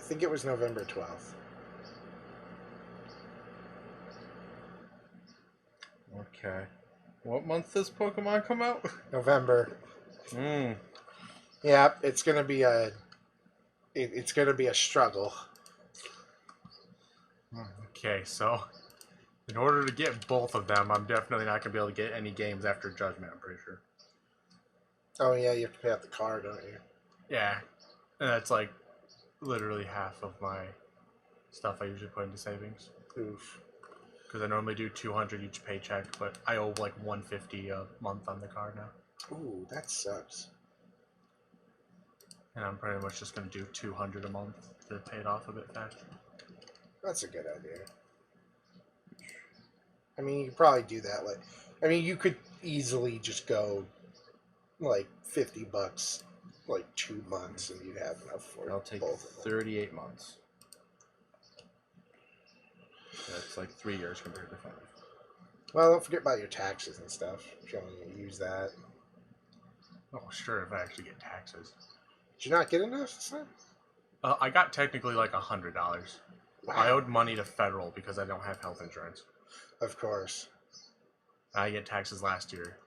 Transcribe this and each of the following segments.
think it was November 12th. Okay. What month does Pokemon come out? November. Yeah, it's gonna be a. It's gonna be a struggle. Okay, so in order to get both of them, I'm definitely not gonna be able to get any games after Judgment. I'm pretty sure. Oh yeah, you have to pay out the car, don't you? Yeah, and that's like literally half of my stuff I usually put into savings. Oof. Because I normally do 200 each paycheck, but I owe like 150 a month on the card now. Ooh, that sucks. And I'm pretty much just gonna do 200 a month to pay it off a bit faster. That's a good idea. I mean, you could probably do that. Like, I mean, you could easily just go like $50, like 2 months, and you'd have enough for I'll take both of them. 38 months. That's like 3 years compared to 5. Well, don't forget about your taxes and stuff. If you only use that. Oh, sure, if I actually get taxes. Did you not get enough this time? I got technically like $100. Wow. I owed money to federal because I don't have health insurance. Of course. I get taxes last year.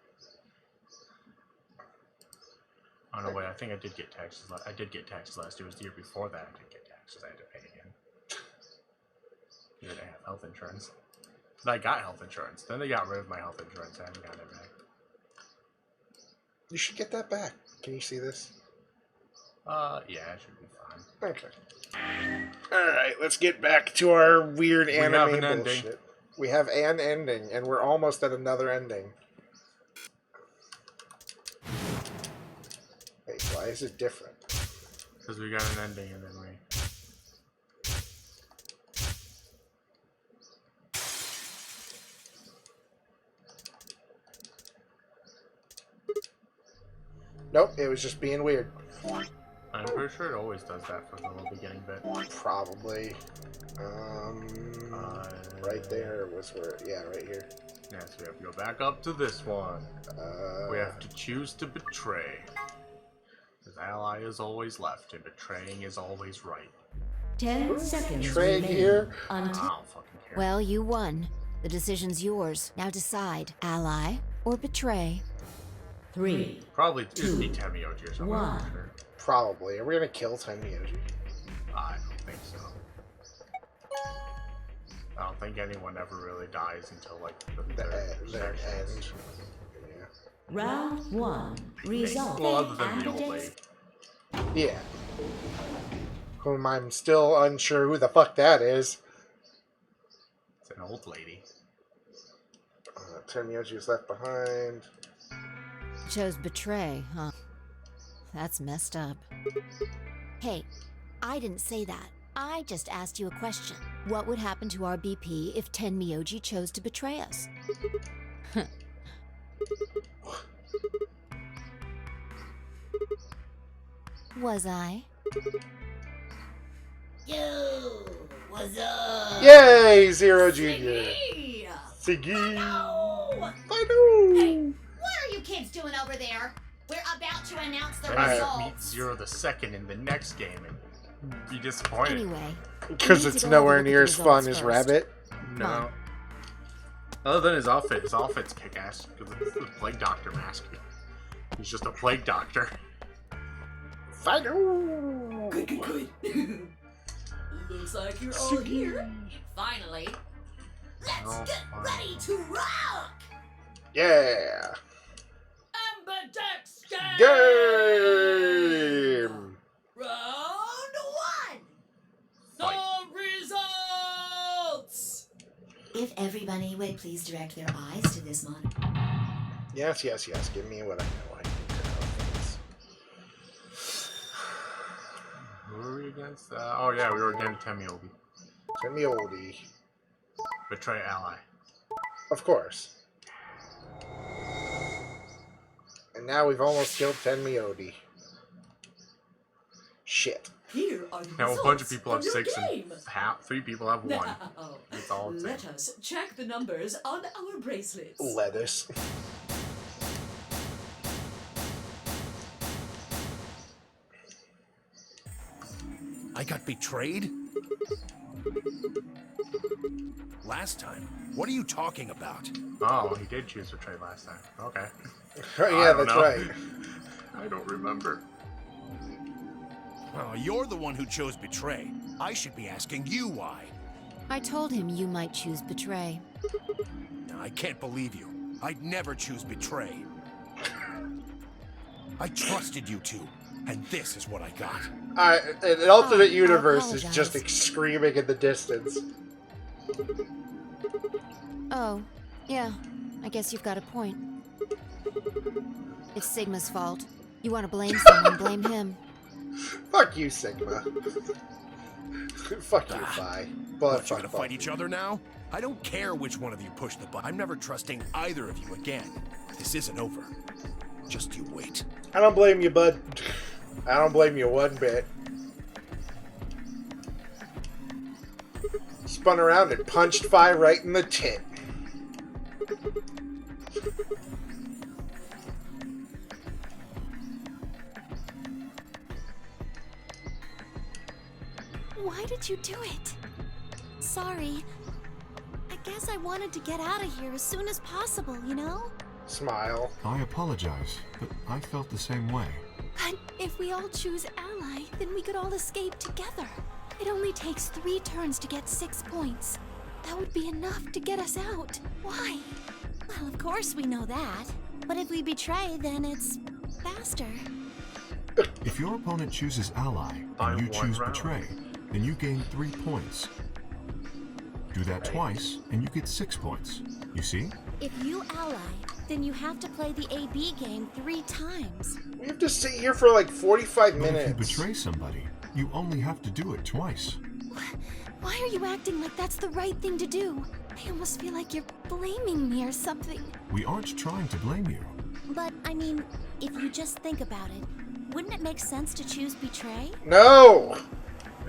Oh no, wait! I think I did get taxes. I did get taxes last year. It was the year before that. I didn't get taxes. I had to pay again. Because I have health insurance. But I got health insurance. Then they got rid of my health insurance. I haven't gotten it back. You should get that back. Can you see this? Yeah, it should be fine. Okay. Alright, let's get back to our weird anime have an bullshit. ending. We have an ending, and we're almost at another ending. Wait, why is it different? Because we got an ending and then we... Nope, it was just being weird. I'm pretty sure it always does that for the little beginning bit. Probably. Right there was where... Yeah, right here. Yeah, so we have to go back up to this one. We have to choose to betray. Because ally is always left, and betraying is always right. 10 seconds Betray remaining here. I until... don't fucking care. Well, you won. The decision's yours. Now decide. Ally or betray? 3, Probably it'd be Tamioji or something. One. For sure. Probably. Are we gonna kill Tenmyoji? I don't think so. I don't think anyone ever really dies until like the third Their sections. end. Yeah. round 1. Result. Well, other than the old lady. Yeah. Whom I'm still unsure who the fuck that is. It's an old lady. Tenmyoji is left behind. Chose betray, huh? That's messed up. Hey, I didn't say that. I just asked you a question. What would happen to our BP if Tenmyoji chose to betray us? Was I? Yo, what's up? Yay, Zero Junior. Hey. Siggy. Oh. I know. Hey, what are you kids doing over there? We're about to announce the I meet results. Zero the Second in the next game and be disappointed. Anyway, Because We need it's to go nowhere look at the near as fun results as first. Rabbit. No. Other than his outfit's kick-ass because it's the Plague Doctor mask. He's just a Plague Doctor. Fido. Good. Looks like you're all here. Finally. Let's Oh, get fine. ready to rock! Yeah. Ambidex Game. Round 1! The results. If everybody would please direct their eyes to this monitor. Yes. Give me what I know. I need to know things. Who were we against? Oh yeah, we were against Temiobi. Tenmyoji. Betray ally. Of course. And now we've almost killed Tenmyoji. Shit. Here are the Now a results bunch of people have from your 6 game. and 3 people have 1. Now, It's all the let same. us check the numbers on our bracelets. Lettuce. I got betrayed? Last time? What are you talking about? Oh, he did choose betray last time. Okay. Yeah, don't that's know. right. I don't remember. Oh, you're the one who chose betray. I should be asking you why. I told him you might choose betray. I can't believe you. I'd never choose betray. I trusted you two, and this is what I got. An alternate I universe is just apologize. screaming in the distance. Oh, yeah. I guess you've got a point. It's Sigma's fault. You want to blame someone, blame him. Fuck you, Sigma. Fuck you, Phi. But What, you gonna fight each other now? I don't care which one of you pushed the button. I'm never trusting either of you again. This isn't over. Just you wait. I don't blame you, bud. I don't blame you one bit. Spun around and punched Phi right in the tit. Why did you do it? Sorry. I guess I wanted to get out of here as soon as possible, you know? Smile. I apologize, but I felt the same way. But if we all choose ally, then we could all escape together. It only takes 3 turns to get 6 points. That would be enough to get us out. Why? Well, of course we know that. But if we betray, then it's faster. If your opponent chooses ally By and you one choose round. betray, then you gain 3 points. Do that twice and you get 6 points. You see? If you ally, then you have to play the AB game 3 times. We have to sit here for like 45 But if you minutes. betray somebody, you only have to do it twice. Why are you acting like that's the right thing to do? I almost feel like you're blaming me or something. We aren't trying to blame you. But, I mean, if you just think about it, wouldn't it make sense to choose betray? No!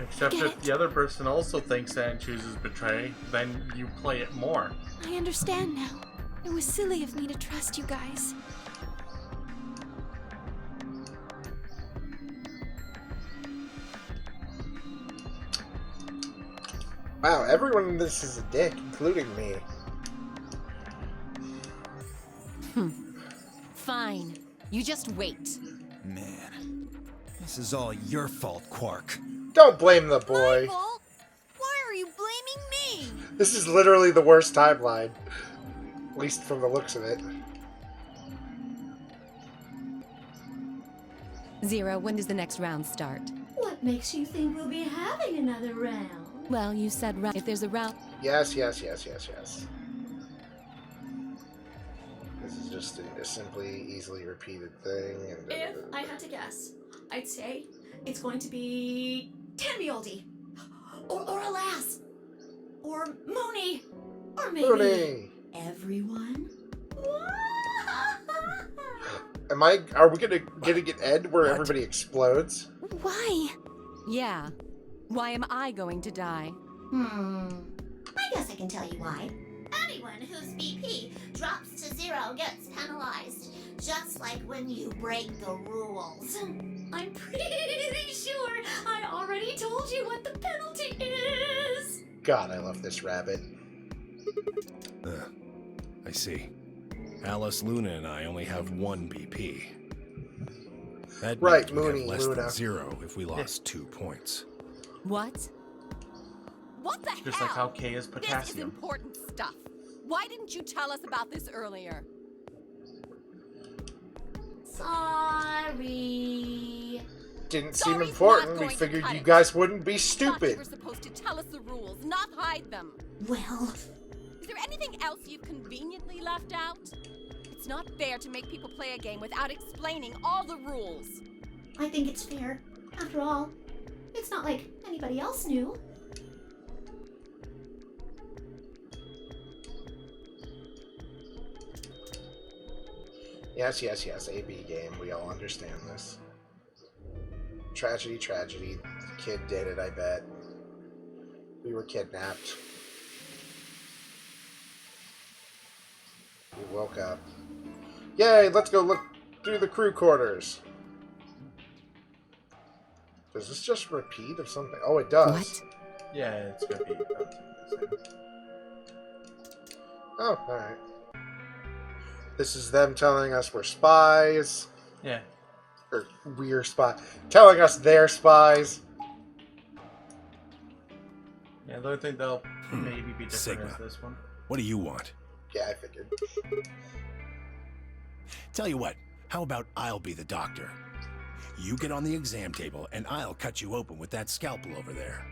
Except Get if it? the other person also thinks that and chooses betray, then you play it more. I understand now. It was silly of me to trust you guys. Wow, everyone in this is a dick, including me. Fine. You just wait. Man, this is all your fault, Quark. Don't blame the boy. Michael, why are you blaming me? This is literally the worst timeline. At least from the looks of it. Zero, when does the next round start? What makes you think we'll be having another round? Well, you said round. If there's a round. Yes, yes, yes, yes, yes. This is just a simply, easily repeated thing. And If I had to guess, I'd say it's going to be Tenby or Alas, or Mooney, or maybe Mooney! Everyone? Are we gonna get Ed where everybody explodes? Why? Yeah. Why am I going to die? I guess I can tell you why. Anyone whose BP drops to 0 gets penalized, just like when you break the rules. I'm pretty sure I already told you what the penalty is. God, I love this rabbit. I see. Alice, Luna, and I only have 1 BP. That Right, means we'd have Mooney, less Luna. than 0 if we lost 2 points. What? What the Just hell? like how K is This is potassium. important stuff. Why didn't you tell us about this earlier? Sorry. Didn't Sorry's seem not important. We going to figured cut you it. guys wouldn't be Thought you stupid. were supposed to tell us the rules, not hide them. Well, Is there anything else you've conveniently left out? It's not fair to make people play a game without explaining all the rules. I think it's fair. After all, it's not like anybody else knew. Yes, yes, yes. AB game. We all understand this. Tragedy, tragedy. The kid did it, I bet. We were kidnapped. We woke up. Yay, let's go look through the crew quarters. Does this just repeat of something? Oh, it does. What? Yeah, it's gonna be. Oh, alright. This is them telling us we're spies. Yeah. Or we're spies. Telling us they're spies. Yeah, the only thing they'll maybe be different Sigma. is this one. What do you want? Yeah, I figured. Tell you what, how about I'll be the doctor? You get on the exam table, and I'll cut you open with that scalpel over there.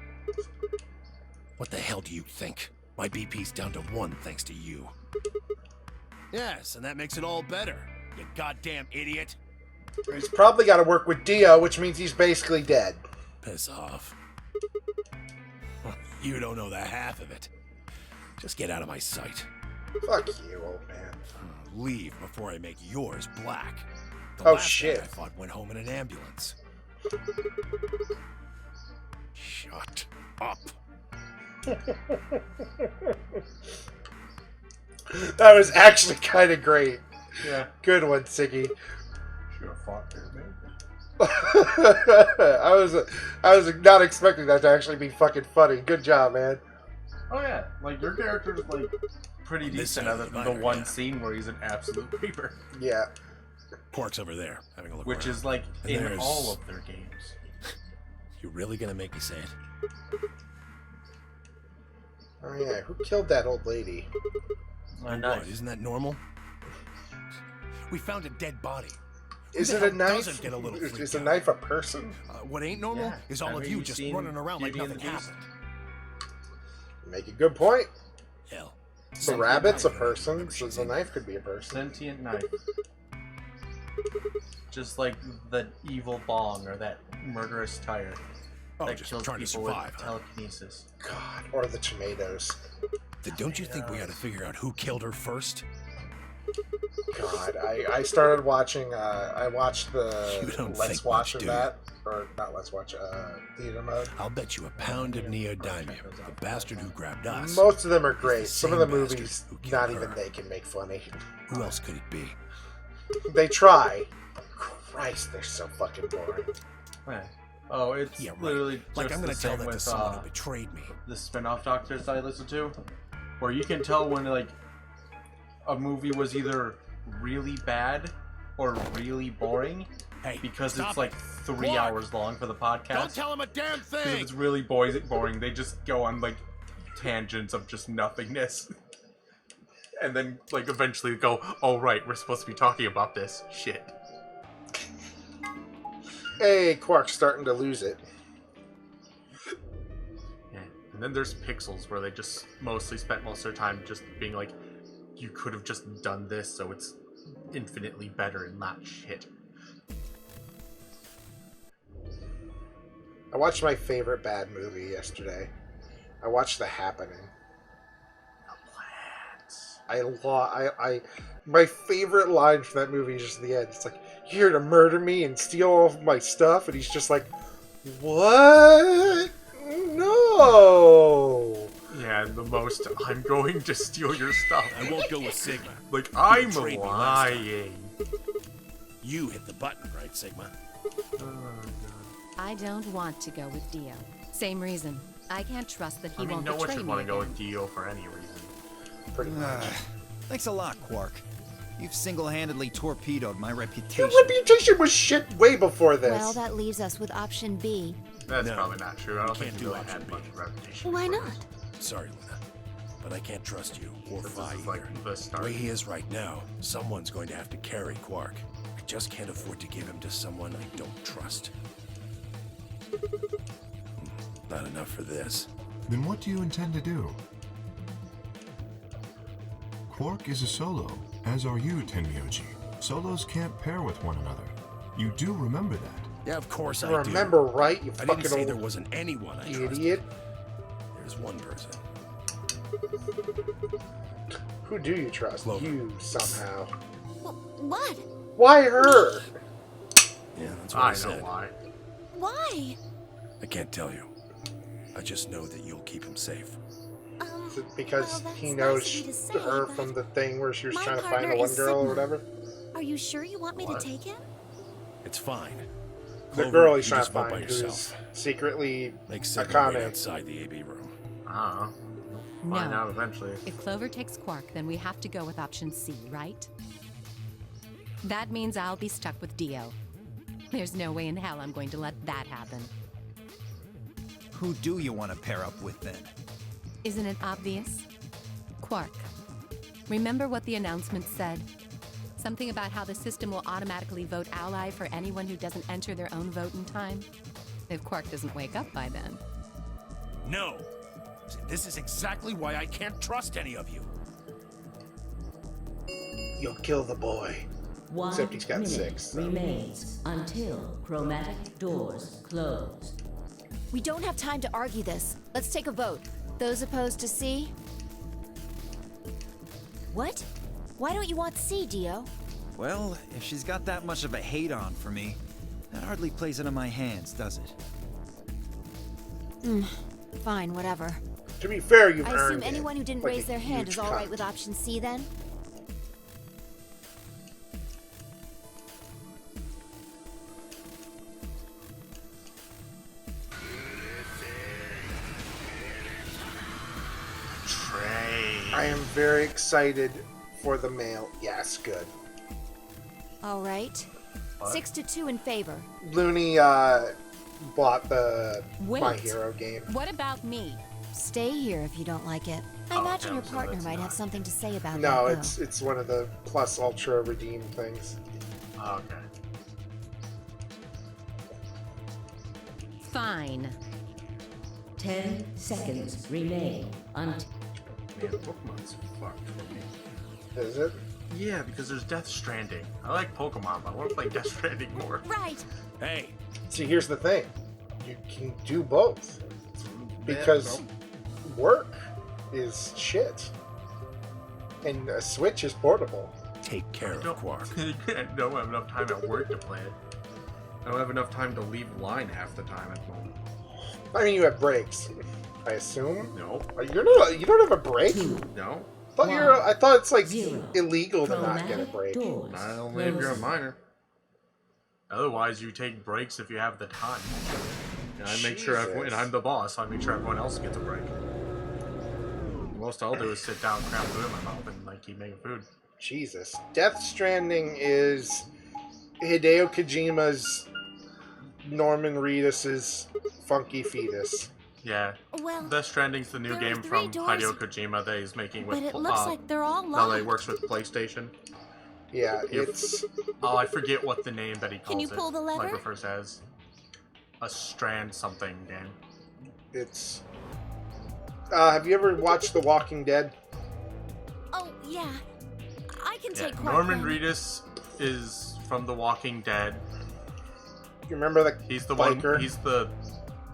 What the hell do you think? My BP's down to 1 thanks to you. Yes, and that makes it all better, you goddamn idiot. He's probably got to work with Dio, which means he's basically dead. Piss off. You don't know the half of it. Just get out of my sight. Fuck you, old man. Leave before I make yours black. The Oh, last guy shit. I fought went home in an ambulance. Shut up. That was actually kind of great. Yeah. Good one, Siggy. Should have fought there, man. I was not expecting that to actually be fucking funny. Good job, man. Oh yeah, like your character's like pretty This decent side other of than the the minor, one yeah. scene where he's an absolute creeper. Yeah. Quark's over there, having a look Which around. is like And in there's- all of their games. You really gonna make me say it? Oh yeah, who killed that old lady? My What, isn't that normal? We found a dead body. Who Is the it a hell knife? doesn't get a little Is freaked a out? knife a person? What ain't normal Yeah. is all of Haven't you you just seen running around like Beauty and nothing the Beast? happened. Make a good point. Hell. The Sentient rabbit's a knife. person, so the knife could be a person. Sentient knife. Just like the evil bong or that murderous tire Oh, that just kills trying to people survive, with huh? telekinesis. God, or the tomatoes. Then don't you think we ought to figure out who killed her first? God, I started watching. I watched You the don't Let's think Watch much, of do you? that, or not Let's Watch. Theater mode. I'll bet you a pound of neodymium. The bastard who grabbed us. Most of them are great. the Some of the same bastard movies, who killed not her. even they can make funny. Who else could it be? They try. Christ, they're so fucking boring. Right. Oh, it's Yeah, right. literally just Like I'm gonna the tell same that to with someone who betrayed me. the spin-off doctors I listen to, where you can tell when like a movie was either really bad or really boring Hey, because stop it's like it. 3 Clark! hours long for the podcast. Don't tell him a damn 'Cause if thing! it's really boring, they just go on like tangents of just nothingness. And then like eventually go, oh right, we're supposed to be talking about this. Shit. Hey, Quark's starting to lose it. Yeah. And then there's Pixels where they just mostly spent most of their time just being like, you could have just done this so it's infinitely better and not shit. I watched my favorite bad movie yesterday. I watched The Happening. My favorite line from that movie is just the end. It's like, you're here to murder me and steal all of my stuff, and he's just like, what? No. Yeah, and the most, I'm going to steal your stuff. I won't go with Sigma. Like, I'm betrayed me last time. lying. You hit the button, right, Sigma? I don't want to go with Dio. Same reason. I can't trust that he I mean, won't no one betray should me want to go again. with Dio for any reason. Pretty much. Thanks a lot, Quark. You've single-handedly torpedoed my Your reputation. reputation was shit way before this. Well, that leaves us with option B. That's No, probably not true. I don't you think can't he do really option had B. much reputation. Why for not? this. Sorry, Luna. But I can't trust you or This Phi is either. like the The start. way he is right now, someone's going to have to carry Quark. I just can't afford to give him to someone I don't trust. Not enough for this. Then what do you intend to do? Quark is a solo, as are you, Tenmyoji. Solos can't pair with one another. You do remember that. Yeah, of course You I do. remember, right? You I fucking didn't say old there wasn't anyone I trusted. idiot. There's one person. Who do you trust? Clover. You, somehow. What? Why her? Yeah, that's what I I know said. why. Why? I can't tell you. I just know that you'll keep him safe. Is it because well, that's he nice knows of you to say, her but from the thing where she was my trying to find partner the one is girl or Sigma. whatever? Are you sure you want me What? to take him? It's fine. The Clover, girl he's you trying just to vote by find, who's yourself. secretly Make a 7 con wait man. outside the AB room. I don't know. Find No. out eventually. If Clover takes Quark, then we have to go with option C, right? That means I'll be stuck with Dio. There's no way in hell I'm going to let that happen. Who do you want to pair up with then? Isn't it obvious? Quark. Remember what the announcement said? Something about how the system will automatically vote ally for anyone who doesn't enter their own vote in time? If Quark doesn't wake up by then. No! See, this is exactly why I can't trust any of you. You'll kill the boy. One Except he's got minute 6. So. remains until chromatic doors close. We don't have time to argue this. Let's take a vote. Those opposed to C? What? Why don't you want C, Dio? Well, if she's got that much of a hate on for me, that hardly plays into my hands, does it? Fine, whatever. To be fair, you've I earned assume anyone who didn't like raise a their hand huge is all right cunt. with option C then? Trey. I am very excited for the mail. Yes, good. All right. What? 6-2 in favor. Looney bought the Wait. My Hero game. What about me? Stay here if you don't like it. I Oh, imagine no, your so partner that's might have not- something to say about that, No, though. it's one of the Plus Ultra redeem things. Oh, okay. Fine. 10 seconds remain until. Man, Pokemon's fucked for me. Is it? Yeah, because there's Death Stranding. I like Pokemon, but I want to play Death Stranding more. Right. Hey, See, here's the thing. You can do both. Because work is shit. And a Switch is portable. take care of Don't Quark. I don't have enough time at work to play it. I don't have enough time to leave line half the time at the moment. I mean, you have breaks, I assume. No, You don't have a break? no. I thought it's like 0. illegal to not get a Chromatic break. doors Not only if you're a closing. minor. Otherwise, you take breaks if you have the time. And I make sure everyone, and I'm the boss, so I make sure everyone else gets a break. The most I'll do is sit down, cram food in my mouth, and like keep making food. Jesus. Death Stranding is Hideo Kojima's Norman Reedus's Funky Fetus. Yeah, Well, Death Stranding's the new there are game 3 from doors, Hideo Kojima that he's making with. but it looks like they're all no, locked. that he works with PlayStation. Yeah, If- it's Oh, I forget what the name that he calls Can you it. pull the lever? Like refers as a Strand something game. it's. Have you ever watched The Walking Dead? Oh, yeah. I can Yeah, take Quark Norman then. Reedus is from The Walking Dead. You remember the He's the biker? one. He's the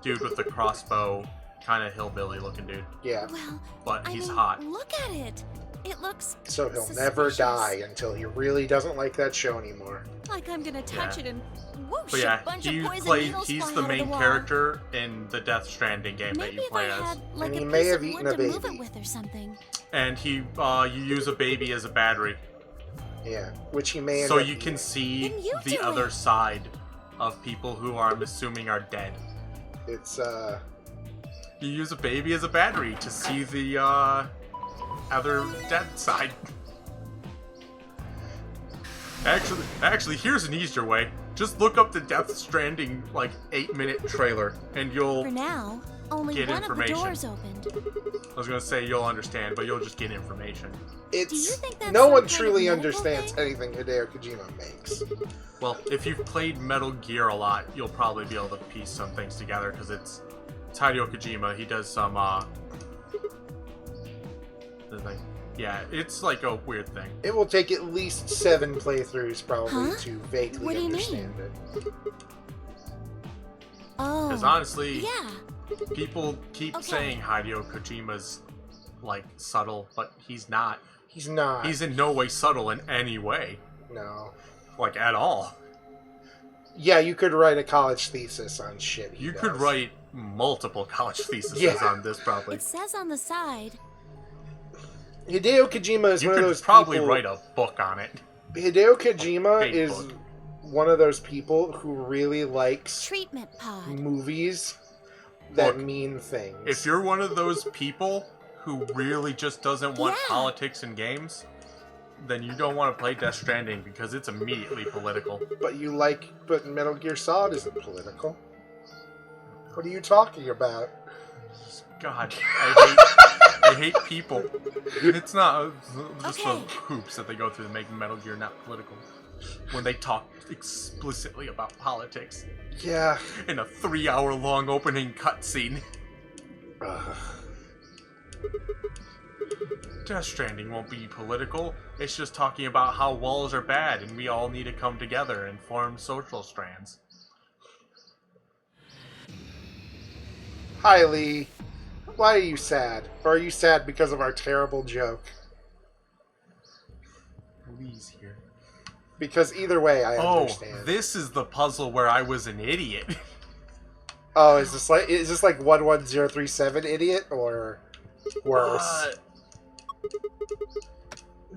dude with the crossbow, kind of hillbilly looking dude. Yeah. Well, But I he's mean, hot. Look at it. It looks So he'll never suspicious. die until he really doesn't like that show anymore. like I'm gonna touch Yeah. it and whoosh, But yeah, a bunch he of poison plays. needles He's fly the out of main the wall. character in the Death Stranding game that Maybe you if I play as. had like And a he may piece have of eaten wood a to move baby. it with or something. And you use a baby as a battery, Yeah, which he may end so up you can eating. see Then you the do other it. side of people who I'm assuming are dead. It's You use a baby as a battery to see the other dead side. Actually, here's an easier way. Just look up the Death Stranding 8-minute trailer, and you'll. For now, only Get one information. of the doors opened. I was gonna say you'll understand, but you'll just get information. it's Do you think that's no some one kind of truly medical understands thing? anything Hideo Kojima makes. Well, if you've played Metal Gear a lot, you'll probably be able to piece some things together because it's Hideo Kojima. He does some the thing. Yeah, it's like a weird thing. It will take at least 7 playthroughs probably Huh? to vaguely What do you understand mean? it. Oh. Because honestly, Yeah. people keep Okay. saying Hideo Kojima's subtle, but he's not. He's not. He's in no way subtle in any way, No. at all. Yeah, you could write a college thesis on shit. he You could does. write multiple college theses Yeah. on this probably. It says on the side. Hideo Kojima is You one of could those probably people. write a book on it. Hideo Kojima Big is book. one of those people who really likes Treatment pod. movies that Look, mean things. If you're one of those people who really just doesn't want politics in games, then you don't want to play Death Stranding because it's immediately political. But Metal Gear Solid isn't political. What are you talking about? God, I hate people. It's not just the hoops that they go through to make Metal Gear not political. When they talk explicitly about politics. Yeah. In a 3-hour-long opening cutscene. Death Stranding won't be political. It's just talking about how walls are bad and we all need to come together and form social strands. Hi, Lee. Why are you sad? Or are you sad because of our terrible joke? Lee's here. Because either way, I understand. Oh, this is the puzzle where I was an idiot. Oh, is this like 11037 idiot or worse?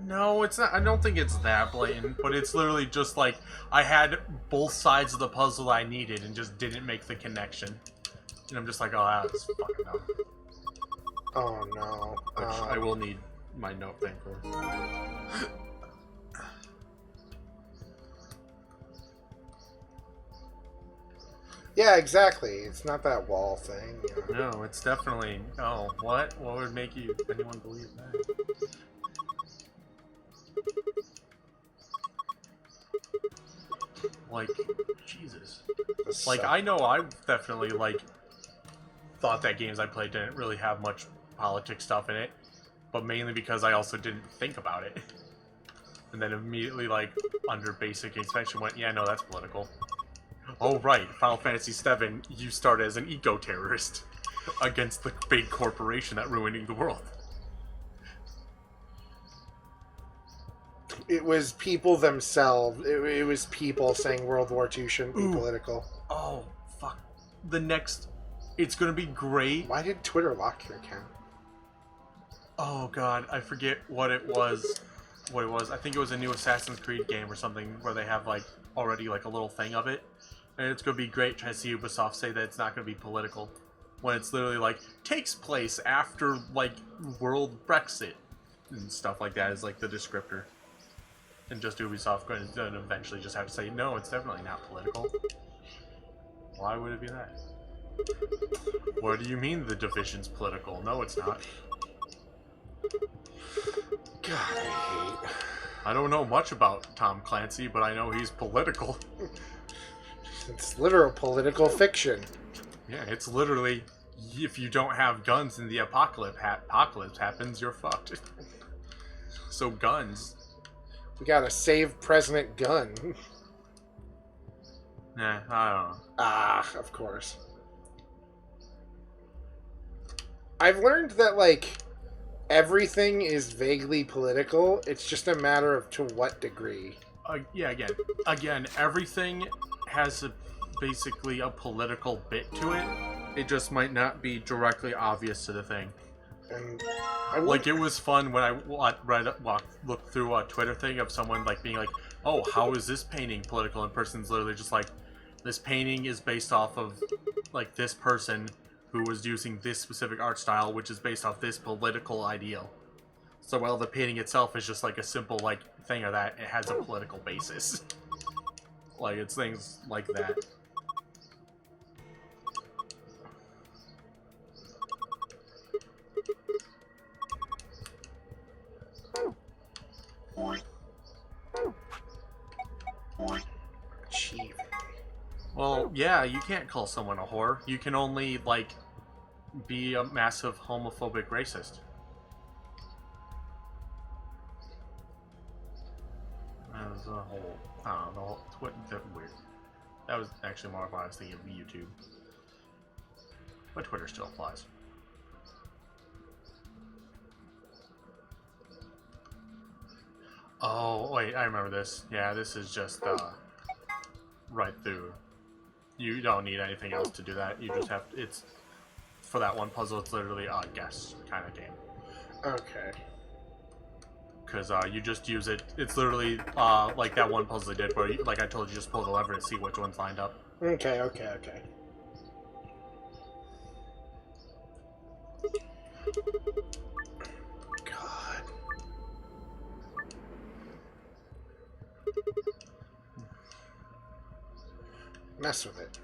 No, it's not. I don't think it's that blatant, but it's literally just like I had both sides of the puzzle I needed and just didn't make the connection. And I'm just like, oh, that's fucking dumb. Oh no. Which I will need my note thing for. Yeah, exactly. It's not that wall thing. No, it's definitely. Oh, what? What would make anyone believe that? Like, Jesus. Like, I know I definitely, like, thought that games I played didn't really have much politics stuff in it, but mainly because I also didn't think about it. And then immediately, like, under basic inspection went, yeah, no, that's political. Oh, right, Final Fantasy VII, you start as an eco-terrorist against the big corporation that ruining the world. It was people themselves. It was people saying World War II shouldn't be political. Oh, fuck. The next... It's gonna be great. Why did Twitter lock your account? Oh, God, I forget what it was. I think it was a new Assassin's Creed game or something where they have, like, already, like, a little thing of it. And it's gonna be great trying to see Ubisoft say that it's not gonna be political. When it's literally, like, takes place after, like, world Brexit. And stuff like that is, like, the descriptor. And just Ubisoft going to eventually just have to say, no, it's definitely not political. Why would it be that? What do you mean the Division's political? No, it's not. God, I don't know much about Tom Clancy, but I know he's political. It's literal political fiction. Yeah, it's literally, if you don't have guns and the apocalypse happens, you're fucked. So guns. We gotta save President Gunn. Nah, I don't know. Ah, of course. I've learned that, like, everything is vaguely political. It's just a matter of to what degree. Yeah, again, everything has basically a political bit to it. It just might not be directly obvious to the thing. And like, it was fun when I looked through a Twitter thing of someone, like, being like, oh, how is this painting political? And person's literally just like, this painting is based off of, like, this person who was using this specific art style, which is based off this political ideal. So while the painting itself is just, like, a simple, like, thing of that, it has a political basis. Like, it's things like that. Well, yeah, you can't call someone a whore. You can only, like, be a massive homophobic racist. That was a whole... I don't know, weird. That was actually more of what I was thinking of YouTube. But Twitter still applies. Oh, wait, I remember this. Yeah, this is just, right through. You don't need anything else to do that. You just have to, it's, for that one puzzle, it's literally a guess kind of game. Okay. Because you just use it. It's literally like that one puzzle I did where, like I told you, just pull the lever and see which one's lined up. Okay. God. Mess with it.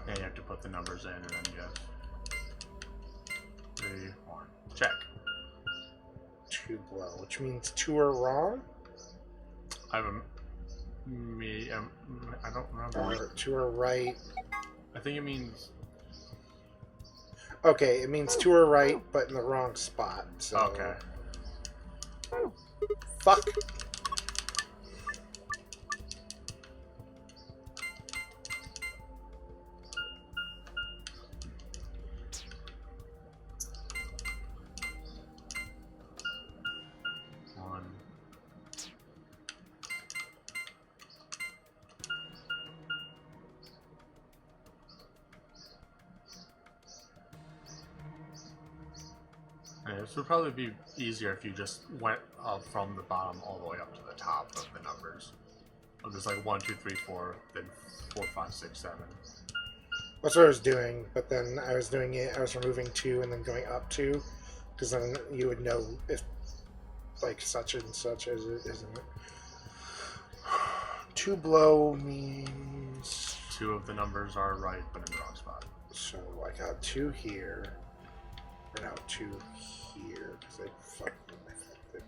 Yeah, you have to put the numbers in and then just 3, 1. Check. 2 blow, which means 2 are wrong? I have I don't remember. Or 2 are right. I think it means... Okay, it means 2 are right, but in the wrong spot. So. Okay. Fuck. This would probably be easier if you just went up from the bottom all the way up to the top of the numbers. So there's like 1, 2, 3, 4, then 4, 5, 6, 7. That's what I was doing, but then I was doing it, I was removing 2 and then going up 2, because then you would know if, like, such and such as it isn't. 2 blow means... 2 of the numbers are right, but in the wrong spot. So I got 2 here. Or no, 2 here, because I fucked with my fucking...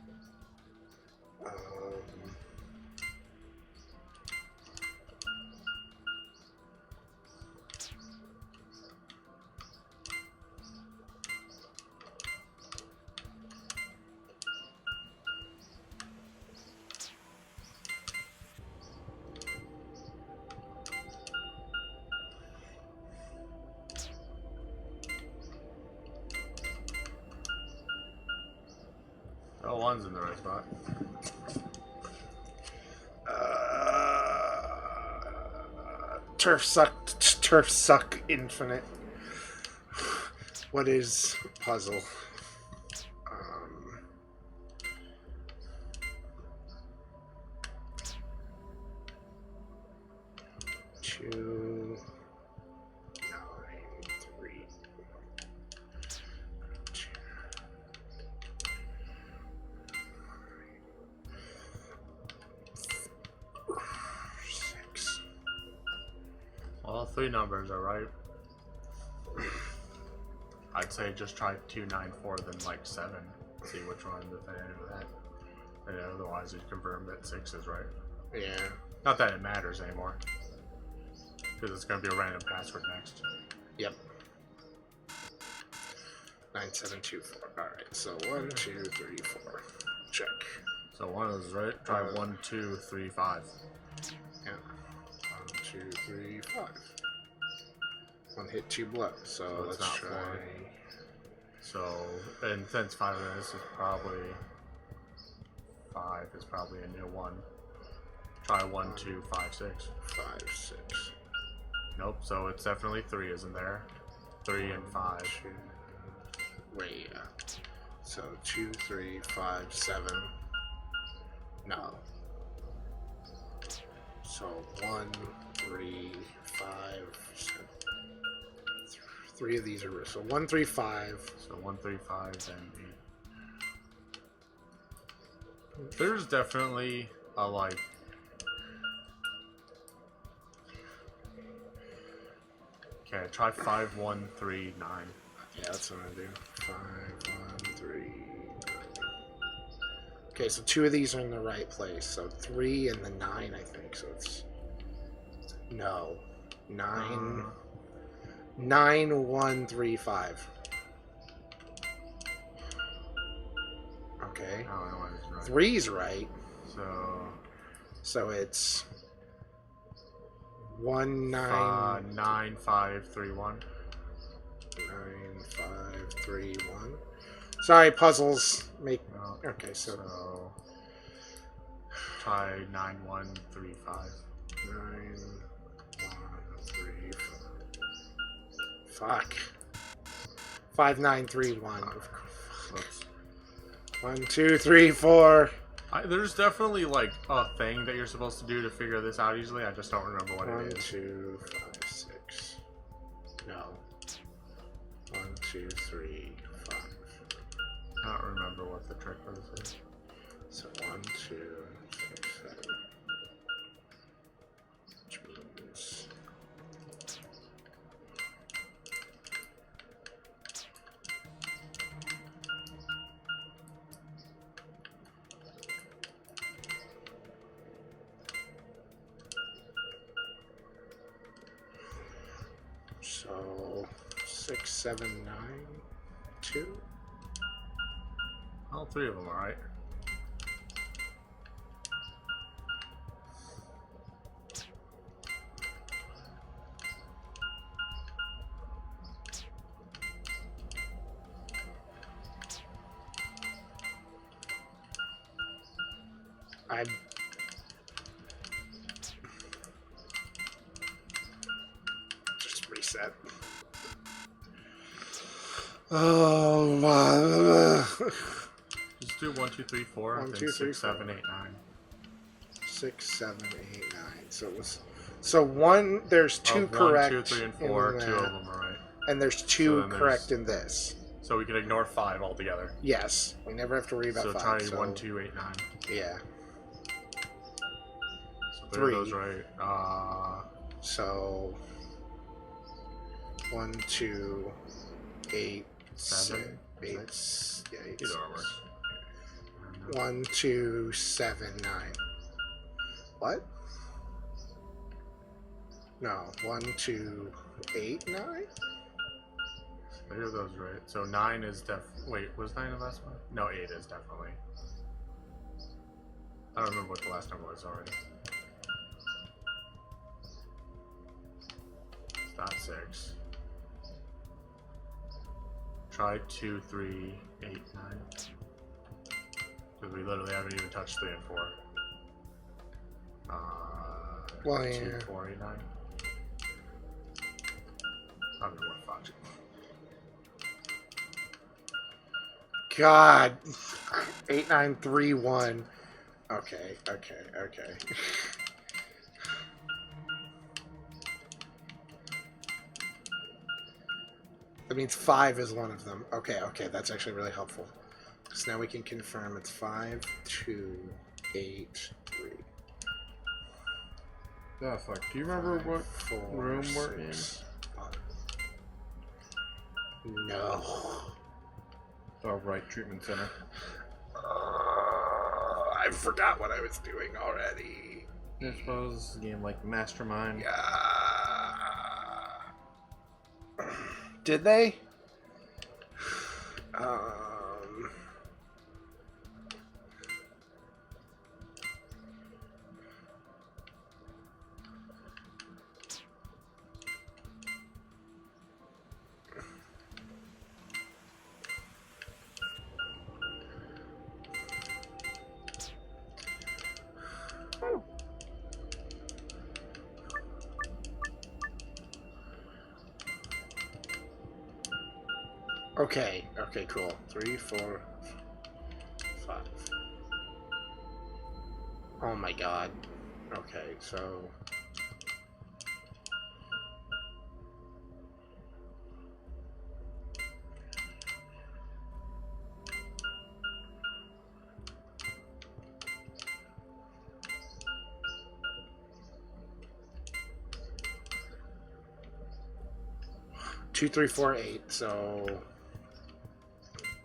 Oh, 1's in the right spot. Turf suck infinite. What is puzzle? Two, 9, 3. 6. All 3 numbers are right. I'd say just try 2, 9, 4, then like 7. See which one if they end with that. And otherwise, you'd confirm that 6 is right. Yeah. Not that it matters anymore. Because it's going to be a random password next. Yep. 9724. Alright, so 1, 2, 3, 4. Check. So 1 is right. Try 1, 2, 3, 5. Yeah. 1, 2, 3, 5. 1 hit, 2 blow. So let's not try. 4. So, and since 5 of this is probably 5 is probably a new 1. Try 1, 2, 5, 6. 5, 6. Nope. So it's definitely 3, isn't there? 3 and 5. 2. Wait. So 2, 3, 5, 7. No. So 1, 3, 5, 7. 3 of these are so 1, 3, 5. So 1, 3, 5, and 8. There's definitely a like. Okay, try 5, 1, 3, 9. Yeah, that's what I do. 5, 1, 3, 9. Okay, so 2 of these are in the right place. So 3 and the 9, I think. So it's no 9. 9, 1, 3, 5. Okay. Oh, no, it's right. 3's right. So it's 1, 9, 9, 5, 3, 1. 9, 5, 3, 1. Sorry, puzzles make. Okay, so try 9, 1, 3, 5. 9, 1, 3, 5. Fuck. 5, 9, 3, 1. Whoops. 1, 2, 3, 4. There's definitely like a thing that you're supposed to do to figure this out easily. I just don't remember what 1, it is. 2, 5, 6. No. 1, 2, 3, 5. I don't remember what the trick was. So 1, 2, 6, 7. Which means so 6, 7, 9, 2. All three of them are right. I just reset. Oh my. Just do 1, 2, 3, 4, 1, then 2, 3, 6, 7, 8, 9. 6, 7, 8, 9. So it was. So one. There's two correct. 1, 2, 3, and 4. in 2 that, of them are right. and there's two then correct in this. So we could ignore 5 altogether. Yes, we never have to worry about So 5. try so 1, 2, 8, 9. yeah. So 3 of those right. So 1, 2, 8, 7, 8. Yeah, 8. Either one works. 1, 2, 7, 9. What? No, 1, 2, 8, 9? 3 of those right. So 9 is wait, was 9 the last one? No, 8 is definitely. I don't remember what the last number was already. It's not 6. Try 2, 3, 8, 9. Because we literally haven't even touched 3 and 4. Well, 2, yeah. 4, 8, 9. I mean, what fuck. God. 8, 9, 3, 1. Okay. That means 5 is one of them. Okay, that's actually really helpful. So now we can confirm it's 5, 2, 8, 3. Oh, fuck. Do you remember 5, what 4, room we're in? 6, 5. No. Oh, right. Treatment center. I forgot what I was doing already. I suppose this is a game like Mastermind. Did they? Okay, cool. 3, 4, 5. Oh my god. Okay, so... Two, 3, 4, 8. So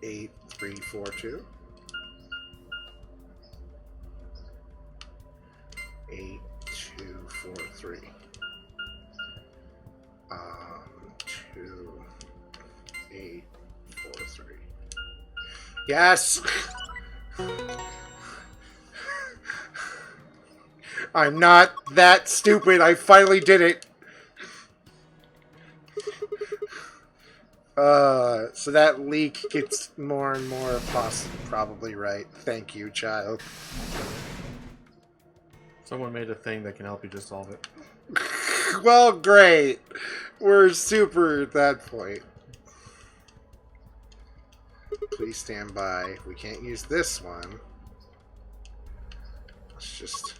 8, 3, 4, 2. 8, 2, 4, 3. 2, 8, 4, 3. Yes! I'm not that stupid. I finally did it. So that leak gets more and more probably right. Thank you, child. Someone made a thing that can help you just solve it. Well, great. We're super at that point. Please stand by. We can't use this one. Let's just...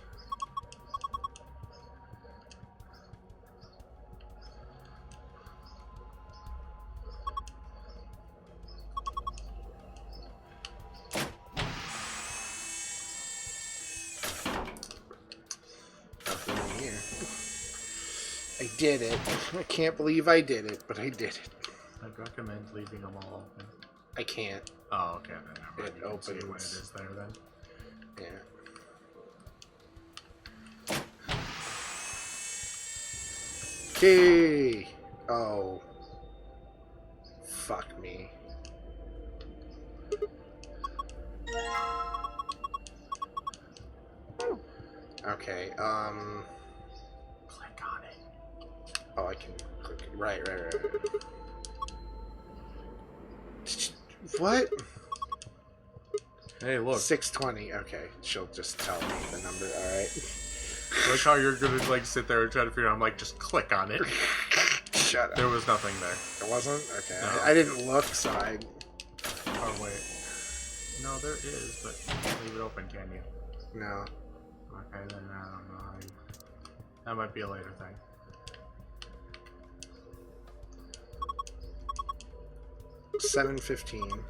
Nothing in here. I did it. I can't believe I did it, but I did it. I'd recommend leaving them all open. I can't. Oh, okay. Then never mind. It You can see opens. when it is there then. Yeah. Okay. Oh. Fuck me. Okay, Click on it. oh, I can click it. Right. What? Hey, look. 620. Okay, she'll just tell me the number. Alright. Look how you're gonna like sit there and try to figure out. I'm like, just click on it. Shut up. There was nothing there. It wasn't? Okay. No. I didn't look, so I... Oh wait. No, there is, but you can't leave it open, can you? No. Okay, then I don't know how you... That might be a later thing. $7.15.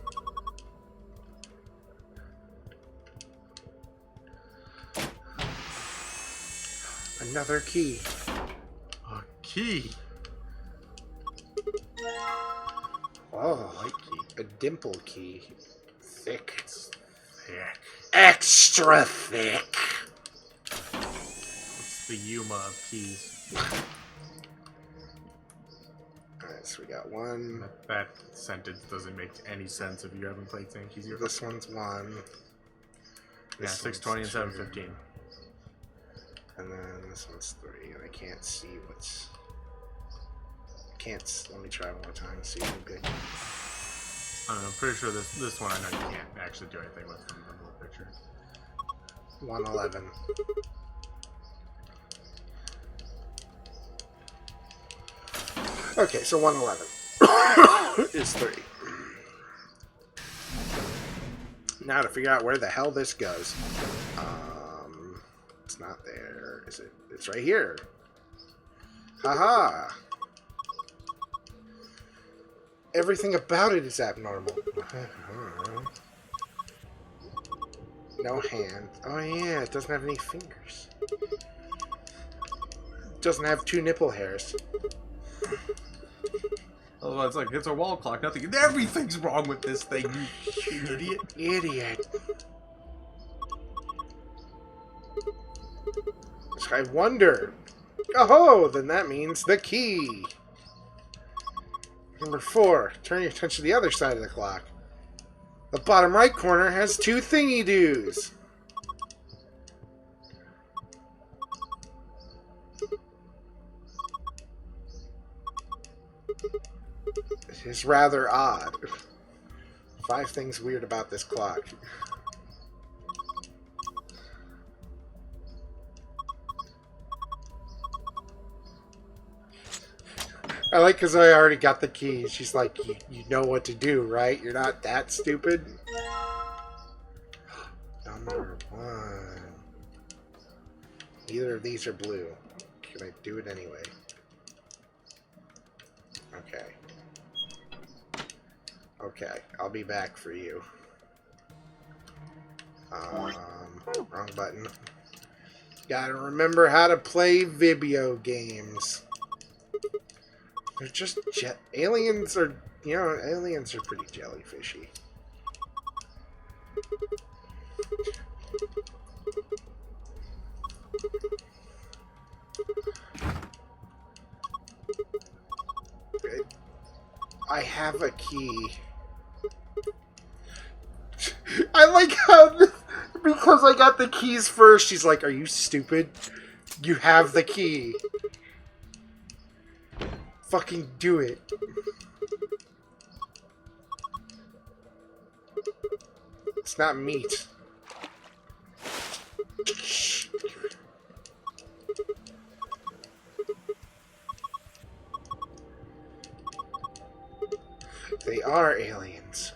Another key. A key. Oh, Light key. a dimple key. Thick. It's thick. Extra thick. It's the Yuma of keys. Alright, so we got one. That sentence doesn't make any sense if you haven't played Sankey's. This one's one. Yeah, This 620 and one's 715. two. And then this one's 3, and I can't see what's... Let me try one more time and see if I'm good. I don't know, I'm pretty sure this one I know you can't actually do anything with from the little picture. 111. Okay, so 111 is 3. Now to figure out where the hell this goes. It's not there, is it? It's right here. Haha. Everything about it is abnormal. No hand. Oh yeah, it doesn't have any fingers. It doesn't have 2 nipple hairs. Oh, it's like, it's a wall clock, nothing. Everything's wrong with this thing, you idiot. Idiot. I wonder. Oh, then that means the key. Number 4. Turn your attention to the other side of the clock. The bottom right corner has 2 thingy-doos. It is rather odd. 5 things weird about this clock. I like because I already got the keys. She's like, you know what to do, right? You're not that stupid. Number 1. Neither of these are blue. Can I do it anyway? Okay. Okay, I'll be back for you. Wrong button. Gotta remember how to play video games. They're just aliens are, you know, aliens are pretty jellyfishy. I have a key. I like how, because I got the keys first, she's like, are you stupid? You have the key. Fucking do it. It's not meat. They are aliens.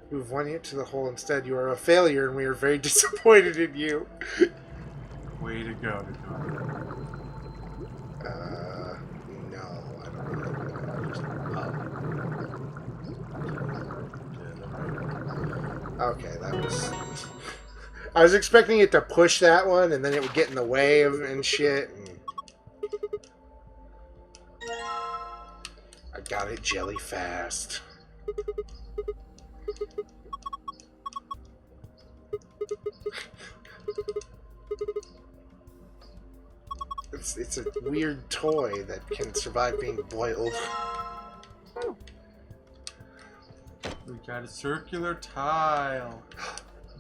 Move one hit to the hole instead. You are a failure, and we are very disappointed in you. Way to go, Dakota. No, I don't know. Okay, that was... I was expecting it to push that one, and then it would get in the way of and shit. And... I got it jelly fast. It's a weird toy that can survive being boiled. We got a circular tile.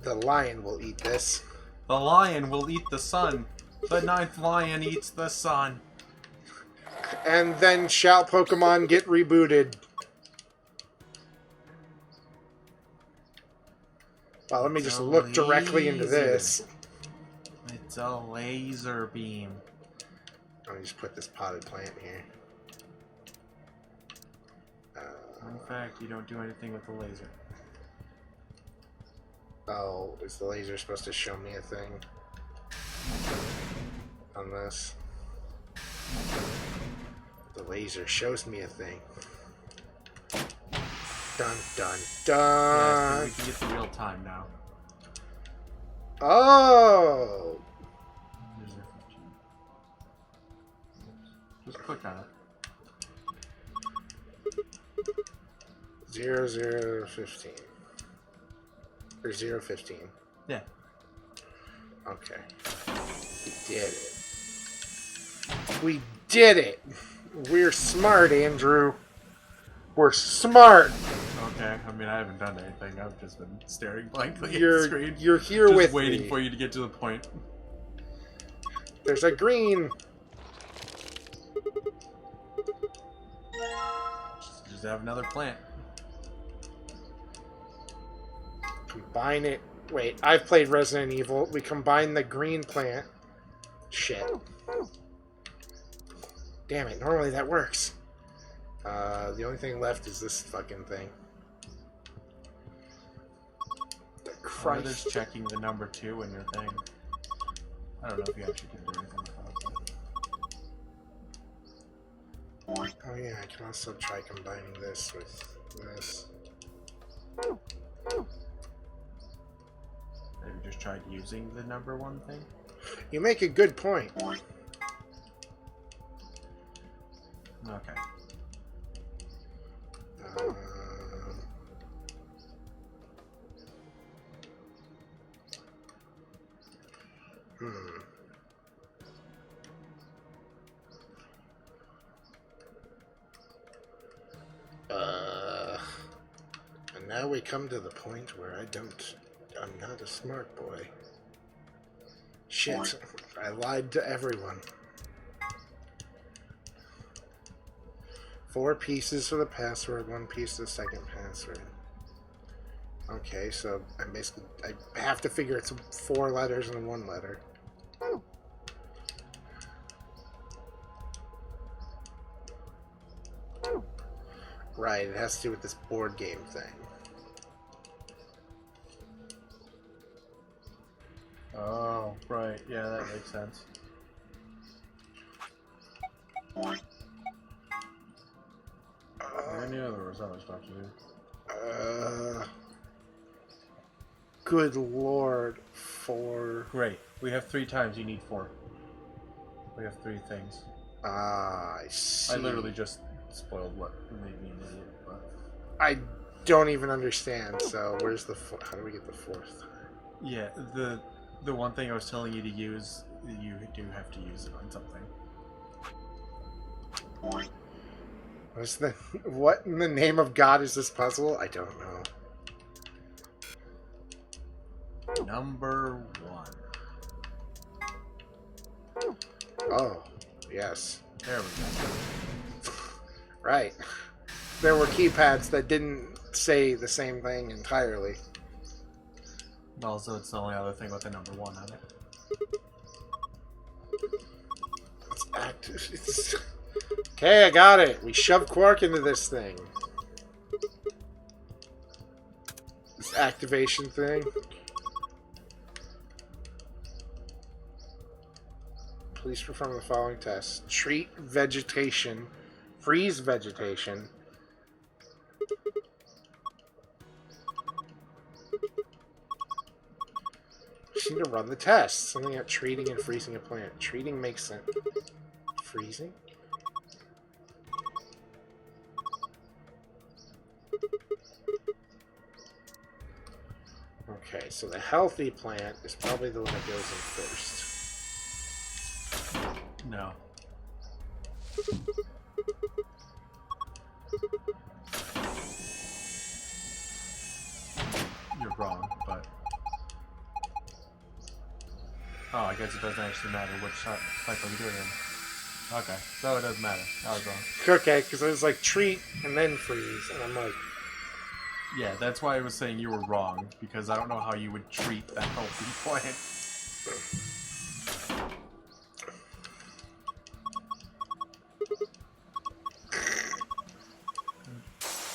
The lion will eat this. The lion will eat the sun. The 9th lion eats the sun. And then shall Pokemon get rebooted? Well, let me just look directly into this. It's a laser beam. Let me just put this potted plant here. In fact, you don't do anything with the laser. Oh, is the laser supposed to show me a thing on this? The laser shows me a thing. Dun dun dun. Yeah, we can get the real time now. Oh. Just click on it. 0015. Or 015. Yeah. Okay. We did it. We did it! We're smart, Andrew. We're smart! Okay, I mean, I haven't done anything. I've just been staring blankly at the You're screen. here just with waiting me. for you to get to the point. There's a green. Just have another plant. Combine it. Wait, I've played Resident Evil. We combine the green plant. Shit. Damn it, normally that works. The only thing left is this fucking thing. The Or there's Christ. checking the number 2 in your thing. I don't know if you actually can do anything with that. Oh yeah, I can also try combining this with this. Have you just tried using the number 1 thing? You make a good point. Okay. And now we come to the point where I'm not a smart boy. Shit, I lied to everyone. 4 pieces for the password, 1 piece for the second password. Okay, so I have to figure it's 4 letters and 1 letter. Right, it has to do with this board game thing. Oh, right. Yeah, that makes sense. I knew there was other stuff to do. Good lord, 4. Great. We have 3 times. You need 4. We have 3 things. Ah, I see. I literally just spoiled what made me an idiot. But... I don't even understand. So where's the? How do we get the 4th? Yeah, the one thing I was telling you to use, you do have to use it on something. What in the name of God is this puzzle? I don't know. Number 1. Oh, yes. There we go. Right. There were keypads that didn't say the same thing entirely. Also, it's the only other thing with the number 1 on it. It's active. Okay, I got it. We shoved Quark into this thing. This activation thing. Please perform the following tests. Treat vegetation. Freeze vegetation. Just need to run the test. Something about treating and freezing a plant. Treating makes sense. Freezing? Okay, so the healthy plant is probably the one that goes in first. No. You're wrong, but... Oh, I guess it doesn't actually matter which cycle you do it in. Okay, so it doesn't matter. I was wrong. Okay, because it was like treat and then freeze, and I'm like... Yeah, that's why I was saying you were wrong, because I don't know how you would treat that healthy plant.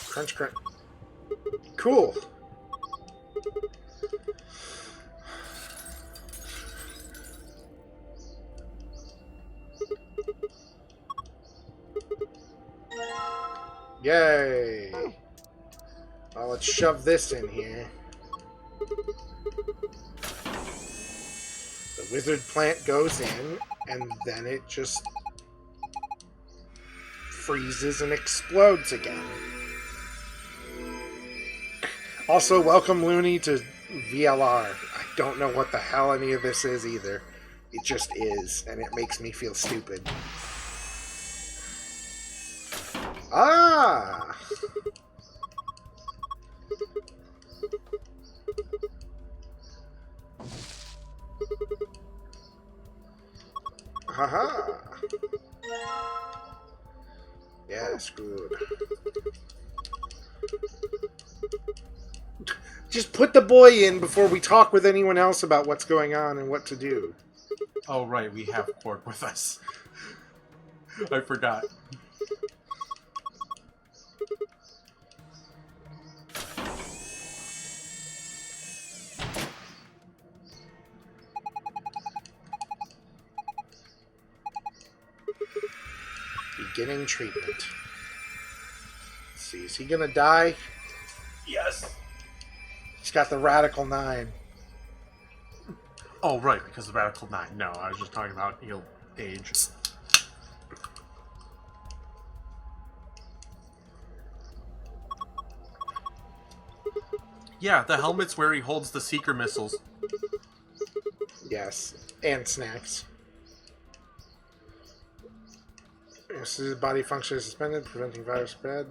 Crunch, crunch. Cool. Yay. Well, let's shove this in here. The wizard plant goes in, and then it just freezes and explodes again. Also, welcome Looney to VLR. I don't know what the hell any of this is either. It just is, and it makes me feel stupid. Ah! Haha! Yes, good. Just put the boy in before we talk with anyone else about what's going on and what to do. Oh, right, we have Quark with us. I forgot. Beginning treatment. Let's see, is he gonna die? Yes. He's got the Radical 9. Oh, right, because the Radical 9. No, I was just talking about he'll age. Yeah, the helmet's where he holds the Seeker missiles. Yes, and snacks. Yes, his body function is suspended, preventing virus spread.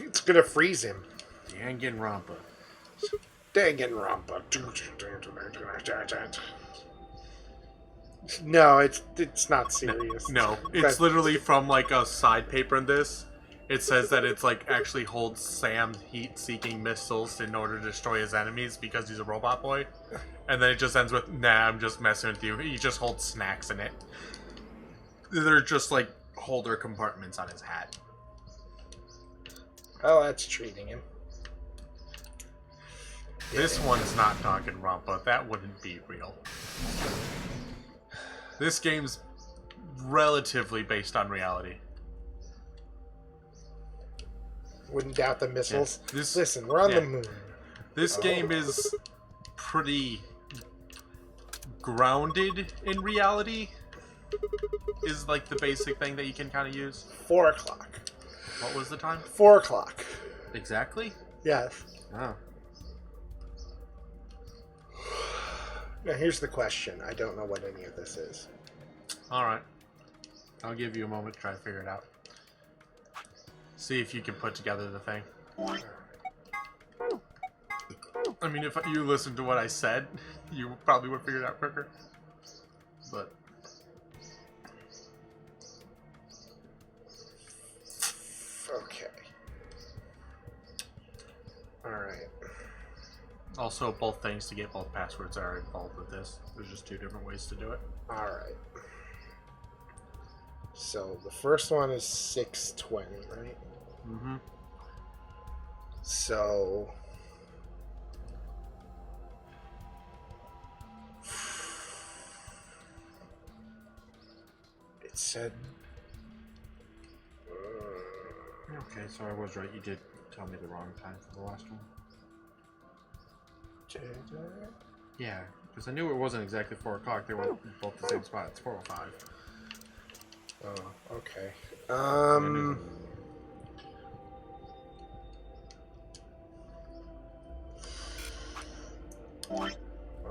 It's gonna freeze him. Danganronpa. Danganronpa. No, it's not serious. No, it's literally from like a side paper in this. It says that it's like actually holds Sam heat-seeking missiles in order to destroy his enemies because he's a robot boy. And then it just ends with, nah, I'm just messing with you. He just holds snacks in it. They're just like holder compartments on his hat. Oh, that's treating him. This one's not Danganronpa. That wouldn't be real. This game's relatively based on reality. Wouldn't doubt the missiles. Yeah. Listen, we're on the moon. This game is pretty grounded in reality. Is like the basic thing that you can kind of use. 4 o'clock. What was the time? 4 o'clock. Exactly? Yes. Oh. Now here's the question. I don't know what any of this is. Alright. I'll give you a moment to try to figure it out. See if you can put together the thing. I mean, if you listened to what I said, you probably would figure it out quicker. But... Okay. Alright. Also, both things to get both passwords are involved with this. There's just 2 different ways to do it. Alright. So the first one is 620, right? Mm-hmm. So it said Okay, so I was right. You did tell me the wrong time for the last one. Yeah, because I knew it wasn't exactly 4 o'clock. They were both the same spot. It's 4:05. Oh, okay.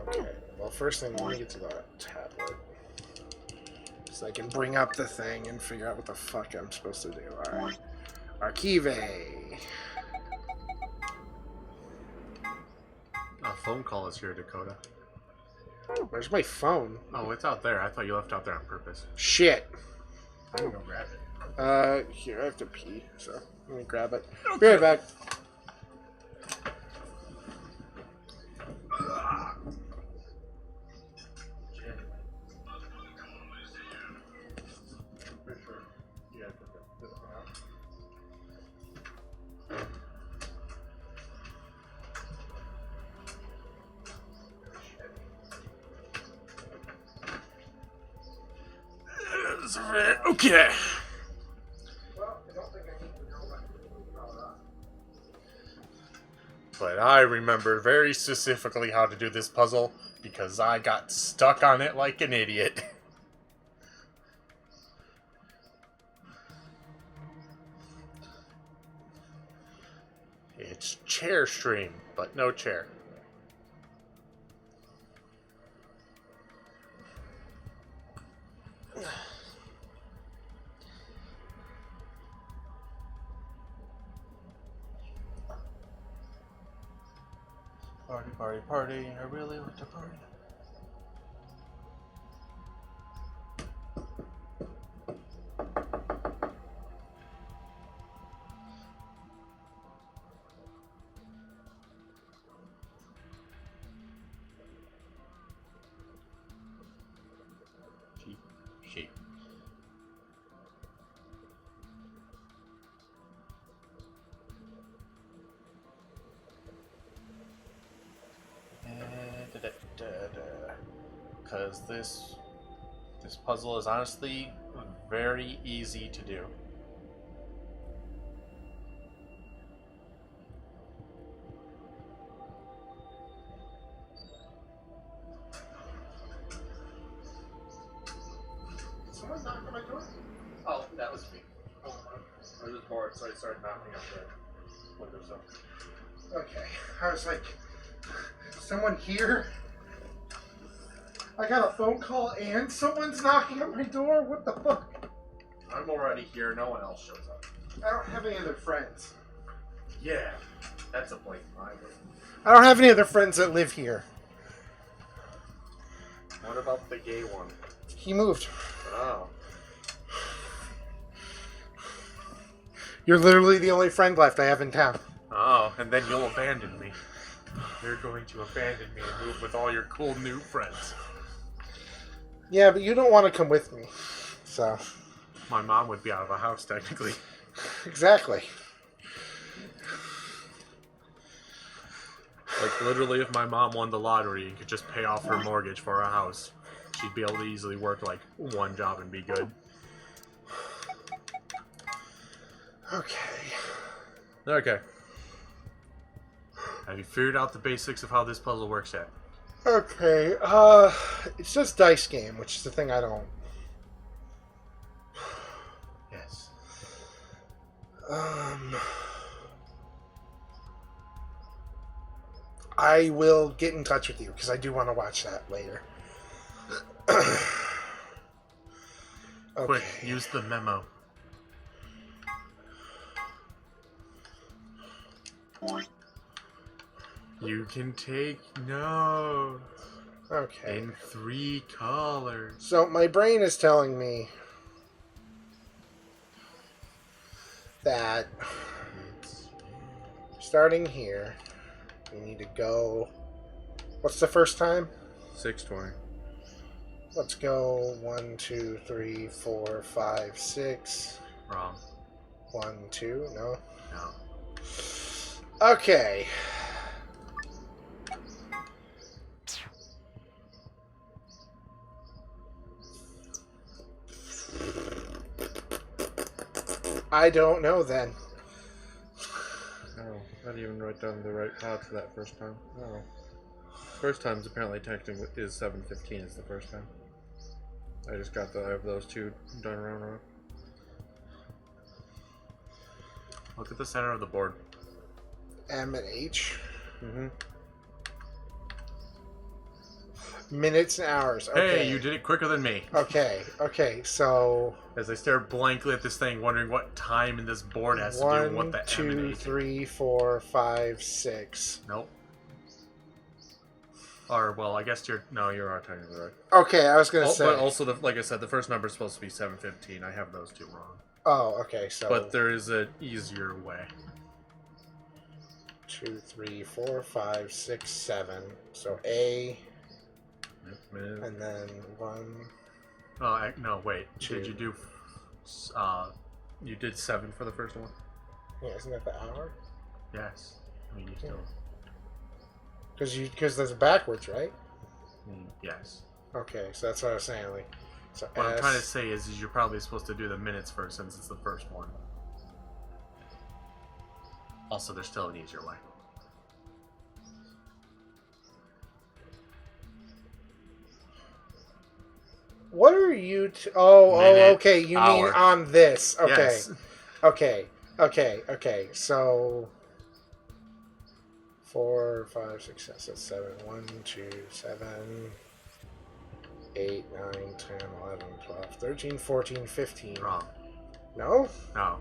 Okay. Well, first thing, let me get to the tablet. So I can bring up the thing and figure out what the fuck I'm supposed to do. Alright. Archive. A phone call is here, Dakota. Where's my phone? Oh, it's out there. I thought you left out there on purpose. Shit. I can go grab it. Here, I have to pee, so let me grab it. Be right back. Okay. But I remember very specifically how to do this puzzle because I got stuck on it like an idiot. It's chair stream, but no chair. Party, party, party. I really want to party. Sheep, sheep. Because this puzzle is honestly very easy to do. Someone knocked on my door? Oh, that was me. I was just bored, so I started knocking up the windowsill. Okay. I was like, someone here? I got a phone call and someone's knocking at my door? What the fuck? I'm already here, no one else shows up. I don't have any other friends. Yeah, that's a blatant lie. I don't have any other friends that live here. What about the gay one? He moved. Oh. You're literally the only friend left I have in town. Oh, and then you'll abandon me. You're going to abandon me and move with all your cool new friends. Yeah, but you don't want to come with me. So. My mom would be out of the house, technically. Exactly. Like, literally, if my mom won the lottery and could just pay off her mortgage for a house, she'd be able to easily work, like, one job and be good. Okay. Okay. Have you figured out the basics of how this puzzle works yet? Okay, it's just dice game, which is the thing I don't. Yes. I will get in touch with you, because I do want to watch that later. Okay. Quick, use the memo. You can take notes. Okay. In 3 colors. So my brain is telling me that starting here, we need to go. What's the first time? 620. Let's go 1, 2, 3, 4, 5, 6. Wrong. 1, 2. No. No. Okay. I don't know then. Oh, I didn't even write down the right path for that first time. Oh. First time's apparently technically is 715 is the first time. I just got I have those two done around wrong. Look at the center of the board. M and H. Mm-hmm. Minutes and hours. Okay. Hey, you did it quicker than me. Okay, so... As I stare blankly at this thing, wondering what time in this board has to do with what the 1, 2, M and H. 3, 4, 5, 6. Nope. Or, well, I guess you are technically right. Okay, I was going to say... But also, like I said, the first number is supposed to be 715. I have those two wrong. Oh, okay, so... But there is an easier way. 2, 3, 4, 5, 6, 7. So A... And then 1... Oh, no, wait. 2. Did you do... you did 7 for the first one? Yeah, isn't that the hour? Yes. I mean, you still... Because there's backwards, right? Yes. Okay, so that's what I was saying. Like, so What S, I'm trying to say is you're probably supposed to do the minutes first since it's the first one. Also, there's still an easier way. What are you... Minute, okay. You mean hour. on this. Okay. Yes. Okay. So... 4, 5, 6, 7. 1, 2, 7... 8, 9, 10, 11, 12, 13, 14, 15. Wrong. No? No.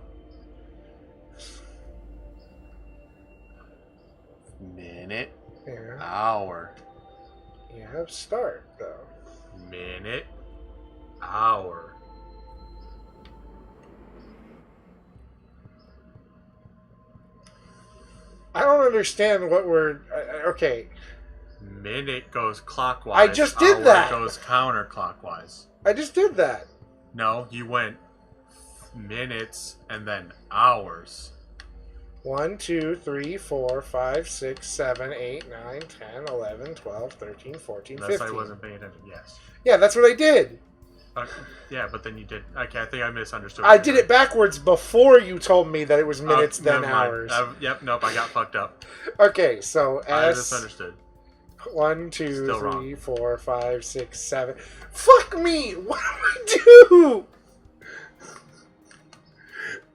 Minute. Yeah. Hour. You have start, though. Minute. Hour. I don't understand what we're... okay. Minute goes clockwise. I just did hour that. Goes counterclockwise. I just did that. No, you went minutes and then hours. 1, 2, 3, 4, 5, 6, 7, 8, 9, 10, 11, 12, 13, 14, Unless 15. I wasn't paying attention. Yes. Yeah, that's what I did. Yeah, but then you did. Okay, I think I misunderstood. I did it backwards before you told me that it was minutes, then never mind. hours. Yep, nope, I got fucked up. Okay, so I S... misunderstood. 1, 2, Still 3, wrong. 4, 5, 6, 7. Fuck me! What do I do?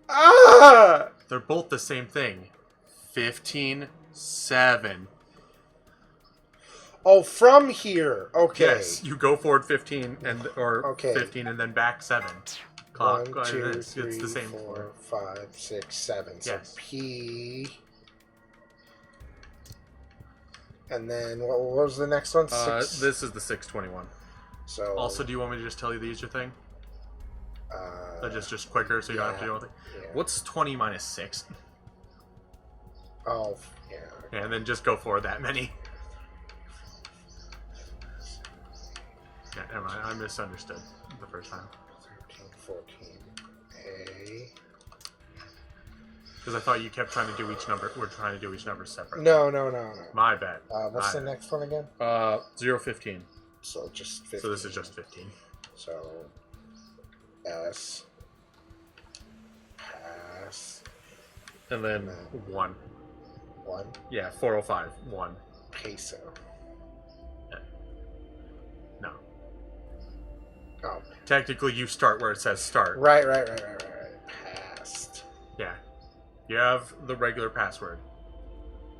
Ah! They're both the same thing. 15, 7. Oh, from here. Okay. Yes, you go forward 15 or Okay. 15 and then back 7. 1, 2, it's 3, the same. 4, 5, 6, 7. So Yes. P. And then what was the next one? 6. This is the 621. So Also, do you want me to just tell you the easier thing? Just quicker, so you don't have to do anything. Yeah. What's 20 minus 6? Oh, yeah. Yeah, and then just go for that many. Yeah, never mind. I misunderstood the first time. 13, 14. A. Because I thought you kept trying to do each number. We're trying to do each number separately. No. My bad. What's My the bad. next one again? 015. So just 15. So this is just 15. So S. Pass. And then 1. 1. Yeah, 405. 1. Peso. Yeah. No. Oh. Technically, you start where it says start. Right. Passed. Yeah. You have the regular password.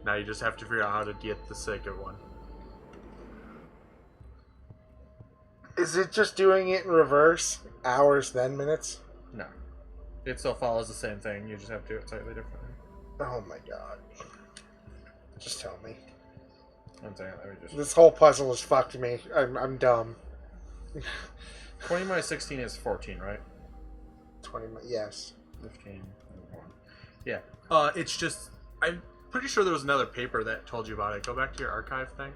Now you just have to figure out how to get the second one. Is it just doing it in reverse? Hours, then minutes? No. It still follows the same thing. You just have to do it slightly differently. Oh my god. Just tell me. One second, let me just... This whole puzzle has fucked me. I'm dumb. 20 minus 16 is 14, right? 20, yes. 15, 1. Yeah. It's just... I'm pretty sure there was another paper that told you about it. Go back to your archive thing.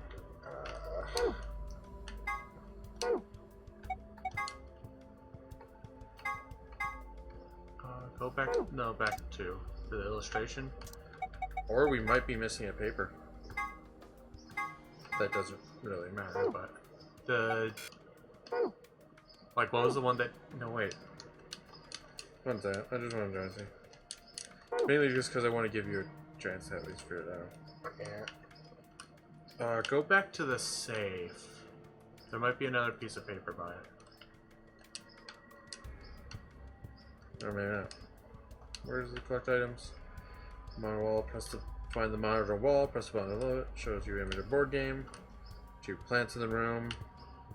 Go back. No, back to the illustration. Or we might be missing a paper. That doesn't really matter, but The like, what was the one that? No, wait. what's that? I just wanted to see. Mainly just because I want to give you a chance to at least figure it out. Yeah. Go back to the safe. There might be another piece of paper by it. Or maybe not. Where's the collect items? Monitor wall, press to find the monitor wall, press the button to load it, shows you image of board game, 2 plants in the room,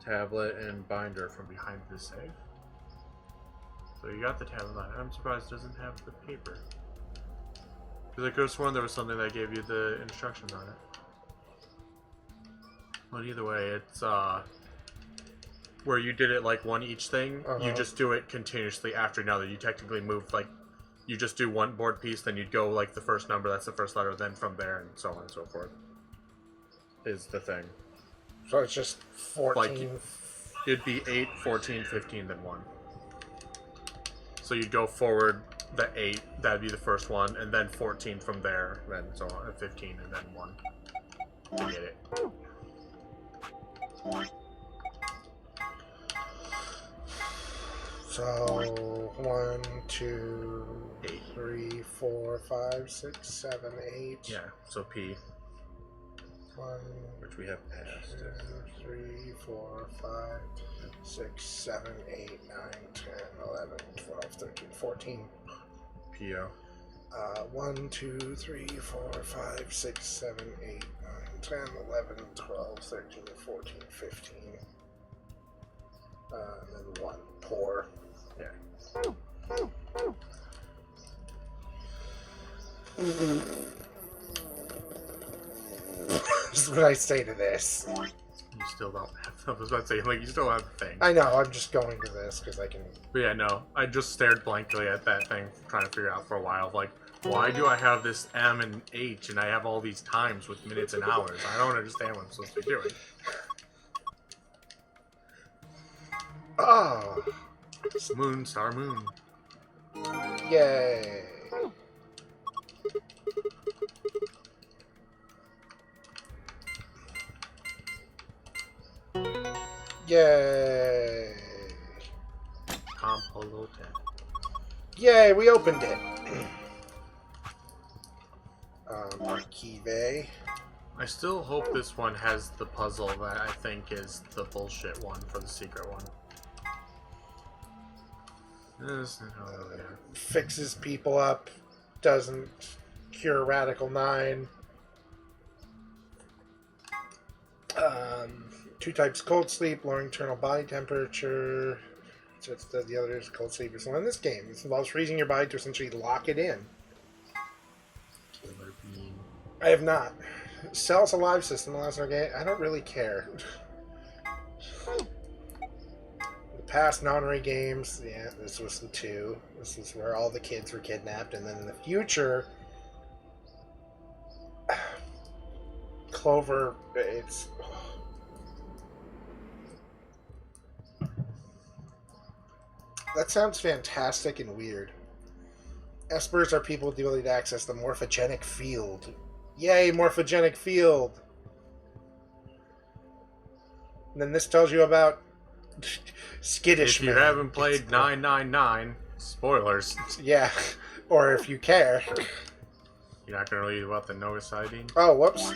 tablet, and binder From behind the safe. So you got the tablet on it. I'm surprised it doesn't have the paper. Because I could have sworn there was something that gave you the instructions on it. But either way, it's where you did it like one each thing. You just do it continuously after another. You technically move like you just do one board piece, then you'd go like the first number, that's the first letter, then from there and so on and so forth. Is the thing. So it's just 14. Like, it'd be 8, 14, 15, then 1. So you'd go forward the 8, that'd be the first one, and then 14 from there, then so on, 15, and then 1. You get it. So 1, 2, 3, 4, 5, 6, 7, 8. Yeah, so P. 1, which we have passed. 2, 3, 4, 5, 6, 7, 8, 9, 10, 11, 12, 13, 14. PO. 1, 2, 3, 4, 5, 6, 7, 8, 9, 10, 11, 12, 13, 14, 15. And then 1. Pour. Yeah. This is what I say to this. You still don't have. I was about to say, like, you still have the thing. I know, I'm just going to this because I can. But yeah, no. I just stared blankly at that thing, trying to figure out for a while, like, why do I have this M and H and I have all these times with minutes and hours? I don't understand what I'm supposed to be doing. Oh. Moon, star, moon. Yay. Yay. Compoloten. Yay, we opened it. Archive. I still hope this one has the puzzle that I think is the bullshit one for the secret one. Fixes people up. Doesn't cure Radical 9. 2 types of cold sleep, lowering internal body temperature. So it's the other is cold sleep. So in this game, this involves freezing your body to essentially lock it in. Killer bean. I have not. Cells Alive system allows our game. I don't really care. The past non-ray games, yeah, this was the 2. This is where all the kids were kidnapped, and then in the future, Clover. It's. That sounds fantastic and weird. Espers are people with the ability to access the morphogenic field. Yay, morphogenic field! And then this tells you about Skittish If you Man. haven't played 999, spoilers. Yeah, or if you care. You're not going to read about the nogacidine? Oh, whoops.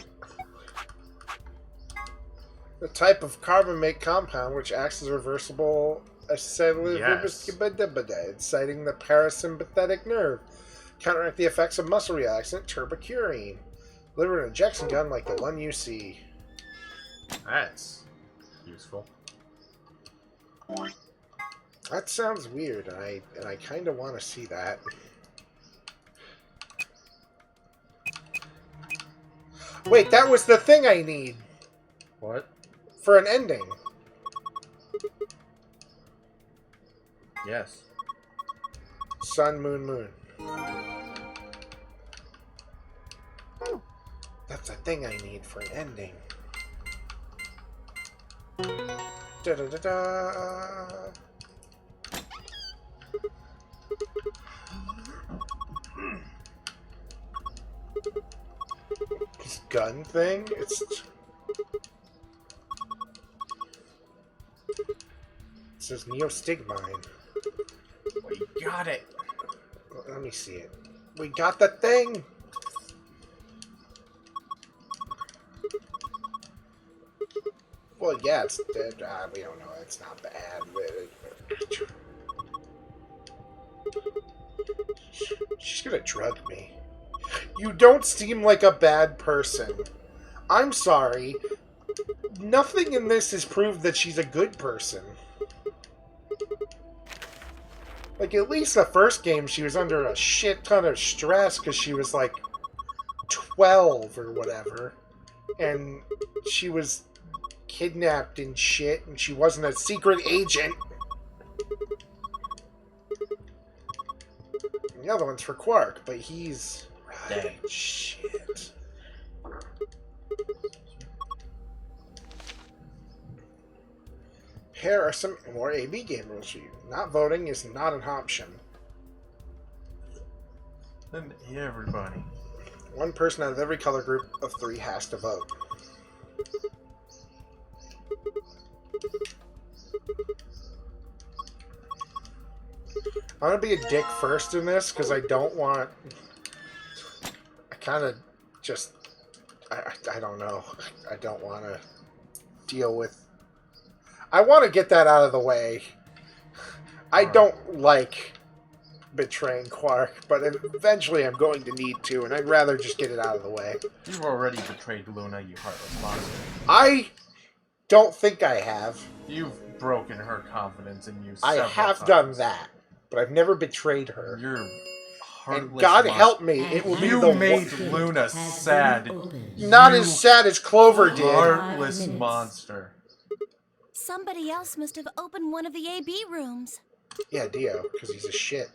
The type of carbamate compound which acts as a reversible acetyl citing the parasympathetic nerve. Counteract the effects of muscle relaxant turbocurine. Deliver an injection gun like the one you see. That's useful. That sounds weird, and I kind of want to see that. Wait, that was the thing I need. What? For an ending. Yes. Sun, moon, moon. thing I need for an ending. Da da da da. This gun thing? It says Neostigmine. We got it. Let me see it. We got the thing! Well, yeah, it's dead. We don't know. It's not bad. She's gonna drug me. You don't seem like a bad person. I'm sorry. Nothing in this has proved that she's a good person. Like, at least the first game, she was under a shit ton of stress because she was, like, 12 or whatever. And she was kidnapped and shit, and she wasn't a secret agent. And the other one's for Quark, but he's... Right, shit. Here are some more AB game rules for you. Not voting is not an option. And everybody. One person out of every color group of 3 has to vote. I'm gonna be a dick first in this because I don't want... I kind of just... I don't know. I don't want to deal with... I want to get that out of the way. I don't like betraying Quark, but eventually I'm going to need to, and I'd rather just get it out of the way. You've already betrayed Luna, you heartless monster. I don't think I have. You've broken her confidence in you I several have times. done that, but I've never betrayed her. You're heartless. And God monster. help me, it will be You the made Luna sad. Not You as sad as Clover did. Heartless monster. Somebody else must have opened one of the AB rooms. Yeah, Dio, because he's a shit.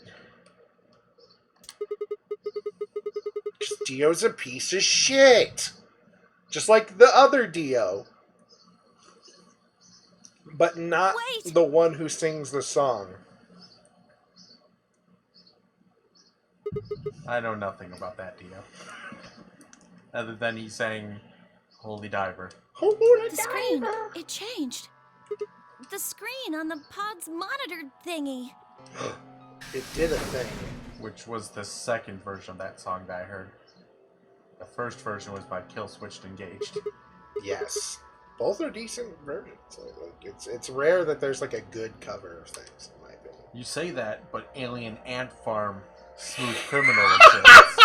'Cause Dio's a piece of shit. Just like the other Dio. But not the one who sings the song. I know nothing about that Dio. Other than he sang Holy Diver. The screen, it changed. The screen on the pod's monitor thingy. It did a thing. Which was the second version of that song that I heard. The first version was by Kill Switched Engaged. Yes. Both are decent versions. Like, it's rare that there's like a good cover of things, in my opinion. You say that, but Alien Ant Farm Smooth Criminal exists.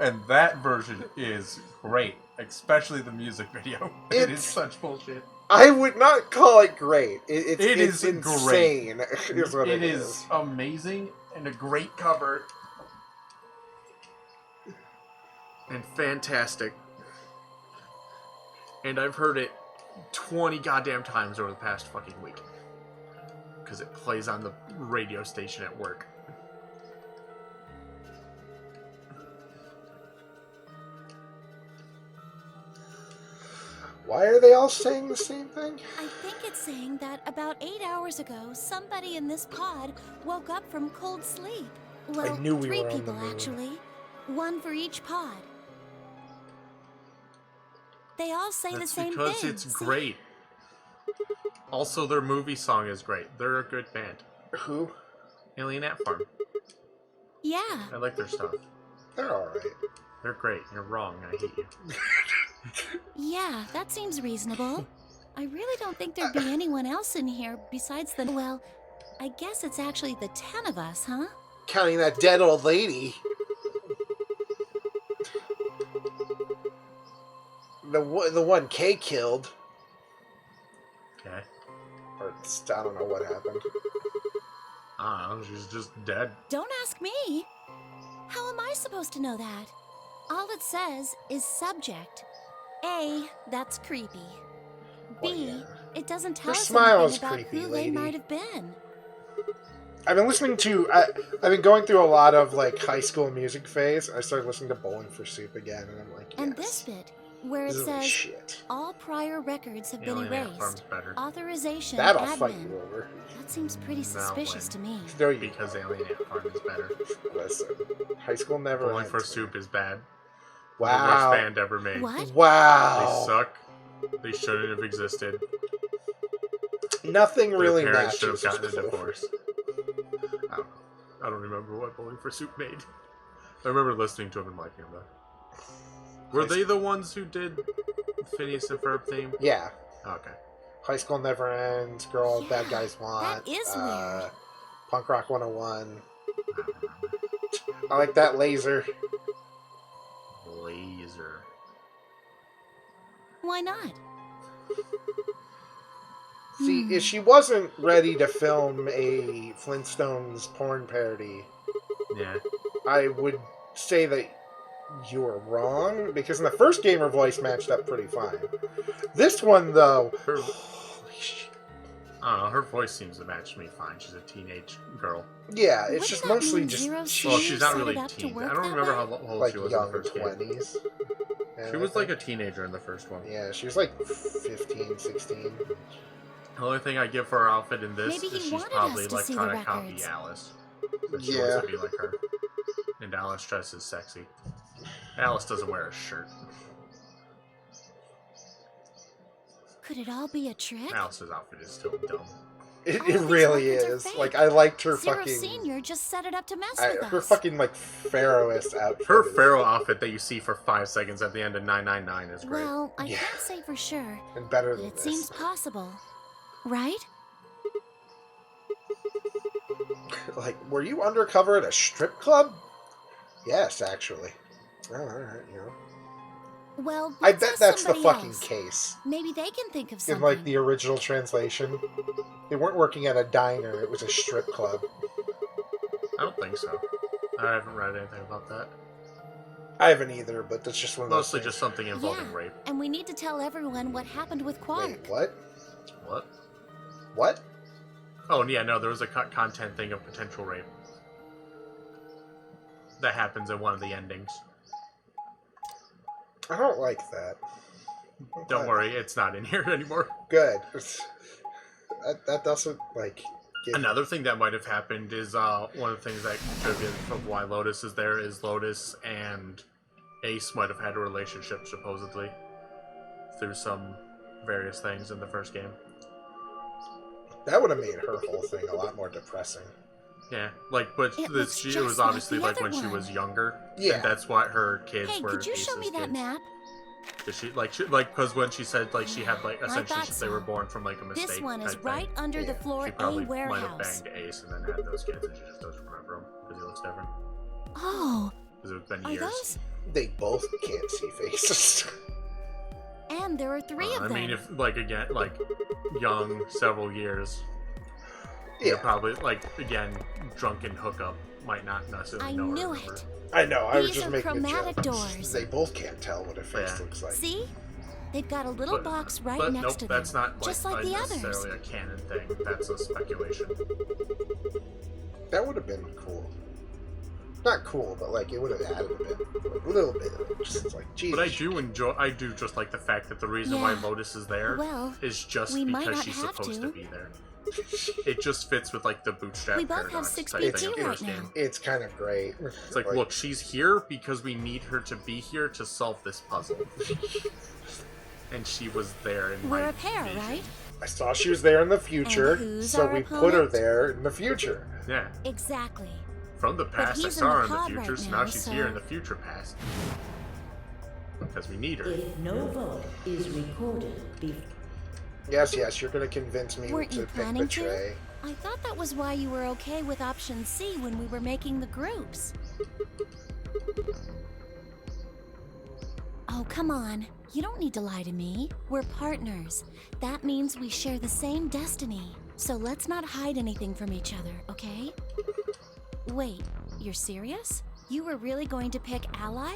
And that version is great. Especially the music video. It is such bullshit. I would not call it great. It's insane. Is what it is amazing and a great cover. And fantastic. And I've heard it 20 goddamn times over the past fucking week. Because it plays on the radio station at work. Why are they all saying the same thing? I think it's saying that about 8 hours ago, somebody in this pod woke up from cold sleep. Well, I knew we 3 were on the people moon. actually. 1 for each pod. They all say That's the same because thing. it's great. Also, their movie song is great. They're a good band. Who? Alien Ant Farm. Yeah. I like their stuff. They're alright. They're great. You're wrong. I hate you. Yeah, that seems reasonable. I really don't think there'd be anyone else in here besides the... Well, I guess it's actually the 10 of us, huh? Counting that dead old lady. The one Kay killed. Okay. Or I don't know what happened. I don't know. She's just dead. Don't ask me. How am I supposed to know that? All it says is subject. A, that's creepy. B, it doesn't tell Your us smile is anything about creepy, who lady. they might have been. I've been listening to. I've been going through a lot of like high school music phase. I started listening to Bowling for Soup again, and I'm like, yes. And this bit, where it This is like says shit. all prior records have been Alien Ant Farm's erased. better. Authorization That I'll admin. fight you over. That seems pretty suspicious to me. There you Because Alien Ant Farm is better. listen. High School never. Bowling for ends. Soup is bad. Wow. The worst band ever made. What? Wow. They suck. They shouldn't have existed. Nothing Their really parents should have matches. gotten a divorce. I don't know. I don't remember what Bowling for Soup made. I remember listening to them and liking them though. Were they the ones who did Phineas and Ferb theme? Yeah. Okay. High School Never Ends, Girl Yeah, Bad Guys Want. that is weird. Punk Rock 101. I like that laser. Laser. Why not? See, if she wasn't ready to film a Flintstones porn parody, Yeah. I would say that you were wrong, because in the first game her voice matched up pretty fine. This one, though, Her, holy shit. I don't know. Her voice seems to match me fine. She's a teenage girl. Yeah, it's Wouldn't just that mostly mean just Zero Suit Well, she's not set really it up to teen. work I don't that remember way? how old like she was in the young first game. 20s. She was like a teenager in the first one. Yeah, she was like 15, 16. The only thing I give for her outfit in this Maybe he is she's wanted probably us to like see trying the to copy records. Alice. But she Yeah. wants to be like her. And Alice dresses sexy. Alice doesn't wear a shirt. Could it all be a trick? Alice's outfit is still dumb. It All these really records are is. fake. Like, I liked her Zero fucking... Senior just set it up to mess with her us. fucking, like, Pharaohist outfit. Her is- Pharaoh outfit that you see for 5 seconds at the end of 999 is great. Well, I Yeah. can't say for sure, And better but than it this. seems possible. Right? Like, were you undercover at a strip club? Yes, actually. Oh, alright, you know. Well, I let's bet ask that's the somebody fucking else. case. Maybe they can think of In, something. like, the original translation. They weren't working at a diner, it was a strip club. I don't think so. I haven't read anything about that. I haven't either, but that's just one of those Mostly things. just something involving Yeah, rape. and we need to tell everyone what happened with Quark. Wait, what? What? What? Oh, yeah, no, there was a content thing of potential rape. That happens in one of the endings. I don't like that. Don't worry, it's not in here anymore. Good. That doesn't, like... give- Another thing that might have happened is one of the things that contributed from why Lotus is there is Lotus and Ace might have had a relationship, supposedly, through some various things in the first game. That would have made her whole thing a lot more depressing. Yeah, like, but It looks it just was like obviously the like other when she one. was younger. Yeah. And that's why her kids Hey, were could you show Ace's me that kids. map? Cause she because when she said like she had like I essentially thought they were so. born from like a mistake. This one is type right thing. under the Yeah, floor She A probably might have warehouse. banged Ace and then had those kids, and she just doesn't remember him because he looks different. Oh, Because it's been are years. those? They both can't see faces. And there are three of I them. mean, if like again, like young, several years, Yeah. you're probably like again, drunken hookup might not necessarily I know or knew remember. it. I know, I was These just are making a chromatic joke. doors. They both can't tell what a face Yeah. looks like. See? They've got a little But- box right but next nope, to that's them. not just like the necessarily others. a canon thing. That's a speculation. That would have been cool. Not cool, but like it would have added a bit, like, a little bit. Just like, Jesus. But I do just like the fact that the reason why Yeah. Lotus is there Well, is just we might because not she's have supposed to. to be there. It just fits with like the bootstrap We both have paradox 6 type BP thing of the right first now. game. It's kind of great. It's like, look, she's here because we need her to be here to solve this puzzle. And she was there in We're my a pair, vision. right? I saw she was there in the future, And who's so our we put her opponent? there in the future. Yeah. Exactly. From the past, I he's saw in her the in the pod future, right so now, now she's here so- in the future past. Because we need her. If no vote is recorded before. Yes, you're gonna convince me Weren't to you pick planning to? Betray. I thought that was why you were okay with option C when we were making the groups. Oh, come on. You don't need to lie to me. We're partners. That means we share the same destiny. So let's not hide anything from each other, okay? Wait, you're serious? You were really going to pick Ally?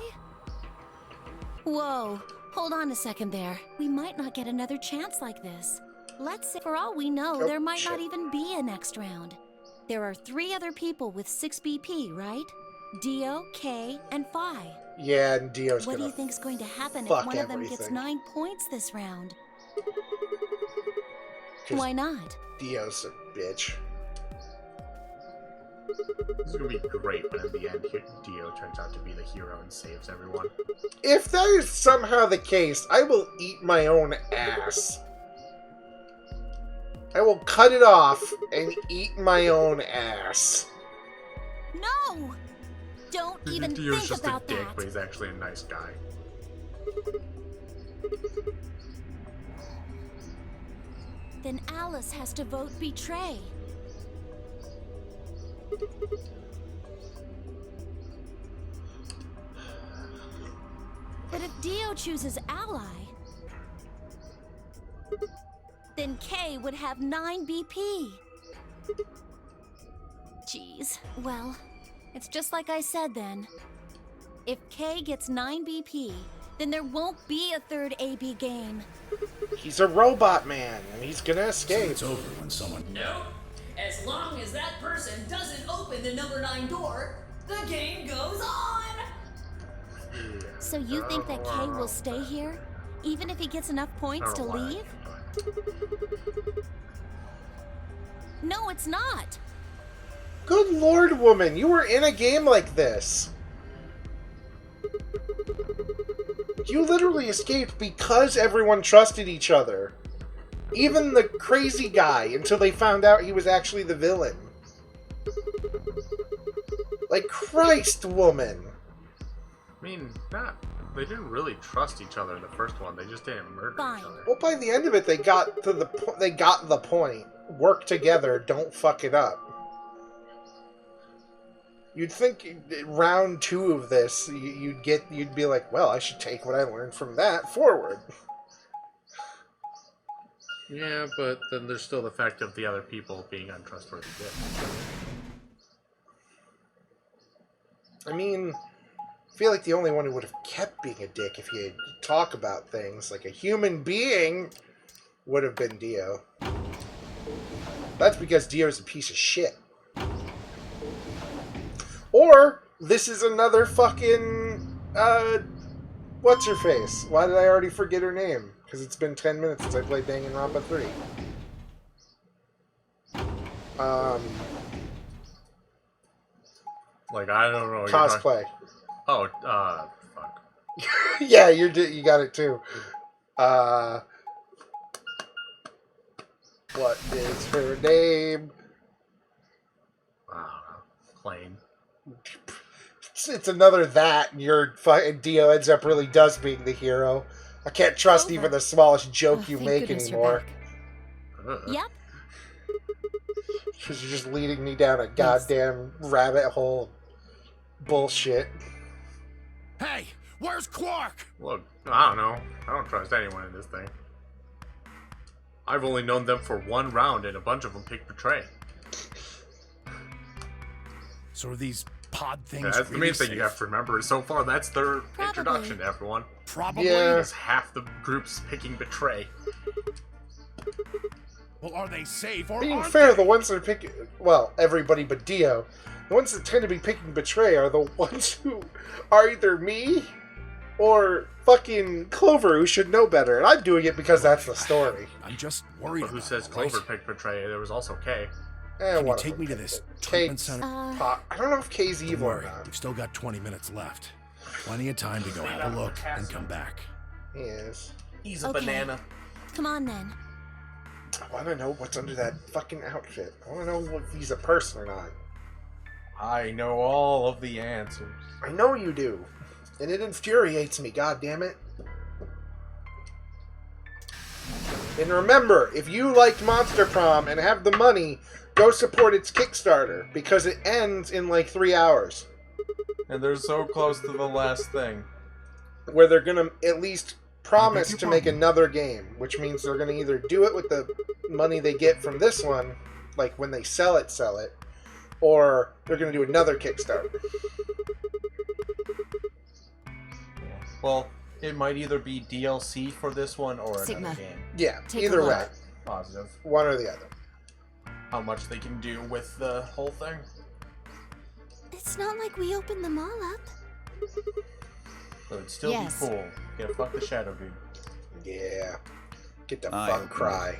Whoa, hold on a second there. We might not get another chance like this. Let's say, for all we know, Oh, there might shit. not even be a next round. There are 3 other people with 6 BP, right? Dio, Kay, and Phi. Yeah, and Dio's What do gonna you think's going to happen if fuck one of them gets everything. 9 points this round? 'Cause Why not? Dio's a bitch. This is gonna be great when in the end Dio turns out to be the hero and saves everyone. If that is somehow the case, I will eat my own ass. I will cut it off and eat my own ass. No! Don't even Dio's think just about a dick, that. but he's actually a nice guy. Then Alice has to vote Betray. But if Dio chooses Ally, then Kay would have 9 BP. Jeez, well, it's just like I said then. If Kay gets 9 BP, then there won't be a third AB game. He's a robot man, and he's gonna So escape. it's over when someone. No. As long as that person doesn't open the number 9 door, the game goes on! So you think that Kay will stay here, even if he gets enough points to leave? No, it's not. Good lord, woman, you were in a game like this. You literally escaped because everyone trusted each other. Even the crazy guy, until they found out he was actually the villain. Like, Christ, woman. I mean, they didn't really trust each other in the first one. They just didn't murder each other. Well, by the end of it, they got to the point. Work together, don't fuck it up. You'd think round 2 of this, you'd be like, well, I should take what I learned from that forward. Yeah, but then there's still the fact of the other people being untrustworthy. I mean, I feel like the only one who would have kept being a dick if he had talk about things like a human being would have been Dio. That's because Dio's a piece of shit. Or this is another fucking what's her face? Why did I already forget her name? Because it's been 10 minutes since I played Danganronpa 3. Like, I don't know. Cosplay. Oh, fuck. Yeah, you got it too. What is her name? Plain. It's another that, and your fucking Dio ends up really does being the hero. I can't trust even the smallest joke you make anymore. Yep. Because you're just leading me down a goddamn rabbit hole of bullshit. Hey, where's Quark? Look, I don't know. I don't trust anyone in this thing. I've only known them for 1 round, and a bunch of them picked Betray. So are these pod things? Yeah, that's the main thing safe? you have to remember. So far, that's their introduction to everyone. Probably. Yeah. Because half the group's picking Betray. Well, are they safe or Being aren't fair, they? the ones that are picking, well, everybody but Dio, the ones that tend to be picking Betray are the ones who are either me or fucking Clover, who should know better. And I'm doing it because that's the story. I'm just worried. But who about says it, Clover right? picked Betray? There was also Kay. Eh, Can you one of take them me to picked this it. treatment Kate's center? I don't know if Kay's Don't evil or worry, not. we've still got 20 minutes left. Plenty of time to go have a look and come back. He is. He's a Okay. banana. Come on then. I want to know what's under that fucking outfit. I want to know if he's a person or not. I know all of the answers. I know you do. And it infuriates me, goddammit. And remember, if you liked Monster Prom and have the money, go support its Kickstarter, because it ends in like 3 hours. And they're so close to the last thing. Where they're gonna at least promise to make another game, which means they're gonna either do it with the money they get from this one, like when they sell it, or they're gonna do another Kickstarter. Well, it might either be DLC for this one or Sigma. another game. Yeah, Take a either look. way. Positive. One or the other. how much they can do with the whole thing. It's not like we opened them all up. But it'd still Yes. be cool. Yeah, fuck the Shadow Dude. Yeah. Get the I fuck agree. cry.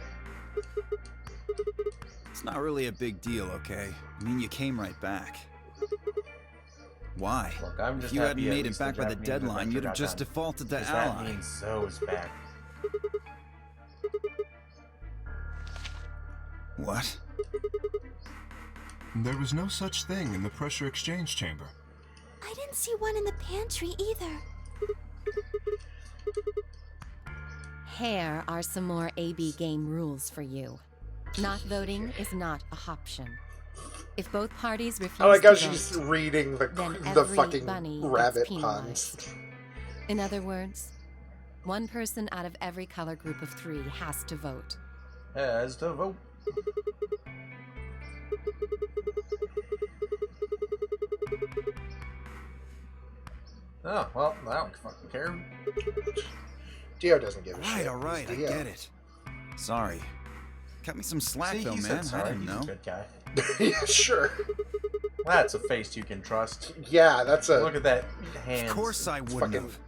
It's not really a big deal, okay? I mean, you came right back. Why? Look, I'm just If you happy hadn't at made it least back by the Japanese deadline, adventure you'd have got just done. defaulted to 'Cause that Ally. means Zoe's back. What? There was no such thing in the pressure exchange chamber. I didn't see one in the pantry either. Here are some more AB game rules for you. Not voting is not a option. If both parties refuse I like to how vote, she's reading the then every fucking bunny rabbit gets puns. penalized. In other words, one person out of every color group of 3 has to vote. Has to vote. Oh, well, I don't fucking care. Dio doesn't give a shit. All right, I Dio. get it. Sorry. Cut me some slack, See, though, he man. said sorry. I didn't He's know. a good guy. Yeah, sure. That's a face you can trust. Yeah, that's a Look at that hands. Of course I wouldn't fucking have.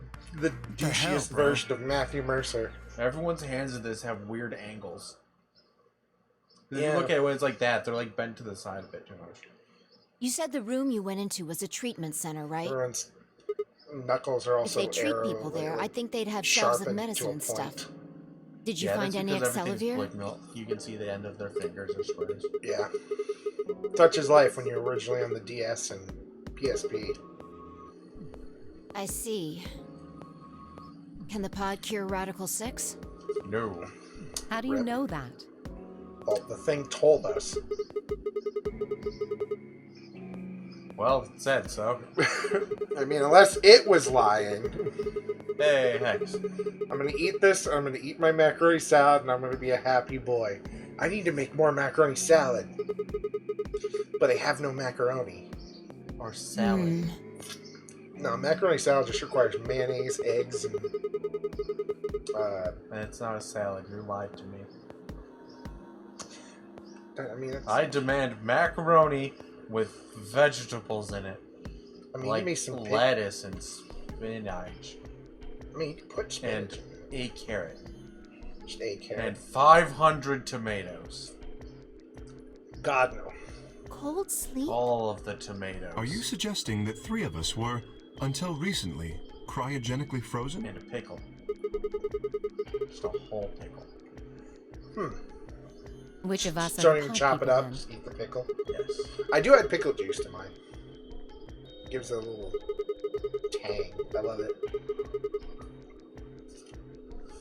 the the hell, douchiest bro? version of Matthew Mercer. Everyone's hands in this have weird angles. If Yeah. you look at it when it's like that, they're like bent to the side a bit too much. You said the room you went into was a treatment center, right? Everyone's knuckles are If also they treat people there, I think they'd have shelves of sharpened to medicine a and stuff. point. Did you Yeah, find that's any because everything's Excelavir? split milk. You can see the end of their fingers or squares. Yeah. Such is life when you're originally on the DS and PSP. I see. Can the pod cure Radical 6? No. How do you Rip. know that? Well, the thing told us. Well, it said so. I mean, unless it was lying. Hey, Hex. I'm gonna eat this, I'm gonna eat my macaroni salad, and I'm gonna be a happy boy. I need to make more macaroni salad. But they have no macaroni. Or salad. No, macaroni salad just requires mayonnaise, eggs, and... It's not a salad. You lied to me. I mean, it's, I demand macaroni with vegetables in it. I mean, like give me some lettuce and spinach. I mean, you can put spinach And in it. a carrot. Just a carrot. And 500 tomatoes. God, no. Cold sleep? All of the tomatoes. Are you suggesting that 3 of us were, until recently, cryogenically frozen? And a pickle. Just a whole pickle. Which of us Just are don't the even pod chop it people up, then? just eat the pickle. Yes. I do add pickle juice to mine. Gives it a little tang. I love it.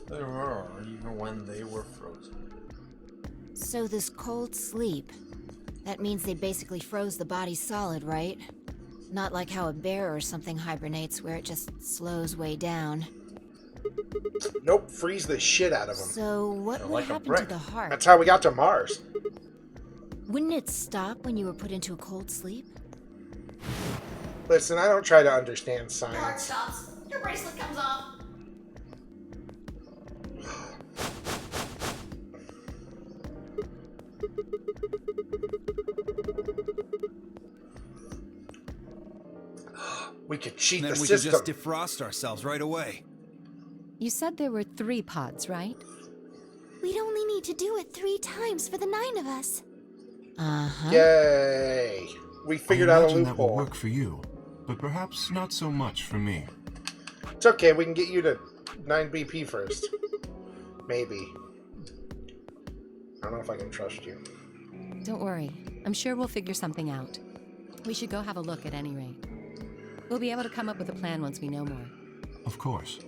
They were, even when they were frozen. So this cold sleep, that means they basically froze the body solid, right? Not like how a bear or something hibernates where it just slows way down. Nope, freeze the shit out of them. So what would like a happen to brick. the heart? That's how we got to Mars. Wouldn't it stop when you were put into a cold sleep? Listen, I don't try to understand Your heart science. stops. Your bracelet comes off. We could cheat Then the we could system. just defrost ourselves right away. You said there were 3 pods, right? We'd only need to do it 3 times for the 9 of us. Uh-huh. Yay! We figured I out a imagine that will loophole. work for you, but perhaps not so much for me. It's okay, we can get you to 9 BP first. Maybe. I don't know if I can trust you. Don't worry. I'm sure we'll figure something out. We should go have a look at any rate. We'll be able to come up with a plan once we know more. Of course.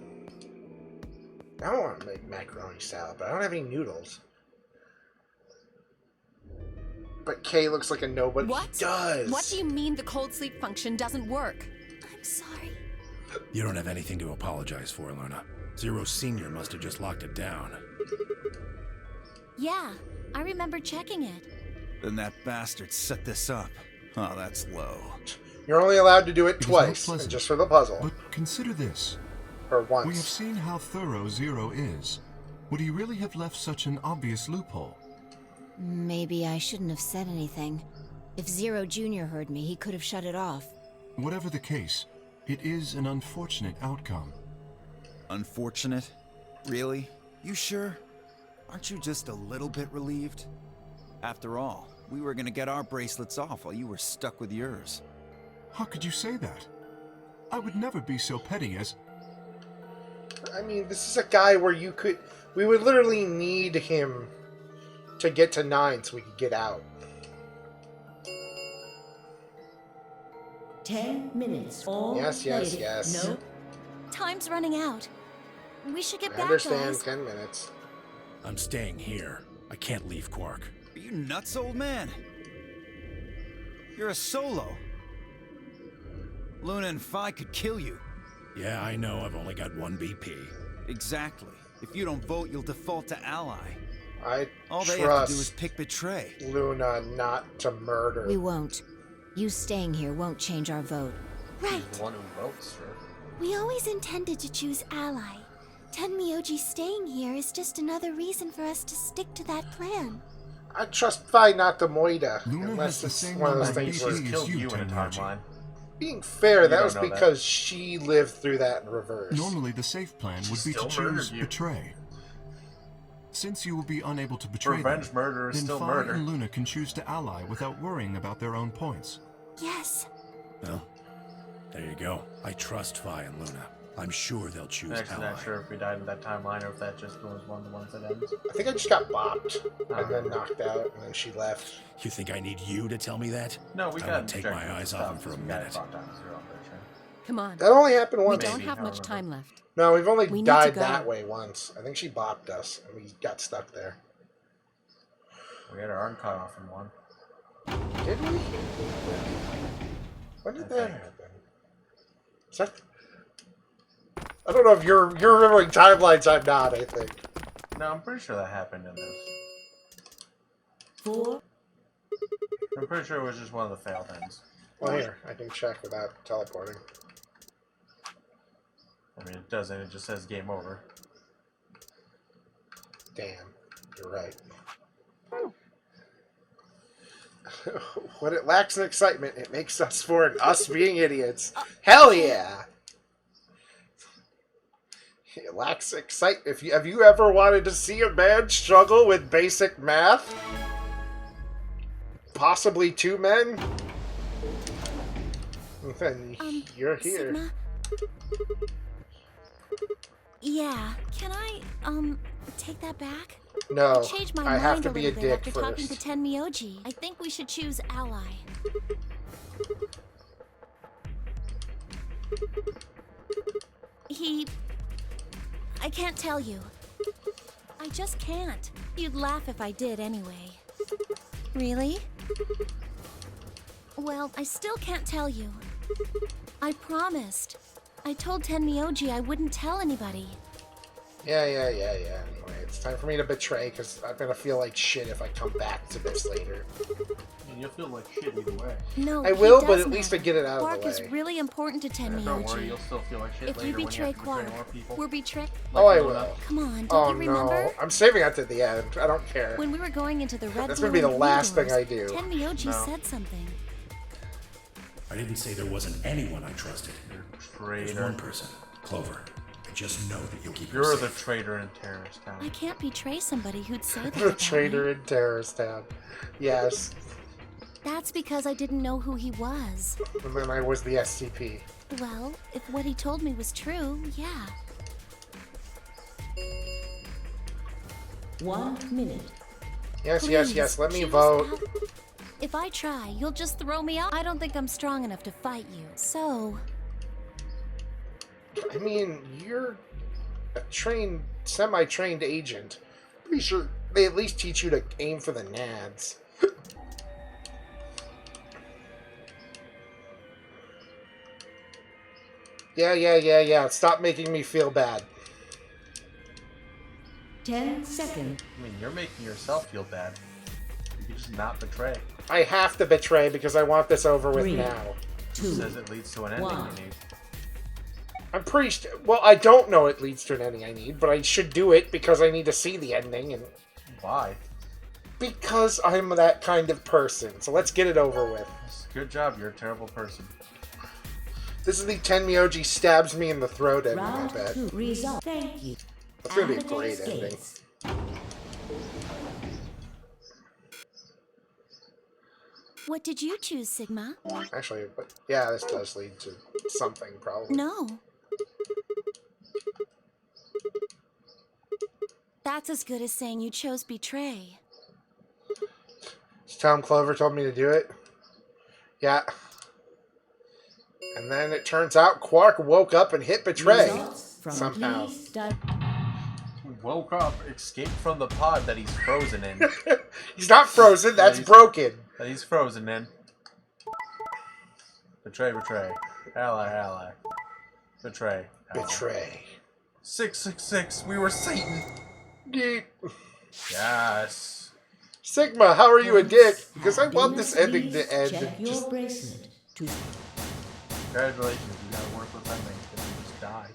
I want to make macaroni salad, but I don't have any noodles. But Kay looks like a nobody. What? He does. What do you mean the cold sleep function doesn't work? I'm sorry. You don't have anything to apologize for, Luna. Zero Senior must have just locked it down. Yeah, I remember checking it. Then that bastard set this up. Oh, that's low. You're only allowed to do it It is twice, not pleasant. and just for the puzzle. But consider this. Or We have once. seen how thorough Zero is. Would he really have left such an obvious loophole? Maybe I shouldn't have said anything. If Zero Jr. heard me, he could have shut it off. Whatever the case, it is an unfortunate outcome. Unfortunate? Really? You sure? Aren't you just a little bit relieved? After all, we were gonna get our bracelets off while you were stuck with yours. How could you say that? I would never be so petty as... I mean, this is a guy where we would literally need him to get to 9 so we could get out. 10 minutes. All Yes. No. Time's running out. We should get I back, understand, guys. 10 minutes. I'm staying here. I can't leave Quark. Are you nuts, old man? You're a solo. Luna and Phi could kill you. Yeah, I know. I've only got 1 BP. Exactly. If you don't vote, you'll default to ally. I All they trust have to do is pick betray. Luna not to murder. We won't. You staying here won't change our vote. Right. The one who votes for. We always intended to choose ally. Tenmyoji staying here is just another reason for us to stick to that plan. I trust Phi not to Moida, Luna unless has the it's same one of those number of things BPs where... as Killed you, you in a Tenmaji. timeline. Being fair, You that don't was know that. because she lived through that in reverse. Normally, the safe plan would be to still choose murdered you. betray. Since you will be unable to betray Revenge them, murder is then still Phi murder. and Luna can choose to ally without worrying about their own points. Yes. Well, there you go. I trust Vi and Luna. I'm sure they'll choose I'm actually ally. not sure if we died in that timeline or if that just was one of the ones that ends. I think I just got bopped and then knocked out, and then she left. You think I need you to tell me that? No, we I got won't take my eyes off him for a minute. Come on. That only happened We once. don't have much time left. No, we've only We need to died go. that way once. I think she bopped us, and we got stuck there. We had our arm cut off in one. Did we? When did that happen? Is that... I don't know if you're remembering timelines. I'm not. I think. No, I'm pretty sure that happened in this. 4. I'm pretty sure it was just one of the failed ends. Well, here I can check without teleporting. I mean, it doesn't. It just says game over. Damn, you're right. When it lacks in excitement, it makes us for us being idiots. Hell yeah! It lacks excitement. Have you ever wanted to see a man struggle with basic math? Possibly 2 men? Then you're here. Sigma? Yeah, can I, take that back? No, I changed my I mind have to a be a little bit dick after talking to first. Tenmyoji. I think we should choose ally. I can't tell you. I just can't. You'd laugh if I did anyway. Really? Well, I still can't tell you. I promised. I told Tenmyoji I wouldn't tell anyway, It's time for me to betray, because I'm gonna feel like shit if I come back to this later. And you'll feel like shit either way. No, I he will, does but at least I matter. get it out of Quark the is way. really important to Tenmyoji. Don't worry, you'll still feel like shit If later you when betray you have to betray Quark, more people. we're betrayed. Oh, I Luna. will. Come on, don't Oh you remember? no, I'm saving that to the end. I don't care. When we were going into the red That's blue gonna be the and green last thing doors, I do. Tenmyoji No. said something. I didn't say there wasn't anyone I trusted. There's Traitor. one person, Clover. I just know that you'll keep her You're safe. the traitor in terrorist I town. can't betray somebody who'd say that The about traitor me. in Terrorist Town. Yes. That's because I didn't know who he was. And then I was the SCP. Well, if what he told me was true, yeah. 1 minute. Yes, Please, let me choose vote. out. If I try, you'll just throw me out. I don't think I'm strong enough to fight you. So, I mean, you're a semi-trained agent. Pretty sure they at least teach you to aim for the nads. Yeah. Stop making me feel bad. 10 seconds. I mean, you're making yourself feel bad. You can just not betray. I have to betray because I want this over with 3, now. It says it leads to an ending 1. you need. I'm pretty well, I don't know it leads to an ending I need, but I should do it because I need to see the ending. And Why? Because I'm that kind of person. So let's get it over with. Good job, you're a terrible person. This is the Tenmyoji stabs me in the throat ending, I Round bet. 2. Result. Thank you. That's gonna be a Amadeus great ending. Gates. What did you choose, Sigma? Actually, but yeah, this does lead to something, probably. No. That's as good as saying you chose Betray. Tom Clover told me to do it. Yeah. And then it turns out Quark woke up and hit Betray. Results from Somehow. He woke up, escaped from the pod that he's frozen in. He's not frozen, that's broken. That he's frozen in. Betray, betray. Ally, ally. Betray. Ally. Betray. 666, we were Satan. Yeet. Yes. Sigma, how are you a dick? Because I want this ending to end. Check and your just- bracelet. To Congratulations, you gotta work with that thing because you just die.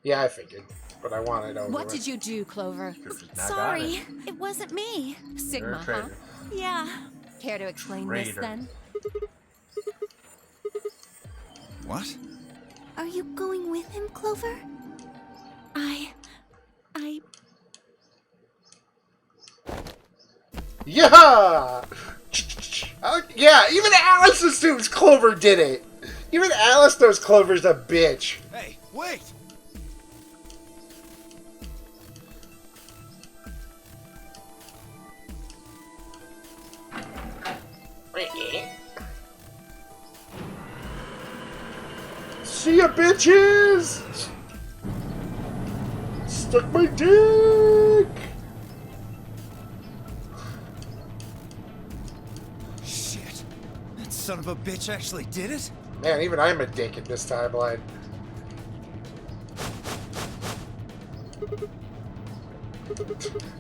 Yeah, I figured. But I want it over What with. did you do, Clover? Now got Sorry, it. it wasn't me. You're Sigma, a huh? traitor. Yeah. Care to explain this Traitor. then? What? Are you going with him, Clover? I... Yeah! Yeah, even Alice assumes Clover did it. Even Alice knows Clover's a bitch. Hey, wait! See ya, bitches! Stuck my dick! Shit. That son of a bitch actually did it? Man, even I'm a dick in this timeline.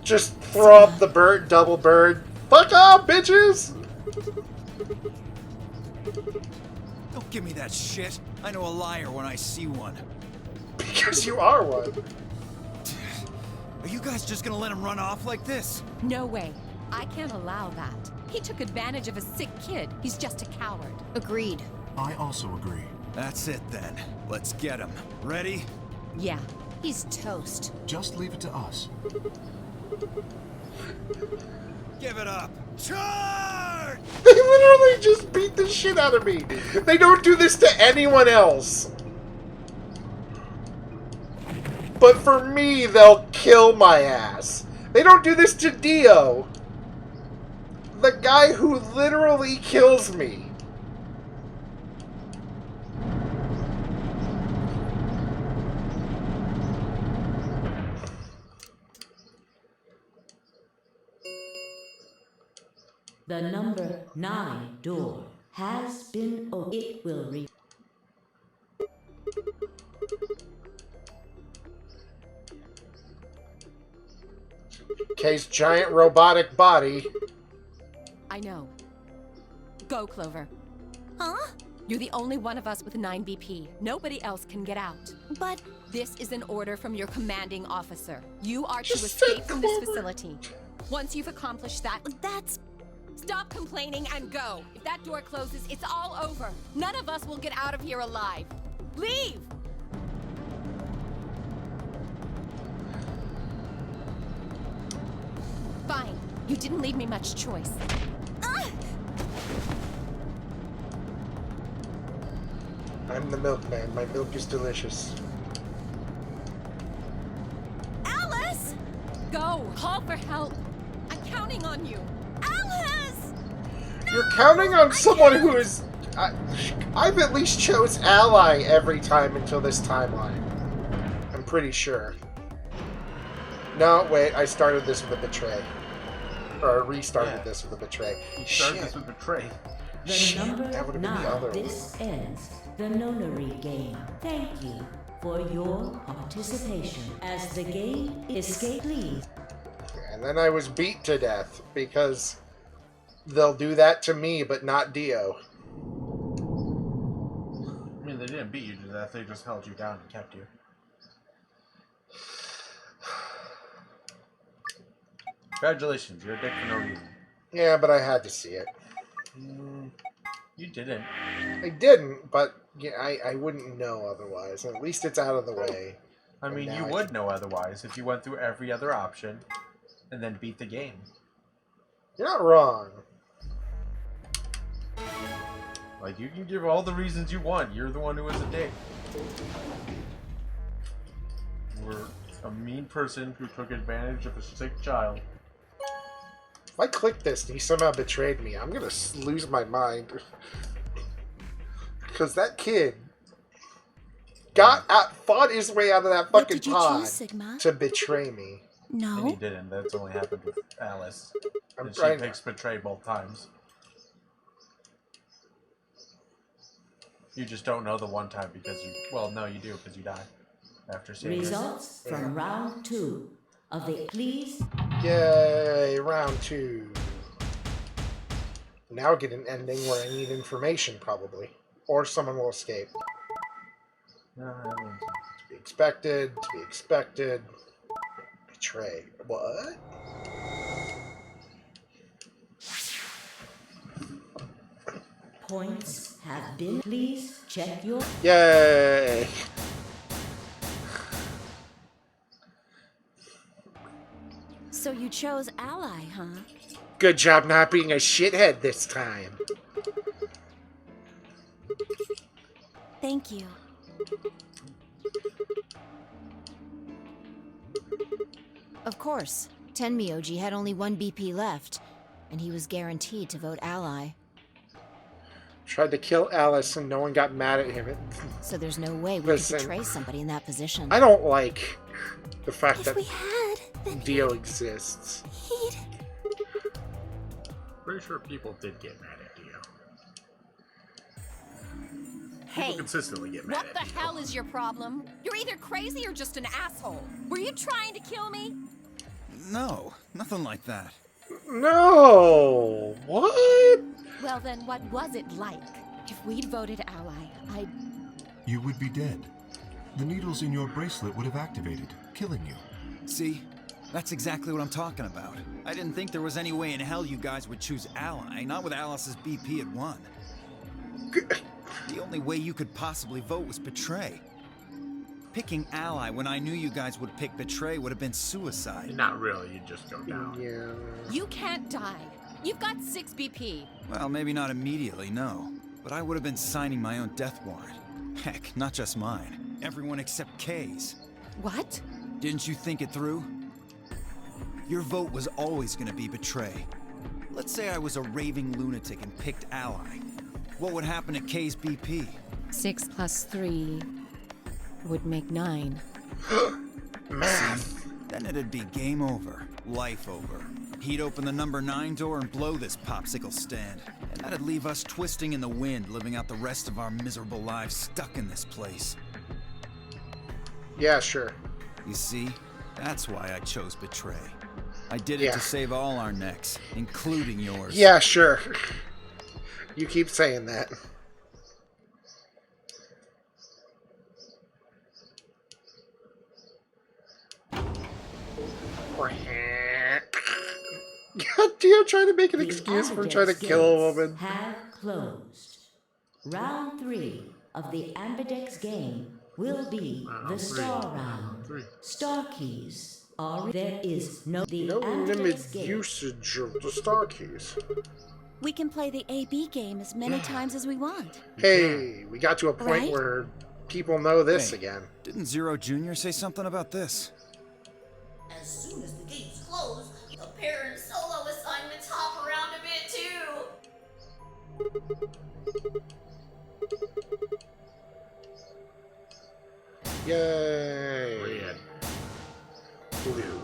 Just throw up the bird, double bird. Fuck off, bitches! Don't give me that shit. I know a liar when I see one. Because you are one. Are you guys just gonna let him run off like this? No way. I can't allow that. He took advantage of a sick kid. He's just a coward. Agreed. I also agree. That's it then. Let's get him. Ready? Yeah. He's toast. Just leave it to us. Give it up. Charge! They literally just beat the shit out of me. They don't do this to anyone else. But for me, they'll kill my ass. They don't do this to Dio. The guy who literally kills me. the number 9 door has been opened. It will re. Kay's giant robotic body. I know. Go, Clover. Huh? You're the only one of us with 9 BP. Nobody else can get out. But This is an order from your commanding officer. You are to Just escape said from this Clover. facility. Once you've accomplished that, that's... stop complaining and go. If that door closes, it's all over. None of us will get out of here alive. Leave! Fine. You didn't leave me much choice. I'm the milkman. My milk is delicious. Alice! Go! Call for help! I'm counting on you! Alice! You're counting on someone who is... I've at least chose Ally every time until this timeline. I'm pretty sure. No, wait. I started this with a Betray. Or I restarted this with a Betray. You started Shit. this with Betray. The Shit, number that would've been the 9. other one. This ends the nonary game. Thank you for your participation. As the game escape, please. And then I was beat to death because they'll do that to me, but not Dio. I mean, they didn't beat you to death, they just held you down and kept you. Congratulations, you're a dick for no reason. Yeah, but I had to see it. You didn't. I didn't, but yeah, I wouldn't know otherwise. At least it's out of the way. I mean, And you now would know otherwise if you went through every other option and then beat the game. You're not wrong. Like, you can give all the reasons you want. You're the one who is a dick. We're a mean person who took advantage of a sick child. If I click this and he somehow betrayed me, I'm gonna lose my mind. Because that kid fought his way out of that What fucking did you pod choose, Sigma? to betray me. And he No. didn't. That's only happened with Alice. I'm And she trying. picks betray both times. You just don't know the one time because you... Well, no, you do because you die. After seeing it. Results from round 2 of the please. Yay, round 2. Now I get an ending where I need information, probably. Or someone will escape. No, I mean, To be expected, to be expected. Betray. What? Points have been. Please check your. Yay! So you chose Ally, huh? Good job not being a shithead this time. Thank you. Of course, Tenmyoji had only one BP left, and he was guaranteed to vote Ally. Tried to kill Alice and no one got mad at him. So there's no way we Listen, could betray somebody in that position. I don't like the fact If that we had, then Dio exists. he'd. Pretty sure people did get mad at Dio. Hey, People consistently get mad what at the Dio. hell is your problem? You're either crazy or just an asshole. Were you trying to kill me? No, nothing like that. No! What? Well, then what was it like? If we'd voted Ally, I'd... You would be dead. The needles in your bracelet would have activated, killing you. See? That's exactly what I'm talking about. I didn't think there was any way in hell you guys would choose Ally, not with Alice's BP at 1. The only way you could possibly vote was Betray. Picking Ally when I knew you guys would pick Betray would have been suicide. Not really, you just go down. Yeah. You can't die. You've got 6 BP. Well, maybe not immediately, no. But I would have been signing my own death warrant. Heck, not just mine. Everyone except Kay's. What? Didn't you think it through? Your vote was always gonna be Betray. Let's say I was a raving lunatic and picked Ally. What would happen to Kay's BP? 6 plus 3 would make 9. Math. Then it'd be game over. Life over. He'd open the number 9 door and blow this popsicle stand. And that'd leave us twisting in the wind, living out the rest of our miserable lives stuck in this place. Yeah, sure. You see? That's why I chose Betray. I did it Yeah. to save all our necks, including yours. Yeah, sure. You keep saying that. God damn, trying to make an The excuse for trying to Ambidex kill a gates woman. Have closed. Round 3 of the Ambidex game will be the star round. Star keys are. There is no. The No limit Ambidex game. usage of the star keys. We can play the AB game as many times as we want. Hey, we got to a point Right? where people know this Hey, again. Didn't Zero Jr. say something about this? As soon as the gates close, the parent solo assignments hop around a bit too. Yay. Red. Blue.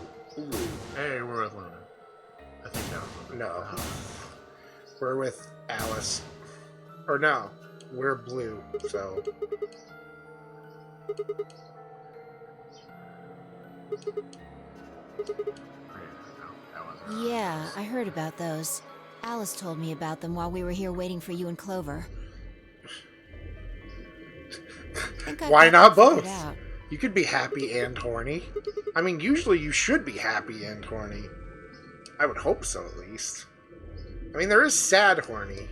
Hey, we're with Luna. I think that was Luna. No. We're with Alice. Or no, we're blue, so. Yeah, I heard about those. Alice told me about them while we were here waiting for you and Clover. Think I've Why got not that figured both? out. You could be happy and horny. I mean, usually you should be happy and horny. I would hope so, at least. I mean, there is sad horny.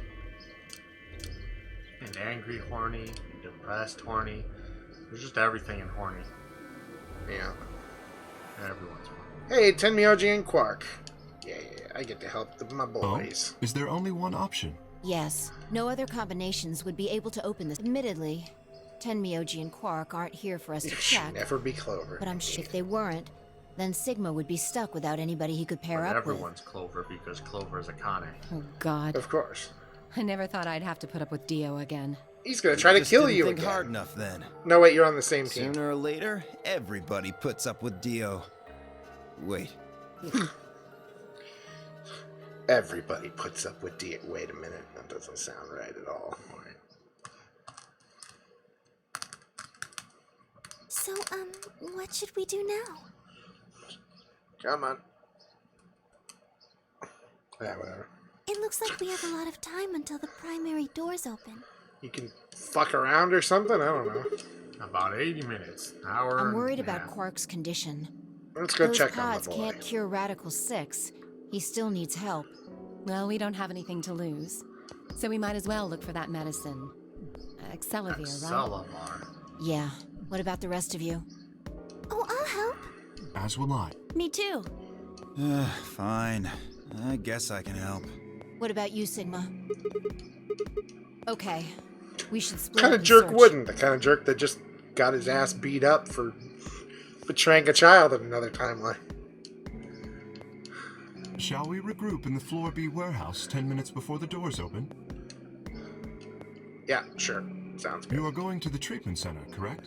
And angry horny, depressed horny. There's just everything in horny. Yeah. Everyone's horny. Hey, Tenmyoji and Quark. Yeah, I get to help my Oh? boys. Is there only one option? Yes, no other combinations would be able to open this. Admittedly, Tenmyoji and Quark aren't here for us to check. Never be Clover. But I'm sure if they weren't, then Sigma would be stuck without anybody he could pair But up with. everyone's Clover because Clover is Akane. Oh, God. Of course. I never thought I'd have to put up with Dio again. He's gonna try to Just kill didn't you think again. hard enough then. No, wait, you're on the same team. Sooner or later, everybody puts up with Dio. Wait. Everybody puts up with D. Wait a minute, that doesn't sound right at all. So, what should we do now? Come on. Yeah, whatever. It looks like we have a lot of time until the primary doors open. You can fuck around or something? I don't know. About 80 minutes. An hour. I'm worried and a about half. Quark's condition. Let's go Those check on pods the boy. can't cure Radical 6. He still needs help. Well, we don't have anything to lose. So we might as well look for that medicine. Excelavir, right? Excelavir. Yeah. What about the rest of you? Oh, I'll help. As will I. Me too. Fine. I guess I can help. What about you, Sigma? Okay. We should split Kind up of and jerk search. wouldn't. The kind of jerk that just got his ass beat up for betraying a child in another timeline. Shall we regroup in the Floor B warehouse 10 minutes before the doors open? Yeah, sure. Sounds good. You are going to the treatment center, correct?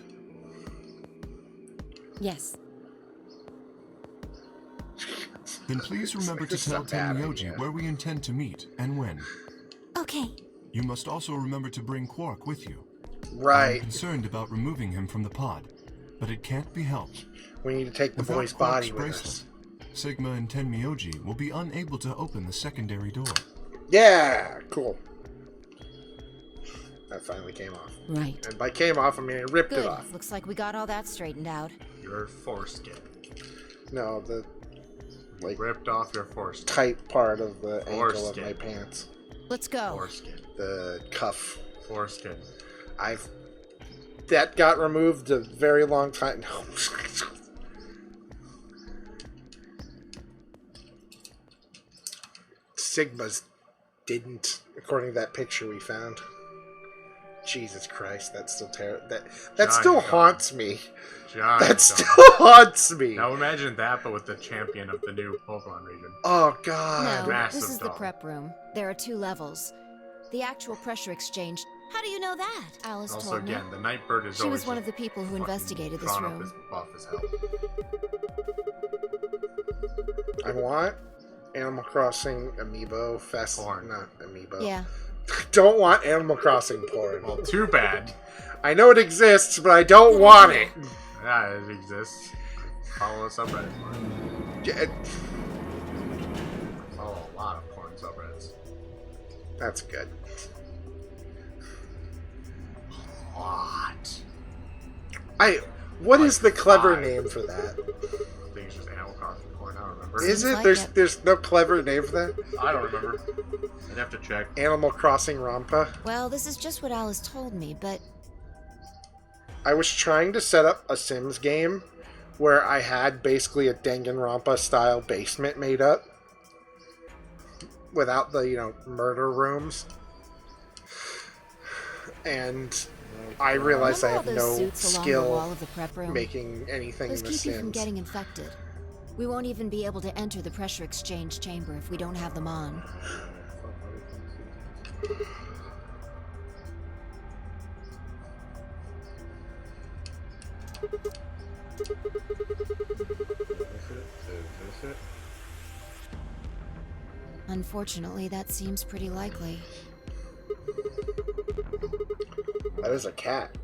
Yes. Then please remember to This is tell a bad Tenmyoji idea. where we intend to meet and when. Okay. You must also remember to bring Quark with you. Right. I'm concerned about removing him from the pod, but it can't be helped. We need to take the Without boy's Quark's body with bracelet, us. Sigma and Tenmyoji will be unable to open the secondary door. Yeah, cool. That finally came off. Right. And by came off, I mean it ripped Good. it off. Looks like we got all that straightened out. Your foreskin. No, the like Ripped off your foreskin. tight part of the ankle of Foreskin. my pants. Let's go. Foreskin. The cuff. Foreskin. That got removed a very long time. No. Sigma's didn't, according to that picture we found. Jesus Christ, that's still terrible. That John, still John. haunts me. John. That John. still haunts me. Now imagine that, but with the champion of the new Pokemon region. Oh God. No, Massive this is the dog. prep room. There are 2 levels. The actual pressure exchange. How do you know that? Alice Also, told me. again, the Nightbird is She always was one of just the people who fucking investigated this drawn up room. as buff as hell. I want Animal Crossing Amiibo Fest. Porn. Not Amiibo. Yeah. Don't want Animal Crossing porn. Well, too bad. I know it exists, but I don't want it. Yeah, it exists. Follow a subreddit for it. Yeah, Follow a lot of porn subreddits. that's good. What? What is the clever 5. name for that? I think it's just Animal Crossing porn. I don't remember. Is it? like There's it. there's no clever name for that? I don't remember. I'd have to check. Animal Crossing Rampa? Well, this is just what Alice told me, but I was trying to set up a Sims game where I had basically a Danganronpa style basement made up without the, murder rooms. And I realized I remember have all those no suits along the wall skill of the prep room? making anything Those in The keep you from Sims. getting infected. We won't even be able to enter the pressure exchange chamber if we don't have them on. Unfortunately, that seems pretty likely. That is a cat.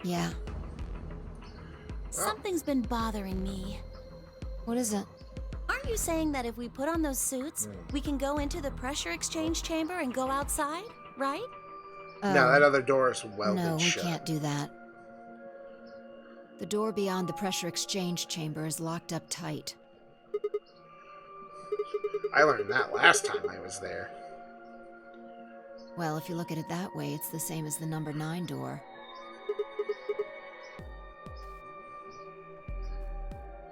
Yeah. Something's been bothering me. What is it? Aren't you saying that if we put on those suits, we can go into the pressure exchange chamber and go outside, right? No, that other door is welded No, we shut. can't do that. The door beyond the pressure exchange chamber is locked up tight. I learned that last time I was there. Well, if you look at it that way, it's the same as the number 9 door.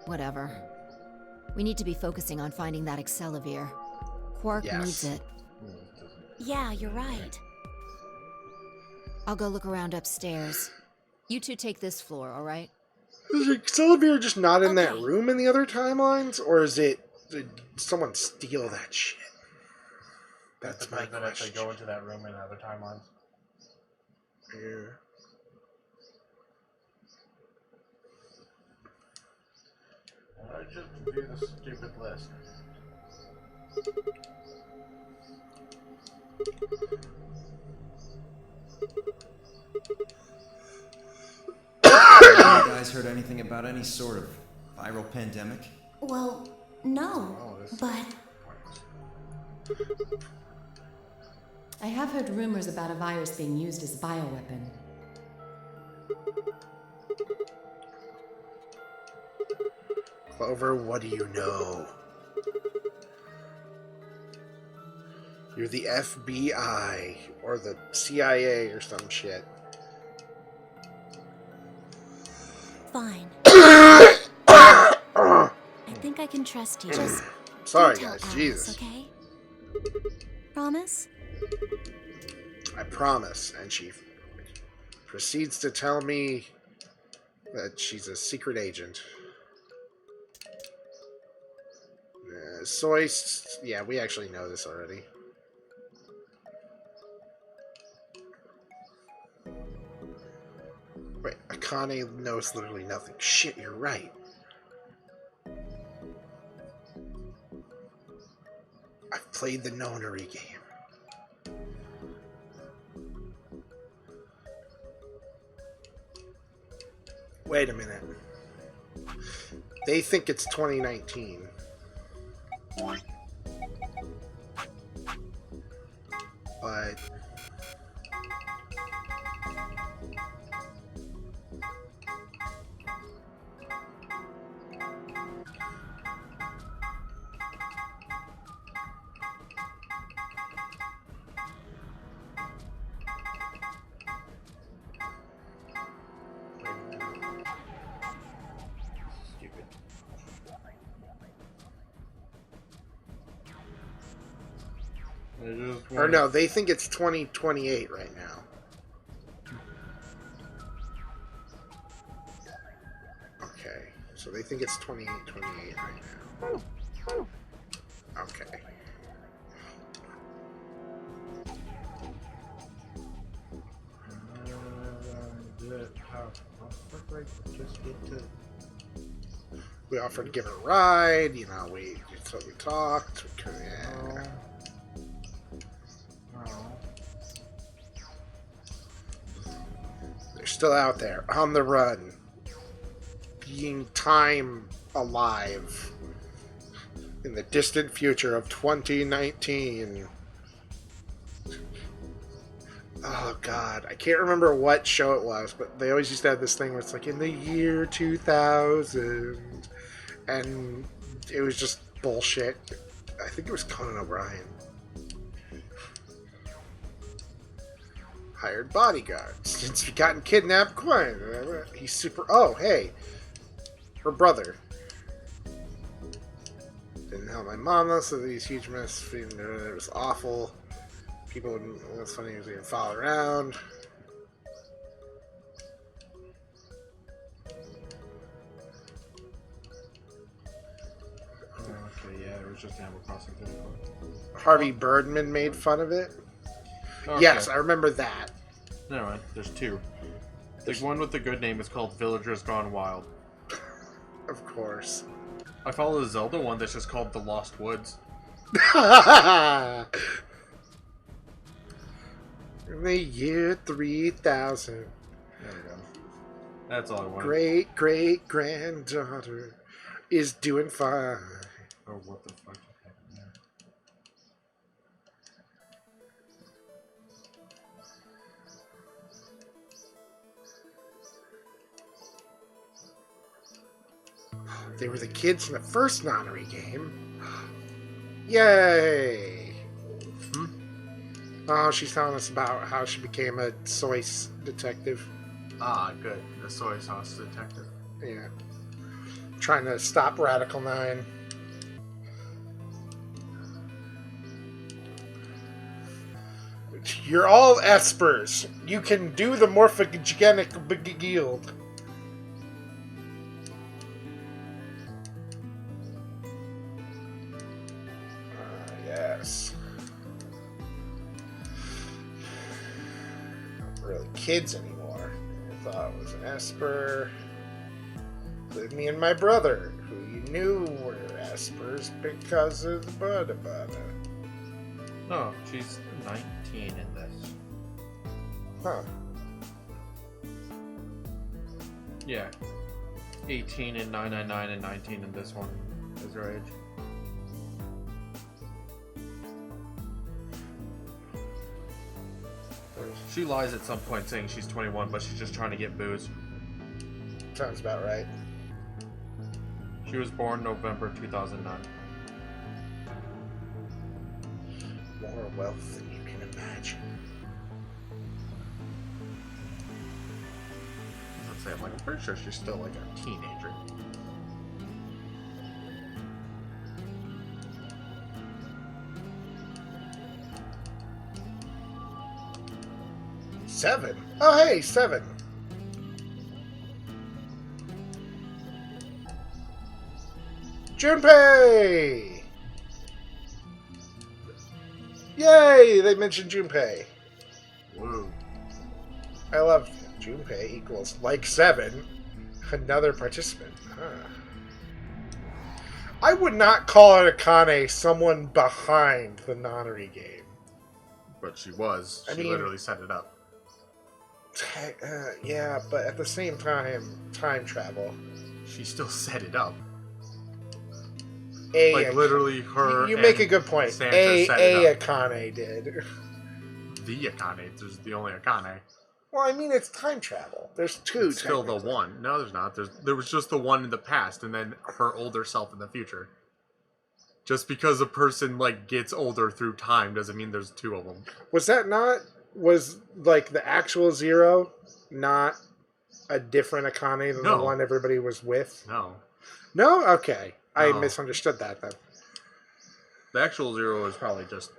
Whatever. We need to be focusing on finding that Accelavir. Quark needs it. Yeah, you're right. I'll go look around upstairs. You two take this floor, all right? Is Accelavir just not in that room in the other timelines? Or did someone steal that shit? That's my question. If they question. go into that room in other timelines. Yeah. I just do the stupid list. Have you guys heard anything about any sort of viral pandemic? Well, no, but I have heard rumors about a virus being used as a bioweapon. Clover, what do you know? You're the FBI or the CIA or some shit. fine. I think I can trust you. Just sorry, don't tell guys. Alice, Jesus. okay? Promise? I promise. And she proceeds to tell me that she's a secret agent. Soyce, yeah, we actually know this already. Wait, Akane knows literally nothing. Shit, you're right. I've played the Nonary game. Wait a minute. They think it's 2019. But Stupid. or no, they think it's 2028 right now. Okay, so they think it's 28 right now. Okay. We offered to give her a ride, you know, so we talked. Yeah. They're still out there, on the run, being time alive in the distant future of 2019. Oh god, I can't remember what show it was, but they always used to have this thing where it's like in the year 2000, and it was just bullshit. I think it was Conan O'Brien. Hired bodyguard. Since you've gotten kidnapped, quiet. He's super. Oh, hey, her brother. Didn't help my mom though, so these huge mess. It was awful. People would. What's funny is we would follow around. Okay, yeah, it was just Animal Crossing. Harvey Birdman made fun of it. Okay. Yes, I remember that. Never mind, there's two. The one with the good name is called Villagers Gone Wild. Of course. I follow the Zelda one that's just called The Lost Woods. In the year 3000. There we go. That's all I wanted. Great great granddaughter is doing fine. Oh, what the fuck just happened there? They were the kids in the first Nonary game. Yay! Oh, she's telling us about how she became a soy detective. Ah, good. The soy sauce detective. Yeah. Trying to stop Radical 9. You're all espers. You can do the morphogenic guild. Yes. Not really kids anymore. I thought it was an esper. With me and my brother, who you knew were espers because of the Buddha Buddha. No, she's 19 in this. Huh. Yeah. 18 in 999 and 19 in this one is her age. She lies at some point saying she's 21, but she's just trying to get booze. Sounds about right. She was born November 2009. More wealth than you can imagine. Let's say, I'm pretty sure she's still like a teenager. Seven? Oh, hey, 7. Junpei! Yay! They mentioned Junpei. Woo. I love Junpei equals like 7. Another participant. Huh. I would not call Akane someone behind the Nonary game. But she was. She literally set it up. Yeah, but at the same time, time travel. She still set it up. Literally her. You make a good point. Akane did. The Akane. There's the only Akane. Well, I mean, it's time travel. There's 2. It's still the one. No, there's not. There was just the one in the past, and then her older self in the future. Just because a person gets older through time doesn't mean there's 2 of them. Was that not? Was the actual Zero not a different Akane than the one everybody was with? No. No? Okay. I misunderstood that then. The actual Zero is probably just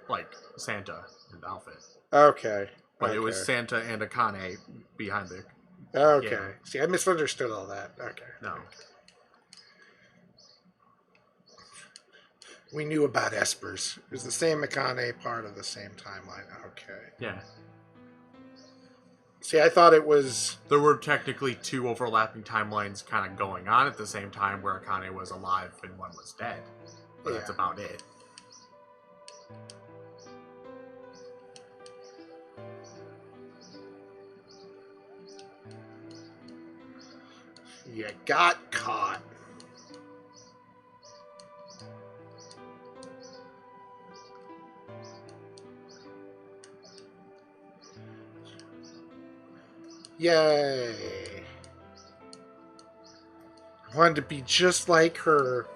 Santa in the outfit. Okay. But it was Santa and Akane behind the. Okay. Yeah. See, I misunderstood all that. Okay. No. We knew about espers. It was the same Akane, part of the same timeline. Okay. Yeah. See, I thought it was... There were technically 2 overlapping timelines kind of going on at the same time where Akane was alive and one was dead. But that's about it. You got caught. Yay. I wanted to be just like her.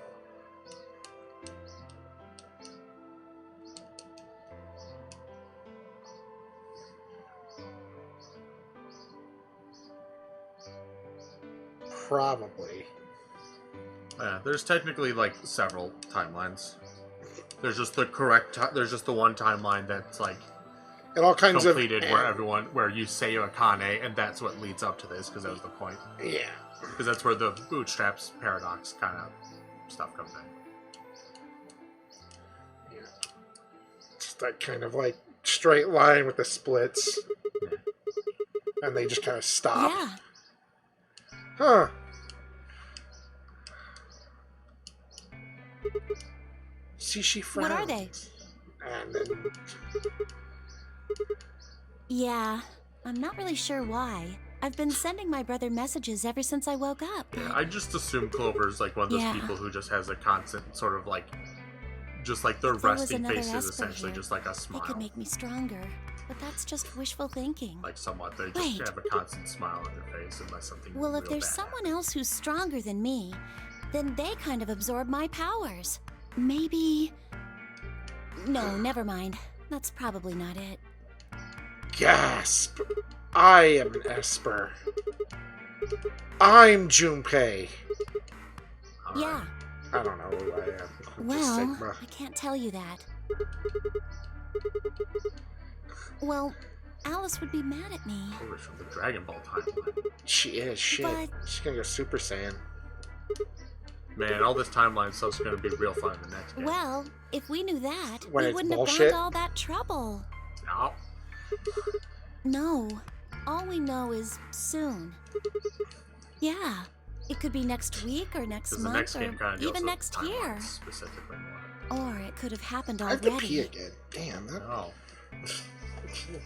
Probably. Yeah, there's technically several timelines. There's just the correct. There's just the one timeline that's and all kinds completed where you say Akane, and that's what leads up to this because that was the point. Yeah. Because that's where the bootstraps paradox kind of stuff comes in. Yeah. Just that kind of straight line with the splits, and they just kind of stop. Yeah. Huh. See, she frowns. What are they? And then... Yeah, I'm not really sure why. I've been sending my brother messages ever since I woke up. Yeah, I just assume Clover's one of those people who just has a constant sort of just their resting face is essentially just a smile. It could make me stronger, but that's just wishful thinking. Somewhat, they just have a constant smile on their face unless something. Well, if there's someone else who's stronger than me, then they kind of absorb my powers. Maybe No, never mind. That's probably not it. Gasp! I am an Esper. I'm Junpei. Yeah. I don't know who I am. I'm just Well, Sigma. I can't tell you that. Well, Alice would be mad at me. Oh, it's from the Dragon Ball timeline. She is shit. But- She's gonna go Super Saiyan. Man, all this timeline stuff's gonna be real fun in the next game. Well, if we knew that, When we it's wouldn't bullshit? have gone to all that trouble. No. No. All we know is soon. Yeah. It could be next week or next Because the month next game or kind of deals even with next timelines year. specifically more. Or it could have happened I have to pee already. again. Damn. That... No.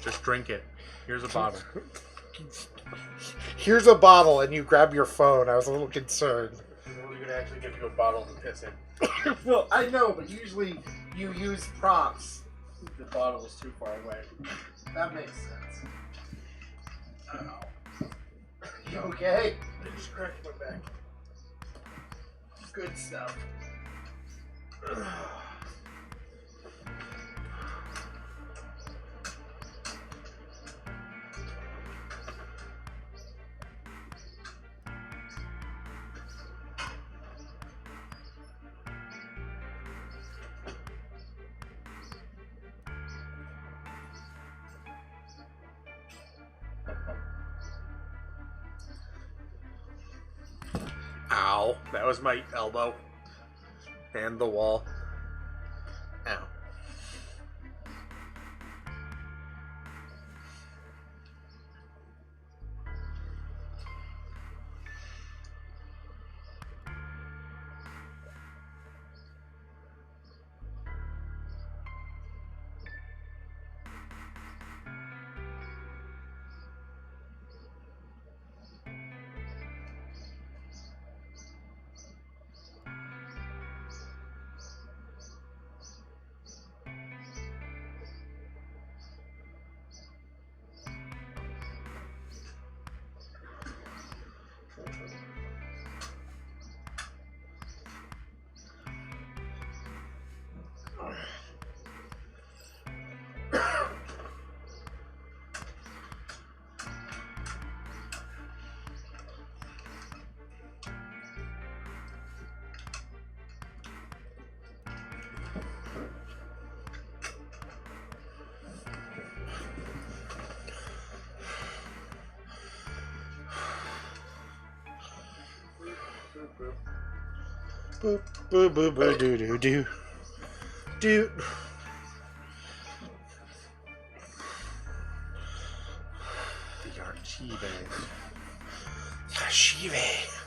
Just drink it. Here's a bottle. Here's a bottle, and you grab your phone. I was a little concerned. We're gonna actually give you a bottle to piss in. Well, I know, but usually you use props. The bottle is too far away. That makes sense. Oh. You okay? I just cracked my back. Good stuff. Ow. That was my elbow. And the wall. Ow. Boop, boop, boop, boop, doo, doo, doo. Doo. The Archive. Archive.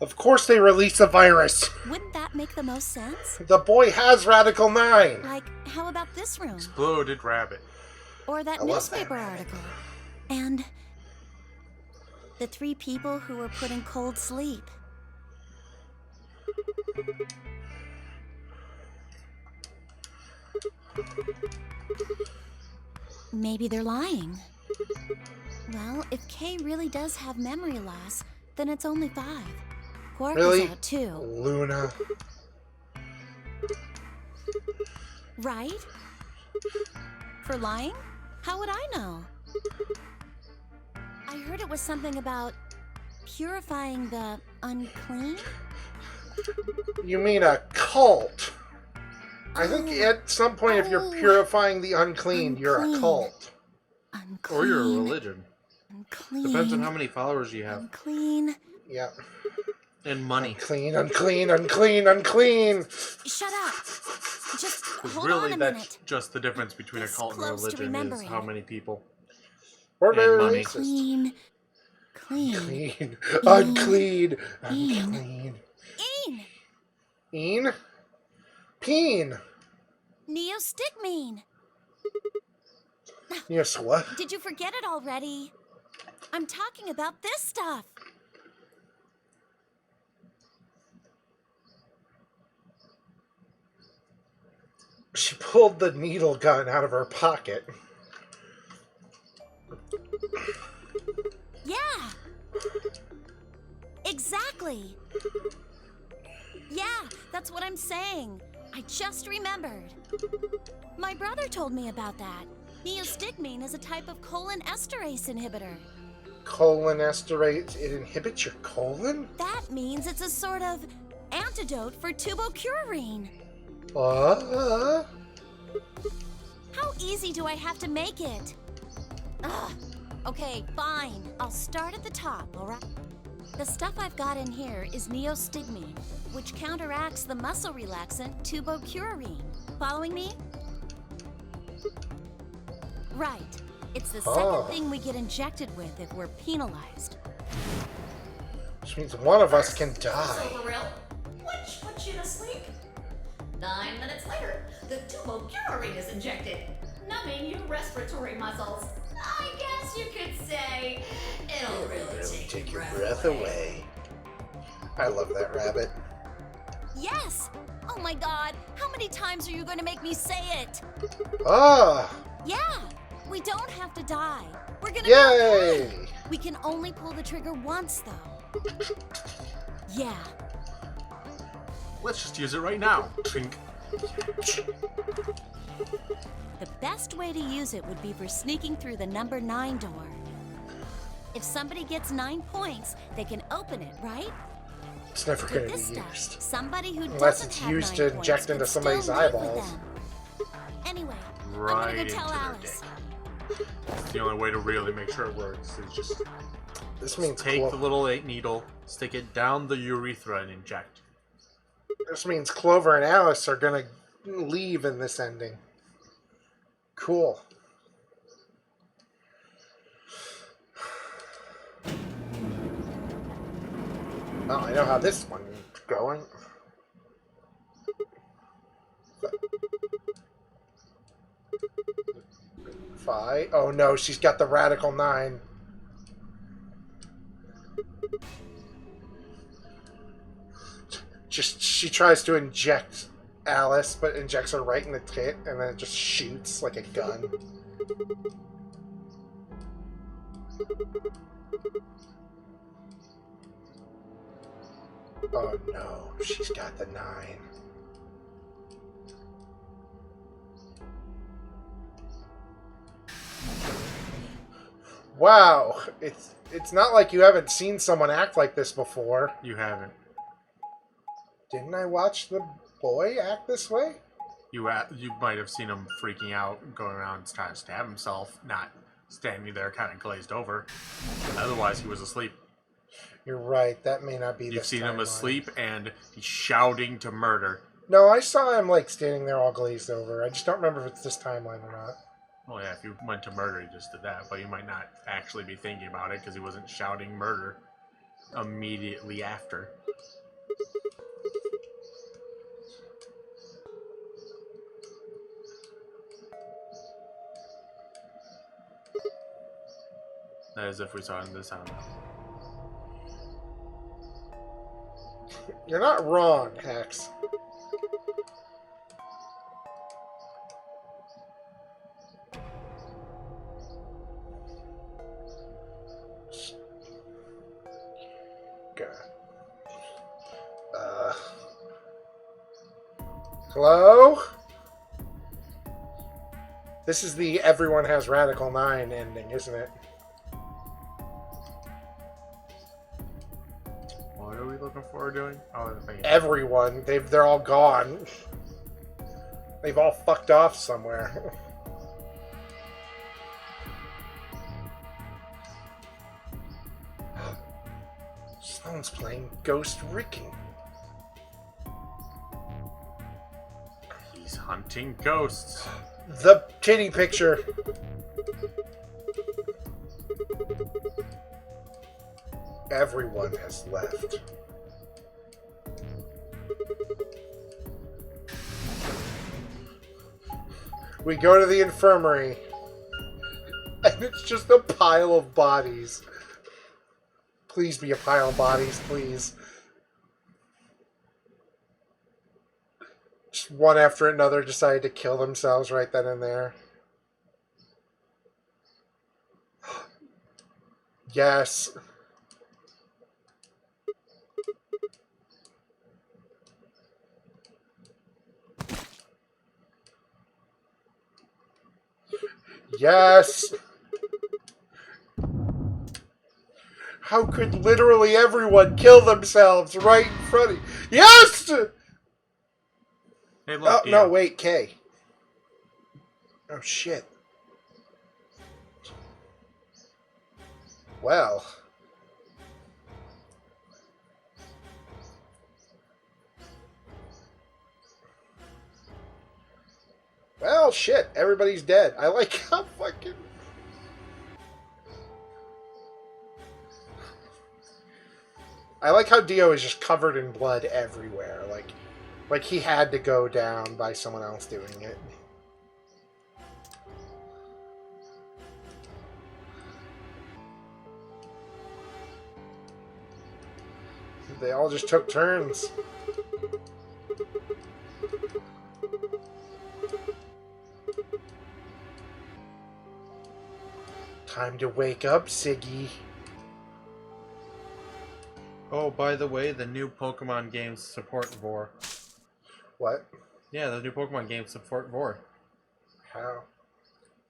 Of course they release a virus. Wouldn't that make the most sense? The boy has Radical 9. Like, how about this room? Exploded rabbit. Or that I love newspaper article? And the 3 people who were put in cold sleep. Maybe they're lying. Well, if Kay really does have memory loss, then it's only 5. Quark Really? is out too. Luna. Right? For lying? How would I know? I heard it was something about purifying the unclean? You mean a cult? I think at some point, if you're purifying the unclean, you're a Unclean. cult. Or you're a religion. Unclean. Depends on how many followers you have. Unclean. Yeah. And money. Unclean, unclean, unclean, unclean. Shut up. Just Because hold really, on a that's minute. just the difference between a This cult and a close to religion is remembering. how many people. We're And very money. racist. Clean. Clean. Clean. Unclean. Een. Unclean. Een. Een? Peen. Neostigmine. Yes, what? Did you forget it already? I'm talking about this stuff. She pulled the needle gun out of her pocket. Yeah. Exactly. Yeah, that's what I'm saying. I just remembered. My brother told me about that. Neostigmine is a type of colon esterase inhibitor. Colon esterase, it inhibits your colon? That means it's a sort of antidote for tubocurarine. How easy do I have to make it? Ugh. Okay, fine. I'll start at the top, alright? The stuff I've got in here is neostigmine, which counteracts the muscle relaxant tubocurarine. Following me? Right. It's the second thing we get injected with if we're penalized. Which means one of us can die. Silveril, which puts you to sleep. 9 minutes later, the tubocurarine is injected, numbing your respiratory muscles. I guess you could say it'll really take your breath away. I love that rabbit. Yes! Oh my god, how many times are you going to make me say it? Yeah, we don't have to die. We're gonna yay! go. We can only pull the trigger once, though. Yeah. Let's just use it right now. Trink. The best way to use it would be for sneaking through the number 9 door. If somebody gets 9 points, they can open it, right? It's never With going to this be stuff, used. somebody who Unless doesn't it's have used 9 to points inject could into still somebody's leave with eyeballs. them. Anyway, Right I'm gonna go into tell their Alice. It's the only way to really make sure it works is just This means take the little needle, stick it down the urethra, and inject. This means Clover and Alice are going to leave in this ending. Cool. Oh, I know how this one's going. Five. Oh no, she's got the Radical 9. She tries to inject Alice, but injects her right in the tit, and then it just shoots like a gun. Oh no, she's got the 9. Wow, it's not like you haven't seen someone act like this before. You haven't. Didn't I watch the boy act this way? You might have seen him freaking out, going around trying to stab himself, not standing there kind of glazed over. Otherwise, he was asleep. You're right, that may not be You've this seen him timeline. asleep, and he's shouting to murder. No, I saw him like standing there all glazed over. I just don't remember if it's this timeline or not. Well, yeah, if you went to murder, he just did that, but you might not actually be thinking about it because he wasn't shouting murder immediately after. As if we saw it in the sound. You're not wrong, Hex. God. Hello? This is the everyone has Radical 9 ending, isn't it? What are we looking forward to doing? Oh, the thing. Everyone. They're all gone. They've all fucked off somewhere. Someone's playing Ghost Ricky. He's hunting ghosts. The titty picture. Everyone has left. We go to the infirmary, and it's just a pile of bodies. Please be a pile of bodies, please. Just one after another decided to kill themselves right then and there. Yes. Yes! How could literally everyone kill themselves right in front of you? Yes! Hey, look, Oh, Dio. no, wait, K. Oh, shit. Well. Well, shit. Everybody's dead. I like how fucking... I like how Dio is just covered in blood everywhere. Like he had to go down by someone else doing it. They all just took turns. Time to wake up, Siggy. Oh, by the way, the new Pokemon games support Vor. What? Yeah, the new Pokemon games support Vor. How?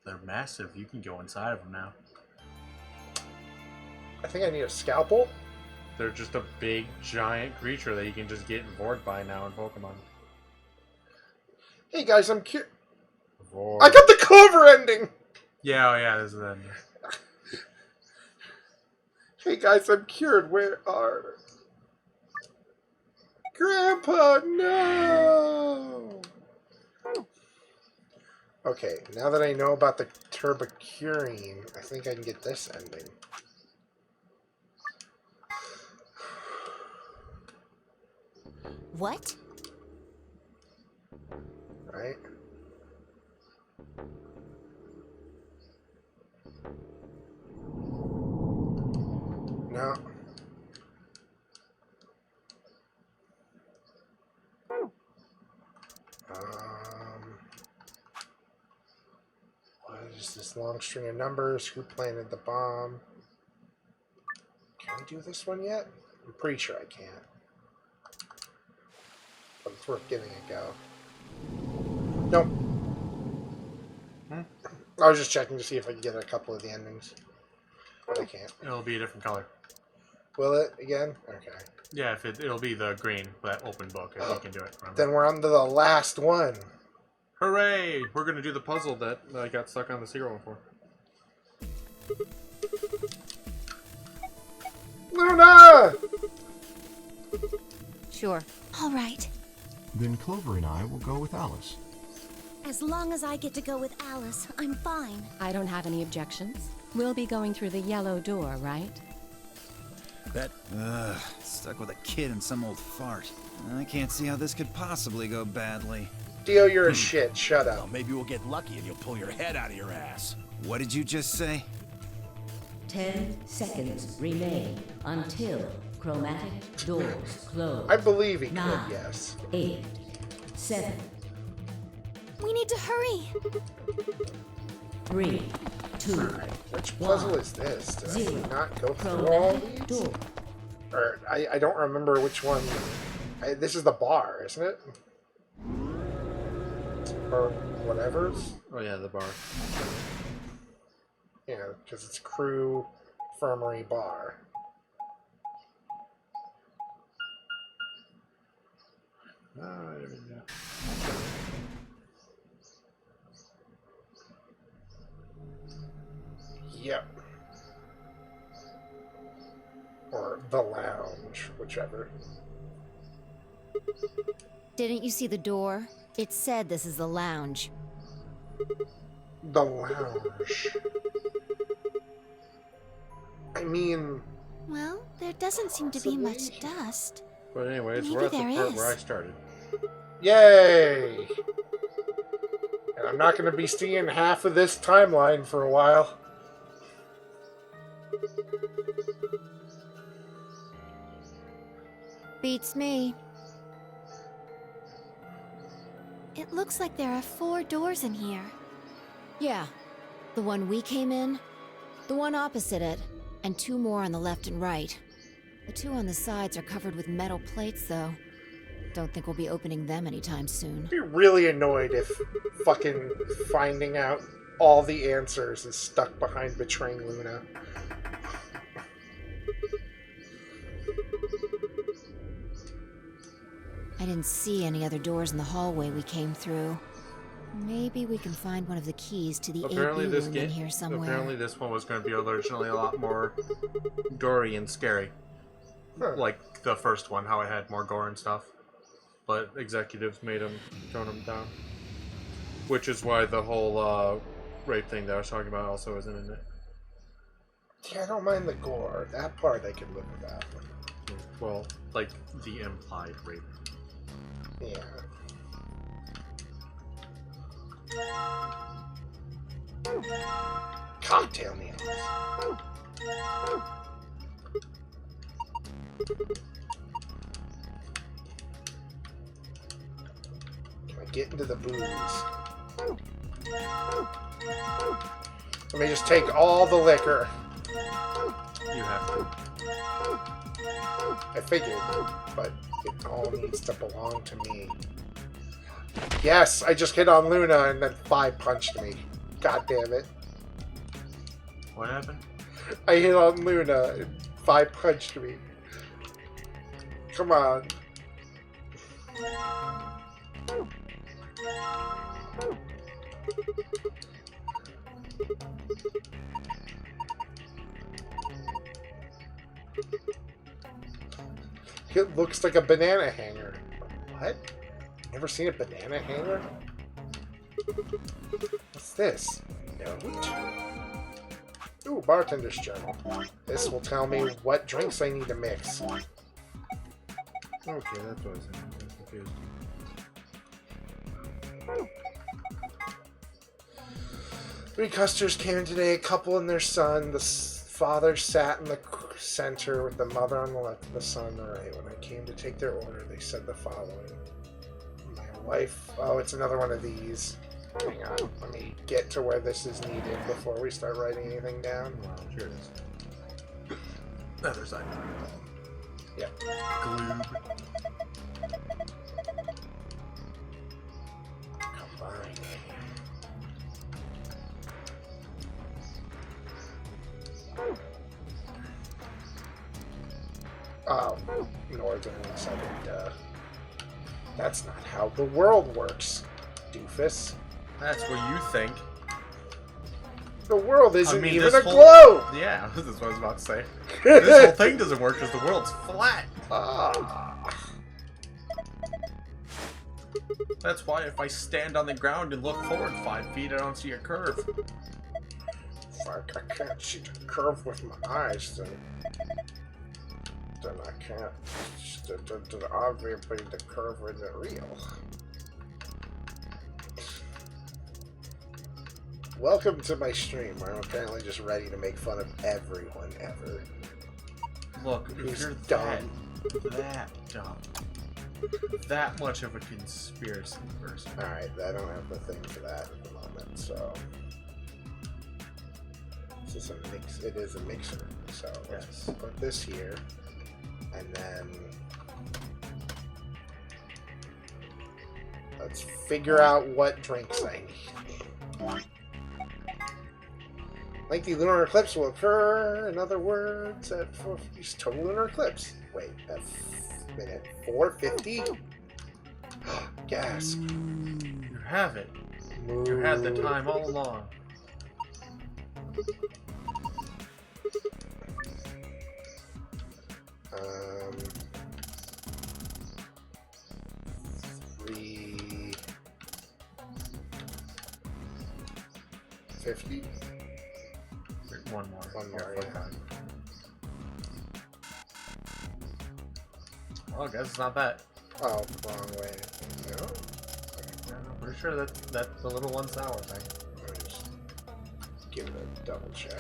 They're massive. You can go inside of them now. I think I need a scalpel. They're just a big, giant creature that you can just get Vored by now in Pokemon. Hey guys, I'm curious. Vor. I got the cover ending! Yeah, oh yeah, this is the... Hey guys, I'm cured. Where are... Grandpa, no! Okay, now that I know about the Turbocurine, I think I can get this ending. What? Right? No. What is this long string of numbers? Who planted the bomb? Can I do this one yet? I'm pretty sure I can't. But it's worth giving a go. Nope. I was just checking to see if I could get a couple of the endings. But I can't. It'll be a different color. Will it again? Okay. Yeah, if it'll be the green, that open book, if you can do it. Remember? Then we're on to the last one. Hooray! We're gonna do the puzzle that I got stuck on the secret one for. Luna! Sure. All right. Then Clover and I will go with Alice. As long as I get to go with Alice, I'm fine. I don't have any objections. We'll be going through the yellow door, right? That... stuck with a kid and some old fart. I can't see how this could possibly go badly. Dio, you're a shit. Shut up. Well, maybe we'll get lucky and you'll pull your head out of your ass. What did you just say? 10 seconds remain until chromatic doors close. I believe he could, 9, yes. 8, 7. We need to hurry. 3, 2. Which puzzle is this? Did I 0. not go through all Chromatic these? door. Or, I don't remember which one. This is the bar, isn't it? Or whatever's. Oh yeah, the bar. Yeah, because it's Crew Infirmary Bar. Ah, there we go. Yep. Or the lounge, whichever. Didn't you see the door? It said this is the lounge. The lounge. I mean... Well, there doesn't seem to be much dust. But anyways, Maybe we're at the there part is. where I started. Yay! And I'm not going to be seeing half of this timeline for a while. Beats me. It looks like there are 4 doors in here. Yeah. The one we came in, the one opposite it, and 2 more on the left and right. The 2 on the sides are covered with metal plates, though. Don't think we'll be opening them anytime soon. I'd be really annoyed if fucking finding out all the answers is stuck behind betraying Luna. I didn't see any other doors in the hallway we came through. Maybe we can find one of the keys to the Apparently AB this room game, in here somewhere. apparently this one was going to be originally a lot more gory and scary. Huh. Like the first one, how it had more gore and stuff. But executives made them tone them down. Which is why the whole rape thing that I was talking about also isn't in it. Yeah, I don't mind the gore. That part I can live without. Well, like the implied rape. Yeah. Cocktail needles. Can I get into the booze? Let me just take all the liquor. You have to. I figured, but it all needs to belong to me. Yes, I just hit on Luna and then 5 punched me. God damn it. What happened? I hit on Luna and 5 punched me. Come on. It looks like a banana hanger. What? Never seen a banana hanger? What's this? Note? Ooh, bartender's journal. This will tell me what drinks I need to mix. Okay, that's what I was confused. 3 customers came in today, a couple and their son. The father sat in the center with the mother on the left and the son on the right. When I came to take their order, they said the following. My wife... Oh, it's another one of these. Hang on. Let me get to where this is needed before we start writing anything down. Wow, here it is. Other side. Yep. Glue. Combine. Oh, northern and southern, That's not how the world works, doofus. That's what you think. The world isn't even this a whole- globe! Yeah, this is what I was about to say. This whole thing doesn't work because the world's flat. That's why if I stand on the ground and look forward 5 feet, I don't see a curve. Fuck, I can't see the curve with my eyes, then I can't. Obviously, the curve isn't real. Welcome to my stream, where I'm apparently just ready to make fun of everyone ever. Look, if Who's you're dumb. that dumb, that much of a conspiracy person. Alright, I don't have the thing for that at the moment, so. This is a mix. It is a mixer, so let's put this here, and then let's figure out what drinks I need. Lengthy lunar eclipse will occur. In other words, at total lunar eclipse. Wait, at minute 450. Gasp! You have it. You had the time all along. Um, 350. One more. One more, yeah. Well, I guess it's not that. Oh, wrong way. No? I'm pretty sure that's the little one sour thing. Let me just give it a double check.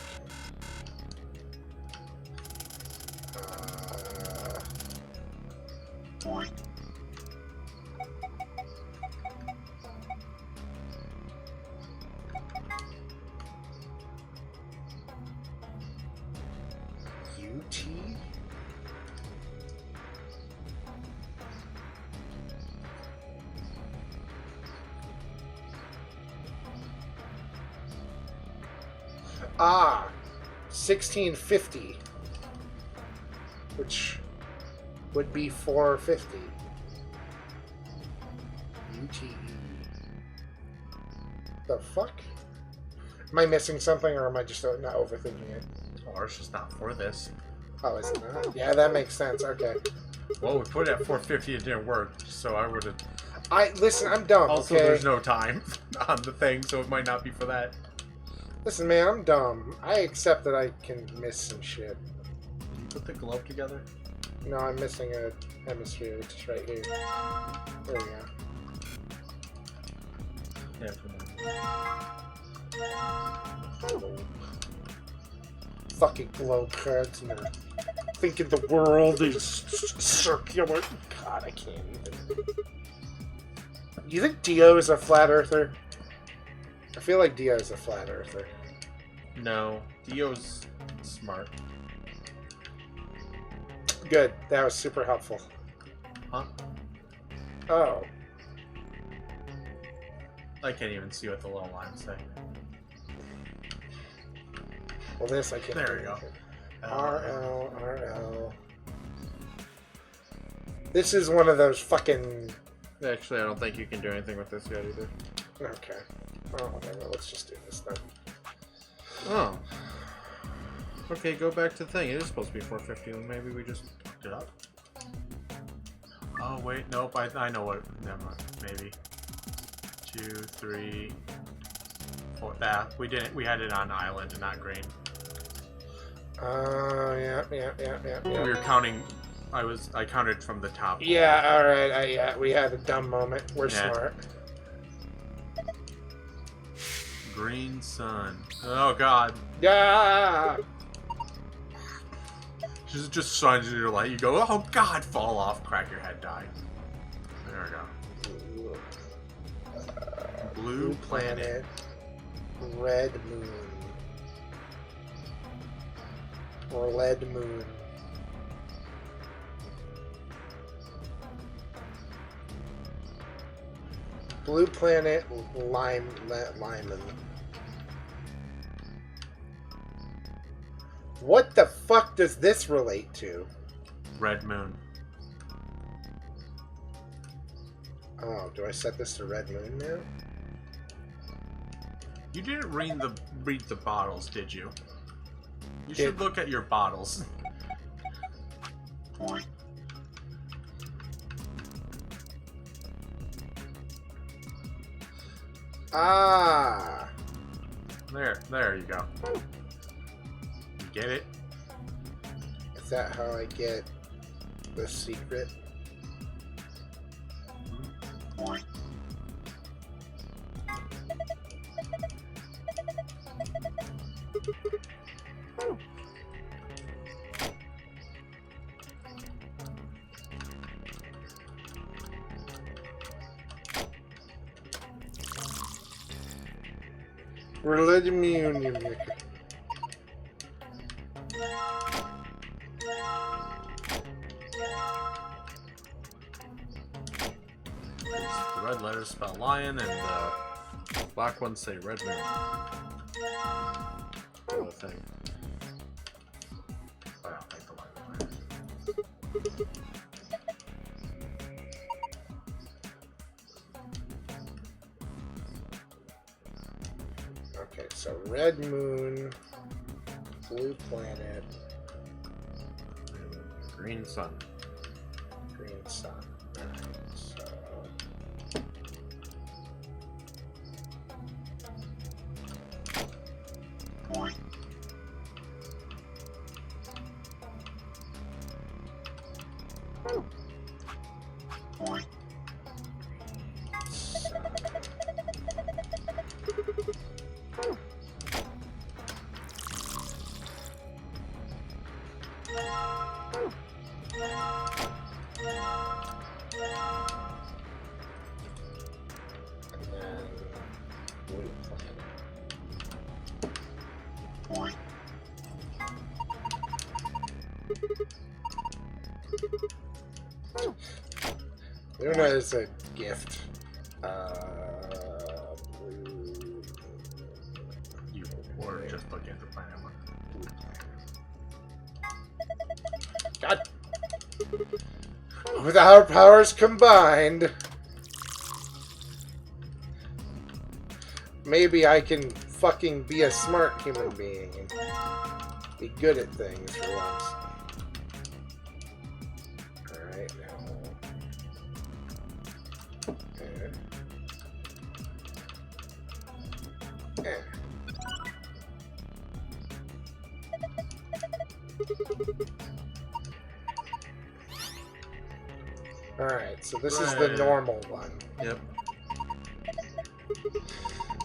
UT? Ah, 1650, which would be 450. UTE. The fuck? Am I missing something, or am I just not overthinking it? Or it's just not for this. Oh, is it not? Yeah, that makes sense. Okay. Well, we put it at 450. It didn't work, so I would have. Listen, I'm dumb. Also, okay? there's no time on the thing, so it might not be for that. Listen, man, I'm dumb. I accept that I can miss some shit. Did you put the glove together? No, I'm missing a hemisphere, which is right here. There we go. Yeah, Fucking globe cards, and they're thinking the world is circular. God, I can't even. You think Dio is a flat earther? I feel like Dio is a flat earther. No, Dio's smart. Good, that was super helpful. Huh? Oh. I can't even see what the little lines say. Well, this I can't. There we go. RL, RL. This is one of those fucking. Actually, I don't think you can do anything with this yet either. Okay. Oh, whatever. Let's just do this then. Oh. Okay, go back to the thing. It is supposed to be 450, and maybe we just fucked it up. Oh wait, nope. I know what. Never mind. Maybe 2, 3, 4. That we didn't. We had it on island and not green. Yeah. We were counting. I counted from the top. Yeah, alright, yeah, we had a dumb moment. We're smart. Green sun. Oh god. Yeah! Just shines in your light. You go, oh god, fall off, crack your head, die. There we go. Blue planet. Red moon. Or lead moon. Blue planet, Lyman. What the fuck does this relate to? Red moon. Oh, do I set this to red moon now? You didn't read the bottles, did you? You should look at your bottles. Ah! There you go. You get it? Is that how I get the secret? Religion Union. The red letters spell lion, and the black ones say red moon. Another thing. I don't think the lion. Okay, so red moon, blue planet, green sun. Green sun. Alright, so. Luna is a gift. You were just bookend the planet one. God. With our powers combined, maybe I can fucking be a smart human being and be good at things for once. Alright, now. Alright, so this is the normal one. Yep.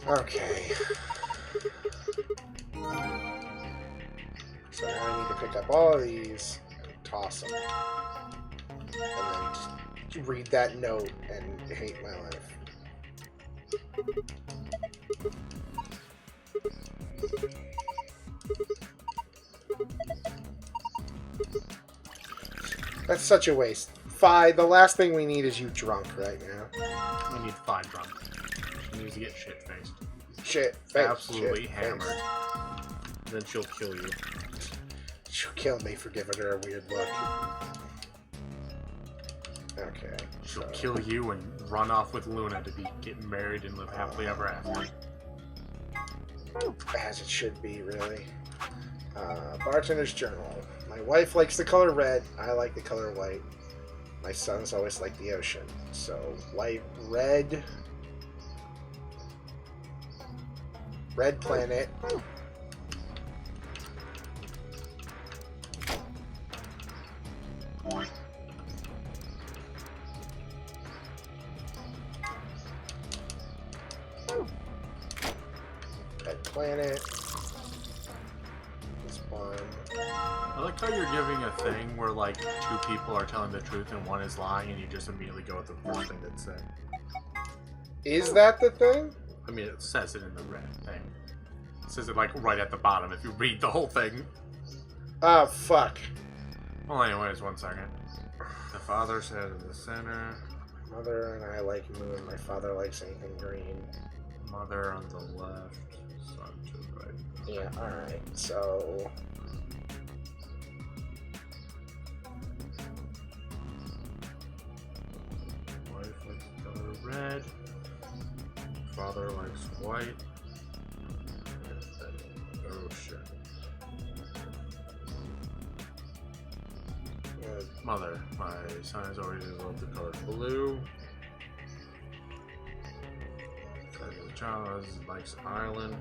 Okay. So now I need to pick up all of these and toss them. And then just read that note and hate my life. That's such a waste. Fi, the last thing we need is you drunk right now. We need 5 drunk. She needs to get shit-faced. Shit-faced. Absolutely hammered. Then she'll kill you. She'll kill me for giving her a weird look. Okay. She'll kill you and run off with Luna to be getting married and live happily ever after. As it should be, really. Bartender's journal. My wife likes the color red. I like the color white. My sons always like the ocean. So, white, red. Red planet. Red planet. This one. I like how you're giving a thing where like 2 people are telling the truth and 1 is lying, and you just immediately go with the first thing that's said. Is that the thing? I mean, it says it in the red thing. It says it like right at the bottom if you read the whole thing. Oh, fuck. Well, anyways, 1 second. The father said in the center. Mother and I like moon. My father likes anything green. Mother on the left, son to the right. Yeah, alright. So... Wife likes the color red. Father likes white. Oh shit. Mother, my son has already developed the color blue. The child likes island.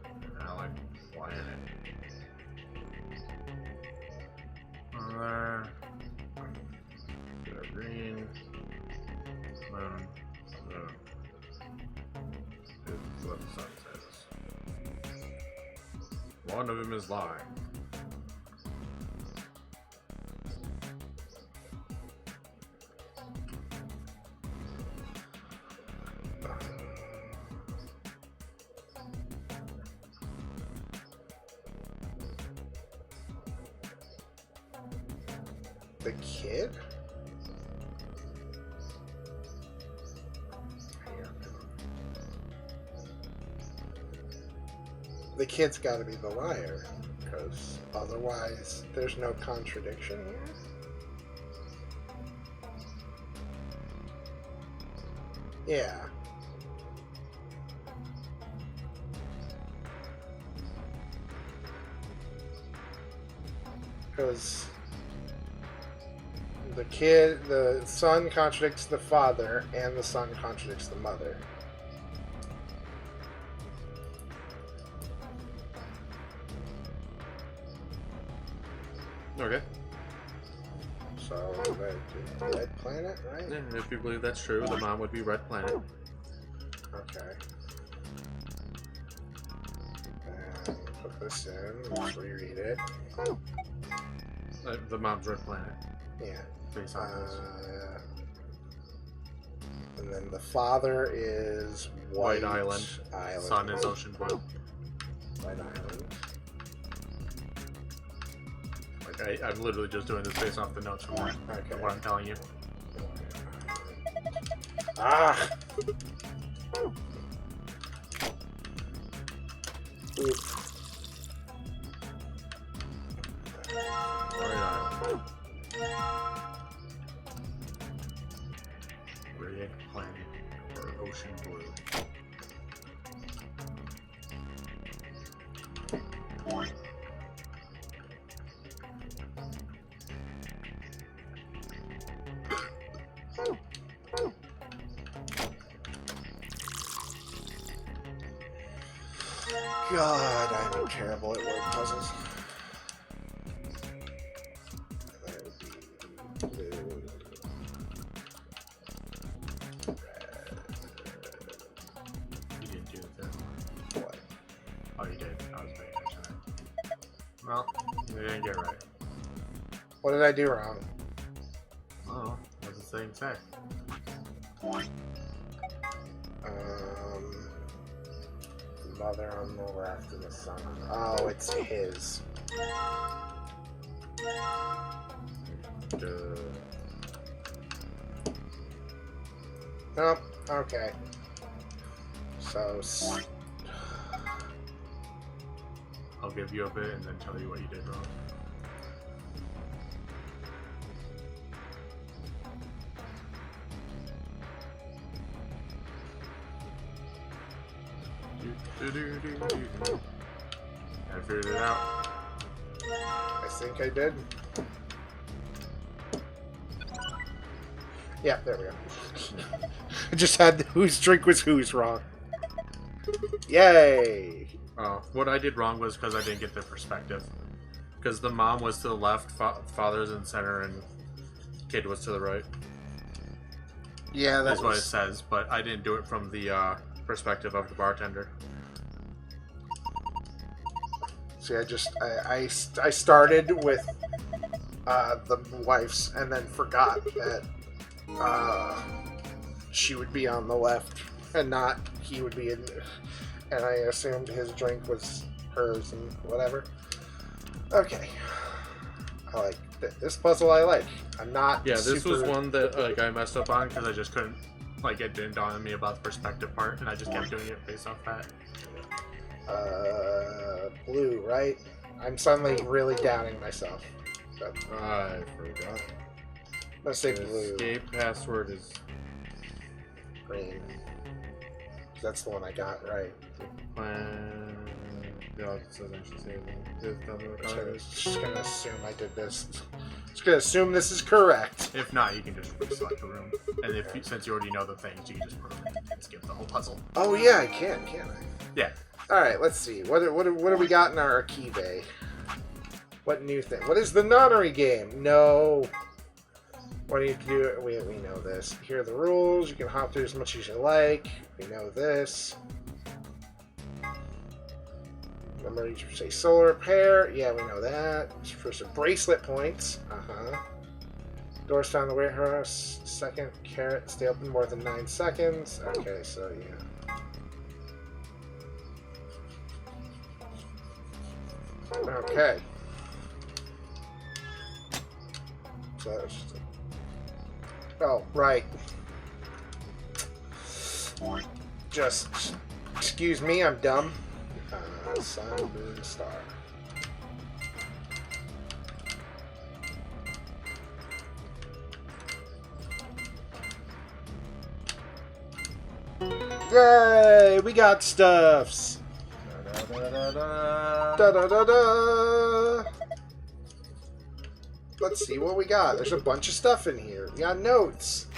And I like planet. Mother. Green. Moon. Moon. Is what the sun says. One of them is lying. The kid? The kid's got to be the liar, because otherwise there's no contradiction here. Yeah. Because the son contradicts the father, and the son contradicts the mother. Okay. So, Red Planet, right? Yeah, if you believe that's true, the mom would be Red Planet. Okay. And put this in, let's reread it. The mom's Red Planet. Yeah. Based on this. And then the father is White Island. Son is Ocean Blue. White Island. Like I'm literally just doing this based off the notes from what I'm telling you. Ah! Oop. Red planet or ocean blue. God, I'm terrible at word puzzles. You didn't do it then. What? Oh, you did. I was paying attention. Well, you didn't get it right. What did I do wrong? Oh, what's the thing say? Mother on the left and the son. Oh, it's his. Nope. Okay. So. I'll give you a bit and then tell you what you did wrong. I figured it out. I think I did. Yeah, there we go. I just had whose drink was whose wrong. Yay! Oh, what I did wrong was because I didn't get the perspective. Because the mom was to the left, father's in the center, and kid was to the right. Yeah, that's what it says, but I didn't do it from the perspective of the bartender. See, I started with the wife's and then forgot that she would be on the left and not he would be in, and I assumed his drink was hers and whatever. Okay, I like this puzzle. I like. I'm not. Yeah, this was one that like I messed up on because I just couldn't. Like it didn't dawn on me about the perspective part, and I just kept doing it based off that. Blue, right? I'm suddenly really doubting myself. So, I forgot. Let's say blue. Escape password is green. That's the one I got right. Yeah, it says I should say I'm just gonna assume I did this. Just gonna assume this is correct. If not, you can just reselect a room, and if since you already know the things, you can just put them in and skip the whole puzzle. Oh yeah, I can, can't I? Yeah. All right, let's see. What do we got in our archive? What new thing? What is the nonary game? No. What do you do? We know this. Here are the rules. You can hop through as much as you like. We know this. Remember, you say solar repair. Yeah, we know that. For some bracelet points. Doors found in the warehouse. Second carrot. Stay open more than 9 seconds. Okay, so yeah. Okay. So that's just oh, right. Just excuse me, I'm dumb. Sun, moon, star. Yay! We got stuffs. Da-da-da-da. Let's see what we got. There's a bunch of stuff in here. We got notes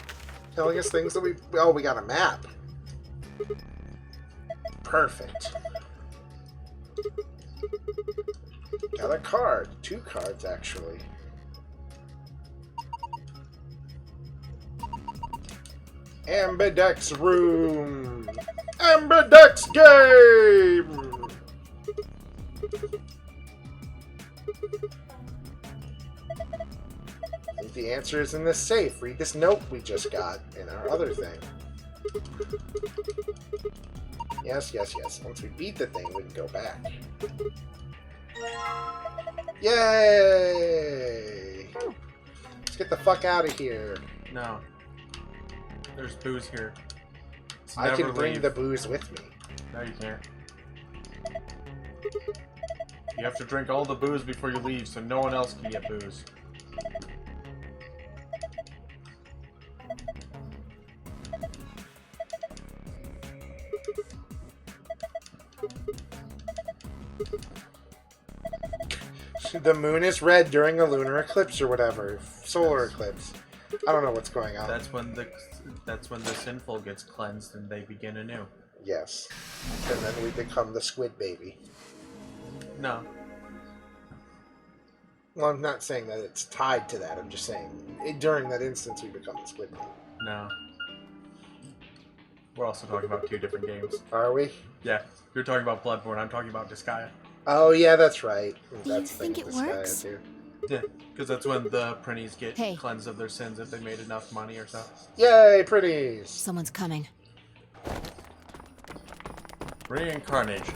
telling us things that we... Oh, we got a map. Perfect. Got a card. 2 cards, actually. Ambidex room. Ambidex game. I think the answer is in this safe. Read this note we just got in our other thing. Yes, yes, yes. Once we beat the thing, we can go back. Yay! Let's get the fuck out of here. No. There's booze here. I can bring the booze with me. No, you can't. You have to drink all the booze before you leave, so no one else can get booze. The moon is red during a lunar eclipse or whatever. Solar eclipse. I don't know what's going on. That's when the sinful gets cleansed and they begin anew. Yes. And then we become the squid baby. No. Well, I'm not saying that it's tied to that. I'm just saying during that instance we become the squid baby. No. We're also talking about two different games. Are we? Yeah. You're talking about Bloodborne. I'm talking about Disgaea. Oh, yeah, that's right. Do you think it works? Too. Yeah, because that's when the Prinnies get cleansed of their sins if they made enough money or so. Yay, Prinnies! Someone's coming. Reincarnation.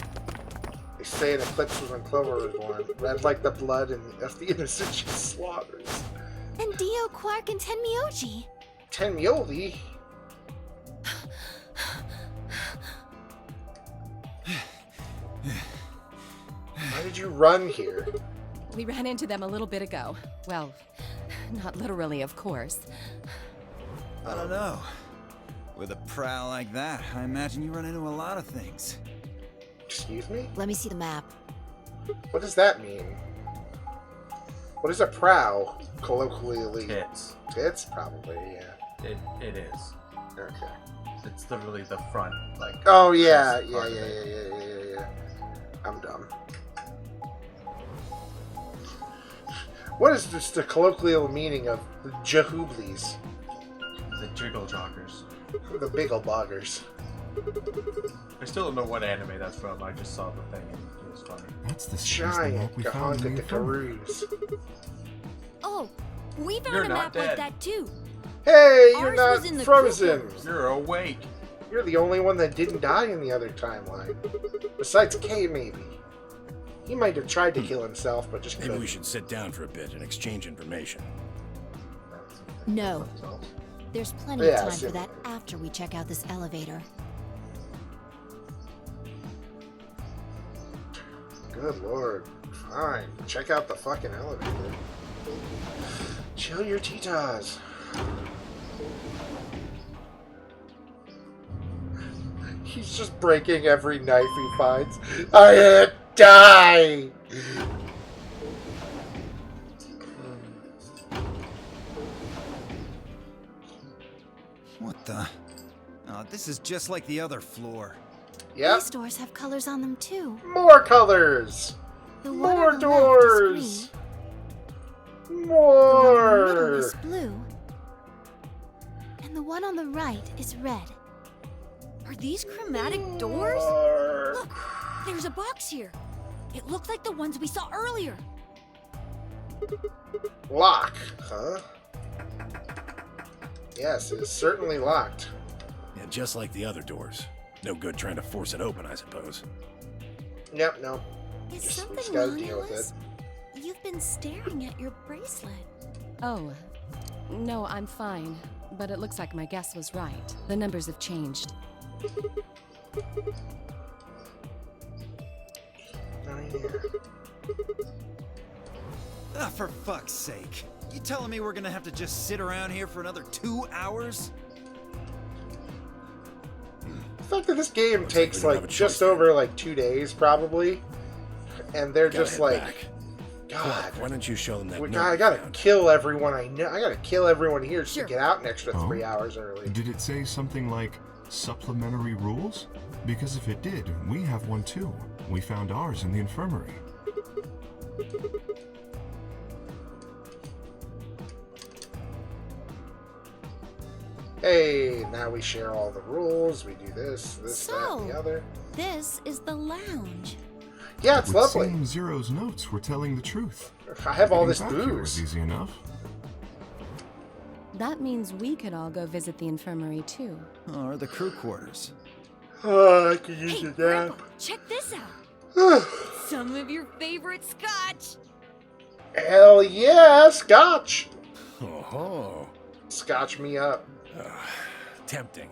They say an eclipse was when Clover was born. Red like the blood and of the innocent she slaughters. And Dio, Quark, and Tenmyoji. Tenmyoji? Why did you run here? We ran into them a little bit ago. Well, not literally, of course. I don't know. With a prowl like that, I imagine you run into a lot of things. Excuse me? Let me see the map. What does that mean? What is a prow, colloquially? Tits. Tits? Probably, yeah. It is. Okay. It's literally the front, like... Oh, yeah. Yeah. I'm dumb. What is just the colloquial meaning of the Jahooblies? The Jiggle Joggers. The Biggle Boggers. I still don't know what anime that's from. I just saw the thing and it was funny. That's the Giant we found in Gahonga the infirmary. Karoos. Oh, we found You're a not map dead. like that too. Hey, you're Ours not was in the frozen! Coopers. You're awake. You're the only one that didn't die in the other timeline. Besides Kay, maybe. He might have tried to kill himself, but just Maybe couldn't. we should sit down for a bit and exchange information. No. There's plenty Yeah, of time for similar. that after we check out this elevator. Good lord. Fine. Check out the fucking elevator. Chill your titas. He's just breaking every knife he finds. I die! What the? Oh, this is just like the other floor. Yep. These doors have colors on them too. More colors! The one More on the left is doors! green. The one in the middle More! is blue. And the one on the right is red. Are these chromatic doors? More. Look, there's a box here. It looked like the ones we saw earlier. Lock, huh? Yes, it is certainly locked. Yeah, just like the other doors. No good trying to force it open, I suppose. Yep, no. Is We something just gotta wrong, deal with Alice? You've been staring at your bracelet. Oh, no, I'm fine. But it looks like my guess was right. The numbers have changed. Oh, yeah. Ah, for fuck's sake. You telling me we're gonna have to just sit around here for another 2 hours? The fact that this game Looks takes like we don't have like a just choice then. over like 2 days probably, and they're Gotta just head like, back. God, Clark, why don't you show them that note I we gotta found? kill everyone I know. I gotta kill everyone here just Sure. to get out an extra Oh? 3 hours early. Did it say something like supplementary rules? Because if it did, we have one too. We found ours in the infirmary. Hey, now we share all the rules. We do this, that, and So, the other. this is the lounge. Yeah, it's Would lovely. seem Zero's notes were telling the truth. I have all Getting this back here was booze. easy enough. That means we could all go visit the infirmary too. Oh, or the crew quarters. Oh, I could use Hey, a Grandpa, nap. check this out. Some of your favorite scotch. Hell yeah, scotch. Oh, Scotch me up. tempting,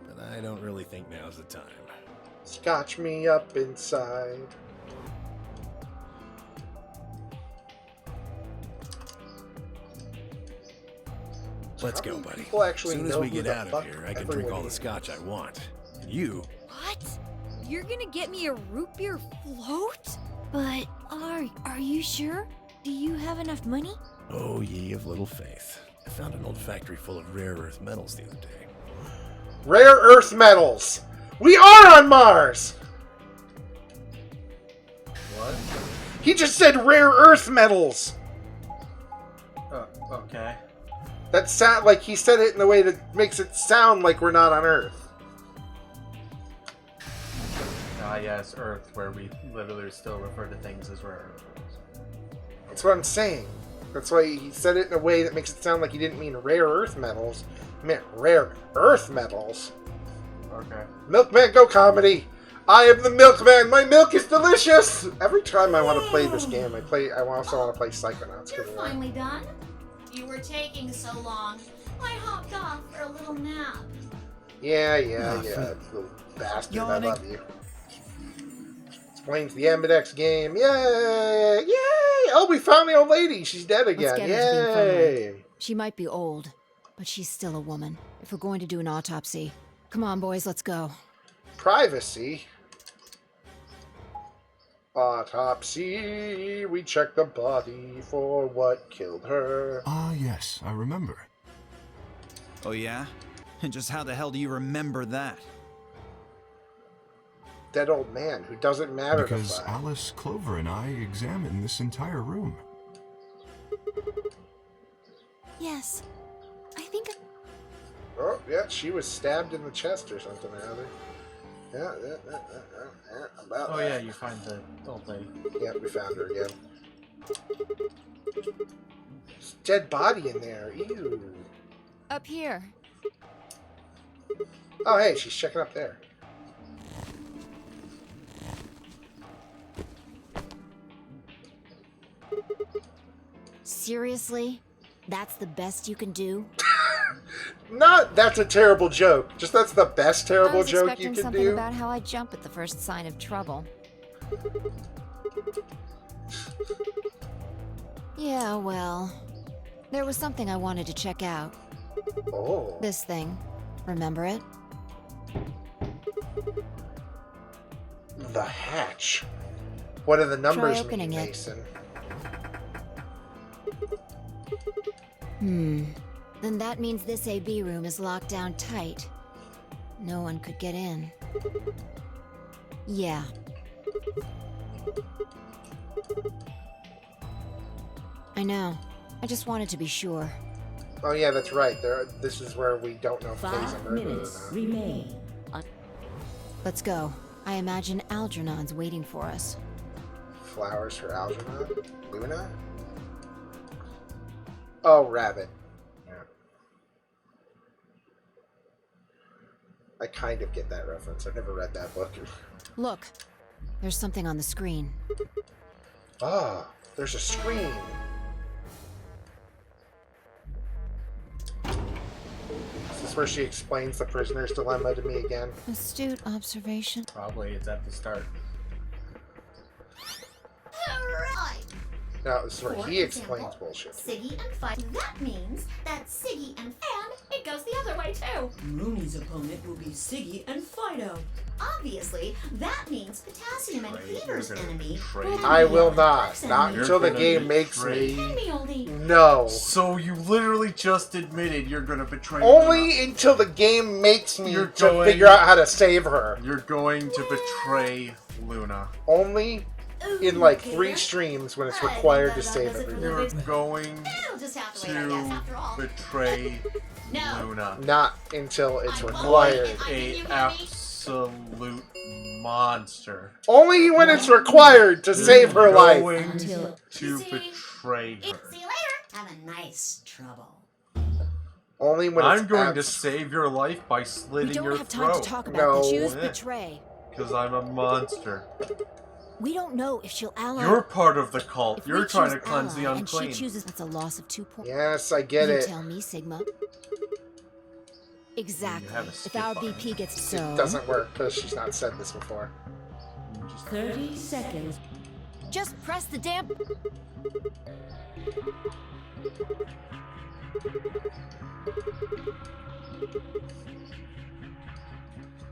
but I don't really think now's the time. Scotch me up inside. Let's How go, many buddy. people As actually soon as know we who get the out of fuck here, I can drink everyone all the is? scotch I want. And you, What? You're gonna get me a root beer float? But are you sure? Do you have enough money? oh ye of little faith. I found an old factory full of rare earth metals the other day. Rare earth metals. We are on Mars. What? He just said rare earth metals. Okay. That sound like he said it in a way that makes it sound like we're not on Earth. Ah, yes, Earth, where we literally still refer to things as rare. That's what I'm saying. That's why he said it in a way that makes it sound like he didn't mean rare earth metals. He meant rare earth metals. Okay. Milkman Go Comedy. I am the milkman. My milk is delicious. Every time I want to play this game, I also want to play Psychonauts. You're finally done. You were taking so long. I hopped off for a little nap. Yeah, little bastard. Yawning. I love you. Explains the Ambidex game. Yay! Yay! Oh, we found the old lady. She's dead again. Let's get her to the infirmary. Yay! She might be old, but she's still a woman. If we're going to do an autopsy. Come on, boys, let's go. Privacy. Autopsy. We check the body for what killed her. Ah, yes, I remember. Oh yeah? And just how the hell do you remember that? Dead old man who doesn't matter to Because find. Alice, Clover, and I examined this entire room. Yes. I think Oh, yeah, she was stabbed in the chest or something or other. Yeah, about Oh that. yeah, you find the old lady. Yeah, we found her again. There's a dead body in there. Ew. Up here. Oh, hey, she's checking up there. Seriously? That's the best you can do? Not that's a terrible joke. Just that's the best I terrible was joke expecting you can something do. about how I jump at the first sign of trouble. Yeah, well, there was something I wanted to check out. Oh. This thing. Remember it? The hatch. What do the numbers Try opening mean, it. Mason? Then that means this AB room is locked down tight. No one could get in. Yeah. I know. I just wanted to be sure. Oh yeah, that's right. This is where we don't know if Clay's a 5 murderer or minutes not. remain. Let's go. I imagine Algernon's waiting for us. Flowers for Algernon? Luna? Oh, Rabbit. Yeah. I kind of get that reference. I've never read that book. Look. There's something on the screen. Ah, there's a screen. Is this where she explains the prisoner's dilemma to me again? Astute observation. Probably it's at the start. Right. No, this is where For he example, explains bullshit. Siggy and Fight. That means that Siggy and And it goes the other way too. Mooney's opponent will be Siggy and Fido. obviously that means Potassium and Peter's enemy. I will not. Will Not be until the gonna game makes betray me. Me, oldie. No. So you literally just admitted you're gonna betray Only until the game makes me You're to going- figure out how to save her. Luna. You're going to betray Luna. Only in like 3 streams when it's required to save everything. You're going It'll just have to wait, I guess, to after all. betray No. Luna. Not until it's I won't. required. A absolute monster. Only when it's required to save her life. Going Until to See? betray her. See you later. Have a nice trouble. Only when I'm it's going to abs- save your life by We slitting don't your have time throat. to talk about No. this. Choose Yeah. betray. Because I'm a monster. We don't know if she'll ally. You're part of the cult. If You're we trying choose to cleanse the ally unclean. And she chooses, that's a loss of 2 points. Yes, I get you it. tell me, Sigma. Exactly. have a If skip our button. BP gets It so, doesn't work because she's not said this before. 30 seconds. Just press the damn...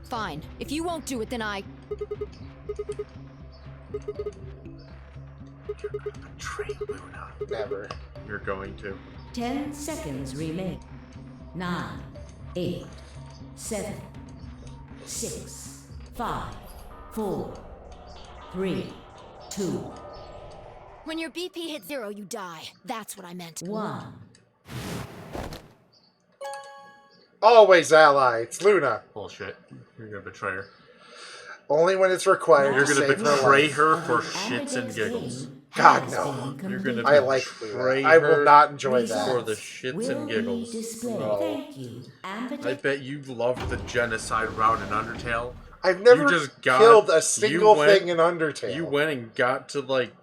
Fine. If you won't do it, then I... Betray Luna. Never. You're going to. 10 seconds remain. 9, 8, 7, 6, 5, 4, 3, 2, When your BP hits 0, you die. That's what I meant. 1. Always ally. It's Luna. Bullshit. You're gonna betray her. Only when it's required. You're to gonna save betray her her life. for shits and giggles. God no. You're gonna I like betray Luna. I will her not enjoy that. for the shits and giggles. Display. Thank you. I bet you loved the Genocide route in Undertale. I've never You just got- killed a you single went- thing in Undertale. You went and got to like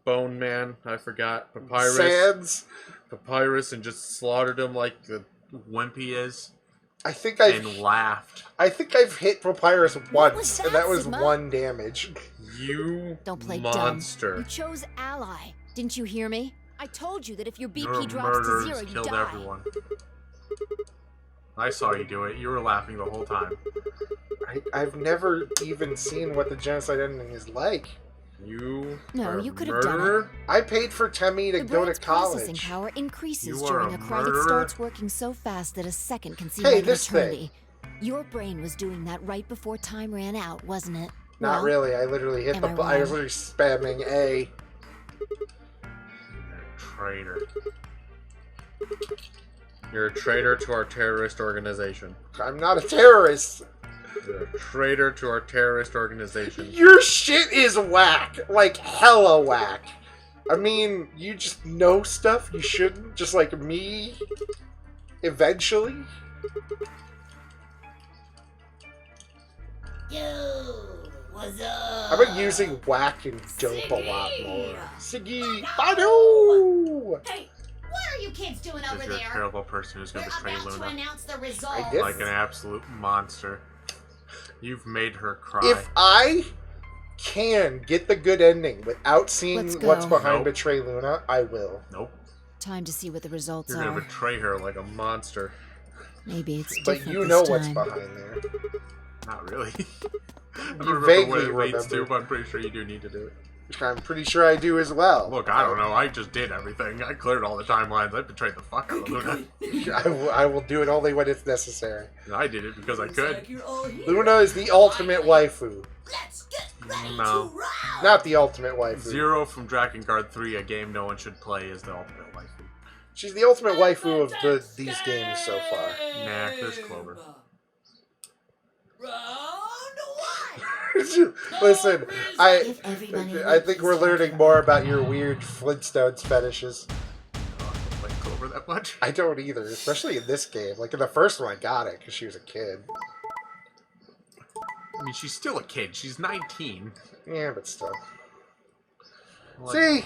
Bone Man, I forgot, Papyrus. Sands. Papyrus, and just slaughtered him like the Wimpy is. I think I've And laughed. I think I've hit Papyrus once, was that, and that was Sigma? 1 damage. You Don't play monster. dumb. You chose ally. Didn't you hear me? I told you that if your BP Your drops to murderers 0, you killed die. everyone. I saw you do it. You were laughing the whole time. I've never even seen what the genocide ending is like. You No, are you a could have done it. murderer? I paid for Temmie to The go to brain's processing college. power increases You are during a a cry that murderer? starts working so fast that a second can seem Hey, like an this thing. eternity. Your brain was doing that right before time ran out, wasn't it? Not Well, really. I literally hit am the. I I was wrong? literally spamming A. You're a traitor. You're a traitor to our terrorist organization. I'm not a terrorist. You're a traitor to our terrorist organization. Your shit is whack. Like, hella whack. I mean, you just know stuff you shouldn't, just like me. Eventually. Yo, what's up? I've been using whack and dope a lot more. Siggy, Badu! Hey, what are you kids doing Because over you're a there? terrible person who's We're gonna betray about to Luna. announce the results. I did. Like an absolute monster. You've made her cry. If I can get the good ending without seeing Let's what's go. behind Nope. Betray Luna, I will. Nope. Time to see what the results You're gonna are. betray her like a monster. Maybe it's But different you this know time. what's behind there. Not really. I don't You remember vaguely what it leads to, remember. but I'm pretty sure you do need to do it. I'm pretty sure I do as well. Look, I don't know. I just did everything. I cleared all the timelines. I betrayed the fuck out of Luna. I will do it only when it's necessary. And I did it because I could. Luna is the ultimate waifu. Let's get ready No. to roll. Not the ultimate waifu. Zero from Drakengard 3, a game no one should play, is the ultimate waifu. She's the ultimate waifu of these games so far. Nah, there's Clover. Listen, If everybody I think we're learning more about your weird Flintstones fetishes. I don't like Clover that much. I don't either, especially in this game. Like in the first one, I got it because she was a kid. I mean, she's still a kid. She's 19. Yeah, but still. Like, See?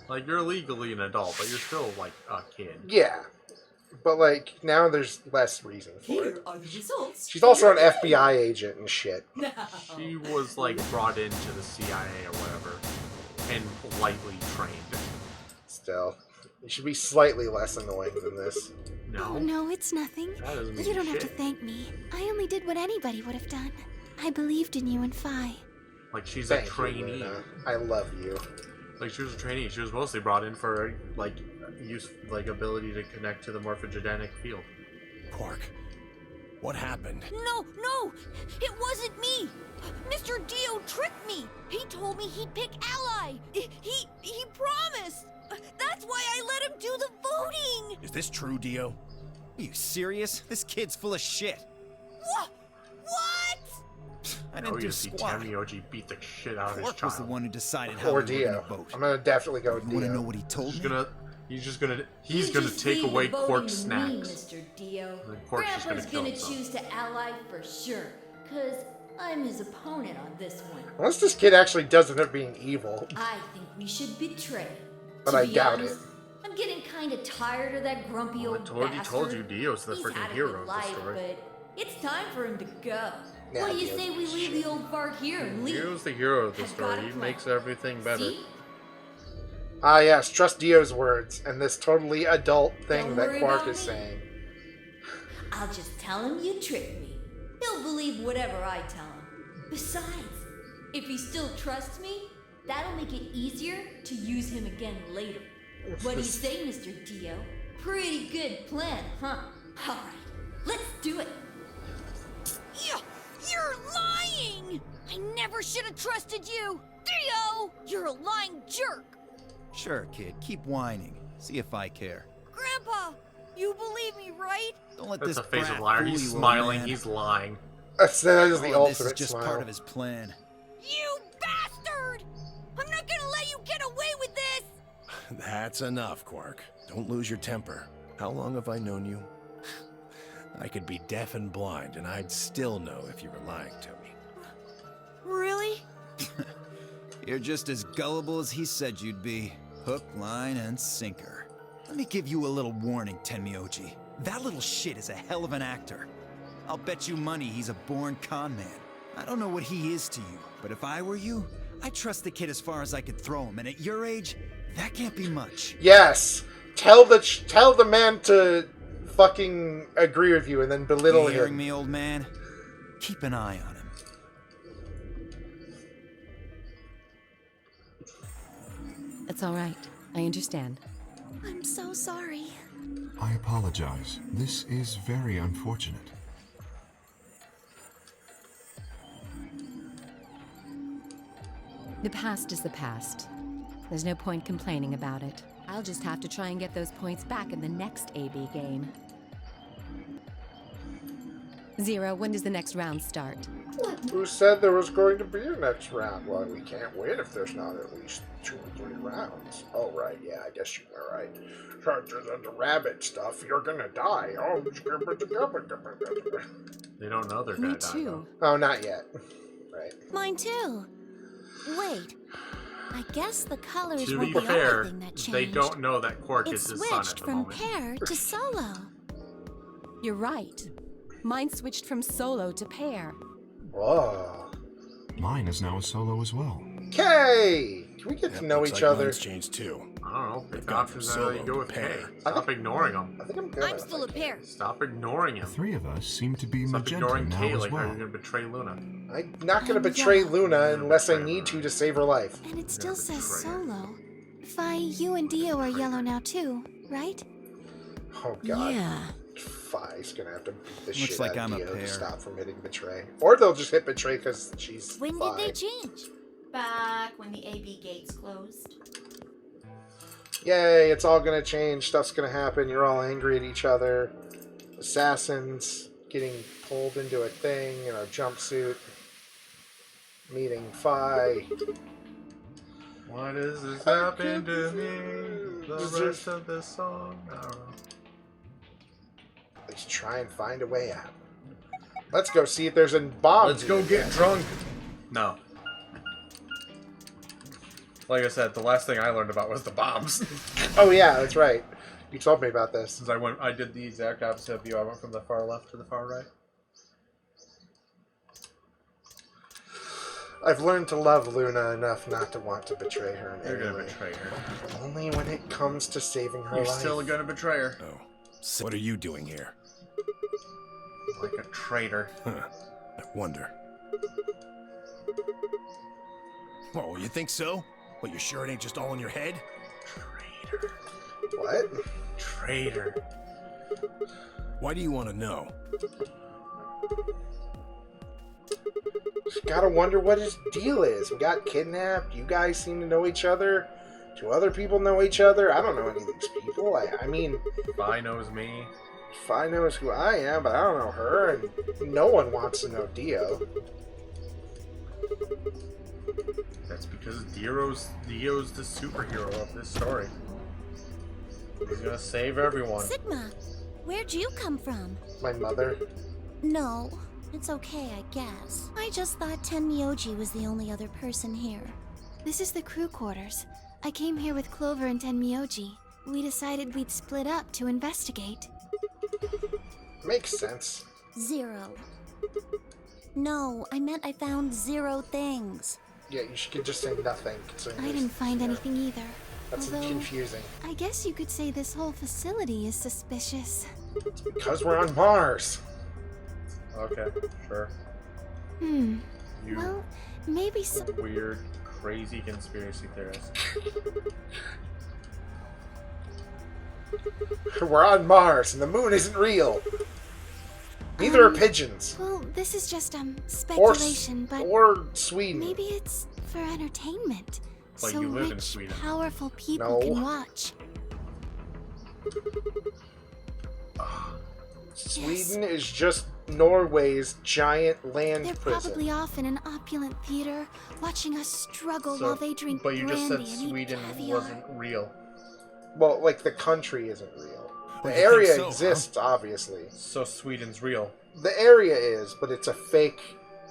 Like, you're legally an adult, but you're still, like, a kid. Yeah. But like, now there's less reason for it. Here are the results. She's also an FBI agent and shit. She was, like, brought into the CIA or whatever, and lightly trained. Still. You should be slightly less annoying than this. Oh, No. no, it's nothing. That doesn't mean You don't have to shit. thank me. I only did what anybody would have done. I believed in you and Phi. Like, she's Thank a you, trainee. Luna. I love you. Like, she was a trainee. She was mostly brought in for, like, ability to connect to the morphogenetic field. Quark, what happened? No, no! It wasn't me! Mr. Dio tricked me! He told me he'd pick Ally! He promised! That's why I let him do the voting! Is this true, Dio? Are you serious? This kid's full of shit. What? I Oh, didn't you do see squat. Tamioji beat the shit out of his Quark was the child. one who decided how Or we were gonna Dio. vote. I'm gonna definitely go with You wanna Dio. know what he told He's me? gonna You take just away leave the voting Quark's to snacks. Me, Mr. Dio. And then Quark's just Grandpa's gonna kill himself. choose to ally for sure, cause I'm his opponent on this one. Unless this kid actually does end up being evil. I think we should betray. But To I be doubt honest, it. I'm getting kind of tired of that grumpy old I already told bastard. you Dio's the He's freaking had a hero good of the life, story. but it's time for him to go. What do you say we leave the old fart here and leave? Dio's the hero of the I've got story. a He plan. makes everything better. See? Ah, yes, trust Dio's words and this totally adult thing Don't that worry Quark about is me. saying. I'll just tell him you tricked me. He'll believe whatever I tell him. Besides, if he still trusts me, that'll make it easier to use him again later. What do you say, Mr. Dio? Pretty good plan, huh? All right, let's do it. You're lying! I never should have trusted you! Dio! You're a lying jerk! Sure, kid, keep whining. See if I care. Grandpa, you believe me, right? Don't let That's this a face brat of liar. fool He's you, old smiling. man. He's lying. That is the All of ultimate this is just smile. part of his plan. You bastard! I'm not gonna let you get away with this! That's enough, Quark. Don't lose your temper. How long have I known you? I could be deaf and blind, and I'd still know if you were lying to me. Really? You're just as gullible as he said you'd be. Hook, line, and sinker. Let me give you a little warning, Tenmyoji. That little shit is a hell of an actor. I'll bet you money he's a born con man. I don't know what he is to you, but if I were you, I'd trust the kid as far as I could throw him, and at your age, that can't be much. Yes, tell the man to fucking agree with you and then belittle You hearing him. me, old man? Keep an eye on him. It's all right. I understand. I'm so sorry. I apologize. This is very unfortunate. The past is the past. There's no point complaining about it. I'll just have to try and get those points back in the next AB game. Zero, when does the next round start? Who said there was going to be a next round? Well, we can't win if there's not at least 2 or 3 rounds. Oh, right, yeah, I guess you were right. The rabbit stuff, you're gonna die. Oh, They don't know they're Me gonna die. too. oh, not yet. Right. Mine too. Wait. I guess the colors To weren't be the fair, only thing that changed. they don't know that Quark It is his son at switched the from moment. pair to solo. You're right. Mine switched from solo to pair. Whoa. Mine is now a solo as well. Okay! Can we get to know Looks each like other? mine's changed too. I don't know. They've Pick gone from options solo you go to with K. pair. Stop ignoring them. I think I'm good. I'm still a pair. Stop ignoring The him. 3 of us seem to be Stop magenta ignoring now Kay as like how well. you're gonna betray Luna. I'm not gonna betray Luna unless I need to save her life. And it still says betrayer. solo. Fi, you and Dio are yellow now too, right? Oh god. Yeah. Fi's gonna have to beat the Looks shit like out I'm of a Dio pair. to stop from hitting betray. Or they'll just hit betray because she's When Fi. did they change? Back when the AB gates closed. Yay, it's all gonna change, stuff's gonna happen, you're all angry at each other. Assassins getting pulled into a thing in a jumpsuit. Meeting Fi. Why does this happen to me? The rest of this song, I don't know. Let's try and find a way out. Let's go see if there's a bomb. Let's go get drunk. No. Like I said, the last thing I learned about was the bombs. Oh yeah, that's right. You told me about this. Since I did the exact opposite of you. I went from the far left to the far right. I've learned to love Luna enough not to want to betray her in You're any gonna way. betray her. Only when it comes to saving her You're life. still gonna betray her. Oh. So what are you doing here? Like a traitor. Huh. I wonder. Oh, you think so? Well, you sure it ain't just all in your head? Traitor. What? Traitor. Why do you want to know? Just gotta wonder what his deal is. We got kidnapped. You guys seem to know each other. Do other people know each other? I don't know any of these people. I mean, Fi knows me. Fi knows who I am, but I don't know her, and no one wants to know Dio. That's because Dio's the superhero of this story. He's gonna save everyone. Sigma, where'd you come from? My mother. No, it's okay, I guess. I just thought Tenmyoji was the only other person here. This is the crew quarters. I came here with Clover and Tenmyoji. We decided we'd split up to investigate. Makes sense. Zero. No, I meant I found 0 things. Yeah, you could just say nothing. I didn't find anything either. That's Although, confusing. I guess you could say this whole facility is suspicious. It's because we're on Mars. Okay, sure. Hmm. You Well, maybe some. weird, crazy conspiracy theorist. We're on Mars, and the moon isn't real. Neither are pigeons. Well, this is just speculation, but or Sweden. maybe it's for entertainment. Like so you live in rich, Sweden. powerful people No. can watch. Sweden is just Norway's giant land They're prison. probably off in an opulent theater, watching us struggle while they drink But you just brandy said and Sweden eat caviar. wasn't real. Well, like the country isn't real. The Oh, you area think so, huh? exists, obviously. So Sweden's real. The area is, but it's a fake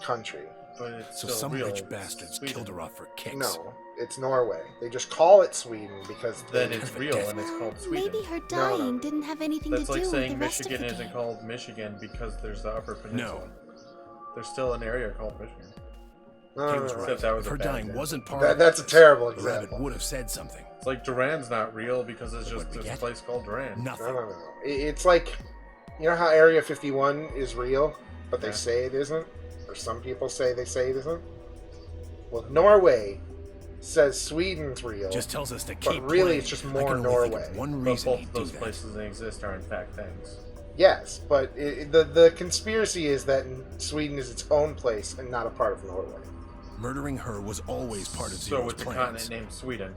country. But it's So still some real. rich bastards Sweden. killed her off for kicks. No, it's Norway. They just call it Sweden because Then it's real and it's called Sweden. Maybe her No, dying no. didn't have anything That's to like do with saying the rest Michigan of the isn't game. called Michigan because there's the Upper Peninsula. No. There's still an area called Michigan. Kayla's Except right. that was a Her bad dying example. wasn't part That- of that's a this. terrible The rabbit example. would have said something. It's like Duran's not real because it's just What'd we this get? place called Duran. Nothing. No. It's like, you know how Area 51 is real, but they Yeah. say it isn't? Or some people say it isn't? Well, Norway says Sweden's real, Just tells us to but keep really playing. it's just I more can only think Norway. of one But reason both he'd of do those that. places that exist are in fact things. Yes, but the conspiracy is that Sweden is its own place and not a part of Norway. Murdering her was always part of So Zero's it's a plans. continent named Sweden.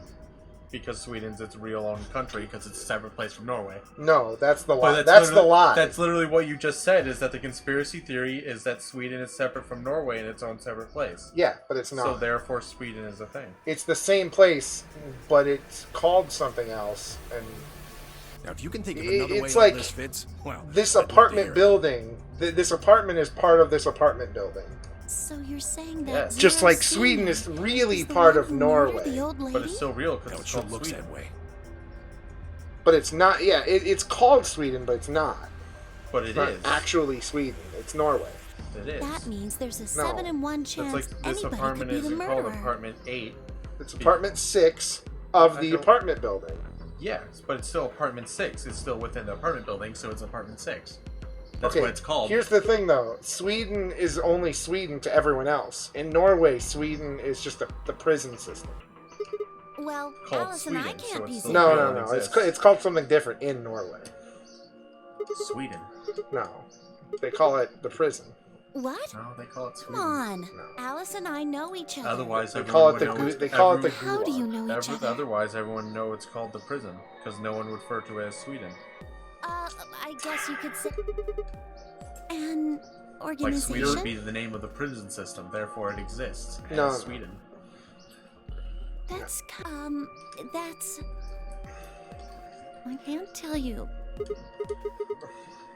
Because Sweden's its real own country because it's a separate place from Norway. No, that's the But lie. That's the literally- lie. That's literally what you just said, is that the conspiracy theory is that Sweden is separate from Norway in its own separate place. Yeah, but it's not. So therefore Sweden is a thing. It's the same place, but it's called something else. And Now, if you can think of It- another way it's all like this fits, well, this I'd love to apartment hear it. building. This apartment is part of this apartment building. So you're saying that Yes. Just Zero like Sweden is really is the part one of who murdered Norway. The old lady? But it's still real No, because it it's sure called looks Sweden. that way. But it's not. Yeah, it's called Sweden, but it's not. But It's it not is. actually Sweden. It's Norway. It is. That means there's a No. 7 in 1 That's chance like this anybody could apartment be the isn't called murderer. apartment 8. It's apartment 6 of I the don't- apartment building. Yes, but it's still apartment 6. It's still within the apartment building, so it's apartment 6. That's Okay, what it's called. Here's the thing, though. Sweden is only Sweden to everyone else. In Norway, Sweden is just the prison system. Well, Called Alice and I Sweden, so can't be it's still No, real no, and no. It's exists. it's called something different in Norway. Sweden. No, they call it the prison. What? No, they call it Come Sweden. on. No. Alice and I know each other. Otherwise, They everyone call it would the know gu- it's- they call it the How do you know each other? Otherwise, everyone know it's called the prison because no one would refer to it as Sweden. I guess you could say an Like organization. Sweden would be the name of the prison system, therefore it exists as No. Sweden. That's that's. I can't tell you.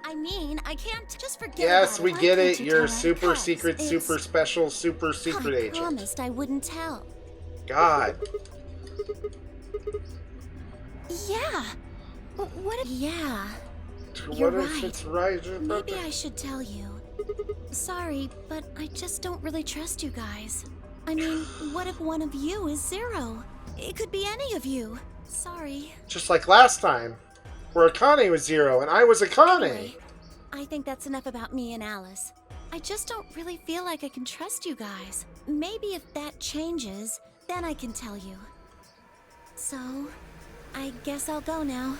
I mean, I can't just forget. Yes, about we Why get can't it. you You're tell us? super 'Cause secret, it's- super special, super secret I agent. promised I wouldn't tell. God. Yeah. What if? Yeah. What You're if right. it's right? Maybe I should tell you. Sorry, but I just don't really trust you guys. I mean, what if one of you is Zero? It could be any of you. Sorry. Just like last time, where Akane was Zero and I was Akane. Anyway, I think that's enough about me and Alice. I just don't really feel like I can trust you guys. Maybe if that changes, then I can tell you. So, I guess I'll go now.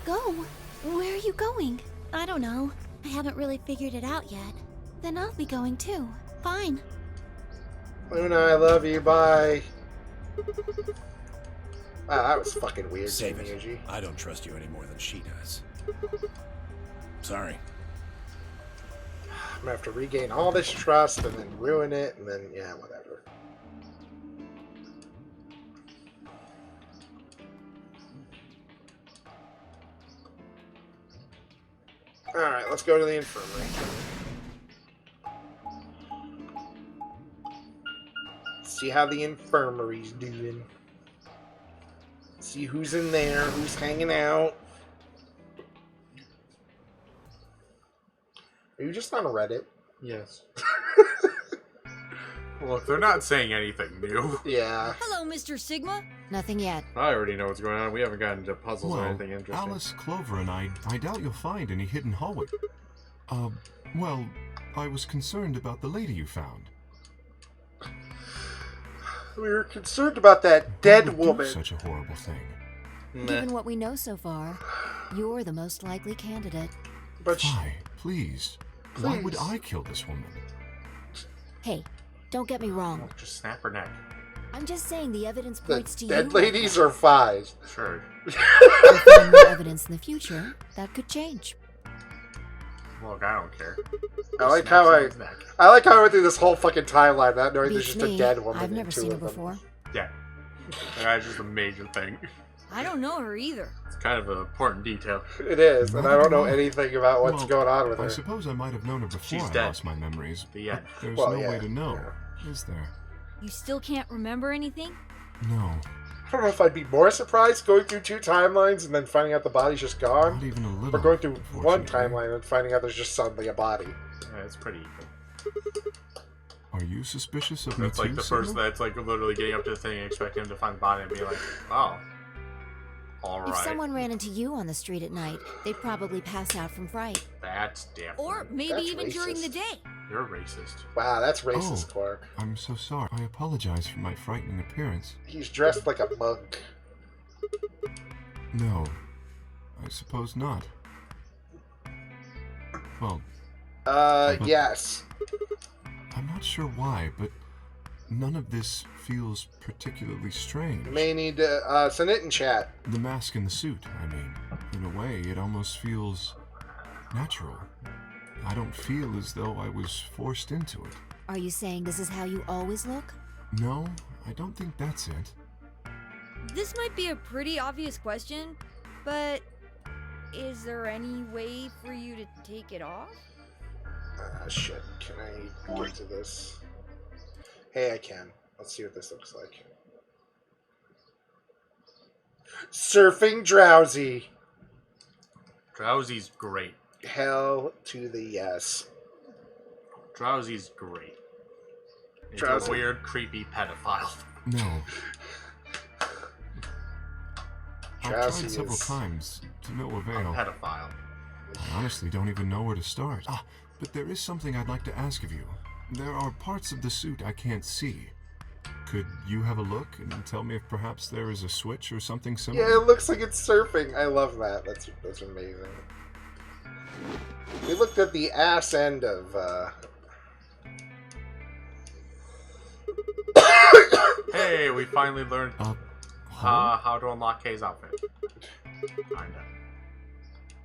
Go? Where are you going? I don't know. I haven't really figured it out yet. Then I'll be going too. Fine. Luna, I love you. Bye. Wow, that was fucking weird, Save Jamie it. Uji. I don't trust you any more than she does. Sorry. I'm gonna have to regain all this trust and then ruin it, and then, yeah, whatever. Alright, let's go to the infirmary. See how the infirmary's doing. See who's in there, who's hanging out. Are you just on Reddit? Yes. Look, they're not saying anything new. Yeah. Hello, Mr. Sigma. Nothing yet. I already know what's going on. We haven't gotten into puzzles or Well, anything interesting. Alice, Clover, and I doubt you'll find any hidden hallway. Well, I was concerned about the lady you found. We were concerned about that dead Who would do woman. such a horrible thing. Given what we know so far, you're the most likely candidate. But Why? Please. Why would Please. I kill this woman? Hey, don't get me wrong. Just snap her neck. I'm just saying the evidence the points to dead you. ladies are fine. Sure. If we find more evidence in the future, that could change. Look, I don't care. I like Snap how someone's neck. I like how I went through this whole fucking timeline not knowing there's Beats just a me. dead woman. I've in never two seen her of them. before. Yeah. That's just a major thing. I don't know her either. It's kind of an important detail. It is, and I don't know anything about what's Well, going on with I her. suppose I might have known her before She's I dead. lost my memories. The but end. there's Well, no yeah, way to know, is there? You still can't remember anything? No, I don't know if I'd be more surprised going through two timelines and then finding out the body's just gone, not even a little. or going through one unfortunately. timeline and finding out there's just suddenly a body. Yeah, it's pretty even. Are you suspicious of me That's like too, the first Sigma? that's like literally getting up to the thing and expecting him to find the body and be like, oh. If Alright. someone ran into you on the street at night, they'd probably pass out from fright. That's different. Or maybe That's even during the racist. day. You're racist. Wow, that's racist, Oh. Quark. I'm so sorry. I apologize for my frightening appearance. He's dressed like a monk. No, I suppose not. Well, Yes. I'm not sure why, but none of this feels particularly strange. May need to send it in chat. The mask and the suit, I mean. In a way, it almost feels natural. I don't feel as though I was forced into it. Are you saying this is how you always look? No, I don't think that's it. This might be a pretty obvious question, but is there any way for you to take it off? Shit. Can I get to this? Hey, I can. Let's see what this looks like. Surfing Drowsy. Drowsy's great. Hell to the yes. Drowsy's great. He's Drowsy. a weird, creepy pedophile. No. I've Drowsy tried several is times, to no A avail. pedophile. I honestly don't even know where to start. But there is something I'd like to ask of you. There are parts of the suit I can't see. Could you have a look and tell me if perhaps there is a switch or something similar? Yeah, it looks like it's surfing. I love that. That's amazing. We looked at the ass end of Hey, we finally learned how to unlock Kay's outfit. Kinda.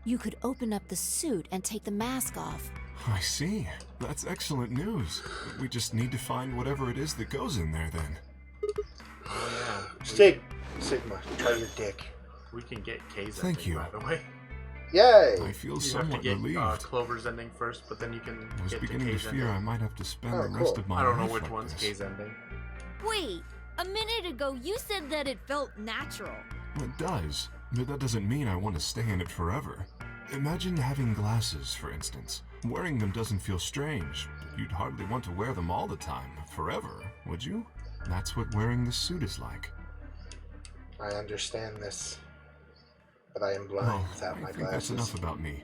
You could open up the suit and take the mask off. I see. That's excellent news. We just need to find whatever it is that goes in there then. Oh Sigma, try your dick. We can get Kay's Thank ending, you. by the way. Yay! I feel You have to somewhat get relieved. Clover's ending first, but then you can I was get to beginning to Kay's fear ending. I might have to spend Oh, the rest cool. of my I don't know life which like one's this. Kay's ending. Wait, a minute ago you said that it felt natural. It does, but that doesn't mean I want to stay in it forever. Imagine having glasses, for instance. Wearing them doesn't feel strange, but you'd hardly want to wear them all the time, forever, would you? That's what wearing this suit is like. I understand this, but I am blind Well, without I my think that's glasses. enough about me.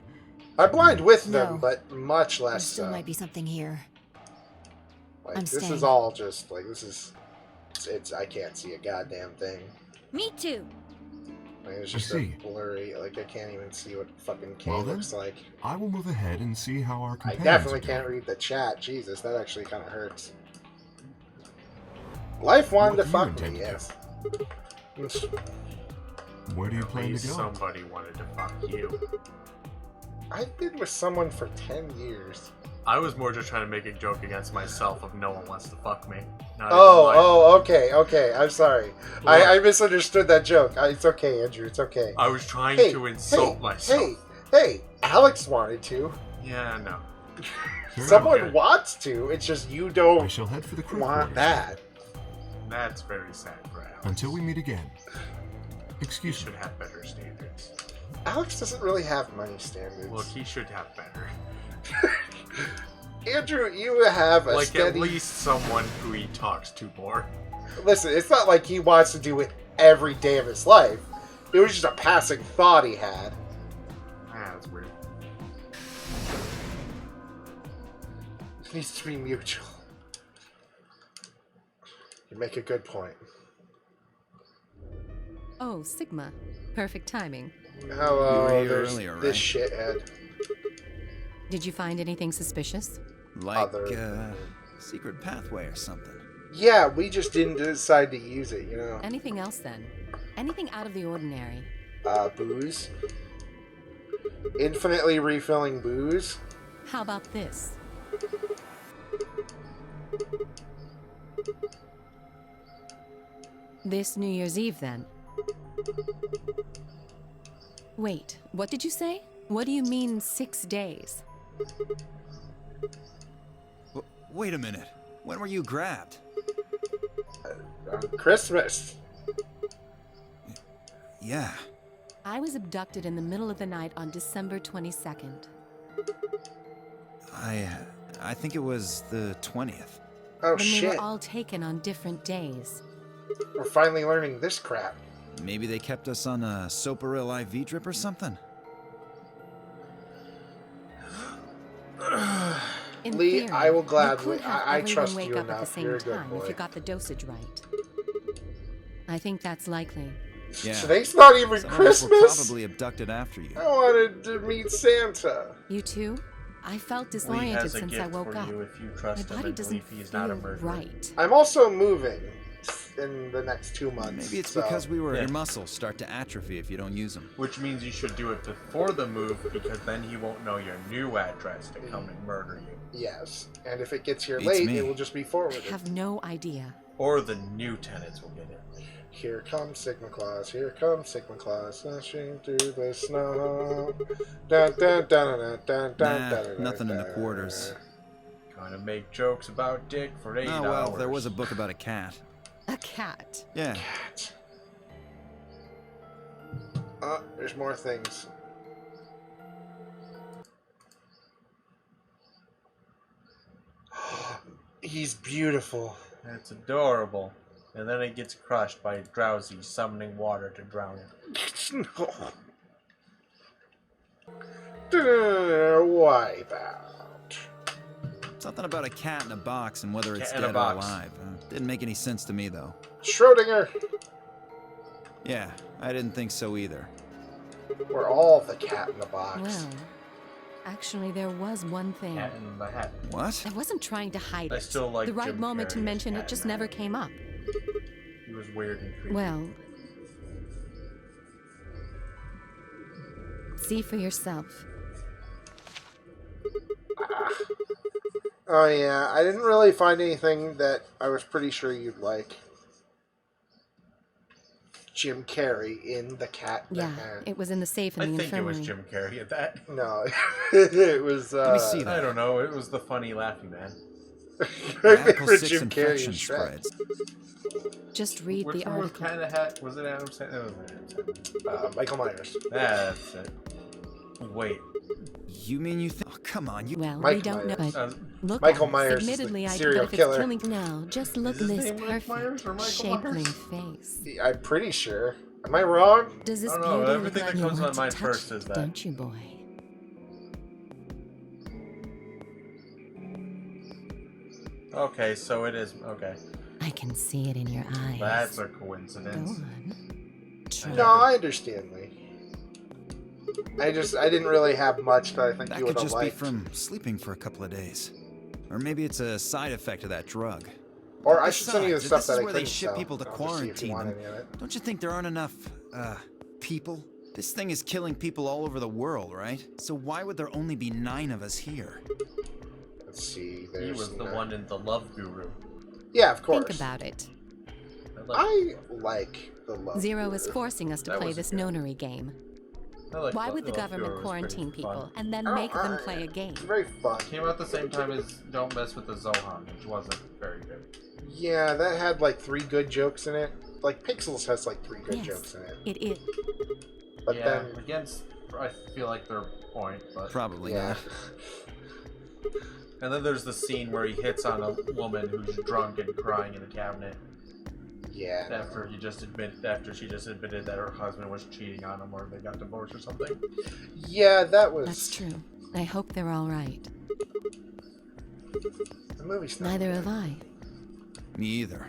I'm blind with them, No. but much There less still so. might be something here. Like, I'm this is staying. all just like this is. It's I can't see a goddamn thing. Me too. Like, it's I just see. a blurry. Like I can't even see what fucking K Well then, looks like. I will move ahead and see how our I companions definitely are doing. can't read the chat. Jesus, that actually kind of hurts. Life wanted to What fuck do you me. intend Yes. Where do you At plan least to go? somebody wanted to fuck you. I've been with someone for 10 years. I was more just trying to make a joke against myself of no one wants to fuck me. Not Oh, even like- okay. I'm sorry. I misunderstood that joke. It's okay, Andrew. It's okay. I was trying Hey, to insult myself. Hey, Alex wanted to. Yeah, no. Very Someone well. wants to. It's just you I don't shall head for the crew want quarters. that. That's very sad, Brad. Until we meet again. He Excuse me. should have better standards. Alex doesn't really have money standards. Look, he should have better. Andrew, you have a Like steady... at least someone who he talks to more. Listen, it's not like he wants to do it every day of his life. It was just a passing thought he had. Ah, that's weird. It needs to be mutual. You make a good point. Oh, Sigma. Perfect timing. Hello, You were here there's earlier, this right? shithead. Did you find anything suspicious? Like, secret pathway or something. Yeah, we just didn't decide to use it, you know. Anything else then? Anything out of the ordinary? Booze. Infinitely refilling booze. How about this? This New Year's Eve, then? Wait, what did you say? What do you mean 6 days? Wait a minute. When were you grabbed? On Christmas. Yeah. I was abducted in the middle of the night on December 22nd. I think it was the 20th. Oh, When we shit. were all taken on different days. We're finally learning this crap. Maybe they kept us on a Soparil IV drip or something? In Lee, theory, I will you gladly... could have I everyone trust wake you up at the enough. same You're a good time boy. if you got the dosage right. I think that's likely. Yeah. Today's not even Some of us were Christmas. probably abducted after you. I wanted to meet Santa. You too? I felt Lee disoriented has a since I gift woke for up. you if you My trust him body and doesn't believe he's not a feel murderer. right. I'm also moving in the next 2 months. Maybe it's so- because your Yeah. muscles start to atrophy if you don't use them. Which means you should do it before the move, because then he won't know your new address to come and murder you. Yes, and if it gets here Beats late, me. it will just be I forwarded. have no idea. Or the new tenants will get it. Here comes Sigma Claus, here comes Sigma Claus, dashing through the snow. Dun, dun, dun, dun, dun, dun, Nah, dun, nothing in the dun. quarters. Kind of make jokes about Dick for 8 Oh, hours. well, there was a book about a cat. A cat. Yeah. Cat. Oh, there's more things. He's beautiful. It's adorable. And then it gets crushed by Drowsy summoning water to drown it. Wipe out. Something about a cat in a box and whether it's Cat in a dead or box. alive. Didn't make any sense to me, though. Schrodinger. Yeah, I didn't think so either. We're all the cat in the box. Well, actually, there was one thing. Cat in the hat. What? I wasn't trying to hide I it. still like the right Jim moment to Carrey's mention Cat it just in the never Hat. came up. He was weird and creepy. Well, see for yourself. Oh yeah, I didn't really find anything that I was pretty sure you'd like. Jim Carrey in The Cat in the Yeah, Hat. it was in the safe in I the think it infirmary. was Jim Carrey at that. No, it was. Let me see I that. don't know. It was the funny laughing man. My Radical favorite 6 Jim Carrey infection is Shrek. spreads. Just read Which the one was article. Cat in the Hat? Was it Adam Sandler? It was Adam Sandler. Michael Myers. That's it. Wait. You mean you think? Oh, come on, you. Well, Mike we don't know, Myers. but look Michael at it. Myers is the Admittedly, serial but if killer. it's killing now, just look Is at his this name Mike Myers or perfect, Michael shapely Myers? face. I'm pretty sure. Am I wrong? Does this I don't know, beauty everything look that like comes you to want mind to first touch is it, that. don't you, boy? Okay, so it is. Okay. I can see it in your eyes. That's a Go coincidence. on. Try. No, I understand, Lee. I didn't really have much that I think That you could would have just be liked. from sleeping for a couple of days. Or maybe it's a side effect of that drug. Or I should send you the Besides, stuff if that this is I where they couldn't ship sell. people to I'll just see if you quarantine want them. any of it. Don't you think there aren't enough, people? This thing is killing people all over the world, right? So why would there only be 9 of us here? Let's see. He There's was the none. one in The Love Guru. Yeah, of course. Think about it. I like the love. Zero is forcing us to That play was this good. nonary game. I like Why Love- would the Love government Guru was pretty quarantine fun. people and then Oh, make them play a game? Very fun. Came out the same time as Don't Mess with the Zohan, which wasn't very good. Yeah, that had like 3 good jokes in it. Like Pixels has like 3 good Yes, jokes in it. it is. But yeah, then, against I feel like their point, but Probably yeah. not. And then there's the scene where he hits on a woman who's drunk and crying in the cabinet. Yeah. After she just admitted that her husband was cheating on him, or they got divorced or something. Yeah, that was. That's true. I hope they're all right. The movie's not Neither good. have I. Me either.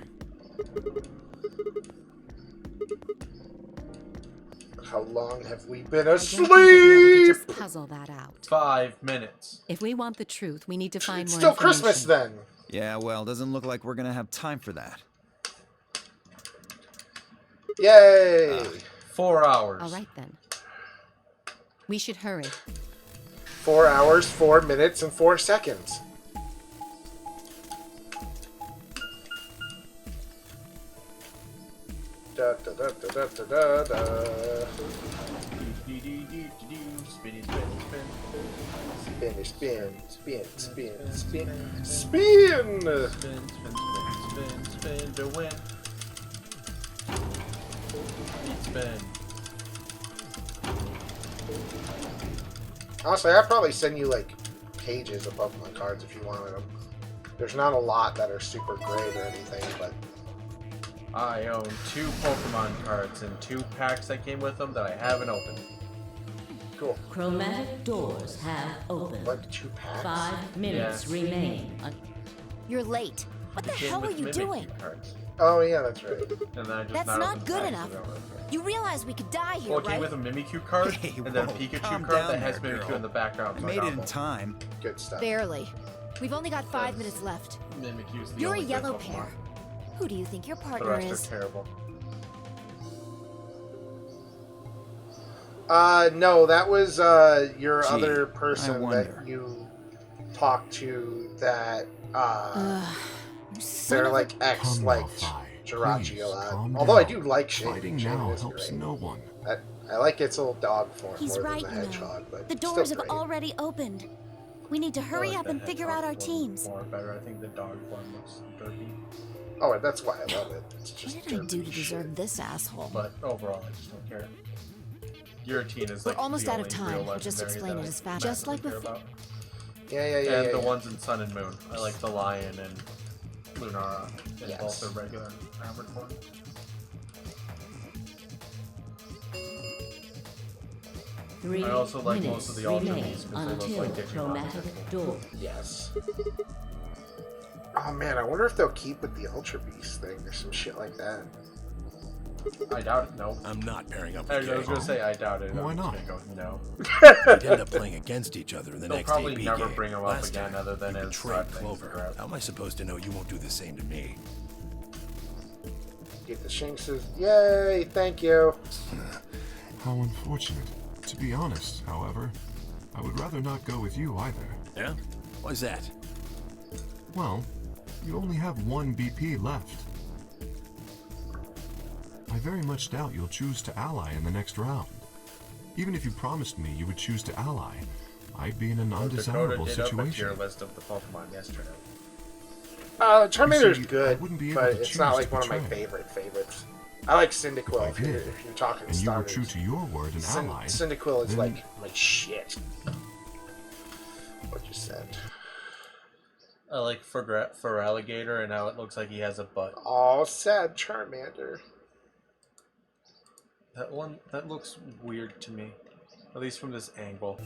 How long have we been I don't think we'll be able to asleep? just puzzle that out. 5 minutes. If we want the truth, we need to find It's more still information. Christmas then. Yeah, well, doesn't look like we're gonna have time for that. Yay! 4 hours. All right then. We should hurry. 4 hours, 4 minutes, and 4 seconds. Da da da da da da da da. Spinny, spinny, spin. Spin, spin, spin, spin, spin, spin. Spin, spin, spin, spin to win. Spin. Honestly, I'd probably send you like pages of Pokemon cards if you wanted them. There's not a lot that are super great or anything, but I own 2 Pokemon cards and 2 packs that came with them that I haven't opened. cool. Chromatic doors have opened. Like 2 packs? 5 minutes Yes. remain. You're late. What the It came hell are with you Mimikyu doing? cards. Oh yeah, that's right. And then I just That's not not opened the good packs enough. that I opened. You realize we could die here, Well, it right? came with a Mimikyu card Hey, and then a whoa, Pikachu calm card down that has there, Mimikyu girl. in the background. I So made got it in both. time. Good stuff. Barely. We've only got 5 minutes left. Mimikyu's the You're a only good yellow Pokemon. pair. Who do you think your The partner rest is? are terrible. No, that was your Gee, other I person wonder. that you talked to that Ugh, you son they're of a- like ex Come now, like Fi. Jirachi Please, a lot. calm Although I down. do like Shane. Fighting Shane now is helps great. no one. I like its little dog form He's more right, than you the know. hedgehog, but The still doors have great. already opened. We need to hurry I up like and the figure hedgehog out our one teams. More better. I think the dog one looks dirty. Oh, and that's why I love it. It's What just did I do to derpy deserve shit. this asshole? But overall, I just don't care. Giratina is We're like almost the out of only time. real I'll just legendary explain that it I as fast. massively Just like care with about. Yeah. And the ones in Sun and Moon. I like the lion and Lunara in Yes. both their regular and armored form. 3 I also like minutes most of the Ultra remain Beasts because they look until like Digimon. chromatic door. Yes. Oh man, I wonder if they'll keep with the Ultra Beast thing or some shit like that. I doubt it. No. I'm not pairing up I with was Kay. gonna say I doubt it. Why I'm just not? gonna go no. We'd end up playing against each other in the They'll next probably AP never game. bring him up Last again time, other than you as betrayed threat things Clover. to grab. How am I supposed to know you won't do the same to me? Get the Shinxes. Yay! Thank you. How unfortunate. To be honest, however, I would rather not go with you either. Yeah? Why's that? Well, you only have 1 BP left. I very much doubt you'll choose to ally in the next round. Even if you promised me you would choose to ally, I'd be in an Dakota undesirable did up a tier situation. list of the Pokemon yesterday. Charmander's You see, I good, wouldn't be able but to it's choose not to like one of my betray. favorites. I like Cyndaquil I if you're, did. if you're talking And you were starters. true to your word and ally. Cyndaquil is then- like my shit. What you said. I like for Alligator and how it looks like he has a butt. Oh, sad Charmander. That looks weird to me. At least from this angle.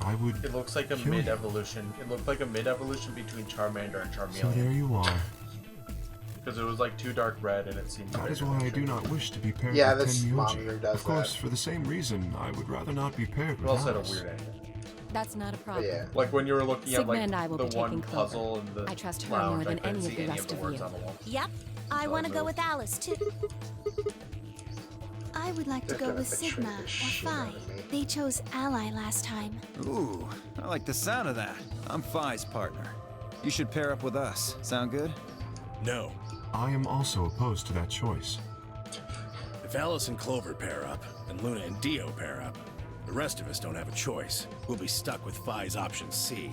I would It looks like a kill you. mid-evolution. It looked like a mid-evolution between Charmander and So Charmeleon. there you are. Because it was like too dark red and it seemed That very is why I do not wish to be paired Yeah, with this Tenmyoji. monitor does Of course, that. for the same reason, I would rather not be paired It with also had a Alice. weird angle. That's not a problem. Yeah. Like when you were looking at Sigma like and I will the be one taking Clover. puzzle in the I trust her lounge, more than I couldn't any of see the any rest the of words you. on the wall. Yep, I want to go with Alice too. I would like to They're go gonna with betray Sigma the or shit Phi. out of me. They chose Ally last time. Ooh, I like the sound of that. I'm Phi's partner. You should pair up with us. Sound good? No. I am also opposed to that choice. If Alice and Clover pair up, and Luna and Dio pair up, the rest of us don't have a choice. We'll be stuck with Phi's option C.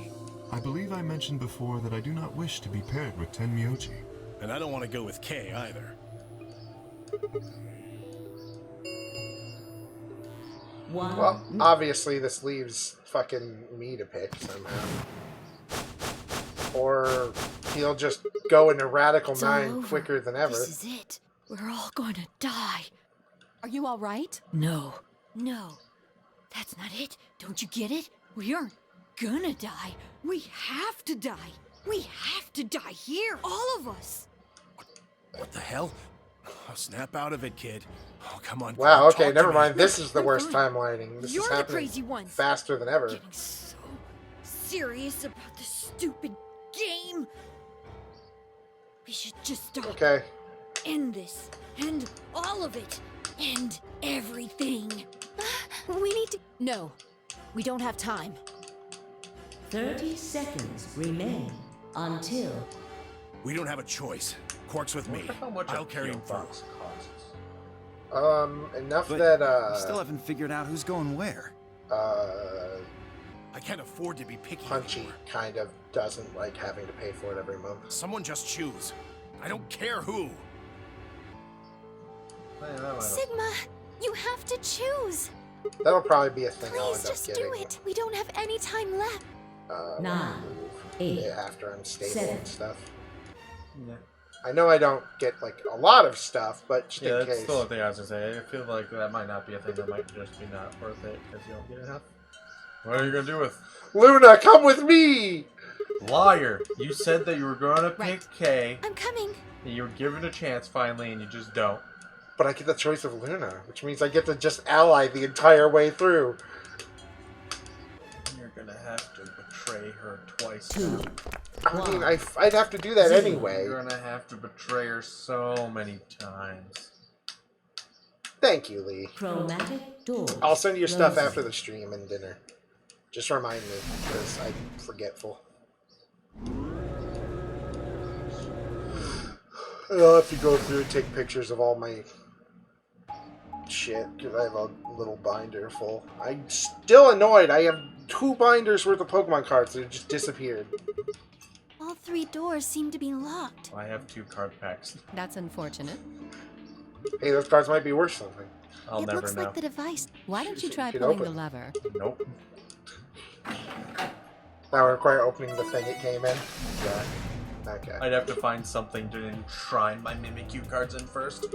I believe I mentioned before that I do not wish to be paired with Tenmyoji. And I don't want to go with Kay either. One Well, obviously this leaves fucking me to pick somehow. or he'll just go into Radical It's all 9 over. quicker than ever. This is it. We're all gonna die. Are you all right? No. No. That's not it. Don't you get it? We aren't gonna die. We have to die. We have to die here. All of us. What the hell? Oh, snap out of it, kid. Oh, come on. Wow, Clark, okay, talk never to me. mind. This is the I'm worst fine. timelining. This You're is the happening crazy ones. faster than ever. Getting so serious about this stupid game. We should just stop. Okay. End this. End all of it. End everything. We need to. No, we don't have time. 30 seconds remain until. We don't have a choice. Quark's with me. How much I'll a carry him PO through. box costs? Enough But that, we still haven't figured out who's going where. I can't afford to be picky Punchy anymore. kind of doesn't like having to pay for it every month. Someone just choose. I don't care who. Sigma, you have to choose. That'll probably be a thing I'll Please end up just getting. do it. We don't have any time left. When 9, I move. 8, Yeah, after I'm stable 7. and stuff. Yeah. I know I don't get like a lot of stuff, but just Yeah, in that's case. still a thing I was gonna say. I feel like that might not be a thing that might just be not worth it because you don't get enough. What are you gonna do with Luna, come with me! liar? You said that you were gonna pick Right. K, I'm coming. and you were given a chance finally, and you just don't. But I get the choice of Luna, which means I get to just ally the entire way through. You're gonna have to betray her twice. 2. I mean, I'd have to do that anyway. You're gonna have to betray her so many times. Thank you, Lee. Chromatic door. I'll send you stuff closing. after the stream and dinner. Just remind me, because I'm forgetful. I'll have to go through and take pictures of all my shit, because I have a little binder full. I'm still annoyed. I have 2 binders worth of Pokemon cards that have just disappeared. All 3 doors seem to be locked. I have 2 card packs. That's unfortunate. Hey, those cards might be worth something. I'll It never looks know. like the device. Why don't you try Get pulling the open. lever? Nope. That would require opening the thing it came in. Yeah. Okay. I'd have to find something to enshrine my Mimikyu cards in first.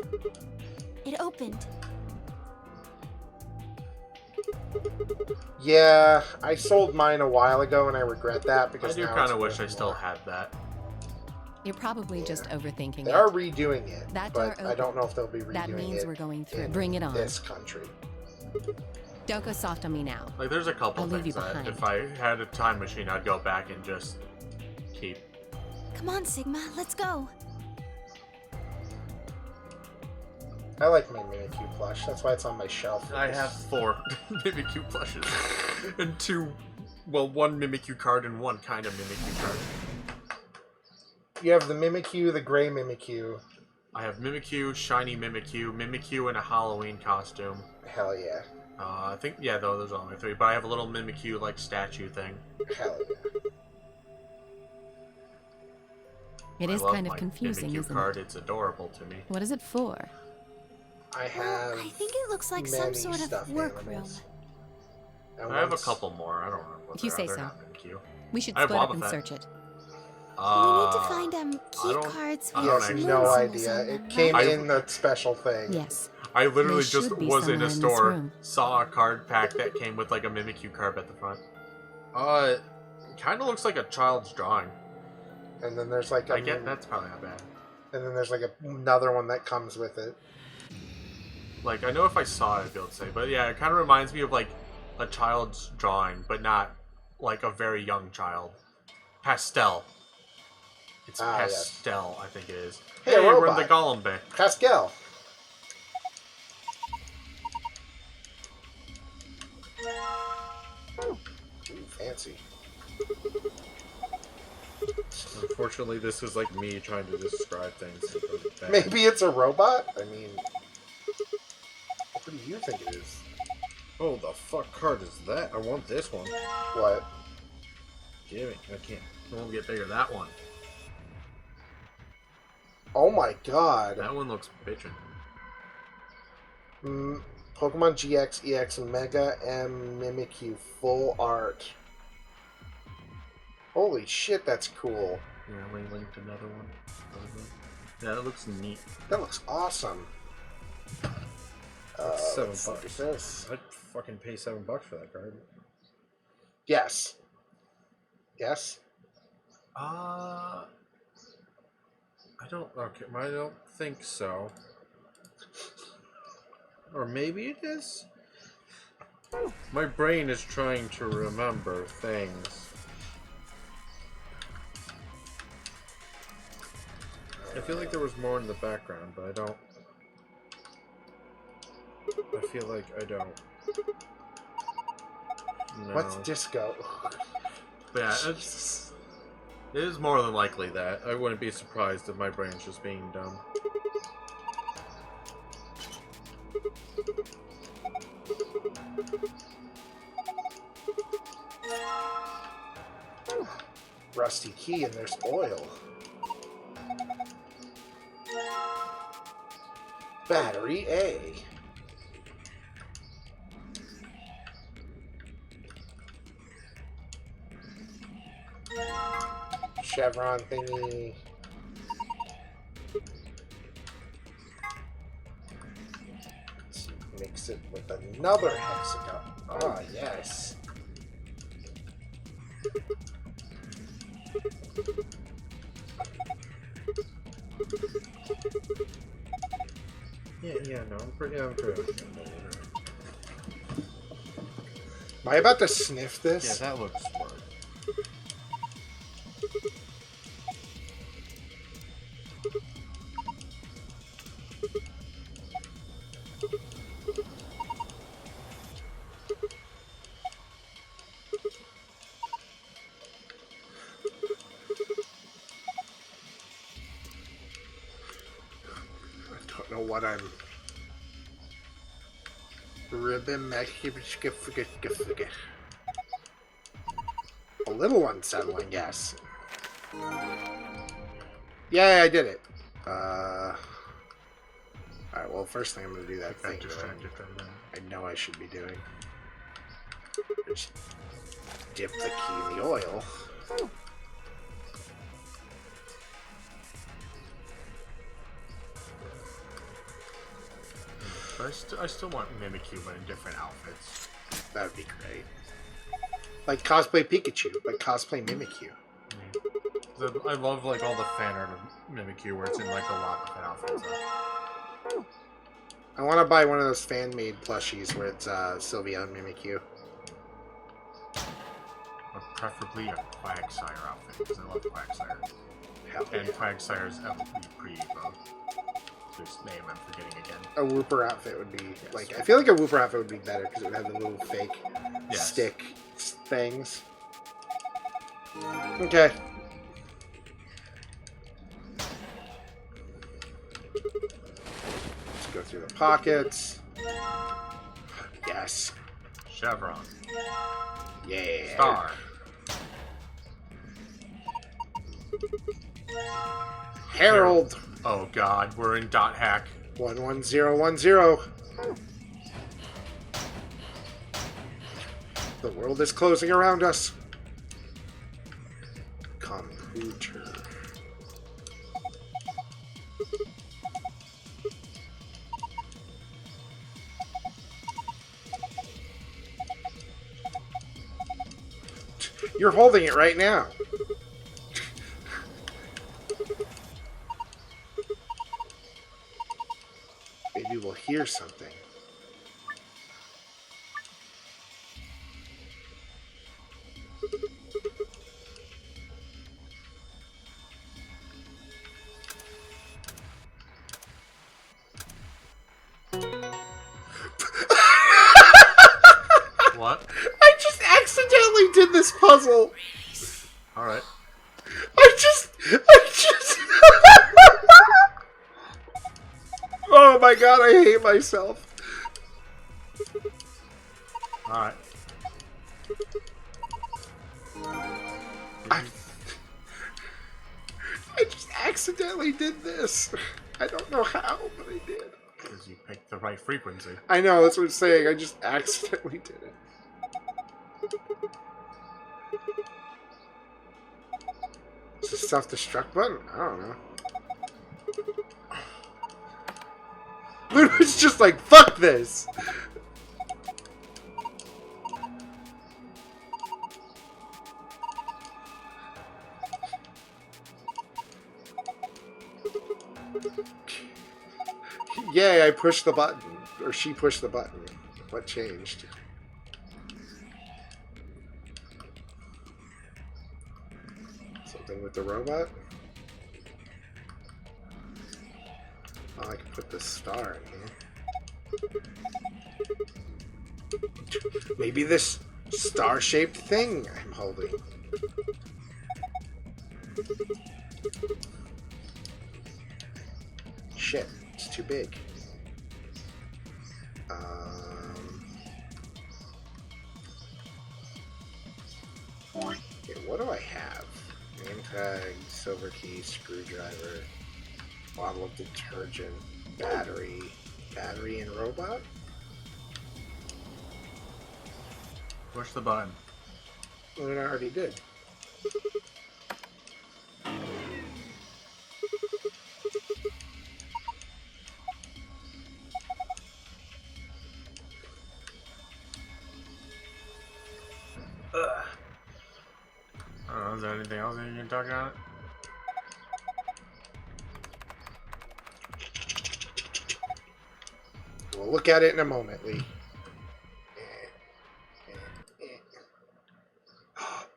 It opened. Yeah, I sold mine a while ago and I regret that I because do now kind it's of wish worth I still more. had that. You're probably just overthinking They it. are redoing it, That but door I don't know if they'll be redoing That means it we're going through. in Bring it on. this country. Don't go soft on me now. Like, there's a couple I'll leave you things that behind. if I had a time machine, I'd go back and just keep. Come on, Sigma. Let's go. I like my Mimikyu plush. That's why it's on my shelf. I have 4 Mimikyu plushes. And 2, well, 1 Mimikyu card and 1 kind of Mimikyu card. You have the Mimikyu, the gray Mimikyu. I have Mimikyu, shiny Mimikyu, Mimikyu in a Halloween costume. Hell yeah. I think, yeah, those are only 3, but I have a little Mimikyu, like, statue thing. Hell yeah. It I is love kind of my confusing, Mimikyu isn't card. it? It's adorable to me. What is it for? I have. I think it looks like some many sort of stuffed workroom. animals. And I have a once- couple more. I don't remember what If you they are. say They're so. not Mimikyu. We should I have split up Boba and Fett. search it. We need to Uh, find I key don't- cards I with don't Yes, actually- no moon symbols idea. on them, It came right? in the special thing. Yes. I literally They just should be was in somewhere a in this store, room. saw a card pack that came with like a Mimikyu card at the front. Kind of looks like a child's drawing. And then there's like a, I get that's probably not bad. and then there's like another one that comes with it. Like I know if I saw it, I'd be able to say, but yeah, it kind of reminds me of like a child's drawing, but not like a very young child. Pastel. It's Ah, yes. pastel, I think it is. Hey, Hey, a we're in the robot. Golem Bay. Pascal. Ooh, fancy. Unfortunately, this is like me trying to describe things. Maybe it's a robot? I mean, what do you think it is? Oh, the fuck card is that? I want this one. What? Give it. I can't. It won't get bigger. That one. Oh my god. That one looks bitchin'. Pokemon GX, EX, and Mega M Mimikyu full art. Holy shit, that's cool. Yeah, we linked another one. Yeah, that looks neat. That looks awesome. It's let's $7. look at this. I'd fucking pay $7 for that card. Yes. Yes. I don't. Okay, I don't think so. Or maybe it is. My brain is trying to remember things. I feel like there was more in the background, but I don't. I feel like I don't. No. What's disco? But yeah, it is more than likely that. I wouldn't be surprised if my brain's just being dumb. Rusty key and there's oil. Battery A. Chevron thingy. Let's mix it with another hexagon. Ah, yes. Yeah, no, I'm pretty. Am I about to sniff this? Yeah, that looks smart. What I'm a little unsettling, yes. Yeah, I did it. Alright, well, first thing I'm gonna do that thing that I know I should be doing. Just dip the key in the oil. I still want Mimikyu but in different outfits. That would be great. Like cosplay Pikachu, but cosplay Mimikyu. I love like all the fan art of Mimikyu where it's in like a lot of different outfits. I want to buy one of those fan-made plushies where it's Sylvia and Mimikyu. Or preferably a Quagsire outfit, because I love Quagsire. Hell and yeah. Quagsire's pre-Evo. Whose name I'm forgetting again. A Wooper outfit would be like. I feel like a Wooper outfit would be better because it would have the little fake stick things. Okay. Let's go through the pockets. Yes. Chevron. Yeah. Star. Harold. Oh god, we're in dot hack. 11010. The world is closing around us. Computer. You're holding it right now. Maybe we'll hear something. What? I just accidentally did this puzzle. Alright. I just Oh my god, I hate myself. Alright. I just accidentally did this. I don't know how, but I did. Because you picked the right frequency. I know, that's what I'm saying. I just accidentally did it. It's a self-destruct button? I don't know. Luna's just like, fuck this! Yay, I pushed the button. Or she pushed the button. What changed? Something with the robot? Oh, I can put this star in here. Maybe this star-shaped thing I'm holding. Shit, it's too big. Okay, what do I have? Name tag, silver key, screwdriver, bottle of detergent, battery, and robot? Push the button. Well, I already did. Is there anything else that you can talk about? We'll look at it in a moment, Lee.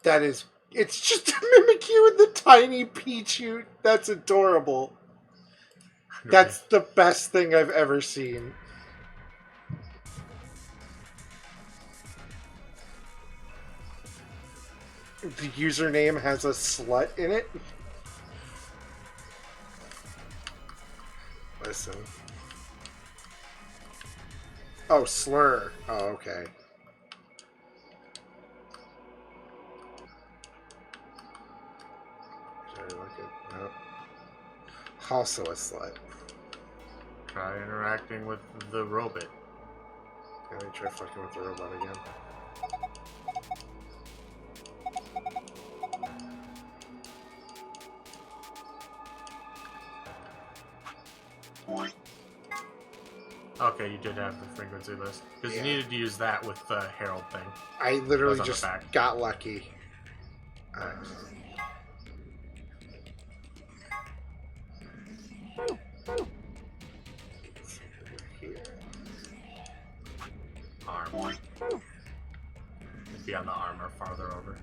That is... It's just a Mimikyu with the tiny Pichu. That's adorable. That's the best thing I've ever seen. The username has a slut in it. Listen. Oh, slur. Oh, okay. Should I look at... Nope. Also a slut. Try interacting with the robot. Let me try fucking with the robot again. Okay, you did have the frequency list. Because you needed to use that with the Herald thing. I literally on the just back. got lucky. Here. Arm. It'd be on the arm or farther over.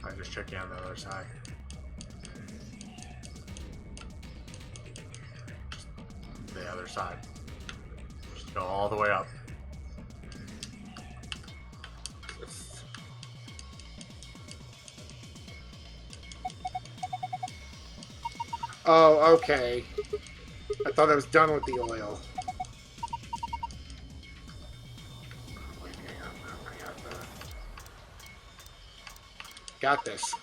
I just check you on the other side. The other side. Just go all the way up. Oh, okay. I thought I was done with the oil. Wait, hang on. I got that. Got this.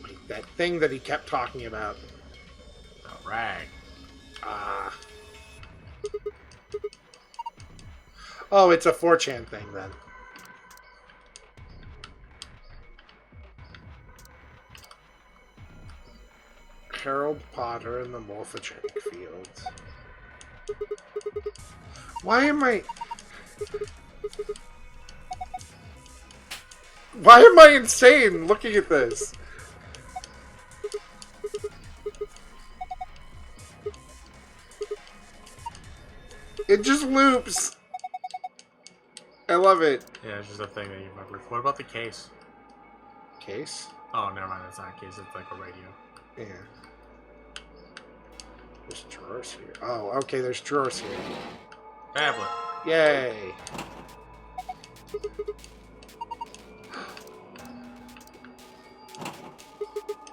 Wait, that thing that he kept talking about. The rag. Ah. Oh, it's a 4chan thing then. Harold Potter in the Morphogenic Fields. Why am I insane looking at this? It just loops. I love it. Yeah, it's just a thing that you remember. What about the case? Case? Oh, never mind. It's not a case. It's like a radio. Yeah. There's drawers here. Oh, okay, there's drawers here. Tablet. Yay.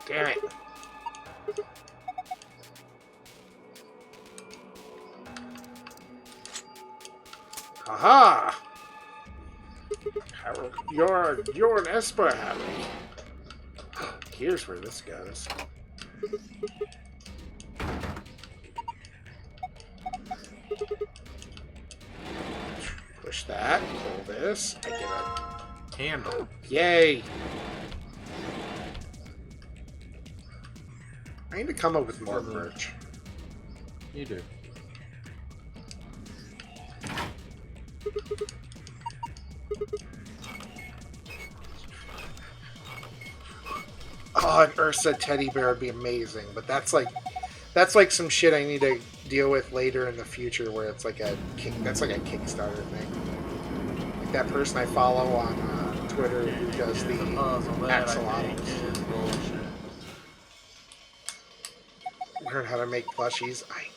Damn it. Aha! Harold, you're an Esper, Harold. Here's where this goes. Push that. Pull this. I get a Candle. Yay! I need to come up with more merch. You do. Oh, an Ursa teddy bear would be amazing, but that's like some shit I need to deal with later in the future, where it's like that's like a Kickstarter thing. Like that person I follow on Twitter who does the axolotls. Learn how to make plushies. I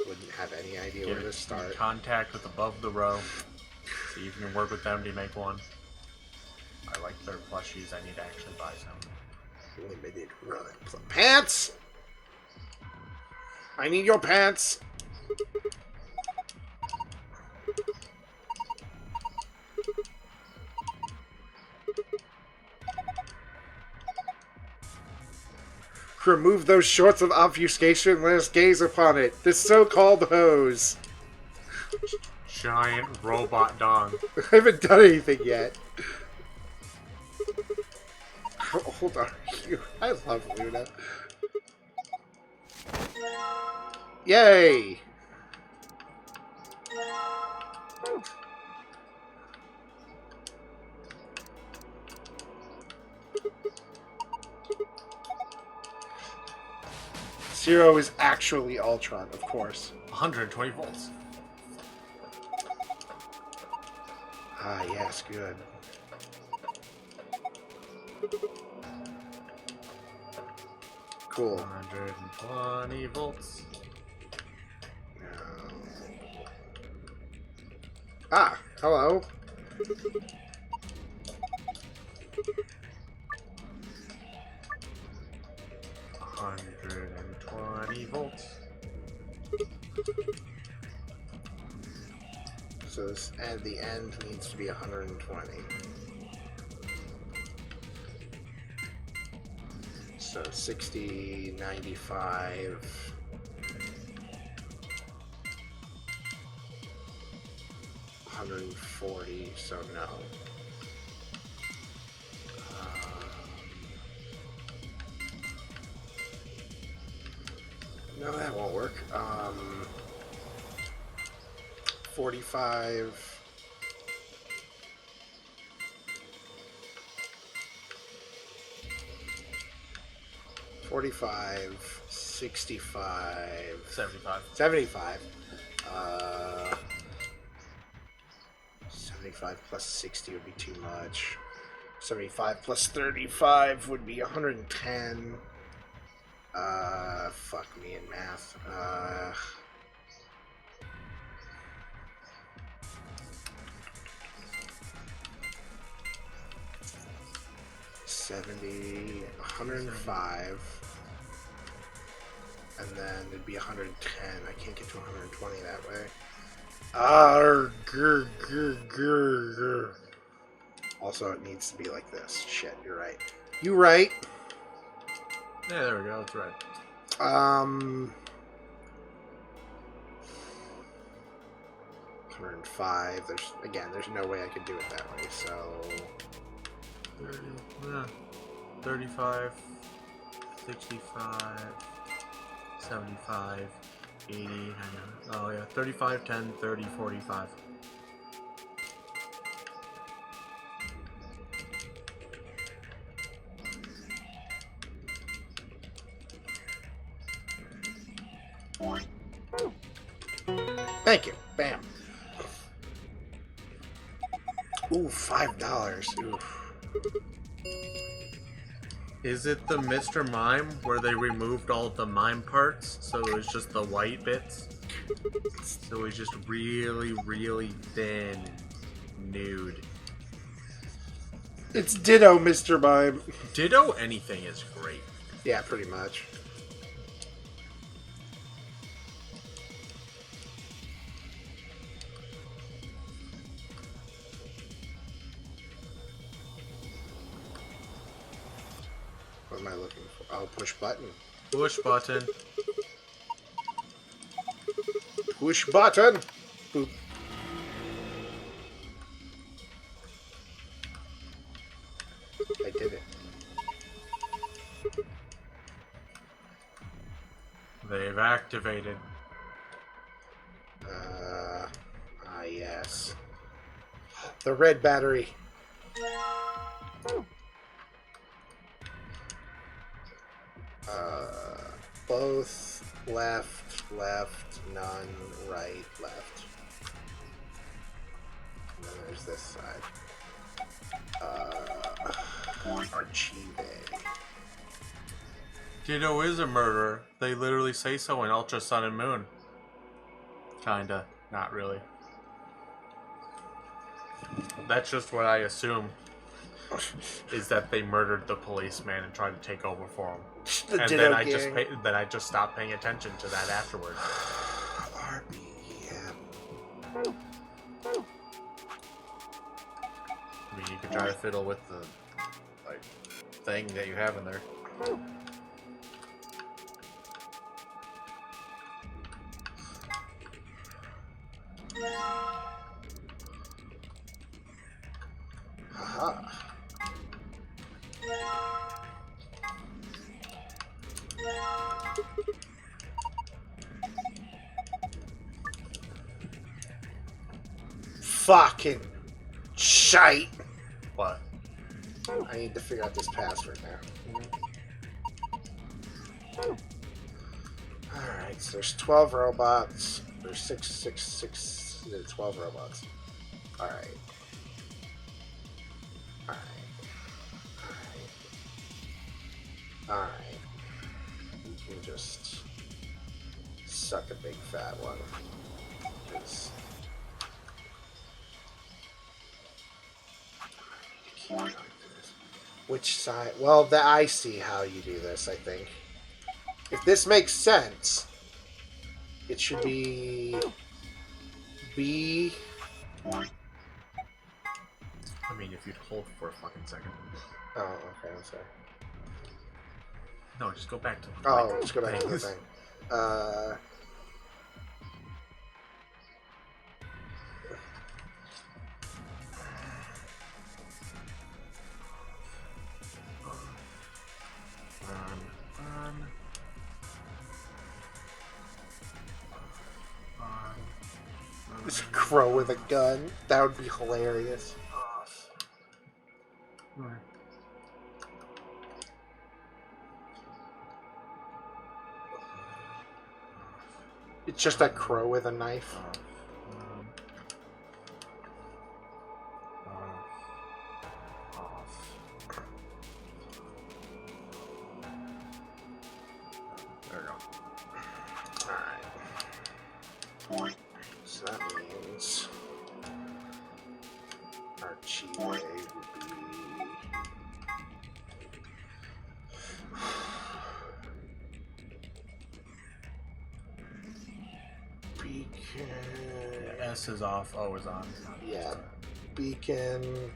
wouldn't have any idea where to start. Contact with Above the Row. See if you can work with them to make one. I like their plushies. I need to actually buy some. Limited run. Pants! I need your pants! Remove those shorts of obfuscation and let us gaze upon it. This so-called hose. Giant robot dong. I haven't done anything yet. Hold on. I love Luna. Yay! Zero is actually Ultron, of course. 120 volts. Ah, yes, good. Cool. 120 volts. Ah, hello. Volts. So this, and the end needs to be 120. So 60, 95. $140, so no. No, that won't work. 45. $45, $65, $75. 75. 75 plus 60 would be too much. 75 plus 35 would be 110. Fuck me in math. 70, 105, and then it'd be 110. I can't get to 120 that way. Also, it needs to be like this. Shit, you're right. You right. Yeah, there we go. That's right. 105. There's no way I could do it that way. So 30, 35, 65, 75, 80. Oh yeah, 35, 10, 30, 45. Thank you. Bam. Ooh, $5. Oof. Is it the Mr. Mime where they removed all the mime parts, so it was just the white bits? So it was just really, really thin, nude. It's Ditto, Mr. Mime. Ditto anything is great. Yeah, pretty much. What am I looking for? Oh, push button. Push button. Push button. Boop. I did it. They've activated. Yes. The red battery. Both left, none, right, left. And then there's this side. Archive. Ditto is a murderer. They literally say so in Ultra Sun and Moon. Kinda. Not really. That's just what I assume. Is that they murdered the policeman and tried to take over for him. The and Ditto then I just stopped paying attention to that afterwards. RBM. I mean, you could try to fiddle with the thing that you have in there. Aha. Fucking shite. What? I need to figure out this password now. Alright, so there's 12 robots. There's 12 robots. Alright. Alright. You can just suck a big fat one. Just... Which side? Well, I see how you do this, I think. If this makes sense, it should be B. I mean, if you'd hold for a fucking second. Oh, okay, I'm sorry. No, just go back to the Oh, let's go back to the thing. This crow with a gun. That would be hilarious. It's just a crow with a knife. There we go. Alright. So that means Archive would be Beacon. S is off, O is on. Yeah. Beacon.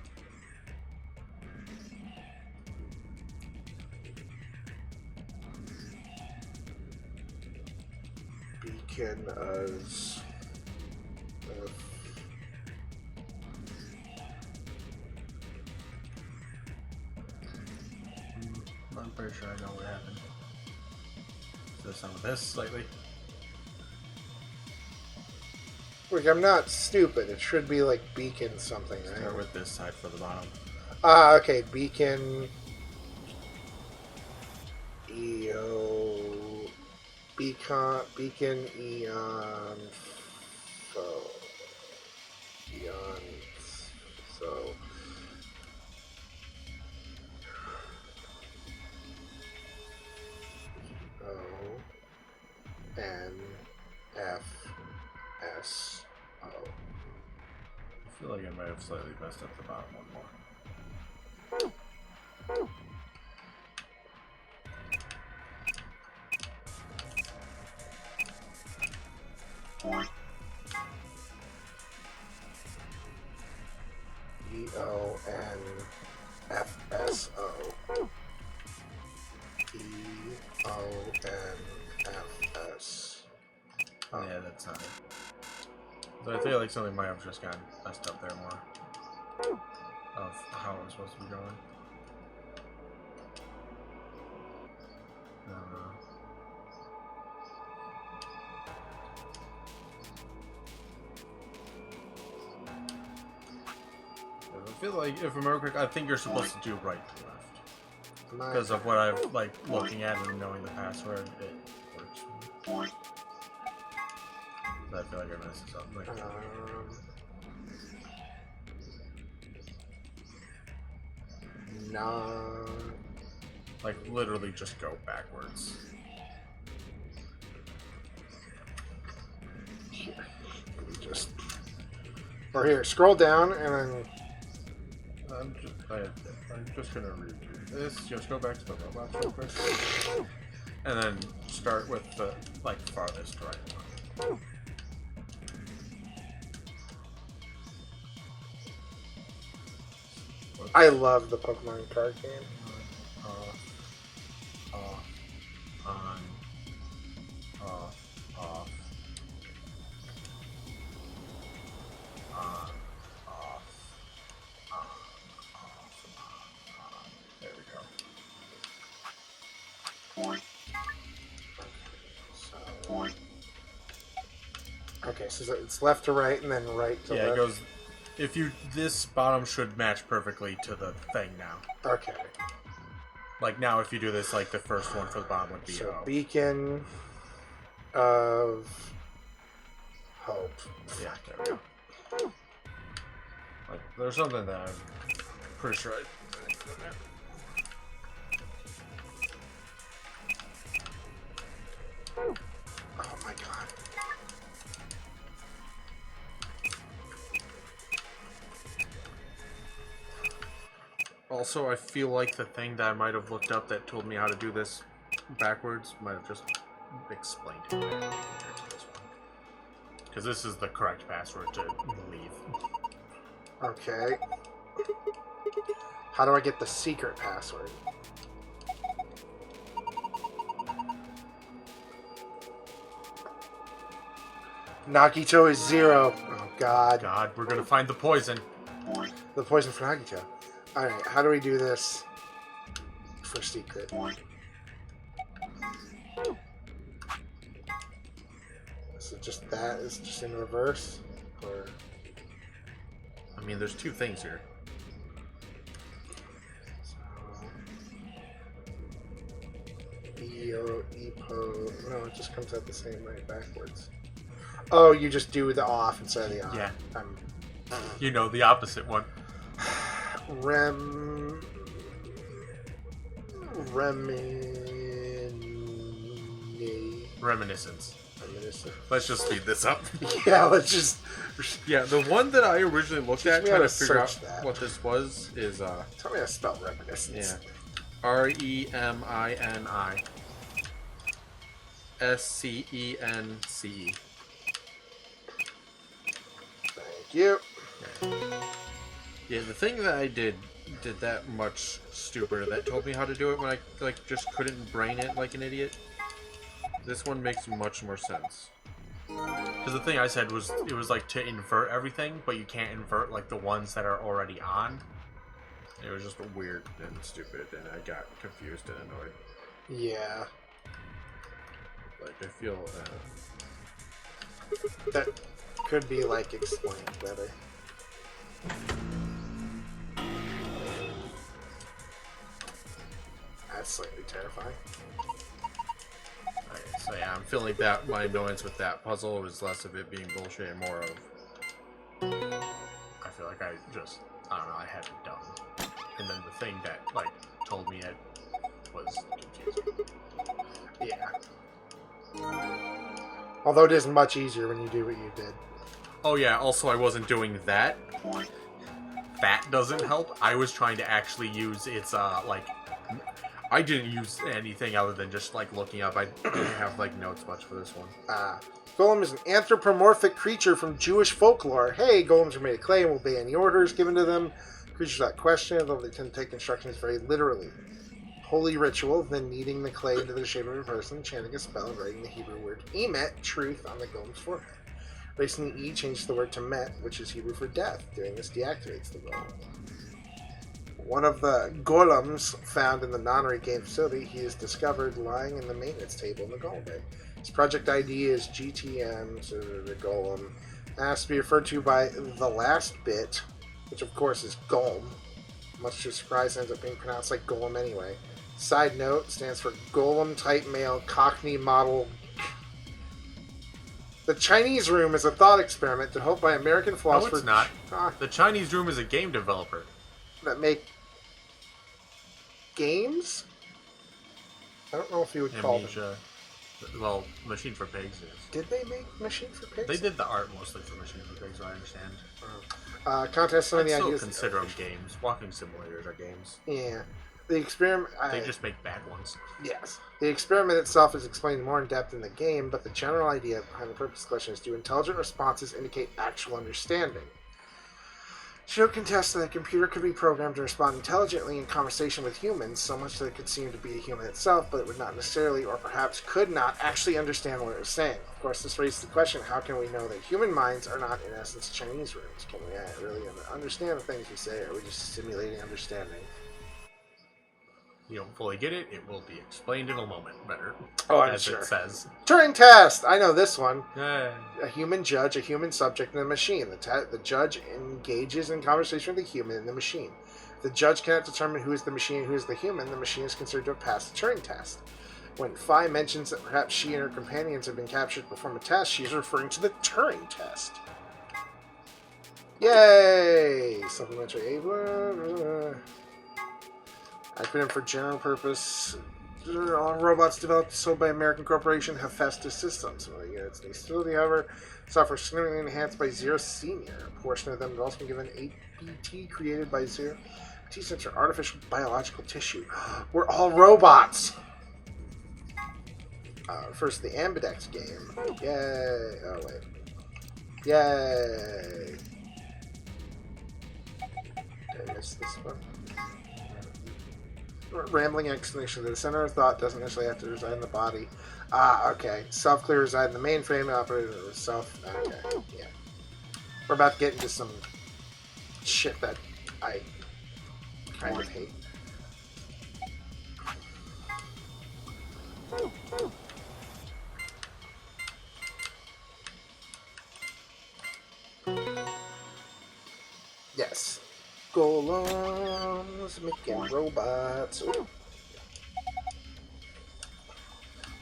Beacon as I'm pretty sure I know what happened. So some of this slightly. Look, I'm not stupid. It should be like Beacon something, right? Start with this side for the bottom. Ah, okay. Beacon. EO. Beacon Eon. Foe. Eon. So. O. N. F. S. O. I feel like I might have slightly messed up the bottom one more. EONFSO. EONFS. Oh, yeah, that's not it. So I feel like something might have just gotten messed up there more. Of how it was supposed to be going. I feel like, if I remember correctly, I think you're supposed to do right to left. Because of what I've, like, looking at and knowing the password, it works. But I feel like I messed this up. Like, no. Like, literally just go backwards. Or here, scroll down and then. I'm just gonna read this. Just go back to the robots real quick, and then start with the like farthest right one. I love the Pokemon card game. On, off, off. There we go. Okay, so it's left to right and then right to left. Yeah, it goes. If you, this bottom should match perfectly to the thing now. Okay. Like now, if you do this, like the first one for the bottom would be So O. Beacon of Hope. Yeah, there we go. Like, there's something that I'm pretty sure I. Oh my god. Also, I feel like the thing that I might have looked up that told me how to do this backwards might have just explained it better compared to this one. Because this is the correct password to leave. Okay. How do I get the secret password? Nagito is 0. Oh god. God, we're gonna find the poison. The poison for Nagito. Alright, how do we do this for secret? Is it just that? Is it just in reverse? Or I mean, there's two things here. EPO. No, it just comes out the same way backwards. Oh, you just do the off instead of the on. Yeah. You know, the opposite one. Reminiscence. Reminiscence. Let's just speed this up. Yeah, let's just. Yeah, the one that I originally looked at me trying how to to figure out search that. what this was is Tell me how to spell reminiscence. Yeah. REMINI SCENCE. Thank you. Yeah, the thing that I did that much stupider that told me how to do it when I like just couldn't brain it like an idiot. This one makes much more sense. Because the thing I said was it was like to invert everything, but you can't invert like the ones that are already on. It was just weird and stupid, and I got confused and annoyed. Yeah. Like I feel that could be like explained better. That's slightly terrifying. Okay, so yeah, I'm feeling that my annoyance with that puzzle was less of it being bullshit and more of I feel like I don't know, I had it done. And then the thing that like told me it was confusing. Yeah. Although it is much easier when you do what you did. Oh yeah, also I wasn't doing that. That doesn't help. I was trying to actually use its like I didn't use anything other than just like looking up. I didn't have like notes much for this one. Golem is an anthropomorphic creature from Jewish folklore. Hey, golems are made of clay and will obey any orders given to them. Creatures that question, though they tend to take instructions very literally. Holy ritual, then kneading the clay into the shape of a person, chanting a spell, and writing the Hebrew word emet, truth, on the golem's forehead. Racing the E changes the word to met, which is Hebrew for death. Doing this deactivates the golem. One of the golems found in the nonary game facility, he is discovered lying in the maintenance table in the golem bay. His project ID is GTM, so the golem. It has to be referred to by the last bit, which of course is golem. Much to surprise, ends up being pronounced like golem anyway. Side note, stands for golem type male Cockney model. The Chinese Room is a thought experiment developed by American philosopher. No, it's not. The Chinese Room is a game developer that make games. I don't know if you would call them. Well, Machine for Pigs is. Did they make Machine for Pigs? They did the art mostly for Machine for Pigs, I understand. Contest some of the I'd still ideas. Consider them games. Walking simulators are games. Yeah. The experiment. They just make bad ones. Yes. The experiment itself is explained more in depth in the game, but the general idea behind the purpose of the question is: do intelligent responses indicate actual understanding? Show contests that a computer could be programmed to respond intelligently in conversation with humans, so much that it could seem to be a human itself, but it would not necessarily, or perhaps could not, actually understand what it was saying. Of course, this raises the question, how can we know that human minds are not, in essence, Chinese rooms? Can we really understand the things we say, or are we just simulating understanding? You don't fully get it, it will be explained in a moment better. Oh, I'm as sure. It says. Turing test! I know this one. Yeah. A human judge, a human subject, and a machine. The judge engages in conversation with the human and the machine. If the judge cannot determine who is the machine and who is the human, the machine is considered to have passed the Turing test. When Phi mentions that perhaps she and her companions have been captured to perform a test, she is referring to the Turing test. Yay! Supplementary able. Acronym for General Purpose. All robots developed and sold by American Corporation Hephaestus Systems. Some of the units need stability, however, software significantly enhanced by Zero Senior. A portion of them has also been given ABT created by Zero. T-sensor artificial biological tissue. We're all robots! First, the Ambidex game. Yay! Oh, wait. Yay! Did I miss this one? Rambling explanation. The center of thought doesn't necessarily have to reside in the body. Ah, okay. Self-clear reside in the mainframe, operated with self. Okay, yeah. We're about to get into some shit that I kind of hate. Yes. Golems making robots. Ooh.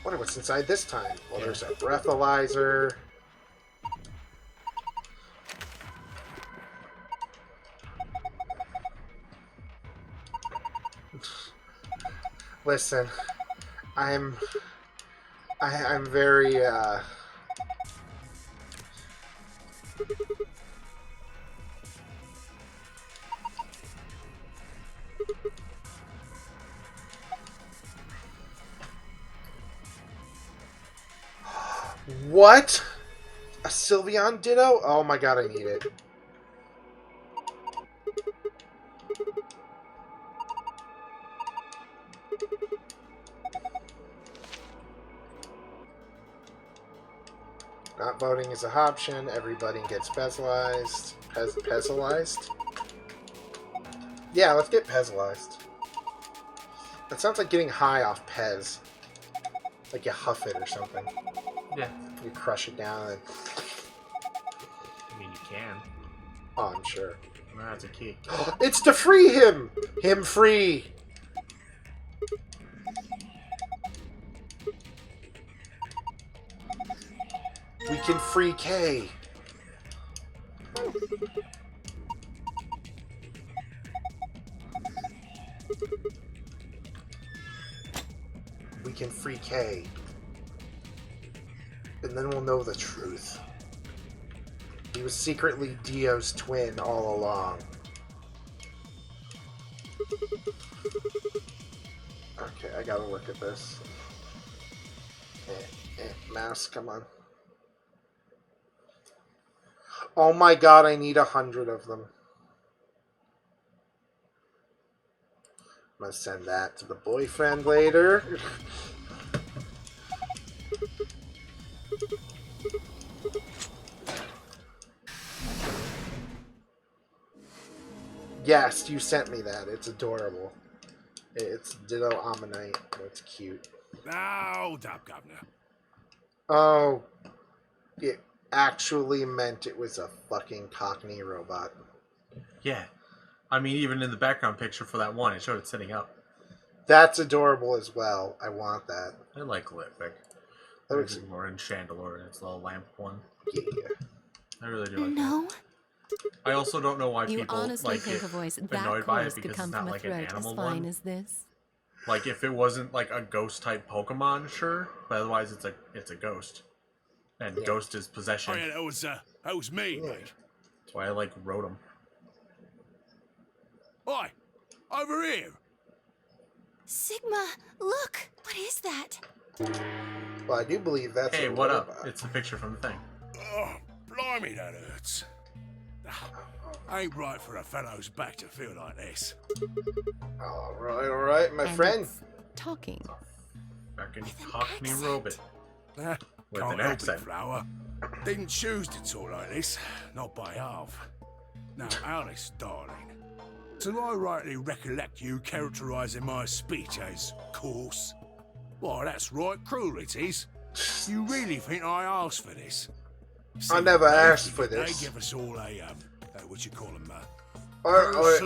Wonder what's inside this time. Well, there's a breathalyzer. Listen, I'm very What? A Sylveon Ditto? Oh my god, I need it. Not voting is an option. Everybody gets Pezalized. Pezalized? Yeah, let's get Pezalized. That sounds like getting high off Pez. Like you huff it or something. Yeah. You crush it down and... I mean, you can. Oh, I'm sure. Well, that's a key. It's to free him! Him free! We can free K. We can free K. And then we'll know the truth. He was secretly Dio's twin all along. Okay, I gotta look at this. Mouse, come on. Oh my god, I need 100 of them. I'm gonna send that to the boyfriend later. Yes, you sent me that. It's adorable. It's Ditto Ammonite. That's cute. Hold up, Governor. Oh, it actually meant it was a fucking Cockney robot. Yeah. I mean, even in the background picture for that one, it showed it sitting up. That's adorable as well. I want that. I like Litvick. That looks more in Chandelure and its little lamp one. Yeah. I really do like No. that. I also don't know why You people honestly like think get a voice annoyed that by close it could because come it's not from a like an throat as animal fine one. as this? Like if it wasn't like a ghost type Pokemon, sure, but otherwise it's a ghost, and ghost is possession. Oh yeah, that was me, mate. That's why I like Rotom. Oi, over here. Sigma, look! What is that? Well, I do believe that's Hey, a what robot. up? It's a picture from the thing. Oh, blimey, that hurts. Ain't right for a fellow's back to feel like this. All right, my friend. It's talking. Fucking Cockney robot. With Can't an help accent. it, Flower. Didn't choose to talk like this, not by half. Now, Alice, darling, do I rightly recollect you characterising my speech as coarse? Why, that's right cruel it is. You really think I asked for this? I never asked for They this. give us all a, what you call them, I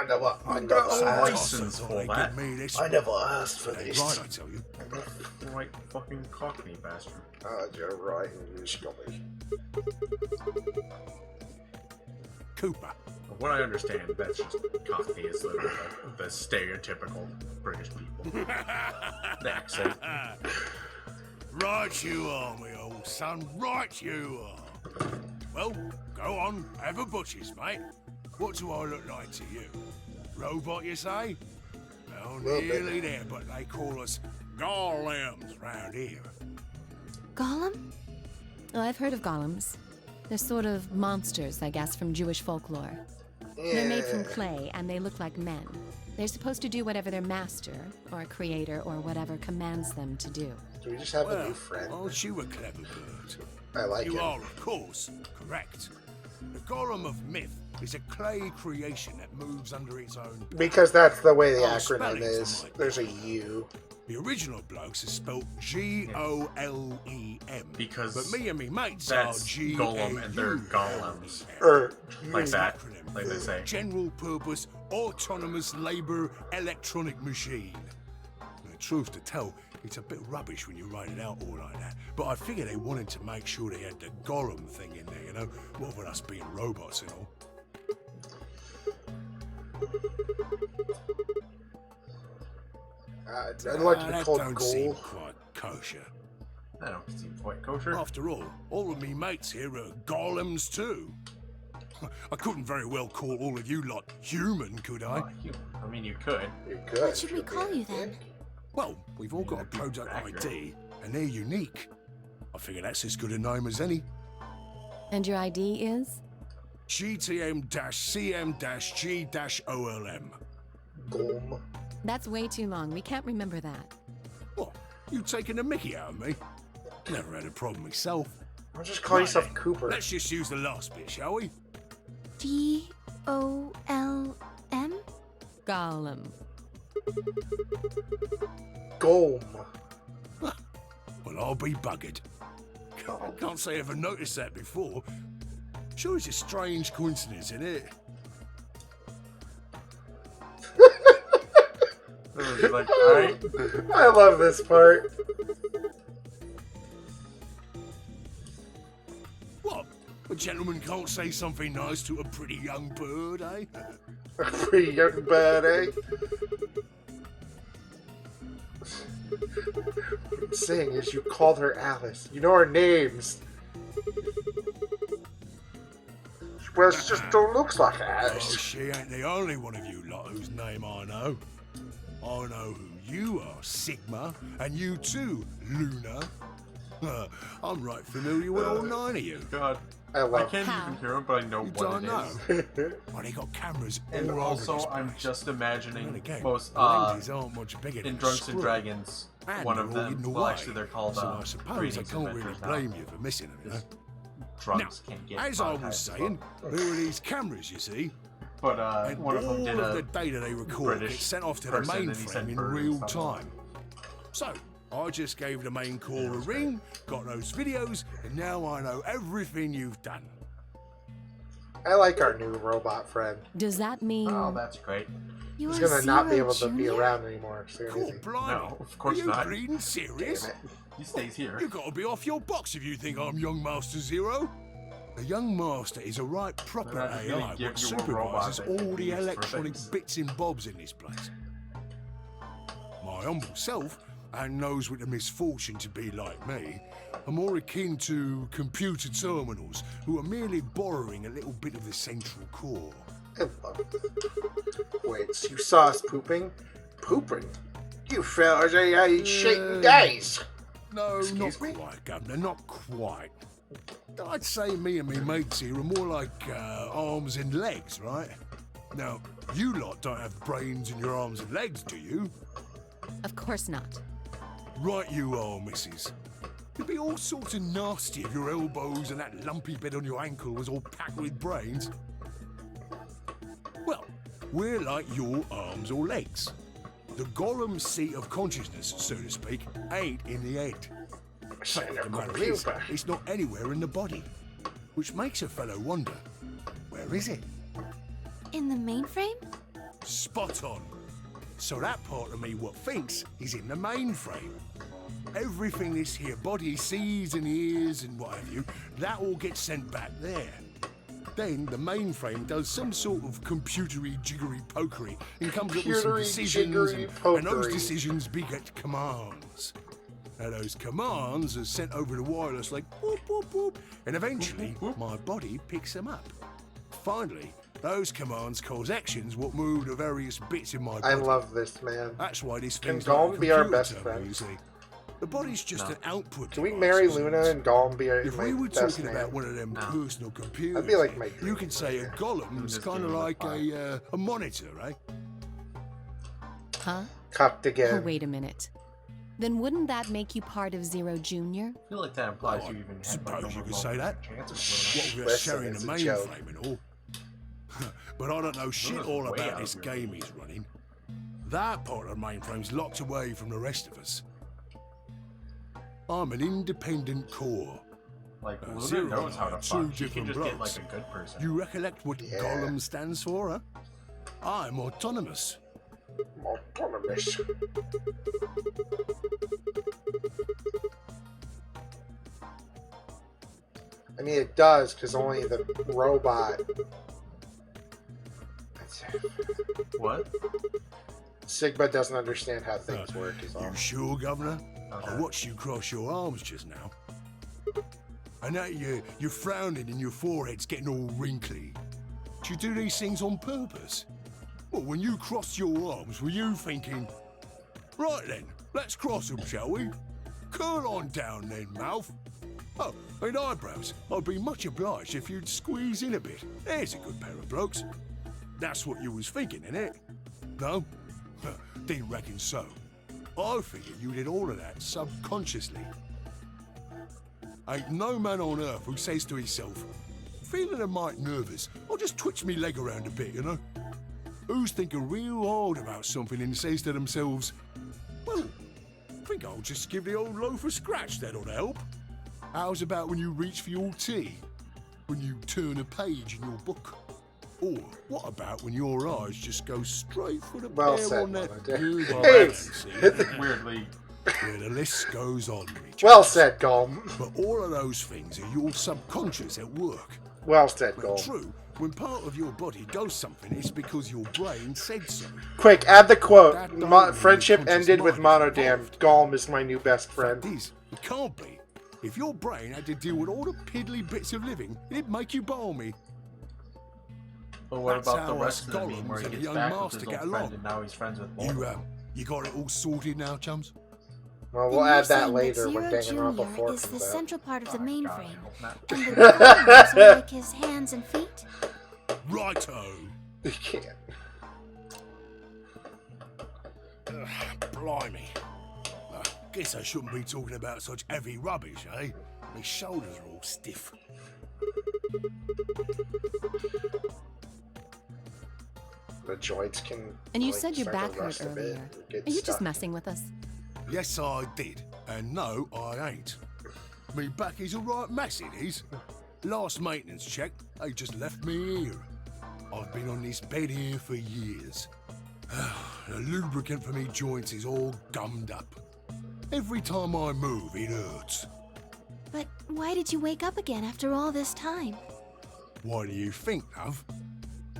never license for that. I never asked for this. Right, I tell you. Right fucking Cockney bastard. You're right, you scummy. Cooper. From what I understand, that's just Cockney is literally the stereotypical British people. The accent. Right you are, my old son. Right you are. Well, go on, have a butcher's, mate. What do I look like to you? Robot, you say? Well, nearly there, but they call us golems round here. Golem? Oh, I've heard of golems. They're sort of monsters, I guess, from Jewish folklore. They're made from clay, and they look like men. They're supposed to do whatever their master, or creator, or whatever commands them to do. Do we just have a new friend? Aren't you a clever bird? I like you it. are, of course, correct. The Golem of Myth is a clay creation that moves under its own... Because that's the way the Oh, acronym spellings is. are There's a U. The original blokes is spelled Golem. Because but me and me mates that's are G Golem and they're golems. Like that, like they say. General Purpose Autonomous Labour Electronic Machine. The truth to tell, it's a bit rubbish when you write it out all like that. But I figure they wanted to make sure they had the Golem thing in there, you know? What with us being robots and all. I'd like to be that called don't seem Goal. quite kosher. That don't seem quite kosher. After all of me mates here are golems too. I couldn't very well call all of you lot human, could I? I mean, you could. You could. What should we call you then? Well, we've all got a product ID, and they're unique. I figure that's as good a name as any. And your ID is? GTM-CM-G-OLM. Golem. That's way too long. We can't remember that. What? You taking a mickey out of me? Never had a problem myself. I'll just call yourself then, Cooper. Let's just use the last bit, shall we? Golem? Golem. Golem. Well, I'll be buggered. Can't say I ever noticed that before. Sure, it's a strange coincidence, isn't it? Like, alright. I love this part. What? A gentleman can't say something nice to a pretty young bird, eh? A pretty young bird, eh? What I'm saying is you called her Alice. You know her names. Well, she just don't looks like Oh, Alice. she ain't the only one of you lot whose name I know. I know who you are, Sigma, and you too, Luna. I'm right familiar with all 9 of you. God. I I can't even hear him, but I know You what don't it know. is. Well, they got cameras And all also, over this I'm place. just imagining And again, most ladies aren't much bigger in than a Drunks and squirrel. Dragons. And One of they're all them. hidden Well, away. actually, they're called So I suppose I Greetings can't really Adventures now. blame you for missing them, you know? drugs can't get. As I monetized was as saying, well. there are these cameras, you see. But And one of them did all of a the data they record British gets sent off to the person, and he mainframe said in bird and real stuff. time. So, I just gave the main core a ring, got those videos, and now I know everything you've done. I like our new robot friend. Does that mean Oh, that's great. You're He's gonna not be Zero able to be Junior? around anymore. Soon, Cool, is he? blimey. No, of course Are you not. bleeding serious? Damn it. He stays here. You gotta be off your box if you think I'm young Master Zero. A young master is a right proper They're not gonna AI give which you a robot supervises that can all be the used for electronic things. bits and bobs in this place. My humble self, and those with the misfortune to be like me, are more akin to computer terminals who are merely borrowing a little bit of the central core. Wait, so you saw us pooping? Pooping? You fellas are shaking guys. No, Excuse not me? quite, Governor, not quite. I'd say me and me mates here are more like arms and legs, right? Now, you lot don't have brains in your arms and legs, do you? Of course not. Right you are, missus. It'd be all sorts of nasty if your elbows and that lumpy bit on your ankle was all packed with brains. Well, we're like your arms or legs. The Gollum seat of consciousness, so to speak, ain't in the head. Fact of the matter is, it's not anywhere in the body. Which makes a fellow wonder, where is it? In the mainframe? Spot on. So that part of me what thinks is in the mainframe. Everything this here body sees and hears and what have you, that all gets sent back there. Then the mainframe does some sort of computery jiggery pokery and comes up with some Computery decisions, jiggery and those pokery. decisions beget commands. Now those commands are sent over the wireless like whoop whoop whoop, and eventually my body picks them up. Finally, those commands cause actions what move the various bits in my body. I love this man. That's why this Can thing's Gollum like a be our computer best terminal, friend? you see. The body's just an output. Can we device, marry you see. Luna and Gollum be our, If my we were best talking man? about one of them personal computers, That'd be like my you could say a Gollum's kind of like a monitor, right? Huh? Cocked Oh, again. wait a minute. Then wouldn't that make you part of Zero Junior? I feel like that implies you even had like, Suppose a you could remote say that. chance of What winning. with us sharing a it's a joke. mainframe and all. But I don't know shit Luna's all way about out this of your game he's running. That part of the mainframe's locked away from the rest of us. I'm an independent core. Like Luna Zero knows how and I to are fuck. She can different just get blokes. like a good person. You recollect what Yeah. Gollum stands for, huh? I'm autonomous. Autonomous. I mean, it does, because only the robot. What? Sigma doesn't understand how things work, is all. You sure, Governor? Okay. I watched you cross your arms just now. I know you're frowning and your forehead's getting all wrinkly. Do you do these things on purpose? Well, when you crossed your arms, were you thinking, right then, let's cross them, shall we? Curl on down then, mouth. Oh, and eyebrows. I'd be much obliged if you'd squeeze in a bit. There's a good pair of blokes. That's what you was thinking, innit? No? Didn't reckon so. I figured you did all of that subconsciously. Ain't no man on earth who says to himself, feeling a mite nervous, I'll just twitch me leg around a bit, you know? Who's thinking real hard about something and says to themselves, well, I think I'll just give the old loaf a scratch, that'll help. How's about when you reach for your tea? When you turn a page in your book? Or what about when your eyes just go straight for the Well bear said, on that Mother. good Hey! balance, Weirdly. where the list goes on, Richard. Well said, Golm. But all of those things are your subconscious at work. Well said, Well, Golm. true, when part of your body does something, it's because your brain said so. Quick, add the quote. That don't mean Friendship your conscious ended with mind is monodam. involved. Golm is my new best friend. Fact is, it can't be. If your brain had to deal with all the piddly bits of living, it'd make you balmy. But what That's about the how rest of the Gollum meme where he and the gets young back with master his get old friend along. and now he's friends with You, Voldemort? you got it all sorted now, chums? Well, Then we'll you're add that saying later when Zero Danganronpa Junior 4 is the comes out. central part of the Oh, God, mainframe, I hope not. and the Golems are like his hands and feet. Righto. You can't. Blimey. I guess I shouldn't be talking about such heavy rubbish, eh? My shoulders are all stiff. The droids can. And you like, said your start to back hurt rust a bit earlier. and get Are you just stuck. messing with us? Yes, I did. And no, I ain't. Me back is a right mess, it is. Last maintenance check, they just left me here. I've been on this bed here for years. The lubricant for me joints is all gummed up. Every time I move, it hurts. But why did you wake up again after all this time? Why do you think, love?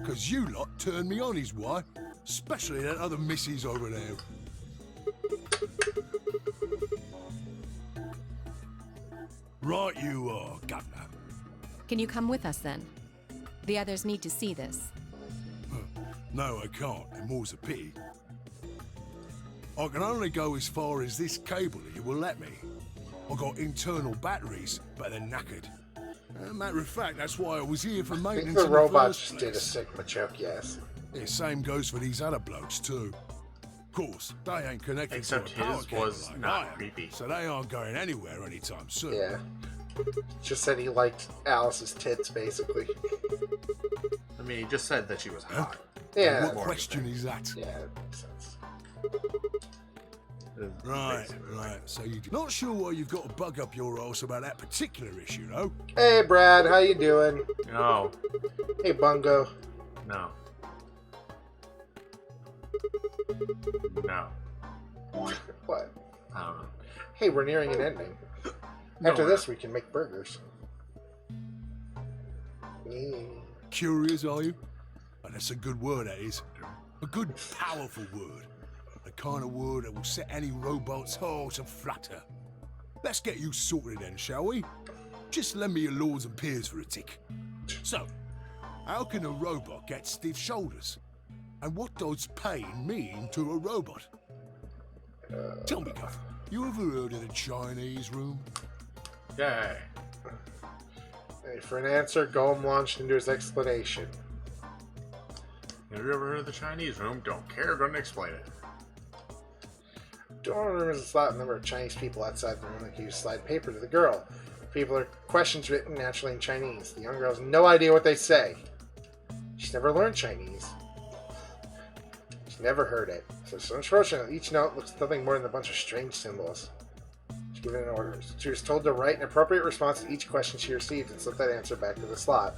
'Cause you lot turned me on is why. Especially that other missus over there. Right you are, Governor. Can you come with us then? The others need to see this. No, I can't, and more's a pity. I can only go as far as this cable here will let me. I got internal batteries, but they're knackered. Matter of fact, that's why I was here for I think maintenance the in robots first just did a place. Sigma choke, yes. Yeah, same goes for these other blokes too. Of course, they ain't connected Except to a power his cable was like not I am, creepy. so they aren't going anywhere anytime soon. Yeah. Just said he liked Alice's tits, basically. I mean, he just said that she was hot. Yeah. What question is that? Yeah, that makes sense. Right, right. So you're not sure why you've got to bug up your arse about that particular issue, though? Hey, Brad, how you doing? No. Hey, Bungo. No. No. What? I don't know. Hey, we're nearing an ending. No, After we're this, we can make burgers. Curious, are you? And that's a good word, that is. A good, powerful word. The kind of word that will set any robot's heart aflutter. Let's get you sorted then, shall we? Just lend me your lords and peers for a tick. So, how can a robot get stiff shoulders? And what does pain mean to a robot? Tell me, Guff, you ever heard of the Chinese room? Yay. Hey, for an answer, Golem launched into his explanation. Have you ever heard of the Chinese room? Don't care, gonna explain it. Dorm room is a slot number of Chinese people outside the room that can use slide paper to the girl. People are questions written naturally in Chinese. The young girl has no idea what they say. She's never learned Chinese. She's never heard it. So it's unfortunate. Each note looks nothing more than a bunch of strange symbols. She's given an order. She was told to write an appropriate response to each question she received and slip that answer back to the slot.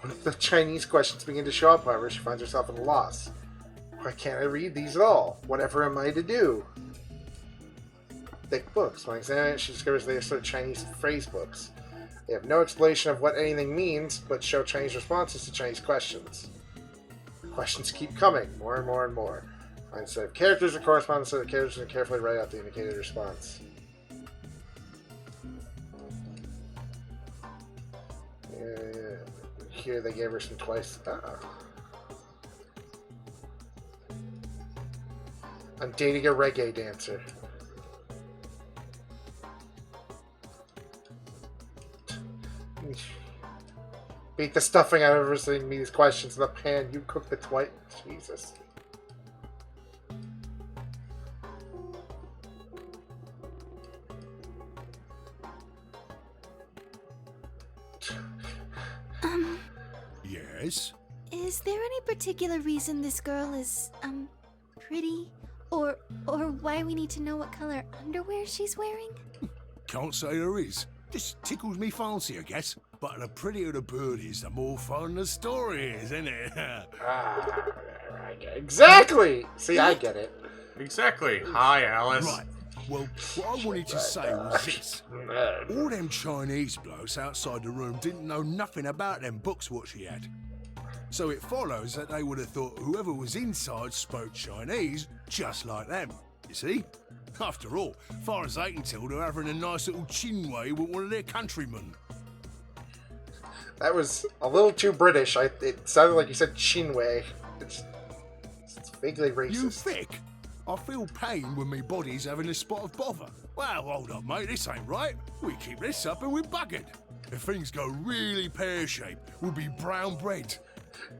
When the Chinese questions begin to show up, however, she finds herself at a loss. Why can't I read these at all? Whatever am I to do? Thick books. When examining it, she discovers they are sort of Chinese phrase books. They have no explanation of what anything means, but show Chinese responses to Chinese questions. The questions keep coming, more and more and more. Find a set of characters that correspond to the characters and carefully write out the indicated response. Here they gave her some twice. I'm dating a reggae dancer. Beat the stuffing out of everything. Me these questions in the pan. You cook the twice. Jesus. Yes? Is there any particular reason this girl is, pretty? Or why we need to know what color underwear she's wearing? Can't say there is. Just tickles me fancy, I guess. But the prettier the bird is, the more fun the story is, isn't it? Exactly! See, I get it. Exactly. Hi, Alice. Right. Well, what I wanted to say was this. All them Chinese blokes outside the room didn't know nothing about them books what she had. So it follows that they would have thought whoever was inside spoke Chinese just like them, you see? After all, far as they can tell, they're having a nice little chinway with one of their countrymen. That was a little too British. It sounded like you said Chinway. It's vaguely racist. You thick? I feel pain when my body's having a spot of bother. Well, hold up, mate, this ain't right. We keep this up and we're buggered. If things go really pear-shaped, we'll be brown bread.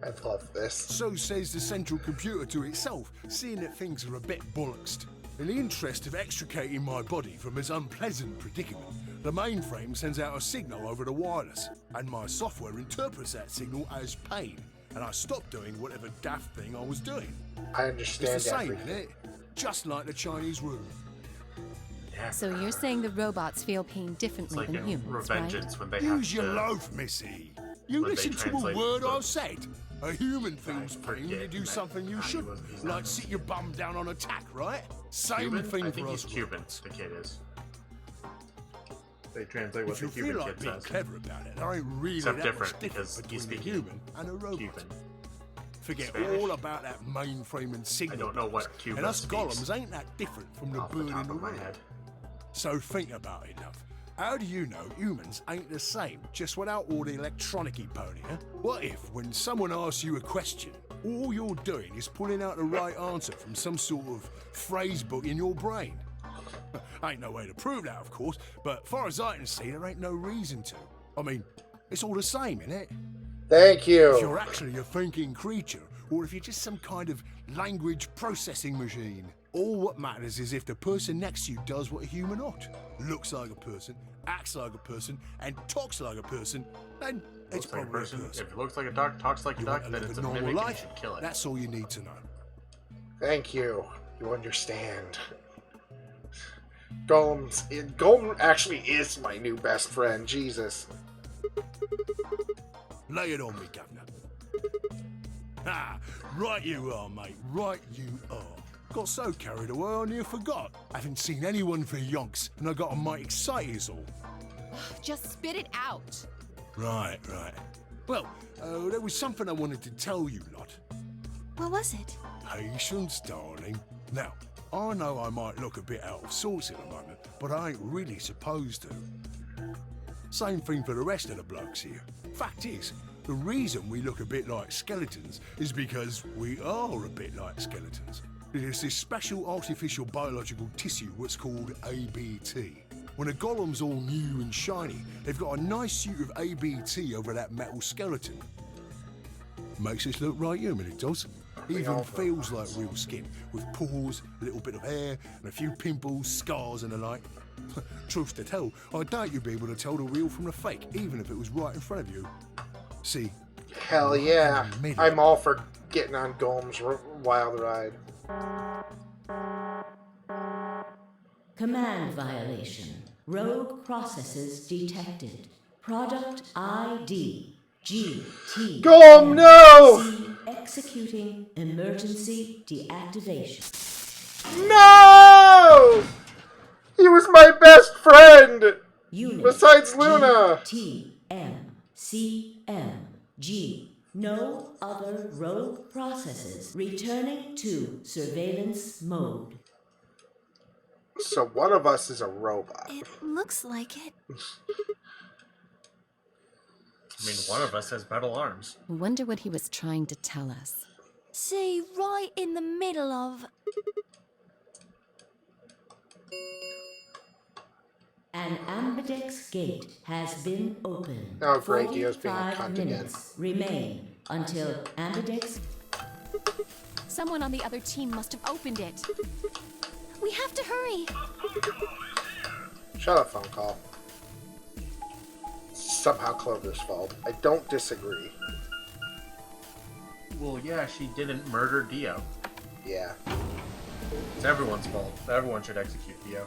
I love this. So says the central computer to itself, seeing that things are a bit bollocks. In the interest of extricating my body from this unpleasant predicament, the mainframe sends out a signal over the wireless, and my software interprets that signal as pain, and I stop doing whatever daft thing I was doing. I understand It's the same, everything. isn't it? Just like the Chinese room. So you're saying the robots feel pain It's differently like than in humans, right? Revengeance when they Use have your to... loaf, missy. You when they listen to a translate word the- I said. A human feels pain when you forget do that something you he shouldn't, was- he's not like sit your bum down on a tack, right? Same Cuban? thing I for think us. he's Cuban, the kid is. They translate what If the you Cuban feel like kid being says. clever about it, there ain't really Except that different, much because difference he's between a speaking human and a robot. Cuban. Forget Spanish? all about that mainframe and signal. I don't know what box. Cuban And us speaks. golems ain't that different from the Off the bird top in the of my room. head. So think about it, love. How do you know humans ain't the same, just without all the electronic-y pony, huh? What if, when someone asks you a question, all you're doing is pulling out the right answer from some sort of phrase book in your brain? Ain't no way to prove that, of course, but far as I can see, there ain't no reason to. I mean, it's all the same, innit? Thank you. If you're actually a thinking creature, or if you're just some kind of language processing machine, all what matters is if the person next to you does what a human ought. Looks like a person, acts like a person, and talks like a person, then it's Looks like a probably person. a person. If it looks like a duck, talks like a You duck, want to then live it's a a normal mimic and you life? should kill it. That's all you need to know. Thank you. You understand. Golem actually is my new best friend. Jesus. Lay it on me, Governor. Ah, right you are, mate. Right you are. Got so carried away I near forgot. Haven't seen anyone for yonks, and I got a mite excited is all. Just spit it out. Right. Well, there was something I wanted to tell you lot. What was it? Patience, darling. Now, I know I might look a bit out of sorts at the moment, but I ain't really supposed to. Same thing for the rest of the blokes here. Fact is, the reason we look a bit like skeletons is because we are a bit like skeletons. There's this special artificial biological tissue what's called ABT. When a golem's all new and shiny, they've got a nice suit of ABT over that metal skeleton. Makes us look right human, it does. Even feels like real skin, with pores, a little bit of hair, and a few pimples, scars and the like. Truth to tell, I doubt you'd be able to tell the real from the fake, even if it was right in front of you. See? Hell yeah. I'm all for getting on Golem's wild ride. Command violation. Rogue processes detected. Product ID GT. Golem, no! Executing emergency deactivation. No! He was my best friend! Unit Besides Luna! TMCMG. No other rogue processes. Returning to surveillance mode. So one of us is a robot. It looks like it. I mean, one of us has metal arms. Wonder what he was trying to tell us. See, right in the middle of... An ambidex gate has been opened. Oh, great, Dio's being a 45 cunt again. minutes remain until ambidex... Someone on the other team must have opened it. We have to hurry. Shut up, phone call. Somehow Clover's fault. I don't disagree. Well, yeah, she didn't murder Dio. Yeah. It's everyone's fault. Everyone should execute Dio.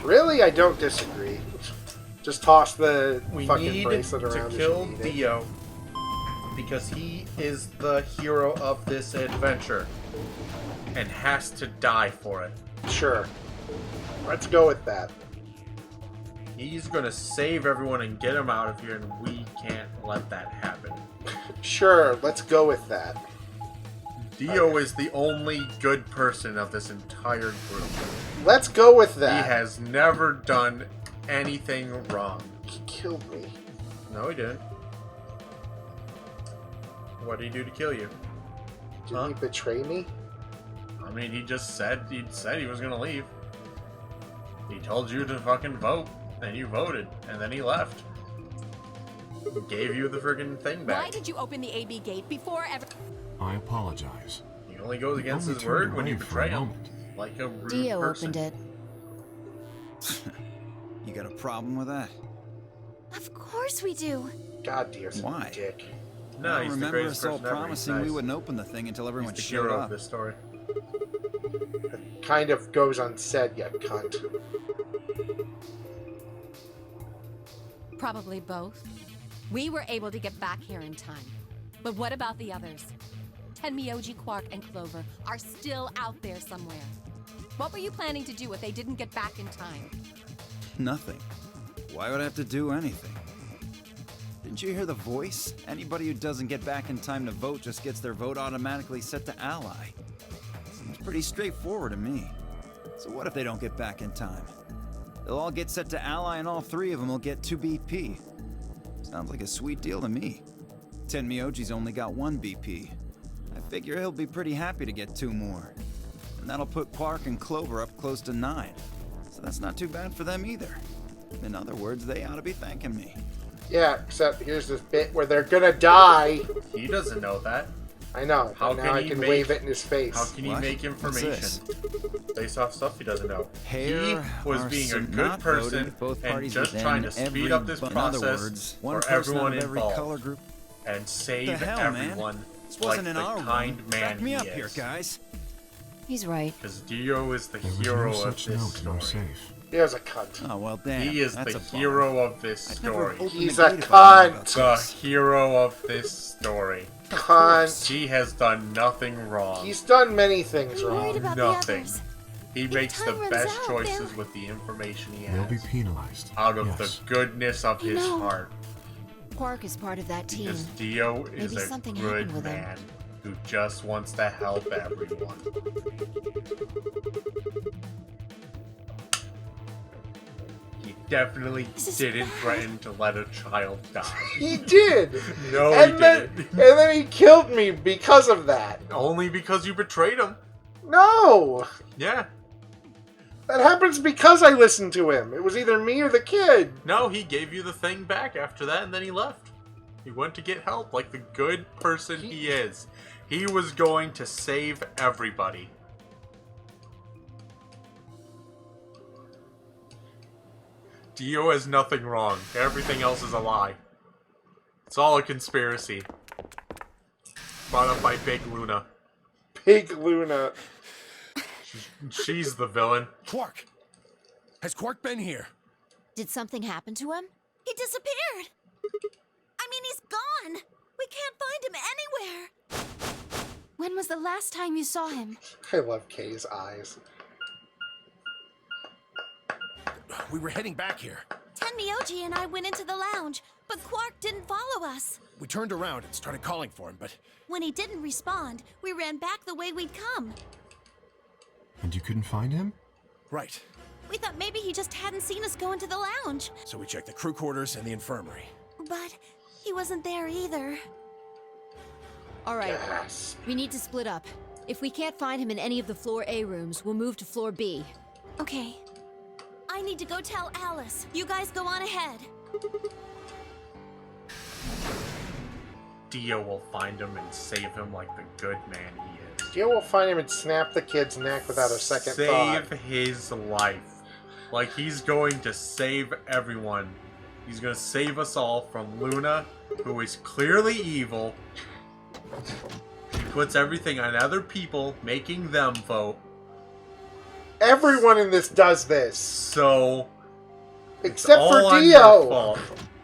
Really? I don't disagree. Just toss the We fucking need bracelet to around as kill you need it. Dio because he is the hero of this adventure and has to die for it. Sure. Let's go with that. He's gonna save everyone and get him out of here, and we can't let that happen. Sure, let's go with that. Dio is the only good person of this entire group. Let's go with that. He has never done anything wrong. He killed me. No, he didn't. What did he do to kill you? Did he betray me? I mean, he said he was gonna leave. He told you to fucking vote, and you voted, and then he left. He gave you the friggin' thing Why back. did you open the AB gate before ever... I apologize. He only goes He against only his word turned when you away for betray a him. moment. Like a rude Dio person. opened it. You got a problem with that? Of course we do. God, Dio's Why? a dick. No, I he's the remember greatest us all person ever. He's promising we nice. wouldn't open the thing until everyone He's the showed hero up. of this story. Kind of goes unsaid yet, cunt. Probably both. We were able to get back here in time. But what about the others? Tenmyoji, Quark, and Clover are still out there somewhere. What were you planning to do if they didn't get back in time? Nothing. Why would I have to do anything? Didn't you hear the voice? Anybody who doesn't get back in time to vote just gets their vote automatically set to ally. Seems pretty straightforward to me. So what if they don't get back in time? They'll all get set to ally and all three of them will get 2 BP. Sounds like a sweet deal to me. Tenmyoji's only got 1 BP. I figure he'll be pretty happy to get 2 more. And that'll put Quark and Clover up close to 9. So that's not too bad for them either. In other words, they ought to be thanking me. Yeah, except here's this bit where they're gonna die. He doesn't know that. I know. How But can now I he can make- wave it in his face. How can he What? make What's information this? based off stuff he doesn't know? Hair He was are being a some good not voted person if both and parties just within trying to speed every up this bu- in process other words, one for person everyone out of every involved color group. and save The hell, man? everyone This like wasn't in the our kind room. man Back me he up is. here, guys. He's right. Because Dio is the There was hero no of such this note, story. no safe. Here's a cunt. Oh well, damn. He is that's the a bummer. hero of this I'd never story. opened the He's gate a if I knew about cunt. The this. hero of this story. Cunt. He has done nothing wrong. He's done many things I'm worried wrong. about Nothing. the others. He makes the time runs best out, choices they'll- with the information he They'll be has. penalized. Out of yes. the goodness of I his know. heart. Quark is part of that team. Because Dio is Maybe a something good happened with him. man who just wants to help everyone. He definitely This is didn't bad. threaten to let a child die. He did. No, and he then, didn't. and then he killed me because of that. Only because you betrayed him. No. Yeah. That happens because I listened to him. It was either me or the kid. No, he gave you the thing back after that and then he left. He went to get help like the good person he is. He was going to save everybody. Dio has nothing wrong. Everything else is a lie. It's all a conspiracy. Brought up by Big Luna. Big Luna. She's the villain. Quark! Has Quark been here? Did something happen to him? He disappeared. I mean, he's gone. We can't find him anywhere. When was the last time you saw him? I love Kay's eyes. We were heading back here. Tenmyoji and I went into the lounge, but Quark didn't follow us. We turned around and started calling for him, but When he didn't respond, we ran back the way we'd come. And you couldn't find him? right. We thought maybe he just hadn't seen us go into the lounge. So we checked the crew quarters and the infirmary. But he wasn't there either. All right. Yes. We need to split up. If we can't find him in any of the floor A rooms, we'll move to floor B. Okay. I need to go tell Alice. You guys go on ahead. Dio will find him and save him like the good man he is. Dio will find him and snap the kid's neck without a second thought. Save his life. Like he's going to save everyone. He's going to save us all from Luna, who is clearly evil. She puts everything on other people, making them vote. Everyone in this does this. So, except all for on Dio. your fault.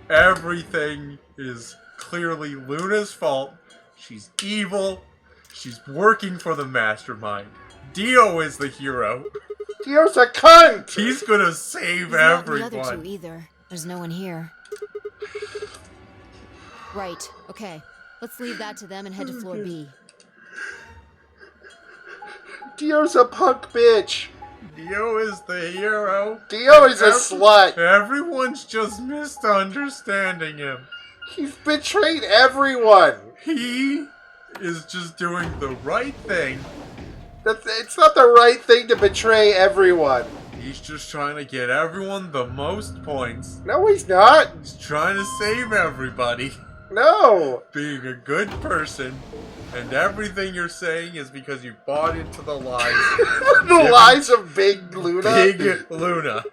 Everything is clearly Luna's fault. She's evil. She's working for the mastermind. Dio is the hero. Dio's a cunt! He's gonna save He's not the everyone. other two either. There's no one here. Right. Okay. Let's leave that to them and head to floor B. Dio's a punk bitch. Dio is the hero. Dio is a slut. Everyone's just misunderstanding him. He's betrayed everyone. He is just doing the right thing. It's not the right thing to betray everyone. He's just trying to get everyone the most points. No, he's not. He's trying to save everybody. No. Being a good person. And everything you're saying is because you bought into the lies. The lies of Big Luna. Big Luna.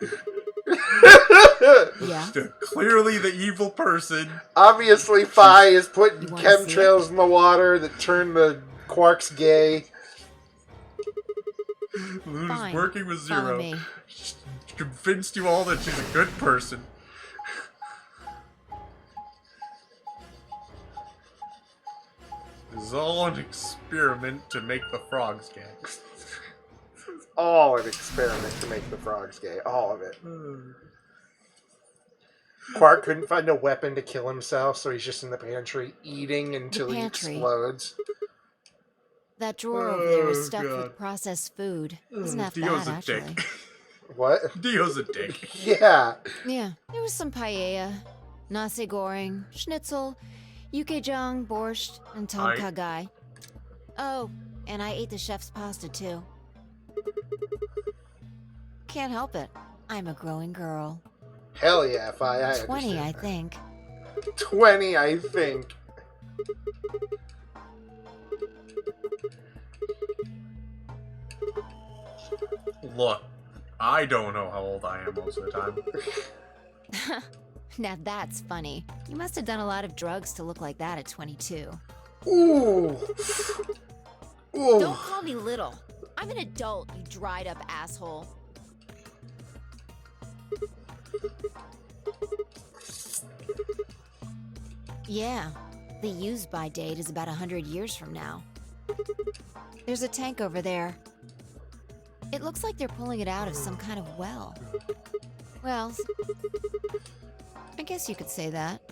Yeah. Clearly the evil person. Obviously, Fi is putting You wanna see chemtrails in the water that turn the Quarks gay. Luna's Fine. working with Follow Zero. me. She's convinced you all that she's a good person. This is all an experiment to make the frogs gay. All an experiment to make the frogs gay. All of it. Quark couldn't find a weapon to kill himself, so he's just in the pantry eating until he pantry. explodes. That drawer over there is Oh, stuffed God. with processed food. Isn't half Dio's bad, a actually. dick. What? Dio's a dick. Yeah. Yeah, there was some paella, nasi goreng, schnitzel, yukejang, borscht, and tom kha gai. Oh, and I ate the chef's pasta too. Can't help it. I'm a growing girl. Hell yeah, Fi. 20, I think. 20, I think. Look, I don't know how old I am most of the time. Now that's funny. You must have done a lot of drugs to look like that at 22. Ooh. Ooh. Don't call me little. I'm an adult, you dried up asshole. Yeah, the use-by date is about 100 years from now. There's a tank over there. It looks like they're pulling it out of some kind of well. Well, I guess you could say that.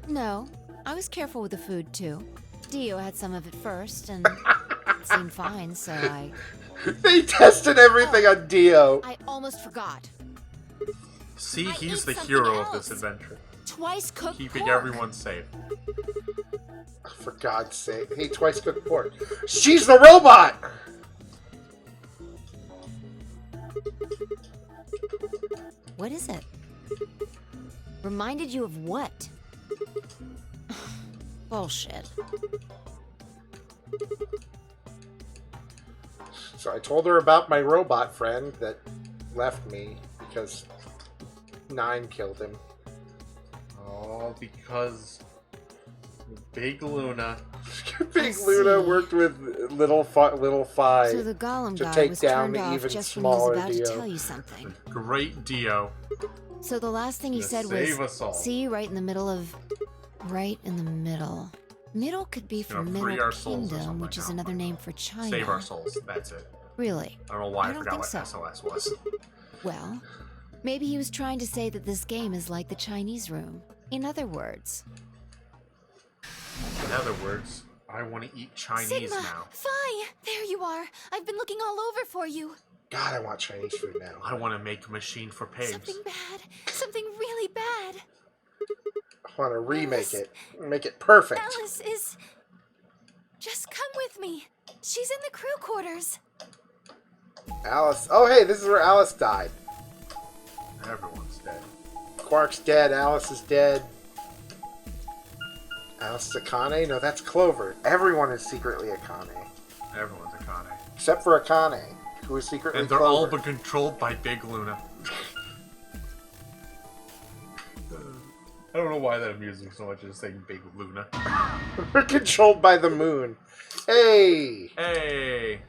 No, I was careful with the food too. Dio had some of it first, and it seemed fine, so I... They tested everything on Dio. I almost forgot. See, I he's ate the something hero of else. this adventure. Twice cooked Keeping pork. everyone safe. For God's sake. Hey, twice cooked pork. She's the robot! What is it? Reminded you of what? Bullshit. So I told her about my robot friend that left me because 9 killed him. Oh, because Big Luna. Big Luna worked with Little Fi So the golem to guy take was down turned the off even just when he was smaller about to Dio. tell you something. Great Dio. So the last thing he To said save was, us all. "See, right in the middle of, right in the middle." Middle could be from Free Middle our souls or Kingdom, something which is like that. another name for China. Save our souls. That's it. Really? I don't know why I, don't forgot think what so. SOS was. Well, maybe he was trying to say that this game is like the Chinese room. In other words. In other words, I want to eat Chinese Sigma! now. Phi! There you are. I've been looking all over for you. God, I want Chinese food now. I want to make a machine for pigs. Something bad. Something really bad. I want to remake it. Make it perfect. Alice is... Just come with me. She's in the crew quarters. Alice. Oh, hey, this is where Alice died. Everyone's dead. Quark's dead. Alice is dead. Alice is Akane? No, that's Clover. Everyone is secretly Akane. Everyone's Akane. Except for Akane, who is secretly And they're all Clover. but controlled by Big Luna. I don't know why that amused me so much, just saying Big Luna. We're controlled by the moon. Hey! Hey!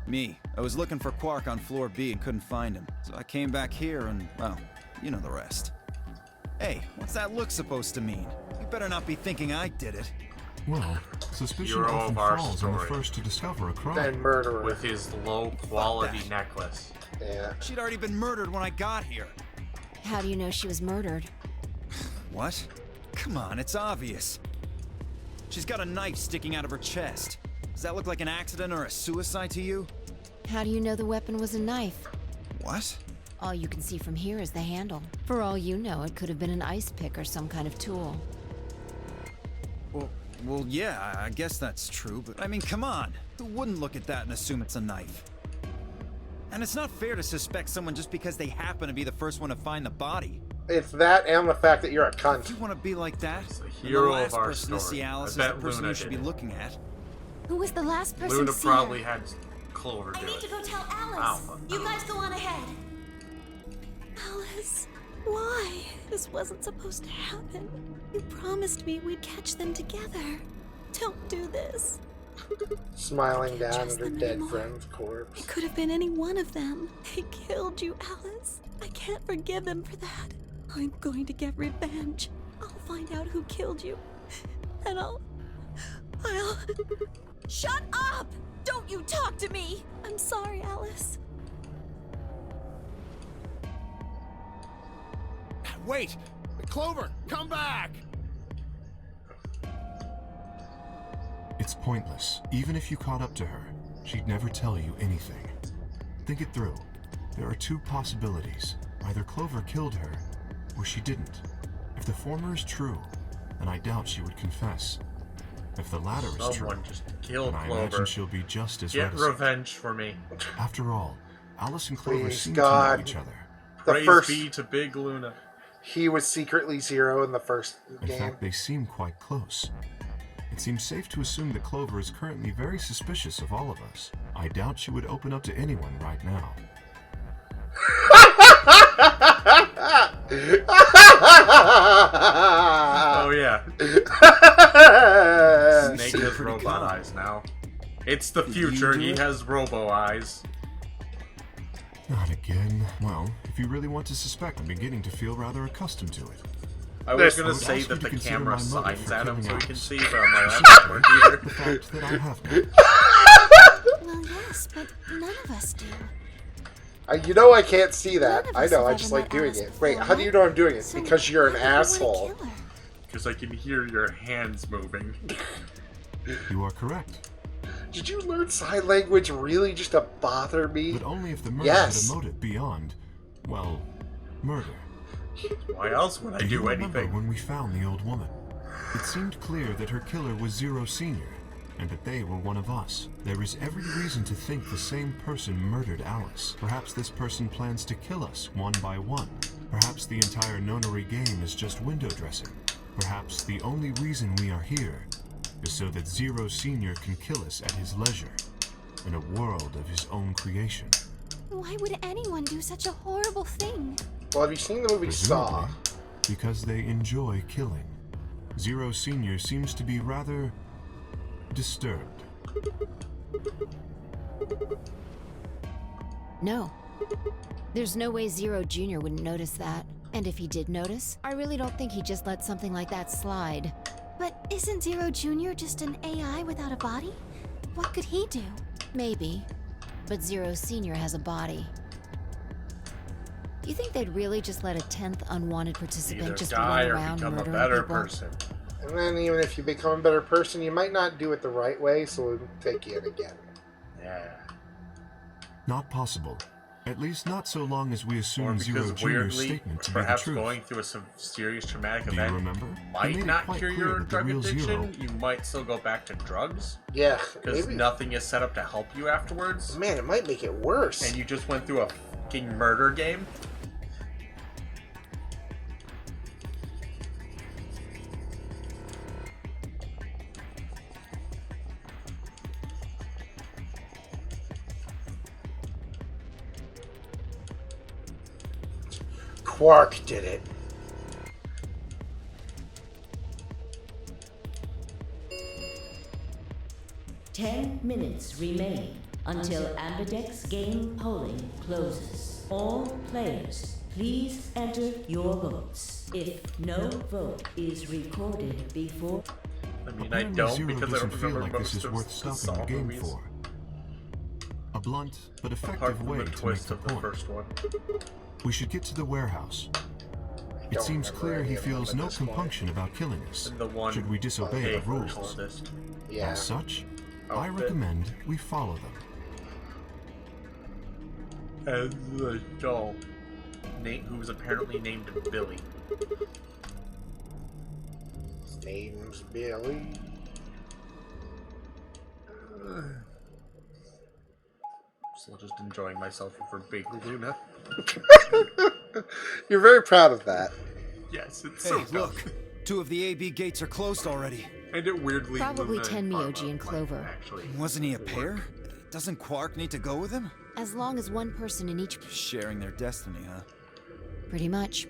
Me. I was looking for Quark on floor B and couldn't find him. So I came back here and, well, you know the rest. Hey, what's that look supposed to mean? You better not be thinking I did it. Well, suspicion Hero often of our falls on the story. first to discover a crime. Then murderer. With his low quality necklace. Yeah. She'd already been murdered when I got here. How do you know she was murdered? What? Come on, it's obvious. She's got a knife sticking out of her chest. Does that look like an accident or a suicide to you? How do you know the weapon was a knife? What? All you can see from here is the handle. For all you know, it could have been an ice pick or some kind of tool. Well, yeah, I guess that's true, but I mean, come on. Who wouldn't look at that and assume it's a knife? And it's not fair to suspect someone just because they happen to be the first one to find the body. It's that and the fact that you're a cunt. If you want to be like that, the hero the last of our person to story. see Alice I is the bet person Luna you should be did it. looking at. Who was the last person Luna to see probably her? had Clover do I need it. to go tell Alice. Alpha. You guys go on ahead. Alice, why? This wasn't supposed to happen. You promised me we'd catch them together. Don't do this. Smiling down trust at her them dead anymore. friend's corpse. It could have been any one of them. They killed you, Alice. I can't forgive them for that. I'm going to get revenge. I'll find out who killed you. And I'll... Shut up! Don't you talk to me! I'm sorry, Alice. Wait! Clover, come back! It's pointless. Even if you caught up to her, she'd never tell you anything. Think it through. There are two possibilities. Either Clover killed her, or she didn't. If the former is true, then I doubt she would confess. If the latter is true, Someone just kill then I Clover. imagine she'll be just as Get reticent. revenge for me. After all, Alice and Clover Please, seem God. to know each other. The Praise first, be to Big Luna. he was secretly Zero in the first In game. fact, they seem quite close. It seems safe to assume that Clover is currently very suspicious of all of us. I doubt she would open up to anyone right now. Oh yeah. Snake has pretty robot calm. eyes now. It's the Did you future. do He it? has robo eyes. Not again. Well, if you really want to suspect, I'm beginning to feel rather accustomed to it. I was This- gonna I would say ask that you to the consider camera my motive signs for at him killing so he can Alice. see, but I'm like, that's not either. The fact that I have none. Well, yes, but none of us do. You know I can't see that. None of I us know, I have just ever like met doing Alice it. Wait, before, how do you know I'm doing it? So Because you're an why do you wanna asshole. kill her? Because I can hear your hands moving. You are correct. Did you learn sign language really just to bother me? But only if the murder Yes. had a motive beyond, well, murder. Why else would I Do you do remember anything? when we found the old woman? It seemed clear that her killer was Zero Senior, and that they were one of us. There is every reason to think the same person murdered Alice. Perhaps this person plans to kill us one by one. Perhaps the entire nonary game is just window dressing. Perhaps the only reason we are here is so that Zero Senior can kill us at his leisure, in a world of his own creation. Why would anyone do such a horrible thing? Well, have you seen the movie Saw? Presumably, because they enjoy killing. Zero Senior seems to be rather disturbed. No. There's no way Zero Jr. wouldn't notice that. And if he did notice, I really don't think he'd just let something like that slide. But isn't Zero Jr. just an AI without a body? What could he do? Maybe. But Zero Senior has a body. Do you think they'd really just let a 10th unwanted participant Either just die run or around become a murdering better people? person. And then even if you become a better person, you might not do it the right way, so it'll take you in again. Yeah. Not possible. At least not so long as we Or assume Zero because Jr.'s weirdly, statement to be the perhaps truth. going through a serious traumatic Do you event remember? He made might it not quite cure clear your that the drug real addiction. Zero- You might still go back to drugs. Yeah, Because maybe. nothing is set up to help you afterwards. Man, it might make it worse. And you just went through a fucking murder game. Quark did it. Ten minutes remain until Ambidex game polling closes. All players, please enter your votes. If no vote is recorded before... I mean, I Apparently don't Zero because I doesn't don't feel remember like this most is of worth the stopping Saw the game movies. for. A blunt but Apart effective from way the to make twist the of the point. first one. We should get to the warehouse. It don't seems remember clear any he of them feels at no this point. compunction about killing us. And the one Should we disobey okay the rules? version of this. Yeah. As such, I Outfit. recommend we follow them. As the doll. who's apparently named Billy. His name's Billy. Still just enjoying myself over Big Luna. You're very proud of that. Yes, it's Hey, so dumb. look! 2 of the AB gates are closed already. And it weirdly Probably Luna Tenmyoji and Karma, Clover. actually. Wasn't he a pair? Doesn't Quark need to go with him? As long as one person in each... Sharing their destiny, huh? Pretty much.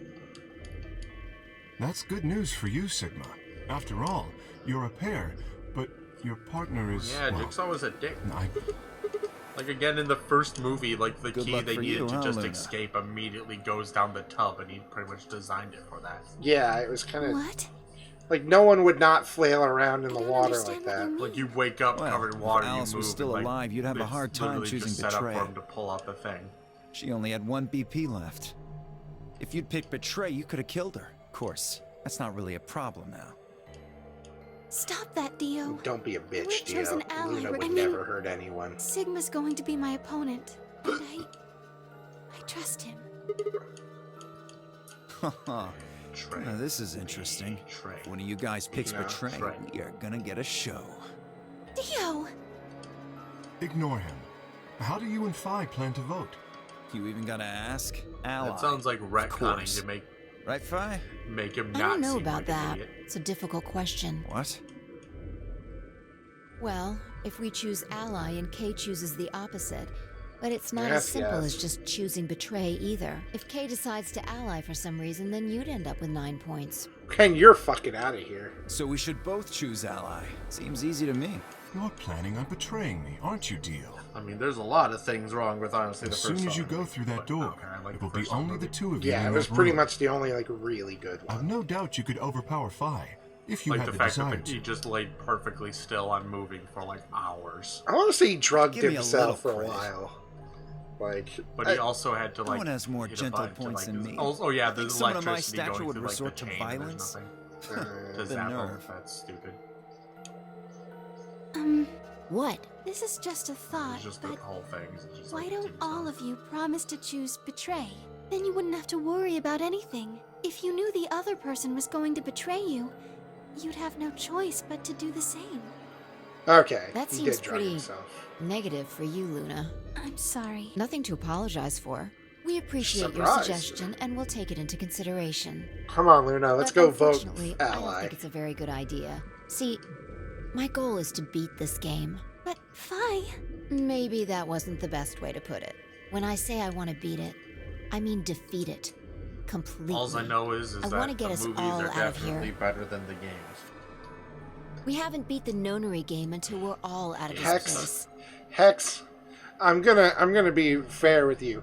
That's good news for you, Sigma. After all, you're a pair, but your partner is... Yeah, well, Jigsaw was a dick. I... Like, again, in the first movie, like, the Good key luck they for needed you, to huh, just Luna? escape immediately goes down the tub, and he pretty much designed it for that. Yeah, it was kind of... What? Like, no one would not flail around in the water like understand what you that. mean. Like, you wake up Well, covered in if water, Alice you was move, still and, like, alive, you'd have a it's hard time literally choosing just set up Betray. for him to pull out the thing. She only had 1 BP left. If you'd picked Betray, you could have killed her. Of course, that's not really a problem now. Stop that, Dio. Don't be a bitch, We've chosen Dio. ally, Luna would I mean- never hurt anyone. Sigma's going to be my opponent. And I trust him. Haha. Trey. Now, this is interesting. Trey. If one of you guys picks No, Betray, Trey. we are gonna get a show. Dio! Ignore him. How do you and Phi plan to vote? You even gotta ask? Ally. That sounds like course. retconning to Right, Phi? make him I not don't know seem about like that. an idiot. It's a difficult question. What? Well, if we choose ally and Kay chooses the opposite, but it's not Yes, as simple yes. as just choosing betray either. If Kay decides to ally for some reason, then you'd end up with 9 points. Ken, you're fucking out of here. So we should both choose Ally. Seems easy to me. You're planning on betraying me, aren't you, Dio? I mean, there's a lot of things wrong with honestly As the first soon as you Saw go movie. through that But, door, okay, I like it the will be first Saw only movie. the two of you Yeah, in it was that pretty room. much the only, like, really good I've one. no doubt you could overpower Phi, if you Like had the the fact desire that he to. just laid perfectly still unmoving for like hours. I want to say he drugged Give me a himself for little a credit. while. Like, But he also had to No like. one has more hit a gentle button to, points like, than his- me. Oh yeah, the Think someone of my electricity stature going would through, like, resort the to chain, and there's violence? nothing to The zap him. nerve. That's stupid. What? This is just a thought, It's just the but whole thing. It's just, why like, don't seems all dumb. of you promise to choose Betray? Then you wouldn't have to worry about anything. If you knew the other person was going to betray you, you'd have no choice but to do the same. okay, That he seems did drug pretty himself. negative for you, Luna. I'm sorry. Nothing to apologize for. We appreciate your Surprise. suggestion and we'll take it into consideration. Come on, Luna, let's But go vote unfortunately, I don't ally. think it's a very good idea. See, my goal is to beat this game. But Phi, Maybe that wasn't the best way to put it. When I say I want to beat it, I mean defeat it. Completely. All I know is I that wanna get the us movies all are out of here. Definitely better than the games. We haven't beat the Nonary game until we're all out of this Hex, place. Hex, I'm gonna be fair with you.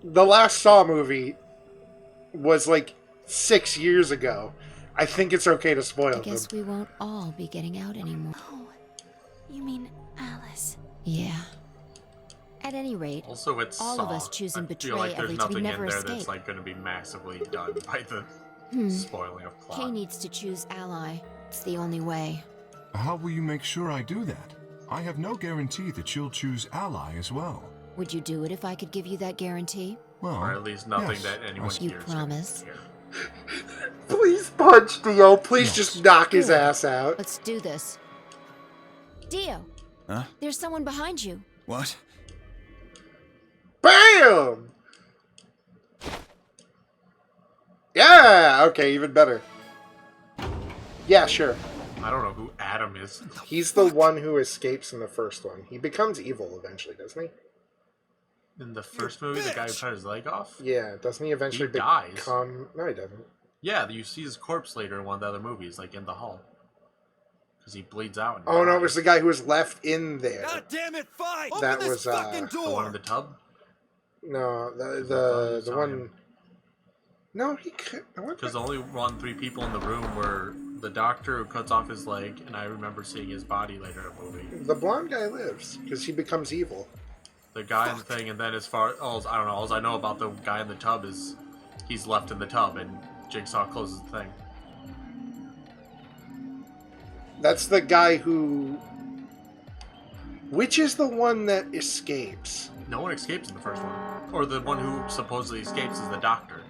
The last Saw movie was like 6 years ago. I think it's okay to spoil I them. guess we won't all be getting out anymore. oh, you mean Alice? Yeah. At any rate, Also, it's all Saw. of us choosing I betray feel like at there's least we nothing never in there escape. that's like going to be massively done by the Hmm. spoiling of plot. Kay needs to choose ally. It's the only way. How will you make sure I do that? I have no guarantee that she'll choose ally as well. Would you do it if I could give you that guarantee? Well, Or at least nothing yes, that anyone You hears. promise? Please punch Dio. Please Yes. just knock his Good. ass out. Let's do this. Dio, Huh? there's someone behind you. What? BAM! Yeah, okay, even better. Yeah, sure. I don't know who Adam is. He's the one who escapes in the first one. He becomes evil eventually, doesn't he? In the first movie, the guy who cut his leg off? Yeah, doesn't he eventually He dies. become... No, he doesn't. Yeah, you see his corpse later in one of the other movies, like in the hall. Because he bleeds out. And Oh no, it dies. was the guy who was left in there. God damn it, Phi! That Open was, this fucking The one in door! the tub? No, thought the he saw one... him. No, he could... what Because the- the only three people in the room were the doctor who cuts off his leg, and I remember seeing his body later in the movie. The blonde guy lives, because he becomes evil. The guy in the thing, and then as far... I don't know, all I know about the guy in the tub is he's left in the tub, and Jigsaw closes the thing. That's the guy who... Which is the one that escapes? No one escapes in the first one. Or the one who supposedly escapes is the doctor.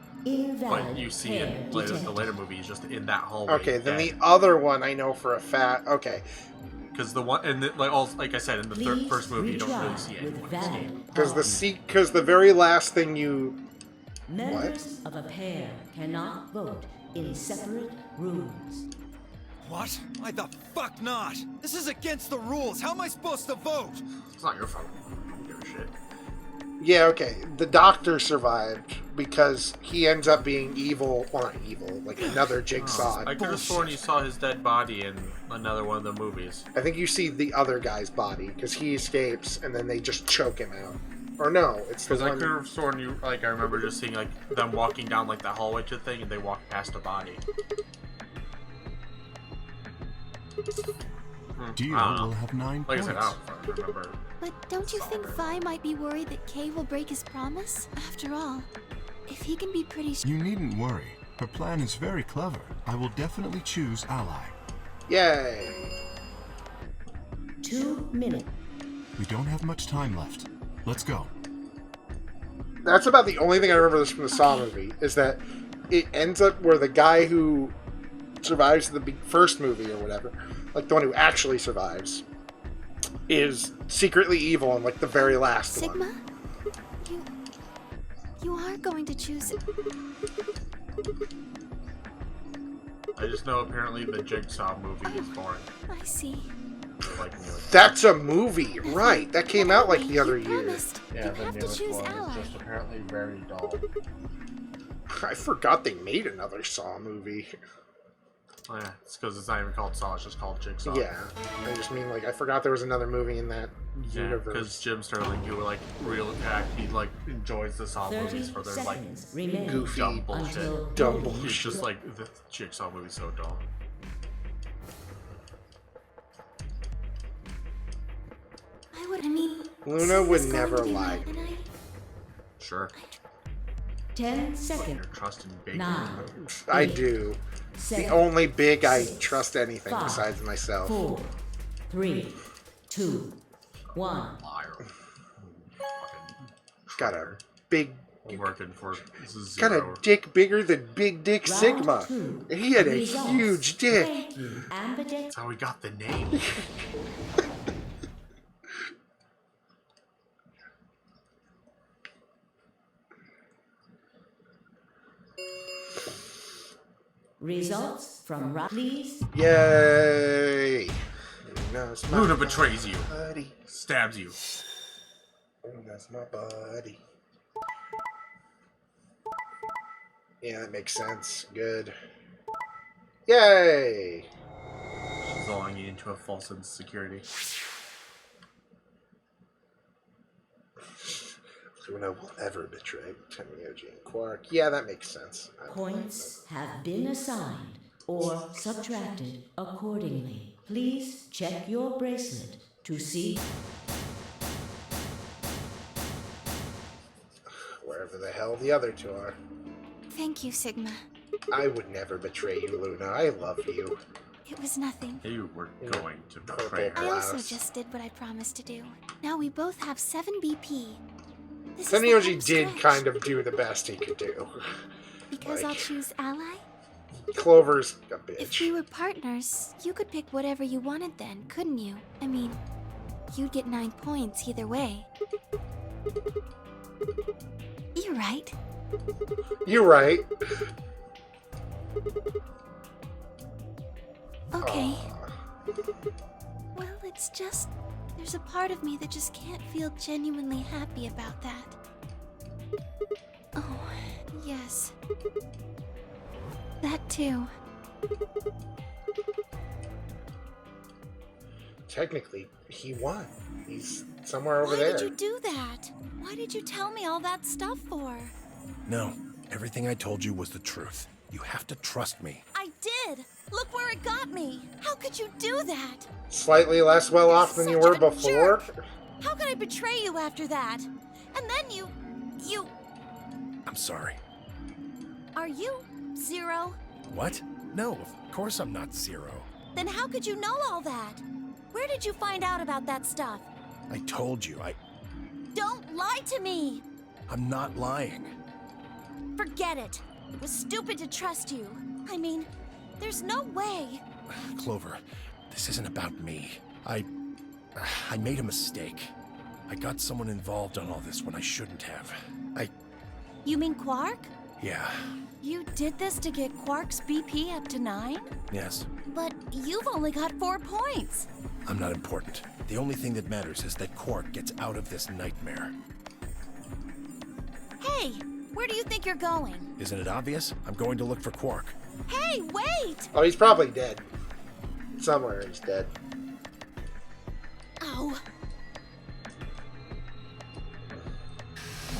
But you see in the later movie, he's just in that hallway. Okay, then the other one I know for a fact. Okay. Because the one, and like I said, in the first movie, you don't really see anyone escape. Because the very last thing you. Members of a pair cannot vote in separate rooms. What? Why the fuck not? This is against the rules. How am I supposed to vote? It's not your fault. I don't give a shit. Yeah, okay. The doctor survived because he ends up being evil. Well, not evil, like another Jigsaw. I could have sworn you saw his dead body in another one of the movies. I think you see the other guy's body because he escapes and then they just choke him out. Or no, it's the Because one. I could have sworn you, like, I remember just seeing, like, them walking down, like, the hallway to the thing, and they walk past a body. Dio will have 9 Like points. I said, I don't remember. But don't you think Vi might be worried that Kay will break his promise? After all, if he can be pretty You needn't worry. Her plan is very clever. I will definitely choose Ally. Yay! 2 minutes. We don't have much time left. Let's go. That's about the only thing I remember this from the Saw movie, is that it ends up where the guy who survives the first movie or whatever, like the one who actually survives, is secretly evil in like the very last Sigma? one. You are going to choose it. I just know apparently the Jigsaw movie is boring. I see. Like, That's a movie, right? That came out like the other year. yeah, You the have to newest choose one Ally. is just apparently very dull. I forgot they made another Saw movie. Oh, yeah, it's because it's not even called Saw, it's just called Jigsaw. Yeah, I just mean like I forgot there was another movie in that Yeah, universe. because Jim Sterling, who like he like enjoys the Saw 30 movies for their like seconds remain goofy, dumb bullshit. until dumb It's bullshit. just like the Jigsaw movie's so dull. I mean, Luna would Sigma's never going to be lie. mad, and Sure. 10 Your seconds. trust in Baker. 9, I 8, do. The 7, only big I trust anything 5, besides myself. 4, 3, 2, 1. Liar. Got a big, Working for got a zero. dick bigger than Big Dick Round Sigma. 2. He had a Results. huge dick. Thank you, Ambidex. That's how we got the name. Results from Please. Yay! Luna's my Luna betrays you. buddy. Stabs you. Luna's my buddy. Yeah, that makes sense. Good. Yay! She's lulling you into a false insecurity. Luna will ever betray Tenryoji and Quark. Yeah, that makes sense. Points have been assigned or subtracted accordingly. Please check your bracelet to see Wherever the hell the other two are. thank you, Sigma. I would never betray you, Luna. I love you. It was nothing. You were going to betray I her. also Blouse. just did what I promised to do. Now we both have 7 BP. This is the Tenryoji home did stretch. kind of do the best he could do. Because I'll choose Ally? Clover's a If bitch. we were partners, you could pick whatever you wanted then, couldn't you? I mean, you'd get 9 points either way. You're right. You're right. Okay. Well, it's just... there's a part of me that just can't feel genuinely happy about that. Oh, yes. That too. Technically, he won. He's somewhere over Why there. did you do that? Why did you tell me all that stuff for? No, everything I told you was the truth. You have to trust me. I did! Look where it got me! How could you do that? Slightly less well off than you were Such a before. How could I betray you after that? And then you... I'm sorry. Are you Zero? What? No, of course I'm not Zero. Then how could you know all that? Where did you find out about that stuff? I told you, Don't lie to me! I'm not lying. Forget it. It was stupid to trust you. I mean, there's no way. Clover, this isn't about me. I made a mistake. I got someone involved on all this when I shouldn't have. You mean Quark? Yeah, You did this to get Quark's BP up to 9? yes. But you've only got 4 points. I'm not important. The only thing that matters is that Quark gets out of this nightmare. Hey, where do you think you're going? Isn't it obvious? I'm going to look for Quark. Hey, wait! Oh, he's probably dead. Somewhere he's dead. Oh,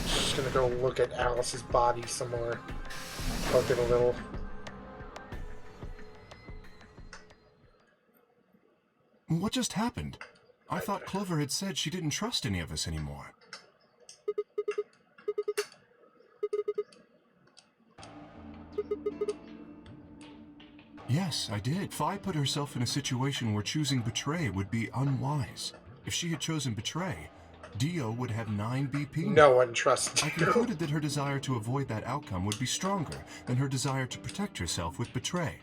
Just gonna go look at Alice's body somewhere. Poke it a little. What just happened? I thought Clover had said she didn't trust any of us anymore. Yes, I did. Fi put herself in a situation where choosing Betray would be unwise. If she had chosen Betray, Dio would have 9 BP. No one trusts I you. concluded that her desire to avoid that outcome would be stronger than her desire to protect herself with Betray.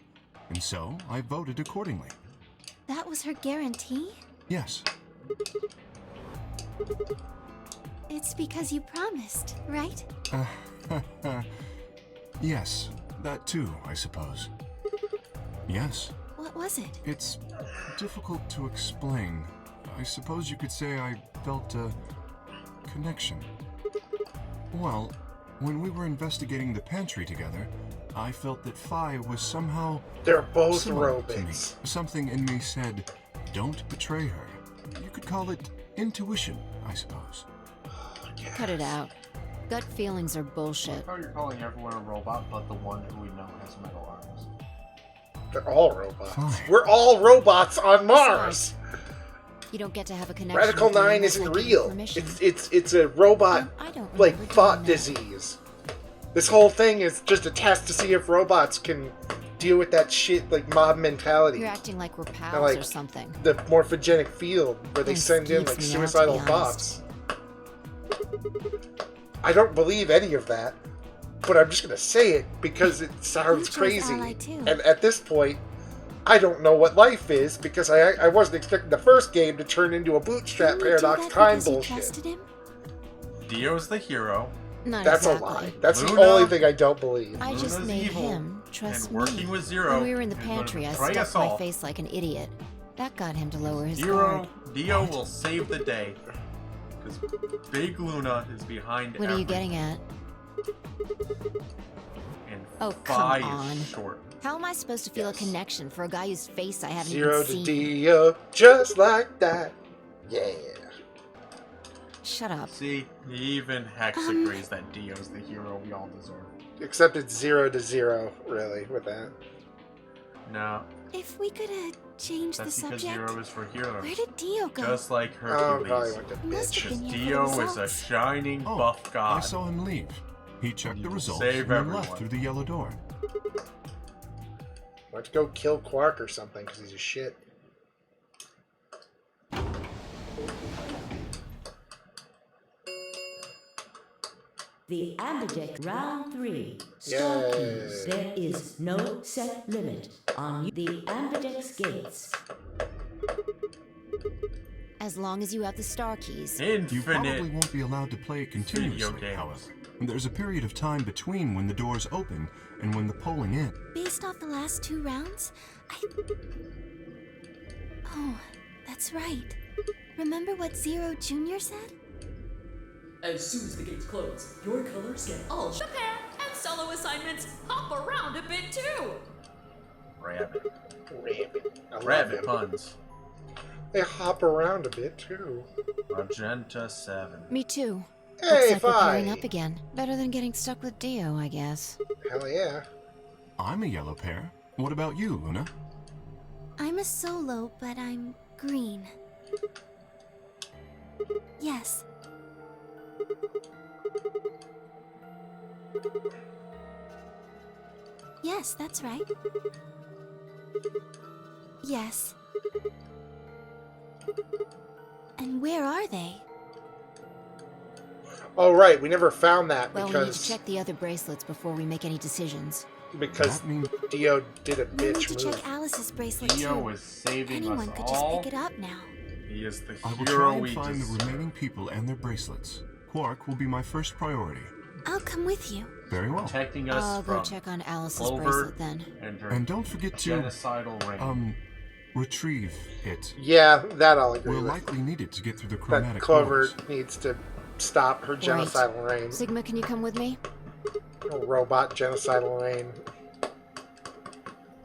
And so, I voted accordingly. that was her guarantee? Yes. It's because you promised, right? Yes, that too, I suppose. Yes. What was it? It's difficult to explain. I suppose you could say I felt a connection. Well, when we were investigating the pantry together, I felt that Fi was somehow... They're both similar to me. robots. Something in me said, don't betray her. You could call it intuition, I suppose. Cut it out. Gut feelings are bullshit. How you're calling everyone a robot, but the one who we know has metal arms. They're all robots. Fine. We're all robots on Mars. You don't get to have a connection. Radical with anyone 9 isn't unless I give real. permission. It's a robot I don't like remember thought doing that. disease. This whole thing is just a test to see if robots can deal with that shit like mob mentality. You're acting like we're pals like or something. the morphogenic field where they It send in skeeves like me out, to suicidal be bots. honest. I don't believe any of that, but I'm just gonna say it because it sounds chose crazy. Ally too. And at this point, I don't know what life is because I wasn't expecting the first game to turn into a bootstrap Didn't you do paradox that time because you bullshit. trusted him? Dio's the hero. Not That's exactly. a lie. That's Luna- the only thing I don't believe. I just Luna's made evil, him trust and working me. with Zero When we were in the is gonna pantry, I betray stuck us my all. face like an idiot. That got him to lower his Zero, guard. Dio will save the day. Because Big Luna is behind What are you everything, getting at? And Oh, Fi come on. is short. How am I supposed to feel a connection for a guy whose face I haven't Zero even to seen? Dio, just like that. Yeah. Shut up. See, even Hex agrees that Dio's the hero we all deserve. Except it's 0 to 0, really, with that. No, If we could change the that's because subject, Zero is for heroes. where did Dio go? Just like Oh, probably Hercules. went to He must bitch. have been Because here for the Dio is a results. shining Oh, buff god. I saw him leave. He checked the will results save and then everyone. left through the yellow door. Let's go kill Quark or something, because he's a shit. The Ambidex Round 3. Star Yay. keys. There is no set limit on the Ambidex gates. As long as you have the star keys. You probably Infinite. won't be allowed to play it continuously, games. however. And there's a period of time between when the doors open and when the polling ends. Based off the last 2 rounds, Oh, that's right. Remember what Zero Jr. said? As soon as the gates close, your colors get all Japan and solo assignments hop around a bit too. Rabbit. Rabbit. I love Rabbit him. puns. They hop around a bit, too. Magenta 7. Me too. Hey, Looks like we're pairing Fi! up again. Better than getting stuck with Dio, I guess. Hell yeah. I'm a yellow pair. What about you, Luna? I'm a solo, but I'm green. Yes. Yes, that's right. Yes. And where are they? Oh, right. We never found that Well, we need to because check the other bracelets before we make any decisions. Dio did a We need bitch to move. check Alice's bracelet Dio too. is saving Anyone us could all. just pick it up now. He is the I will hero try and we find deserve. the remaining people and their bracelets. Quark will be my first priority. I'll come with you. Very well. Protecting us I'll go from check on Alice's Clover bracelet then. and her And don't forget to genocidal reign. retrieve it. Yeah, that I'll agree We'll with. likely need it to get through the That chromatic Clover cores. needs to stop her genocidal reign. Sigma, can you come with me? Robot genocidal reign.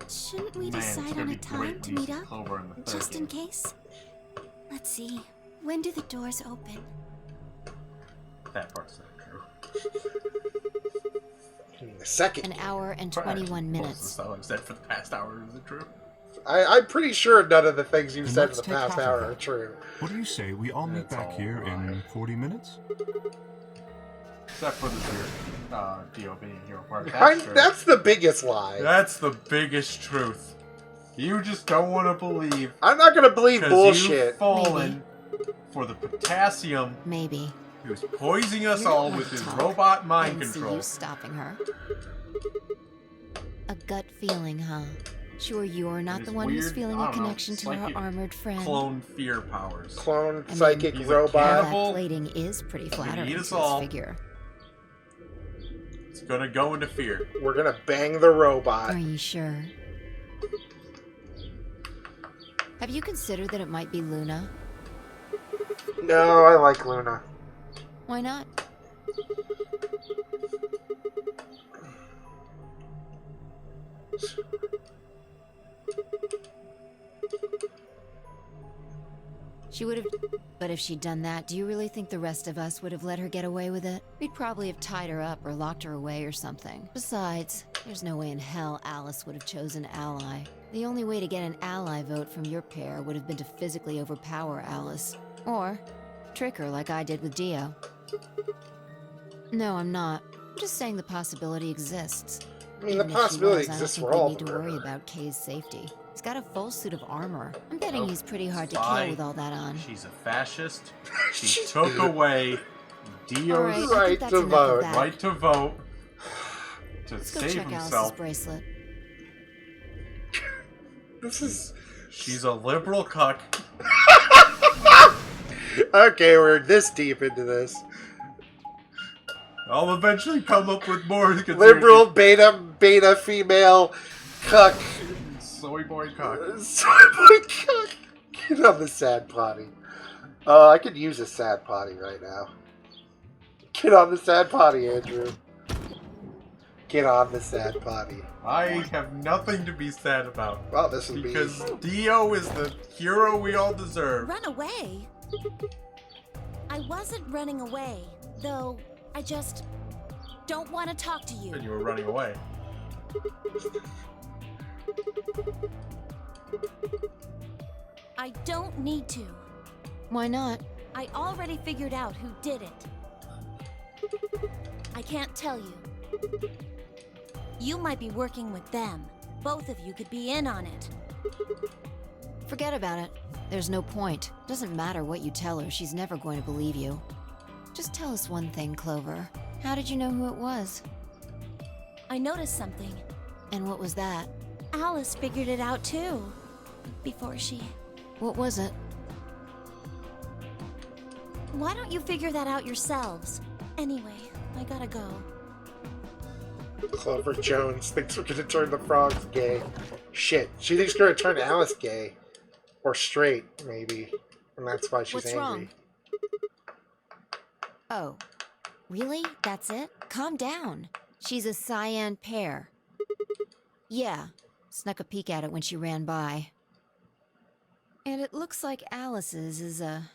Shouldn't we Man, it's decide gonna on be a time great to when you meet see up? Clover in the third Just in game. case? Let's see. When do the doors open? That part's not true. The second. An hour and Right. 21 Most minutes. of the stuff I've said for the past hour is it true? I'm pretty sure none of the things you've Then said in let's the take past half of hour that. are true. What do you say we all meet That's back all here in 40 minutes? Except for the Dio being hero part. That's the biggest lie. That's the biggest truth. You just don't want to believe. I'm not gonna believe 'cause bullshit. You've fallen for the potassium. Maybe. Who's poisoning us You don't all want with to his talk. robot I mind didn't see control. you stopping her. A gut feeling, huh? Sure, you're not It the is one who's weird, feeling I a don't know, connection to her psychic armored friend. Clone fear powers. Clone I mean, psychic he's a robot. That cannibal. plating is pretty He's gonna flattering eat to us his all. figure. It's gonna go into fear. We're gonna bang the robot. Are you sure? Have you considered that it might be Luna? No, I like Luna. Why not? She would have. But if she'd done that, do you really think the rest of us would have let her get away with it? We'd probably have tied her up or locked her away or something. Besides, there's no way in hell Alice would have chosen Ally. The only way to get an ally vote from your pair would have been to physically overpower Alice. Or trick her like I did with Dio. No, I'm not. I'm just saying the possibility exists. I mean, the Even if she possibility was, I don't exists think for they all need of to worry them. about Kay's safety. He's got a full suit of armor. I'm betting Nope. he's pretty hard to Spy. kill with all that on. She's a fascist. She took away Dio's All right, I think right that's to enough of vote. that. right to vote to Let's go save check Alice's himself. bracelet. This is She's a liberal cuck. okay. We're this deep into this. I'll eventually come up with more. Liberal beta female cuck. Soy boy cuck. Soy cuck. Get on the sad potty. I could use a sad potty right now. Get on the sad potty, Andrew. Get on the sad potty. I have nothing to be sad about. Well, this would Because be. Dio is the hero we all deserve. Run away? I wasn't running away, though I just don't want to talk to you. And you were running away. I don't need to. Why not? I already figured out who did it. I can't tell you. You might be working with them. Both of you could be in on it. Forget about it. There's no point. Doesn't matter what you tell her, she's never going to believe you. Just tell us one thing, Clover. How did you know who it was? I noticed something. And what was that? Alice figured it out too. Before she... What was it? Why don't you figure that out yourselves? Anyway, I gotta go. Clover Jones thinks we're gonna turn the frogs gay. Shit, she thinks we're gonna turn Alice gay. Or straight, maybe. And that's why she's What's angry. wrong? Oh. Really? That's it? Calm down. She's a cyan pair. Yeah. Snuck a peek at it when she ran by. And it looks like Alice's is a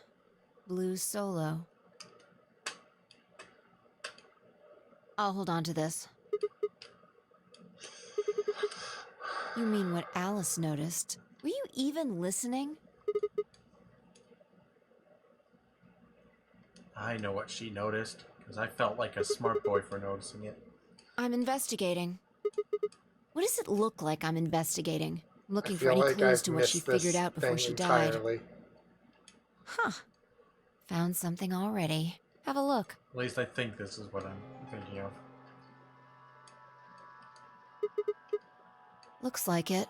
blue solo. I'll hold on to this. You mean what Alice noticed? Were you even listening? I know what she noticed, because I felt like a smart boy for noticing it. I'm investigating. What does it look like I'm investigating? I'm looking I for feel any like clues I've to what she missed this figured out before thing she died. entirely. Huh. Found something already. Have a look. At least I think this is what I'm thinking of. Looks like it.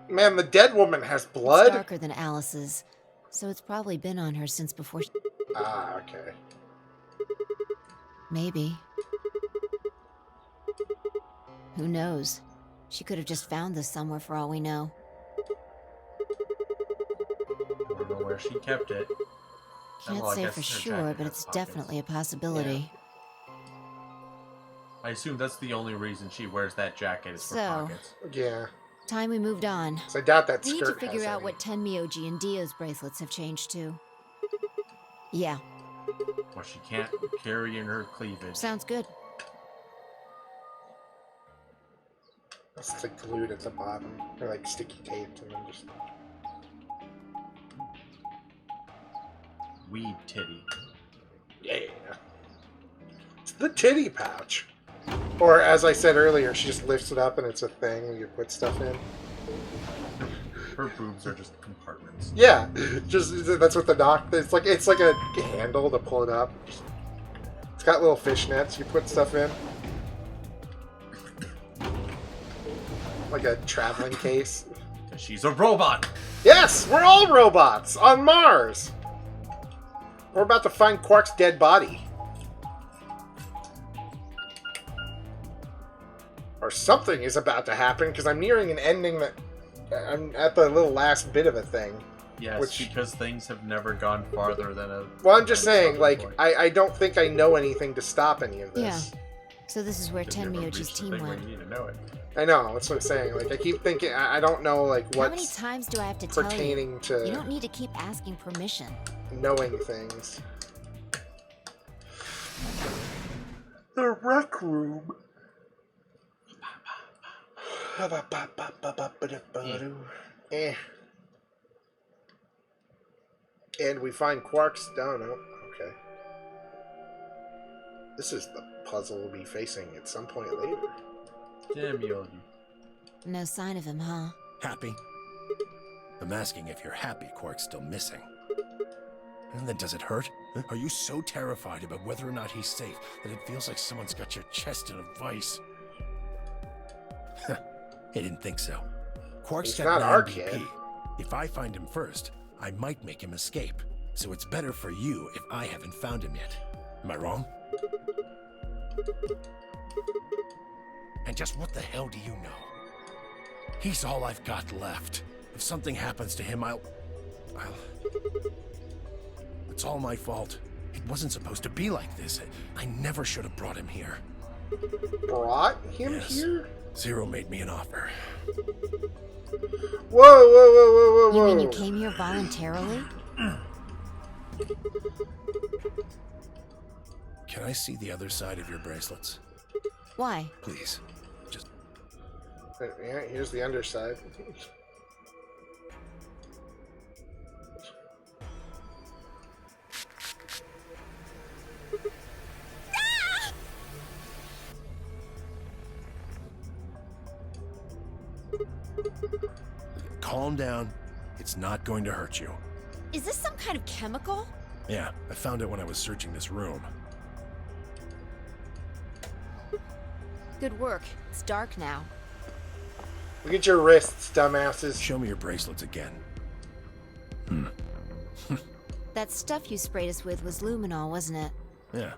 Man, the dead woman has It's blood? darker than Alice's, so it's probably been on her since before she... Ah, okay. Maybe. Who knows? She could have just found this somewhere for all we know. I don't know where she kept it. Can't Well, I say guess for her sure, jacket but has it's pockets. definitely a possibility. I assume that's the only reason she wears that jacket is for So- pockets. Yeah. Time we moved on. So I doubt that We need skirt to figure has out any. what Tenmyoji and Dio's bracelets have changed to. Yeah, Well, she can't carry in her cleavage. sounds good. It's like glued at the bottom. Or like sticky taped and then just... Weed titty. Yeah. It's the titty pouch. Or as I said earlier, she just lifts it up and it's a thing you put stuff in. Her boobs are just compartments. Yeah, just that's what the doc. It's like a handle to pull it up. It's got little fishnets you put stuff in, like a traveling case. She's a robot. Yes, we're all robots on Mars. We're about to find Quark's dead body, or something is about to happen because I'm nearing an ending that I'm at the little last bit of a thing. Yes, Which- because things have never gone farther than a... Well, I'm just than a saying, stopping like, point. I don't think I know anything to stop any of this. Yeah. So this is where You've never Tenmyoji's reached the team thing where went. you need to know it. I know, that's what I'm saying. Like, I keep thinking, I don't know, like, How many what's times do I have to tell you? pertaining to You don't need to keep asking permission. knowing things. The rec room. Eh. And we find Quark's... Oh, no. Okay. This is the puzzle we'll be facing at some point later. Damn, Yogi. No sign of him, huh? Happy? I'm asking if you're happy Quark's still missing. And then does it hurt? Are you so terrified about whether or not he's safe that it feels like someone's got your chest in a vice? I didn't think so. Quark's He's got not our 9 BP. kid. If I find him first, I might make him escape. So it's better for you if I haven't found him yet. Am I wrong? And just what the hell do you know? He's all I've got left. If something happens to him, I'll... It's all my fault. It wasn't supposed to be like this. I never should have brought him here. Brought him Yes. here? Zero made me an offer. Whoa, whoa, whoa, whoa, whoa, You whoa. mean you came here voluntarily? Can I see the other side of your bracelets? Why? Please. Just... Yeah, here's the underside. Calm down. It's not going to hurt you. Is this some kind of chemical? Yeah, I found it when I was searching this room. Good work. It's dark now. Look at your wrists, dumbasses. Show me your bracelets again. That stuff you sprayed us with was luminol, wasn't it? Yeah.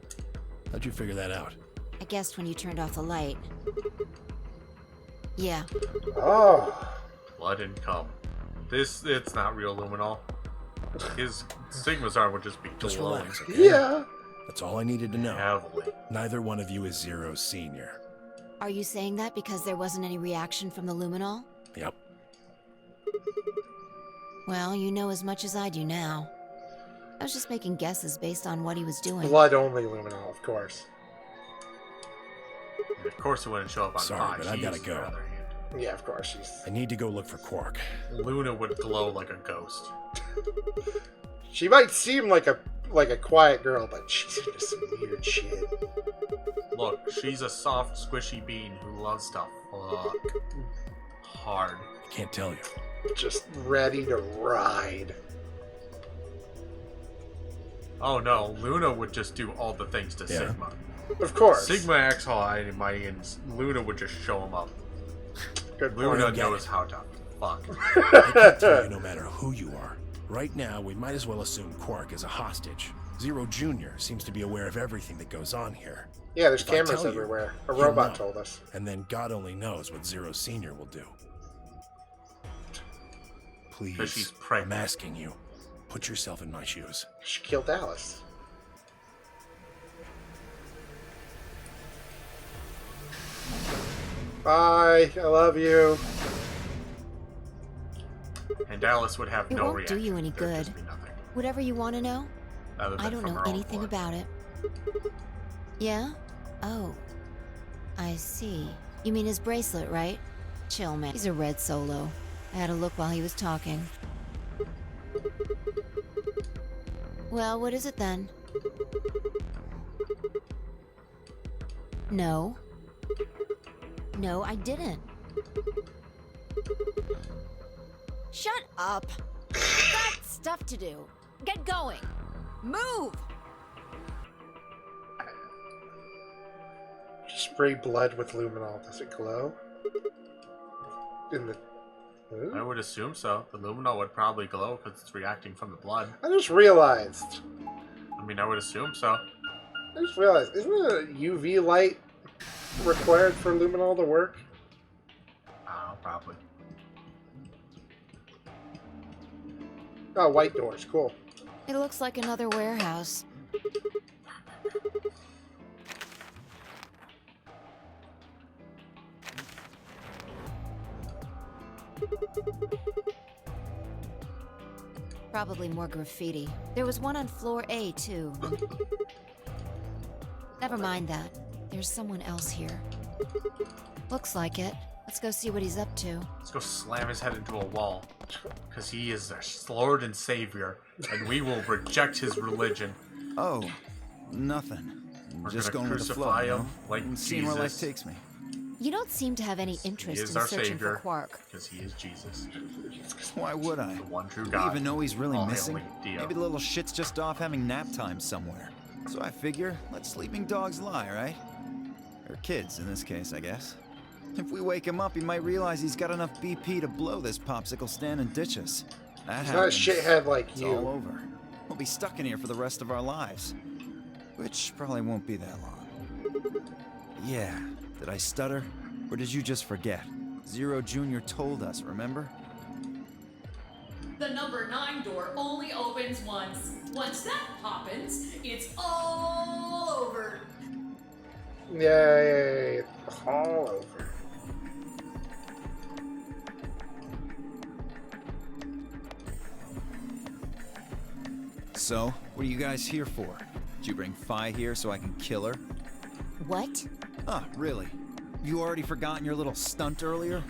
How'd you figure that out? I guessed when you turned off the light. Yeah. Oh. Blood and cum. It's not real luminol. His Sigmazar would just be Just glowing. relax, okay? Yeah. That's all I needed to know. Heavily. Neither one of you is Zero's senior. Are you saying that because there wasn't any reaction from the luminol? Yep. Well, you know as much as I do now. I was just making guesses based on what he was doing. Blood only luminol, of course. And of course it wouldn't show up on Sorry, Pod. but I gotta She's go. the other hand. Yeah, of course. She's... I need to go look for Quark. Luna would glow like a ghost. She might seem like a quiet girl, but she's into some weird shit. Look, she's a soft, squishy bean who loves to fuck hard. I can't tell you. Just ready to ride. Oh no, Luna would just do all the things to Yeah. Sigma. Of course. Sigma acts high and mighty, and Luna would just show him up. Good Luna point. knows how to fuck. I can tell you no matter who you are. Right now, we might as well assume Quark is a hostage. Zero Jr. seems to be aware of everything that goes on here. Yeah, there's If I cameras tell you, everywhere. A he'll robot know. told us. And then God only knows what Zero Sr. will do. Please, she's pregnant. I'm asking you. Put yourself in my shoes. She killed Alice. Bye. I love you. And Alice would have It no won't reaction. do you any There'd good. just be nothing. Whatever you want to know, Other than I don't from know her own anything blood. about it. Yeah? Oh. I see. You mean his bracelet, right? Chill, man. He's a red Solo. I had a look while he was talking. Well, what is it then? No. No, I didn't. Shut up. Got stuff to do. Get going. Move. Spray blood with luminol. Does it glow? In the. I would assume so. The luminol would probably glow because it's reacting from the blood. I just realized. I mean, I would assume so. Isn't a UV light required for luminol to work? Probably. Oh, white doors. Cool. It looks like another warehouse. Probably more graffiti. There was one on floor A, too. Never mind that. There's someone else here. Looks like it. Let's go see what he's up to. Let's go slam his head into a wall. Because he is our Lord and Savior. And we will reject his religion. Oh, nothing. We're Just gonna going with the flow, crucify you know? him like And seeing where life Jesus. takes me. You don't seem to have any He interest is in our searching Savior. for Quark. Because he is Jesus. Why would I? The one true Do God. we even know he's really All missing? hailing Dio. Maybe the little shit's just off having nap time somewhere. So I figure, let sleeping dogs lie, right? Or kids, in this case, I guess. If we wake him up, he might realize he's got enough BP to blow this popsicle stand and ditch us. That He's not a happens, shithead like it's you. all over. We'll be stuck in here for the rest of our lives. Which probably won't be that long. Yeah, did I stutter? Or did you just forget? Zero Jr. told us, remember? The number 9 door only opens once. Once that happens, it's all over. Yay. All over. So, what are you guys here for? Did you bring Fi here so I can kill her? What? Ah, really? You already forgotten your little stunt earlier?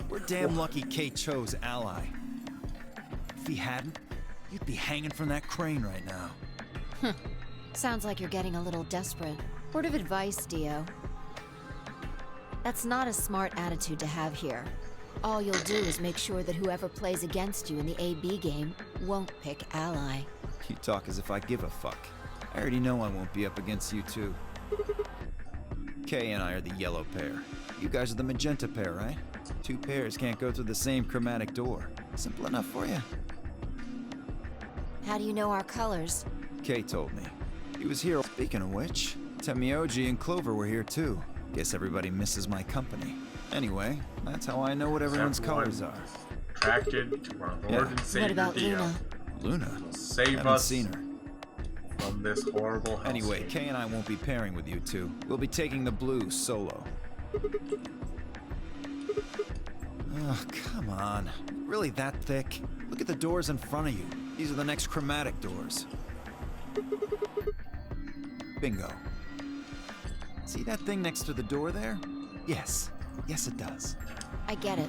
We're damn lucky Kate chose ally. If he hadn't, you'd be hanging from that crane right now. Sounds like you're getting a little desperate. Word of advice, Dio. That's not a smart attitude to have here. All you'll do is make sure that whoever plays against you in the AB game won't pick ally. You talk as if I give a fuck. I already know I won't be up against you two. Kay and I are the yellow pair. You guys are the magenta pair, right? Two pairs can't go through the same chromatic door. Simple enough for you. How do you know our colors? Kay told me. He was here. Speaking of which, Temioji and Clover were here too. Guess everybody misses my company. Anyway, that's how I know what everyone's Everyone colors are. Attracted to our Lord Yeah. and Savior What about Dio. Luna? Luna? Will save Haven't us seen her. from this horrible hellscape. Anyway, Kay and I won't be pairing with you two. We'll be taking the blues solo. Oh, come on. Really that thick? Look at the doors in front of you. These are the next chromatic doors. Bingo. See that thing next to the door there? Yes. Yes, it does. I get it.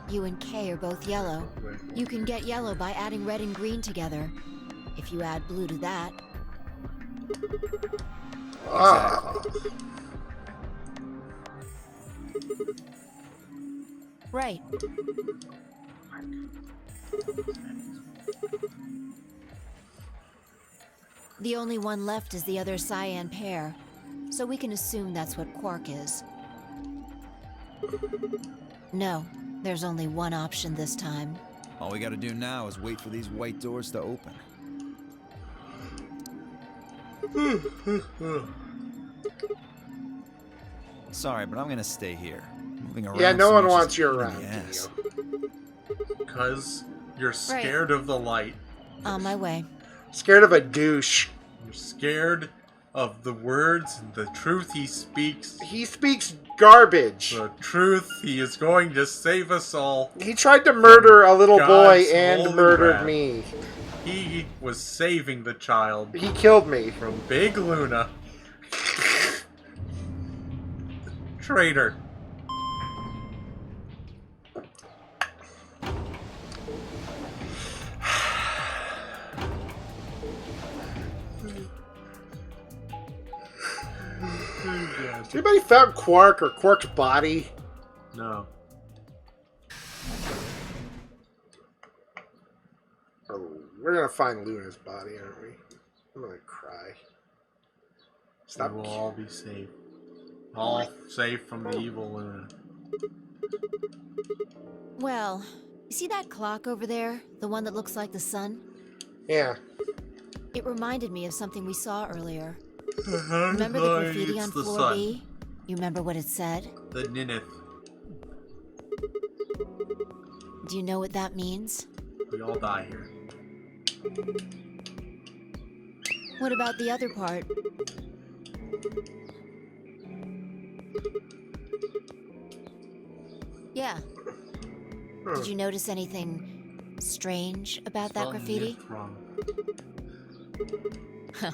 You and Kay are both yellow. You can get yellow by adding red and green together. If you add blue to that. Exactly. Right. The only one left is the other cyan pair, so we can assume that's what Quark is. No, there's only one option this time. All we gotta do now is wait for these white doors to open. Sorry, but I'm gonna stay here. Moving around Yeah, no so one much wants is you a pain in around, the ass. Because you're scared of the light. On my way. Scared of a douche. You're scared of the words and the truth he speaks. He speaks garbage. The truth, he is going to save us all. He tried to murder a little boy God's and holy murdered wrath. me. He was saving the child He killed me. from Big Luna. Traitor. Anybody found Quark or Quark's body? No. Oh, we're gonna find Luna's body, aren't we? I'm gonna cry. Stop. We will all be safe. All safe from the evil Luna. Well, you see that clock over there? The one that looks like the sun? Yeah. It reminded me of something we saw earlier. Remember the graffiti It's on the floor sun. B? You remember what it said? The Nineth. Do you know what that means? We all die here. What about the other part? Yeah. Did you notice anything strange about that Spelled graffiti? Nith wrong. Huh.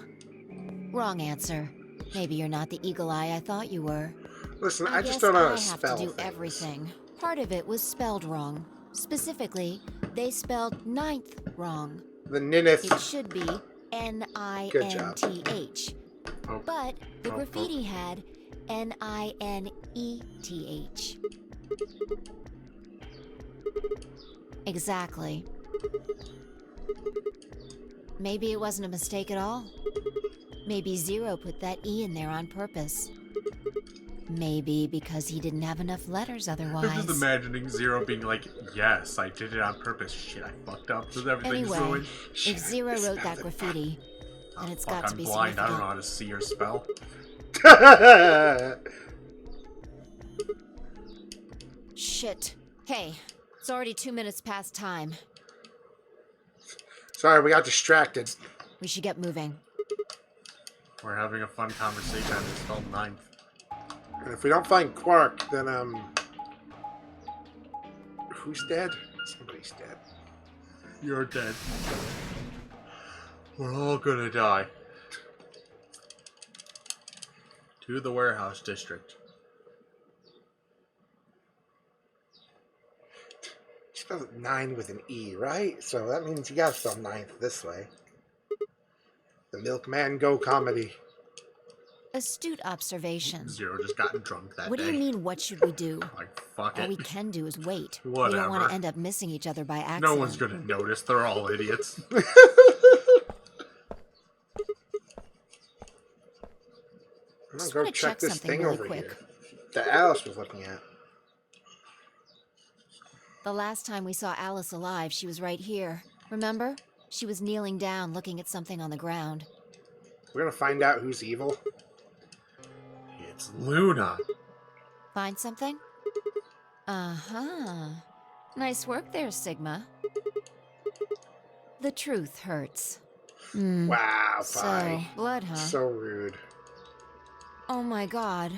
Wrong answer. Maybe you're not the eagle eye I thought you were. Listen, I just guess don't know how I to have spell to do things. everything. Part of it was spelled wrong. Specifically, they spelled ninth wrong. The Nineth. It should be N-I-N-T-H. Oh. But the Oh, graffiti had N-I-N-E-T-H. Exactly. Maybe it wasn't a mistake at all. Maybe Zero put that E in there on purpose. Maybe because he didn't have enough letters otherwise. I'm just imagining Zero being like, yes, I did it on purpose. Shit, I fucked up. Because everything's Anyway, ruined. if Zero wrote that graffiti, then it's got Fuck, to I'm be blind. I don't know significant. how to see or spell. Shit. Hey, it's already 2 minutes past time. Sorry, we got distracted. We should get moving. We're having a fun conversation on this spelled ninth. And if we don't find Quark, then, who's dead? Somebody's dead. You're dead. We're all gonna die. To the warehouse district. Spell it 9 with an E, right? So that means you gotta spell ninth this way. The Milkman Go comedy. Astute observation. Zero just got drunk that What day. do you mean, what should we do? Like, fuck All it. we can do is wait. We don't Whatever. want to end up missing each other by accident. No one's gonna notice. They're all idiots. I'm Just gonna wanna go check check this something thing really over quick. here that Alice was looking at. The last time we saw Alice alive, she was right here. Remember? She was kneeling down, looking at something on the ground. We're gonna find out who's evil. It's Luna. Find something? Uh-huh. Nice work there, Sigma. The truth hurts. Wow, So, Pi. blood, huh? So rude. Oh my god.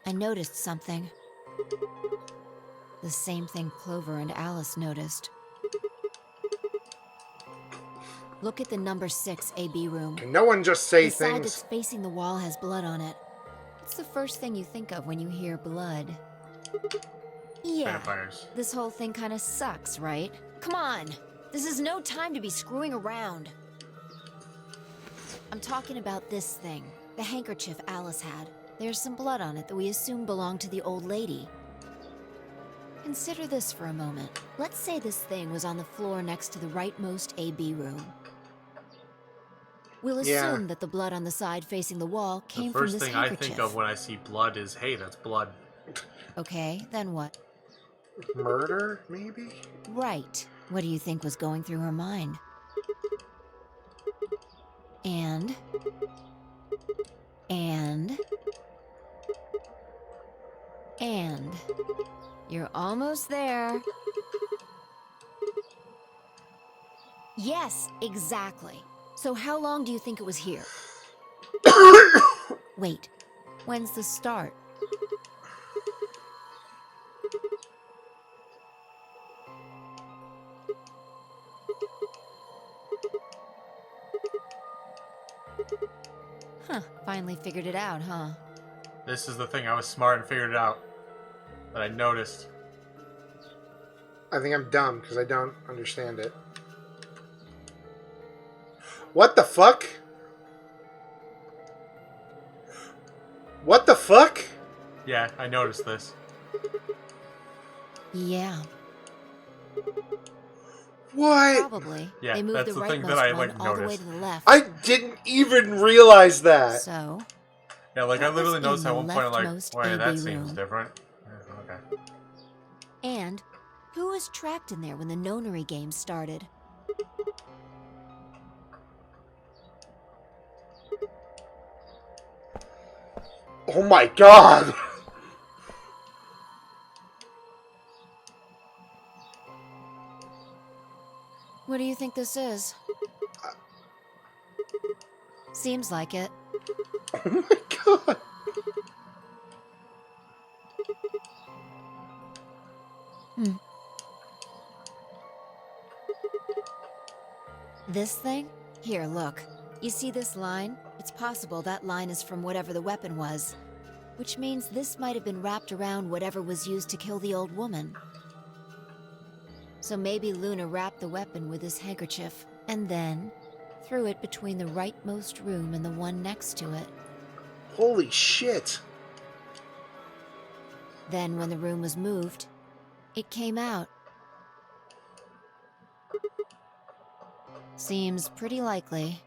I noticed something. The same thing Clover and Alice noticed. Look at the number 6 AB room. Can no one just say The side things? that's facing the wall has blood on it. What's the first thing you think of when you hear blood? Yeah. Vampires. This whole thing kind of sucks, right? Come on! This is no time to be screwing around. I'm talking about this thing. The handkerchief Alice had. There's some blood on it that we assume belonged to the old lady. Consider this for a moment. Let's say this thing was on the floor next to the rightmost AB room. We'll assume that the blood on the side facing the wall came from this handkerchief. The first thing I think of when I see blood is, hey, that's blood. Okay, then what? Murder, maybe? Right. What do you think was going through her mind? And... You're almost there. Yes, exactly. So how long do you think it was here? Wait, when's the start? Huh, finally figured it out, huh? This is the thing, I was smart and figured it out. That I noticed. I think I'm dumb because I don't understand it. What the fuck? What the fuck? Yeah, I noticed this. Yeah. What? Probably. Yeah, they moved that's the the thing rightmost that I, one like, all the way noticed. to the left. I didn't even realize that. So... Yeah, like I literally noticed at one point, I'm like, leftmost wait, that AB seems room. different. Yeah, okay. And who was trapped in there when the nonary game started? Oh my god! What do you think this is? Seems like it. Oh my god! This thing? Here, look. You see this line? It's possible that line is from whatever the weapon was. Which means this might have been wrapped around whatever was used to kill the old woman. So maybe Luna wrapped the weapon with this handkerchief, and then threw it between the rightmost room and the one next to it. Holy shit! Then when the room was moved, it came out. Seems pretty likely.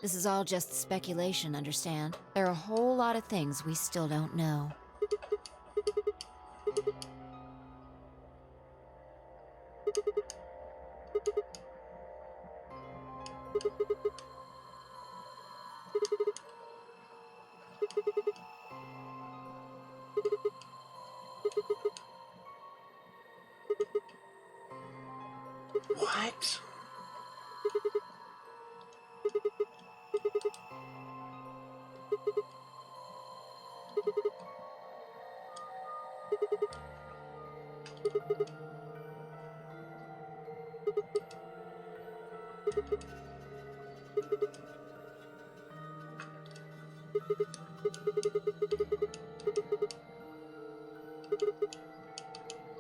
This is all just speculation, understand? There are a whole lot of things we still don't know. What?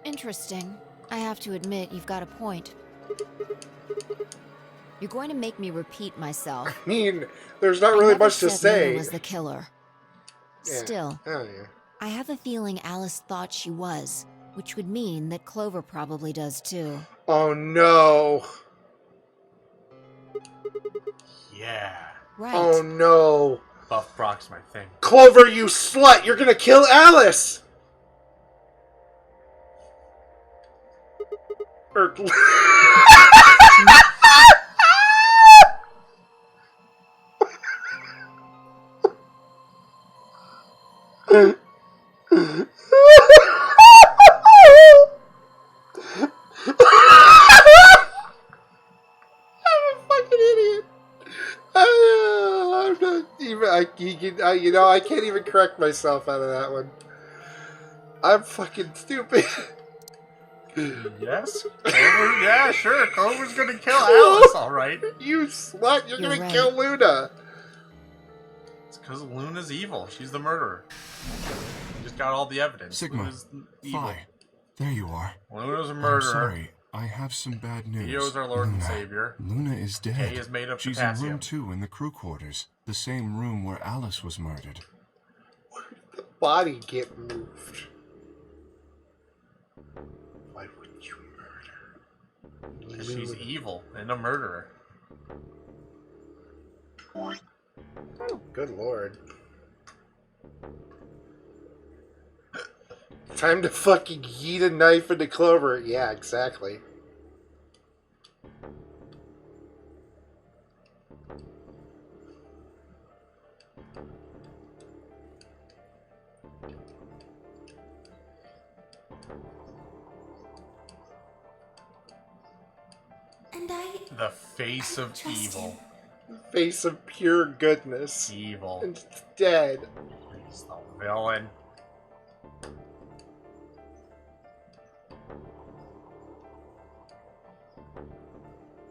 Interesting. I have to admit, you've got a point. You're going to make me repeat myself. I mean, there's not really much to Luna say. was the killer. Yeah. Still, Oh, yeah. I have a feeling Alice thought she was, which would mean that Clover probably does too. Oh no. Yeah. Right. Oh no. Buff Brock's my thing. Clover, you slut! You're gonna kill Alice! Or... I can't even correct myself out of that one. I'm fucking stupid. Yes? Clover? Yeah, sure. Clover's gonna kill Alice, alright. You slut, you're gonna right. kill Luna. It's because Luna's evil. She's the murderer. You just got all the evidence. Sigma, Luna's evil. Phi. There you are. Luna's a I'm murderer. sorry. I have some bad news. Theo's our Lord and Savior. Luna is dead. Kay is made of She's potassium. in room 2 in the crew quarters, the same room where Alice was murdered. The body get moved. Why would you murder? She's evil and a murderer. Good lord. Time to fucking yeet a knife into Clover. Yeah, exactly. And The face of trust evil. Face of pure goodness. Evil. And it's dead. He's the villain.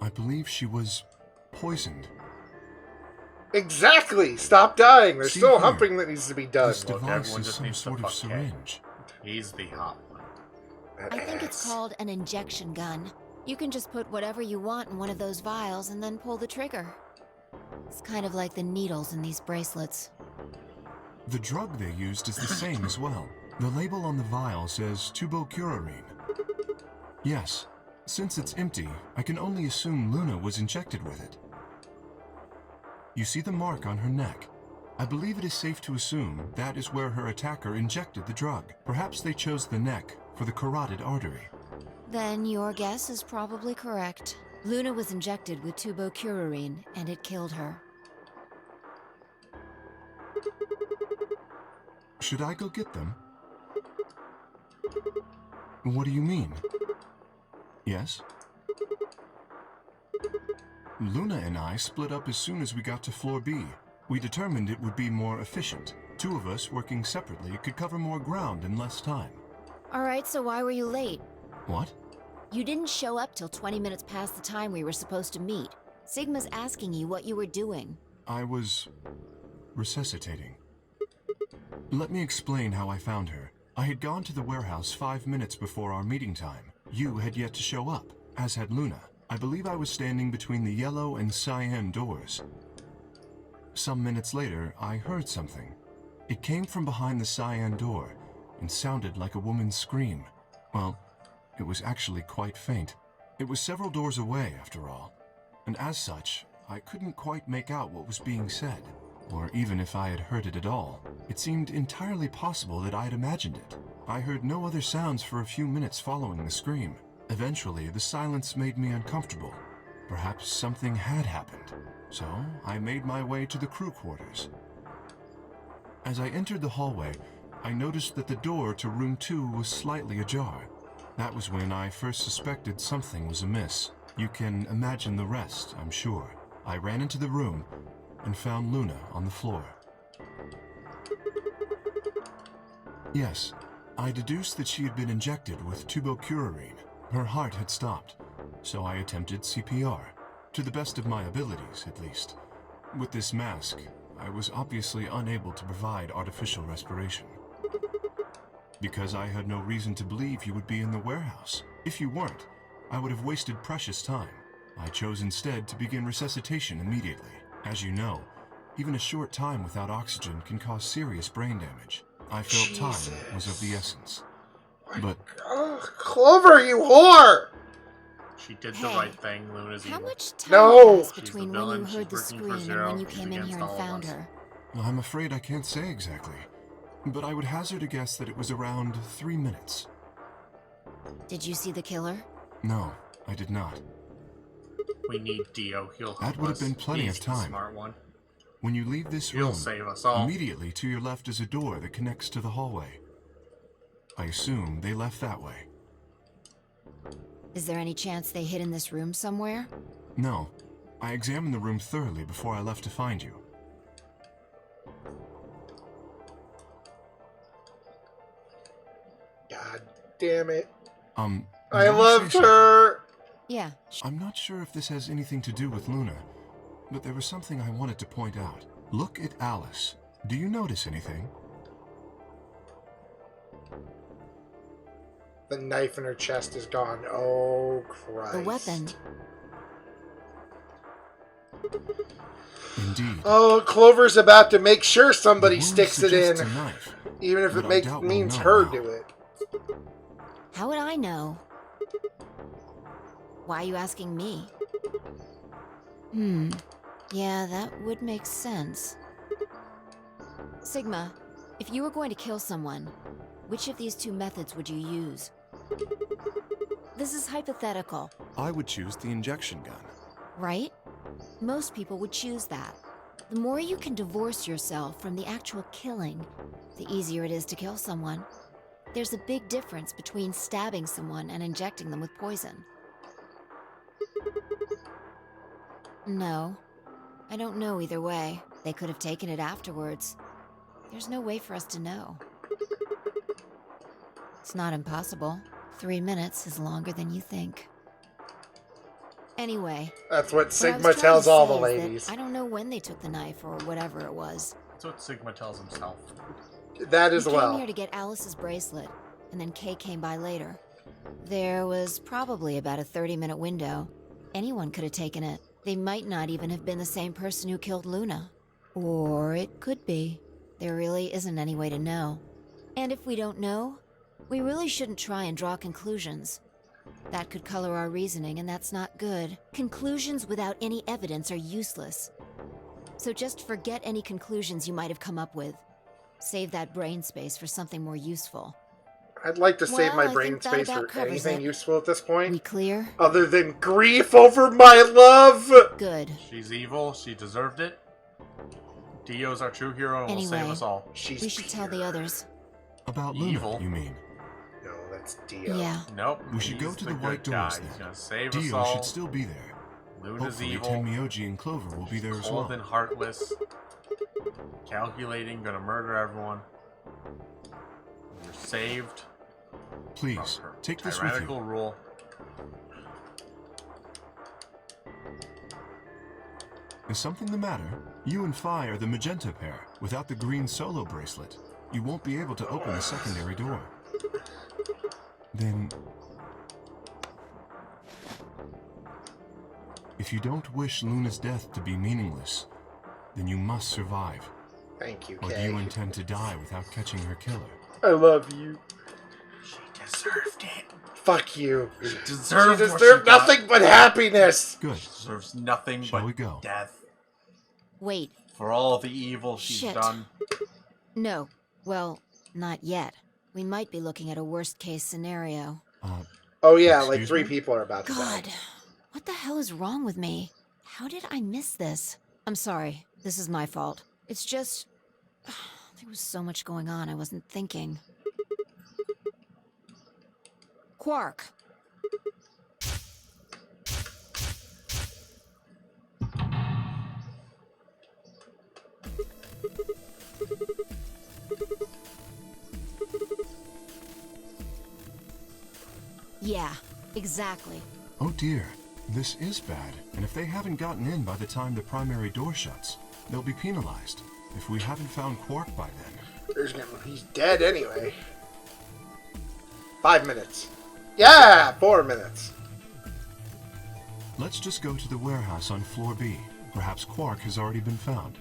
I believe she was poisoned. Exactly! Stop dying! There's See still here. humping that needs to be done. This device everyone is just some needs to sort of fuck Kay. syringe. He's the hot one. I think it's called an injection gun. You can just put whatever you want in one of those vials and then pull the trigger. It's kind of like the needles in these bracelets. The drug they used is the same as well. The label on the vial says tubocurarine. Yes, since it's empty, I can only assume Luna was injected with it. You see the mark on her neck. I believe it is safe to assume that is where her attacker injected the drug. Perhaps they chose the neck for the carotid artery. Then your guess is probably correct. Luna was injected with tubocurarine, and it killed her. Should I go get them? What do you mean? Yes? Luna and I split up as soon as we got to floor B. We determined it would be more efficient. Two of us working separately could cover more ground in less time. Alright, so why were you late? What? You didn't show up till 20 minutes past the time we were supposed to meet. Sigma's asking you what you were doing. I was resuscitating. Let me explain how I found her. I had gone to the warehouse 5 minutes before our meeting time. You had yet to show up, as had Luna. I believe I was standing between the yellow and cyan doors. Some minutes later, I heard something. It came from behind the cyan door and sounded like a woman's scream. Well, it was actually quite faint. It was several doors away, after all. And as such, I couldn't quite make out what was being said. Or even if I had heard it at all. It seemed entirely possible that I had imagined it. I heard no other sounds for a few minutes following the scream. Eventually, the silence made me uncomfortable. Perhaps something had happened. So, I made my way to the crew quarters. As I entered the hallway, I noticed that the door to room 2 was slightly ajar. That was when I first suspected something was amiss. You can imagine the rest, I'm sure. I ran into the room and found Luna on the floor. Yes, I deduced that she had been injected with tubocurarine. Her heart had stopped, so I attempted CPR, to the best of my abilities, at least. With this mask, I was obviously unable to provide artificial respiration. Because I had no reason to believe you would be in the warehouse. If you weren't, I would have wasted precious time. I chose instead to begin resuscitation immediately. As you know, even a short time without oxygen can cause serious brain damage. I felt time was of the essence. But Ugh, Clover, you whore! She did the right thing. Luna's How evil. much time No! passed between when you heard the scream and when you came in here and found her? I'm afraid I can't say exactly. But I would hazard a guess that it was around 3 minutes. Did you see the killer? No, I did not. We need Dio. He'll help That would have us. been plenty He's of the time. Smart one. When you leave this He'll room, save us all. immediately to your left is a door that connects to the hallway. I assume they left that way. Is there any chance they hid in this room somewhere? No, I examined the room thoroughly before I left to find you. God damn it. I I loved her! Yeah. I'm not sure if this has anything to do with Luna, but there was something I wanted to point out. Look at Alice. Do you notice anything? The knife in her chest is gone. Oh, Christ. The weapon. Indeed. Oh, Clover's about to make sure somebody The wound sticks it in. suggests a knife, Even if but it I doubt we'll means know her now. do it. How would I know? Why are you asking me? Yeah, that would make sense. Sigma, if you were going to kill someone, which of these two methods would you use? This is hypothetical, I would choose the injection gun. right? Most people would choose that. The more you can divorce yourself from the actual killing, the easier it is to kill someone. There's a big difference between stabbing someone and injecting them with poison. No, I don't know either way. They could have taken it afterwards. There's no way for us to know. It's not impossible. 3 minutes is longer than you think. Anyway, That's what what I was Sigma trying to tells all the say is that ladies. I don't know when they took the knife or whatever it was. That's what Sigma tells himself. That as We came well. here to get Alice's bracelet, and then Kay came by later. There was probably about a 30-minute window. Anyone could have taken it. They might not even have been the same person who killed Luna. Or it could be. There really isn't any way to know. And if we don't know, we really shouldn't try and draw conclusions. That could color our reasoning, and that's not good. Conclusions without any evidence are useless. So just forget any conclusions you might have come up with. Save that brain space for something more useful. I'd like to save Well, my I brain think that space about for covers anything it. useful at this point. We clear? Other than grief over my love! Good. She's evil. She deserved it. Dio's our true hero and will save Anyway, us all. we should tell the others. About Luna, Evil. you mean? No, that's Dio. Yeah. Nope. We should go he's to the good White guy. Doors He's then. gonna save us Dio all. should still be there. Luna's Hopefully evil. Tenmyoji and Clover will be there as Cold well. and heartless. Calculating, gonna murder everyone. You're saved. Please, from her take this with tyrannical you. rule. Is something the matter? You and Phi are the magenta pair. Without the green solo bracelet, you won't be able to open the secondary door. Then... if you don't wish Luna's death to be meaningless, then you must survive. Thank you, Or do Kay. you intend to die without catching her killer? I love you. She deserved it. Fuck you. She deserved She what deserved she got. nothing but happiness. Good. She deserves nothing Shall but we go? death. Wait, For all the evil she's Shit. done. no. Well, not yet. We might be looking at a worst-case scenario. Oh yeah, like Excuse 3 me? people are about to God, die. what the hell is wrong with me? How did I miss this? I'm sorry. This is my fault. It's just... there was so much going on, I wasn't thinking. Quark. Yeah, exactly. Oh dear, this is bad. And if they haven't gotten in by the time the primary door shuts, they'll be penalized. If we haven't found Quark by then. He's dead anyway. 5 minutes. Yeah, 4 minutes. Let's just go to the warehouse on floor B. Perhaps Quark has already been found.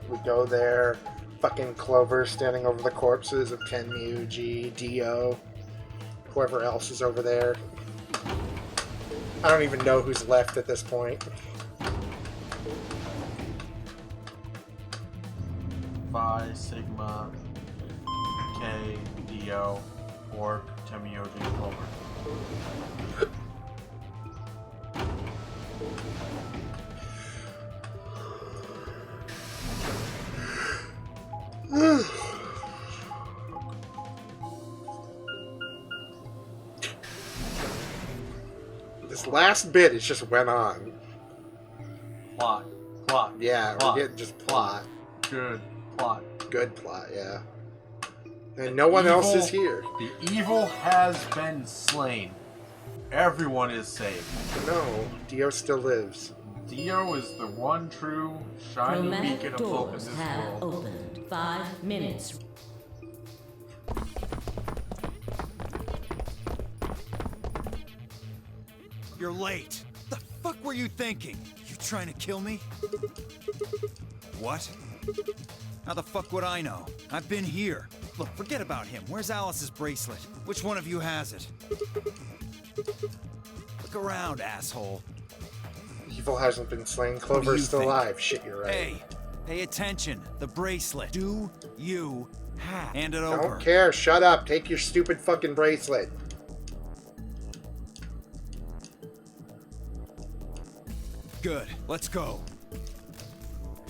We go there. Fucking Clover standing over the corpses of Tenmyoji, Dio, whoever else is over there. I don't even know who's left at this point. Phi, Sigma, K, Dio, Orc, Tenmyoji, and Clover. This last bit, it just went on. Plot. Plot. Yeah, Plot. we're getting just plot. Good plot. Good plot, yeah. And no one else is here. The evil has been slain. Everyone is saved. No, Dio still lives. Dio is the one true shining Chromatic beacon of hope in doors this have world. opened. 5 minutes. You're late. The fuck were you thinking? You trying to kill me? What? How the fuck would I know? I've been here. Look, forget about him. Where's Alice's bracelet? Which one of you has it? Look around, asshole. Evil hasn't been slain. What do Clover's you still think? alive. Shit, you're right. Hey, pay attention. The bracelet. Do you have? Hand it over. Don't care. Shut up. Take your stupid fucking bracelet. Good. Let's go.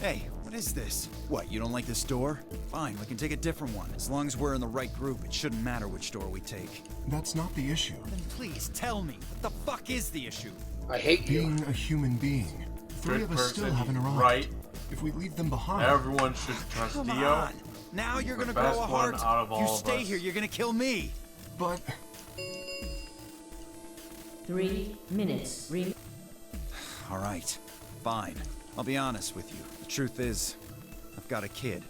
Hey, what is this? What, you don't like this door? Fine, we can take a different one. As long as we're in the right group, it shouldn't matter which door we take. That's not the issue. Then please tell me, what the fuck is the issue? I hate you. Being a human being. Three Good of us still person, haven't arrived. right. If we leave them behind. Everyone should trust Come Dio. on! Now you're The gonna grow best a one heart. out of If you all of stay us. here, you're gonna kill me. But 3 minutes. All right, fine. I'll be honest with you. The truth is, I've got a kid.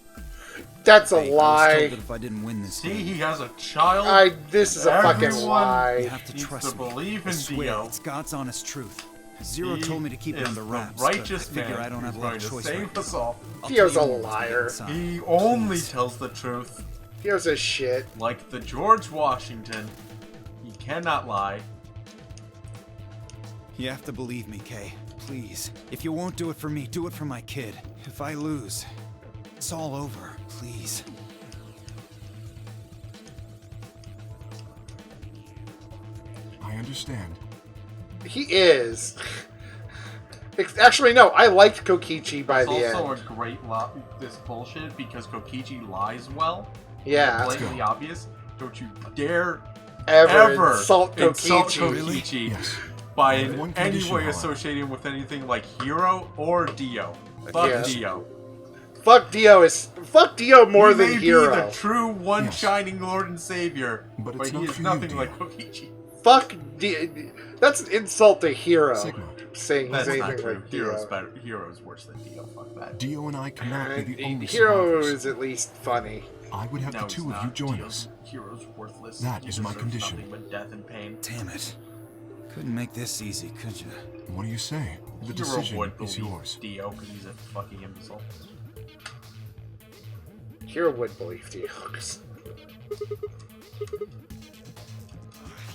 That's a Hey, I was lie. told that if I didn't win this See, game, he has a child. This is a fucking Everyone lie. you have to needs trust to me. believe I in swear, Dio. it's God's honest truth. Zero He told me to keep it is under the wraps, but righteous I figure man I don't have a who's lot going of to choice save right us now. all. I'll Dio's tell a you what's liar. inside. He only Please. tells the truth. Dio's a shit. Like the George Washington, he cannot lie. You have to believe me, Kay. Please. If you won't do it for me, do it for my kid. If I lose, it's all over. Please. I understand. He is. Actually, no. I liked Kokichi by It's the end. also a great this bullshit because Kokichi lies well. Yeah. It's blatantly obvious. Don't you dare Ever insult insult Kokichi. Kokichi Yes. by On in one any condition, way however. associating with anything like Hero or Dio. Fuck Yeah. Dio. Fuck Dio more He than may Hero. be the true one Yes. shining Lord and Savior, But but it's he not is for you, nothing Dio. like Kokichi. Fuck That's an insult to Hero. Sigma. Saying he's That's not anything true. like Hero's Dio. better. Hero's worse than Dio. Fuck that. Dio and I cannot be the only Hero survivors. is at least funny. I would have No, the he's two of you not. join Dio's- us. Hero's worthless. That He is my deserves condition. Nothing but death and pain. Damn it. Couldn't make this easy, could you? What do you say? The Hero decision would is believe yours. Dio because he's a fucking imbecile. Hero would believe Dio.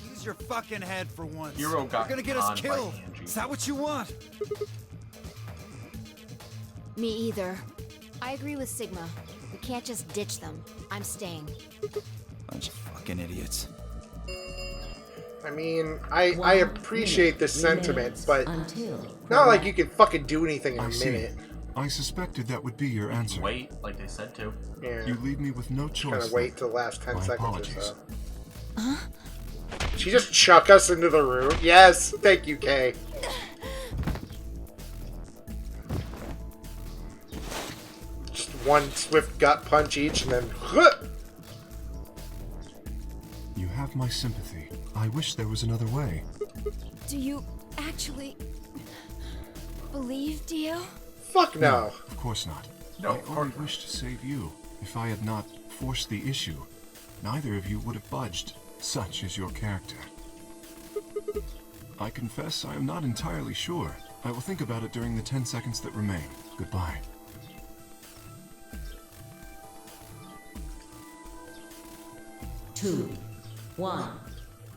Use your fucking head for once. Hero got You're gonna get us conned by killed. Angie. Is that what you want? Me either. I agree with Sigma. We can't just ditch them. I'm staying. Bunch of fucking idiots. I mean, I appreciate the sentiment, but Until not like you can fucking do anything in I a see. minute. I suspected that would be your answer. Wait, like they said to. Yeah. You leave me with no Kind choice. of wait till the last 10 My seconds apologies. or so. She just chuck us into the room. Yes, thank you, Kay. Just one swift gut punch each, and then. You have my sympathy. I wish there was another way. Do you actually believe Dio? Fuck no. Of course not. No, I of course only not. wished to save you. If I had not forced the issue, neither of you would have budged. Such is your character. I confess I am not entirely sure. I will think about it during the 10 seconds that remain. Goodbye. Two, 1,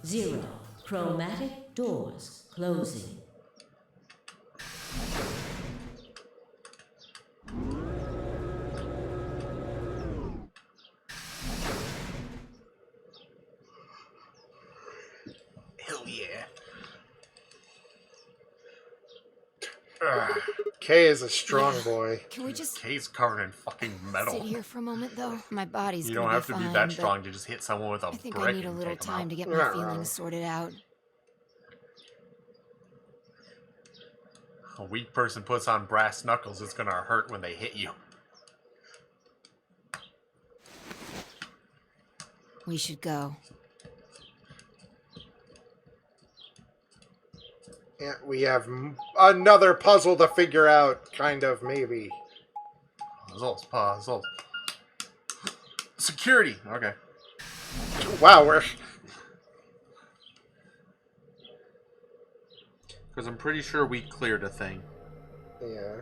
0. Chromatic doors closing. Hell yeah. Kay is a strong boy. Can we just Kay's covered in fucking metal. sit here for a moment, though? My body's You gonna don't have be to be fine, that but strong to just hit someone with a I think brick I need a and little take 'em time out. to get You're my not wrong. feelings sorted out. A weak person puts on brass knuckles, it's gonna hurt when they hit you. We should go. Yeah, we have another puzzle to figure out, kind of, maybe. Puzzles. Security. Okay. Wow, we're... Because I'm pretty sure we cleared a thing. Yeah.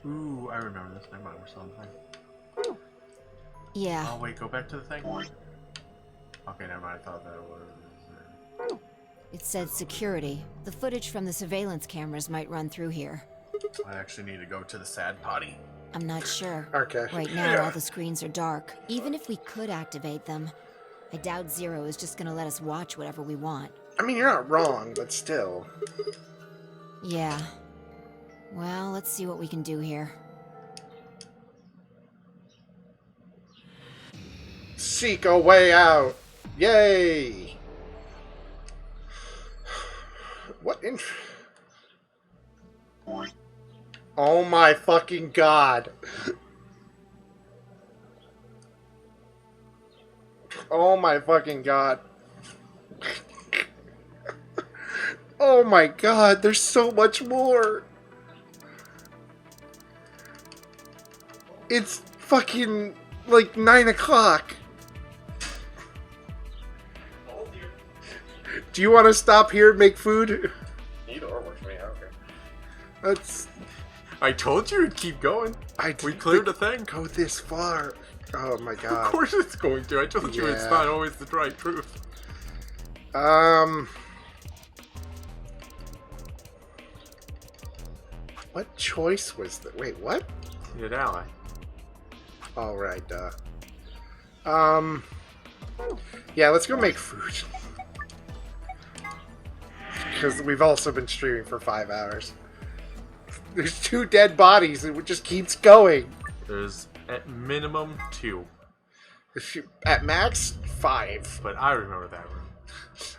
Ooh, I remember this. Never mind, we're still on the thing. Yeah. Oh, wait, go back to the thing? Okay, never mind. I thought that was... It said security. The footage from the surveillance cameras might run through here. I actually need to go to the sad potty. I'm not sure. Okay. Right now, all the screens are dark. Even if we could activate them, I doubt Zero is just gonna let us watch whatever we want. I mean, you're not wrong, but still. Yeah. Well, let's see what we can do here. Seek a way out. Yay! What in... Oh my fucking god. Oh my fucking god. Oh my god, there's so much more. It's fucking like 9 o'clock. Do you want to stop here and make food? Either or works for me. Okay. That's... I told you it'd keep going. We cleared the thing. Go this far. Oh my god. Of course it's going to. I told you it's Yeah. not always the right truth. What choice was that? Wait, what? You're an ally. All right, yeah, let's go make food. Because we've also been streaming for 5 hours. There's 2 dead bodies, and it just keeps going. There's at minimum 2. At max, 5. But I remember that room.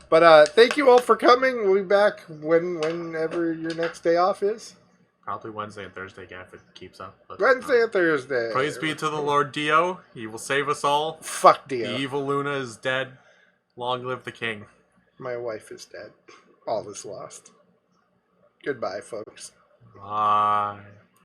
But thank you all for coming. We'll be back whenever your next day off is. Probably Wednesday and Thursday again if it keeps up. But, Wednesday and Thursday. Praise be to the Lord Dio. He will save us all. Fuck Dio. The evil Luna is dead. Long live the king. My wife is dead. All is lost. Goodbye, folks. Bye.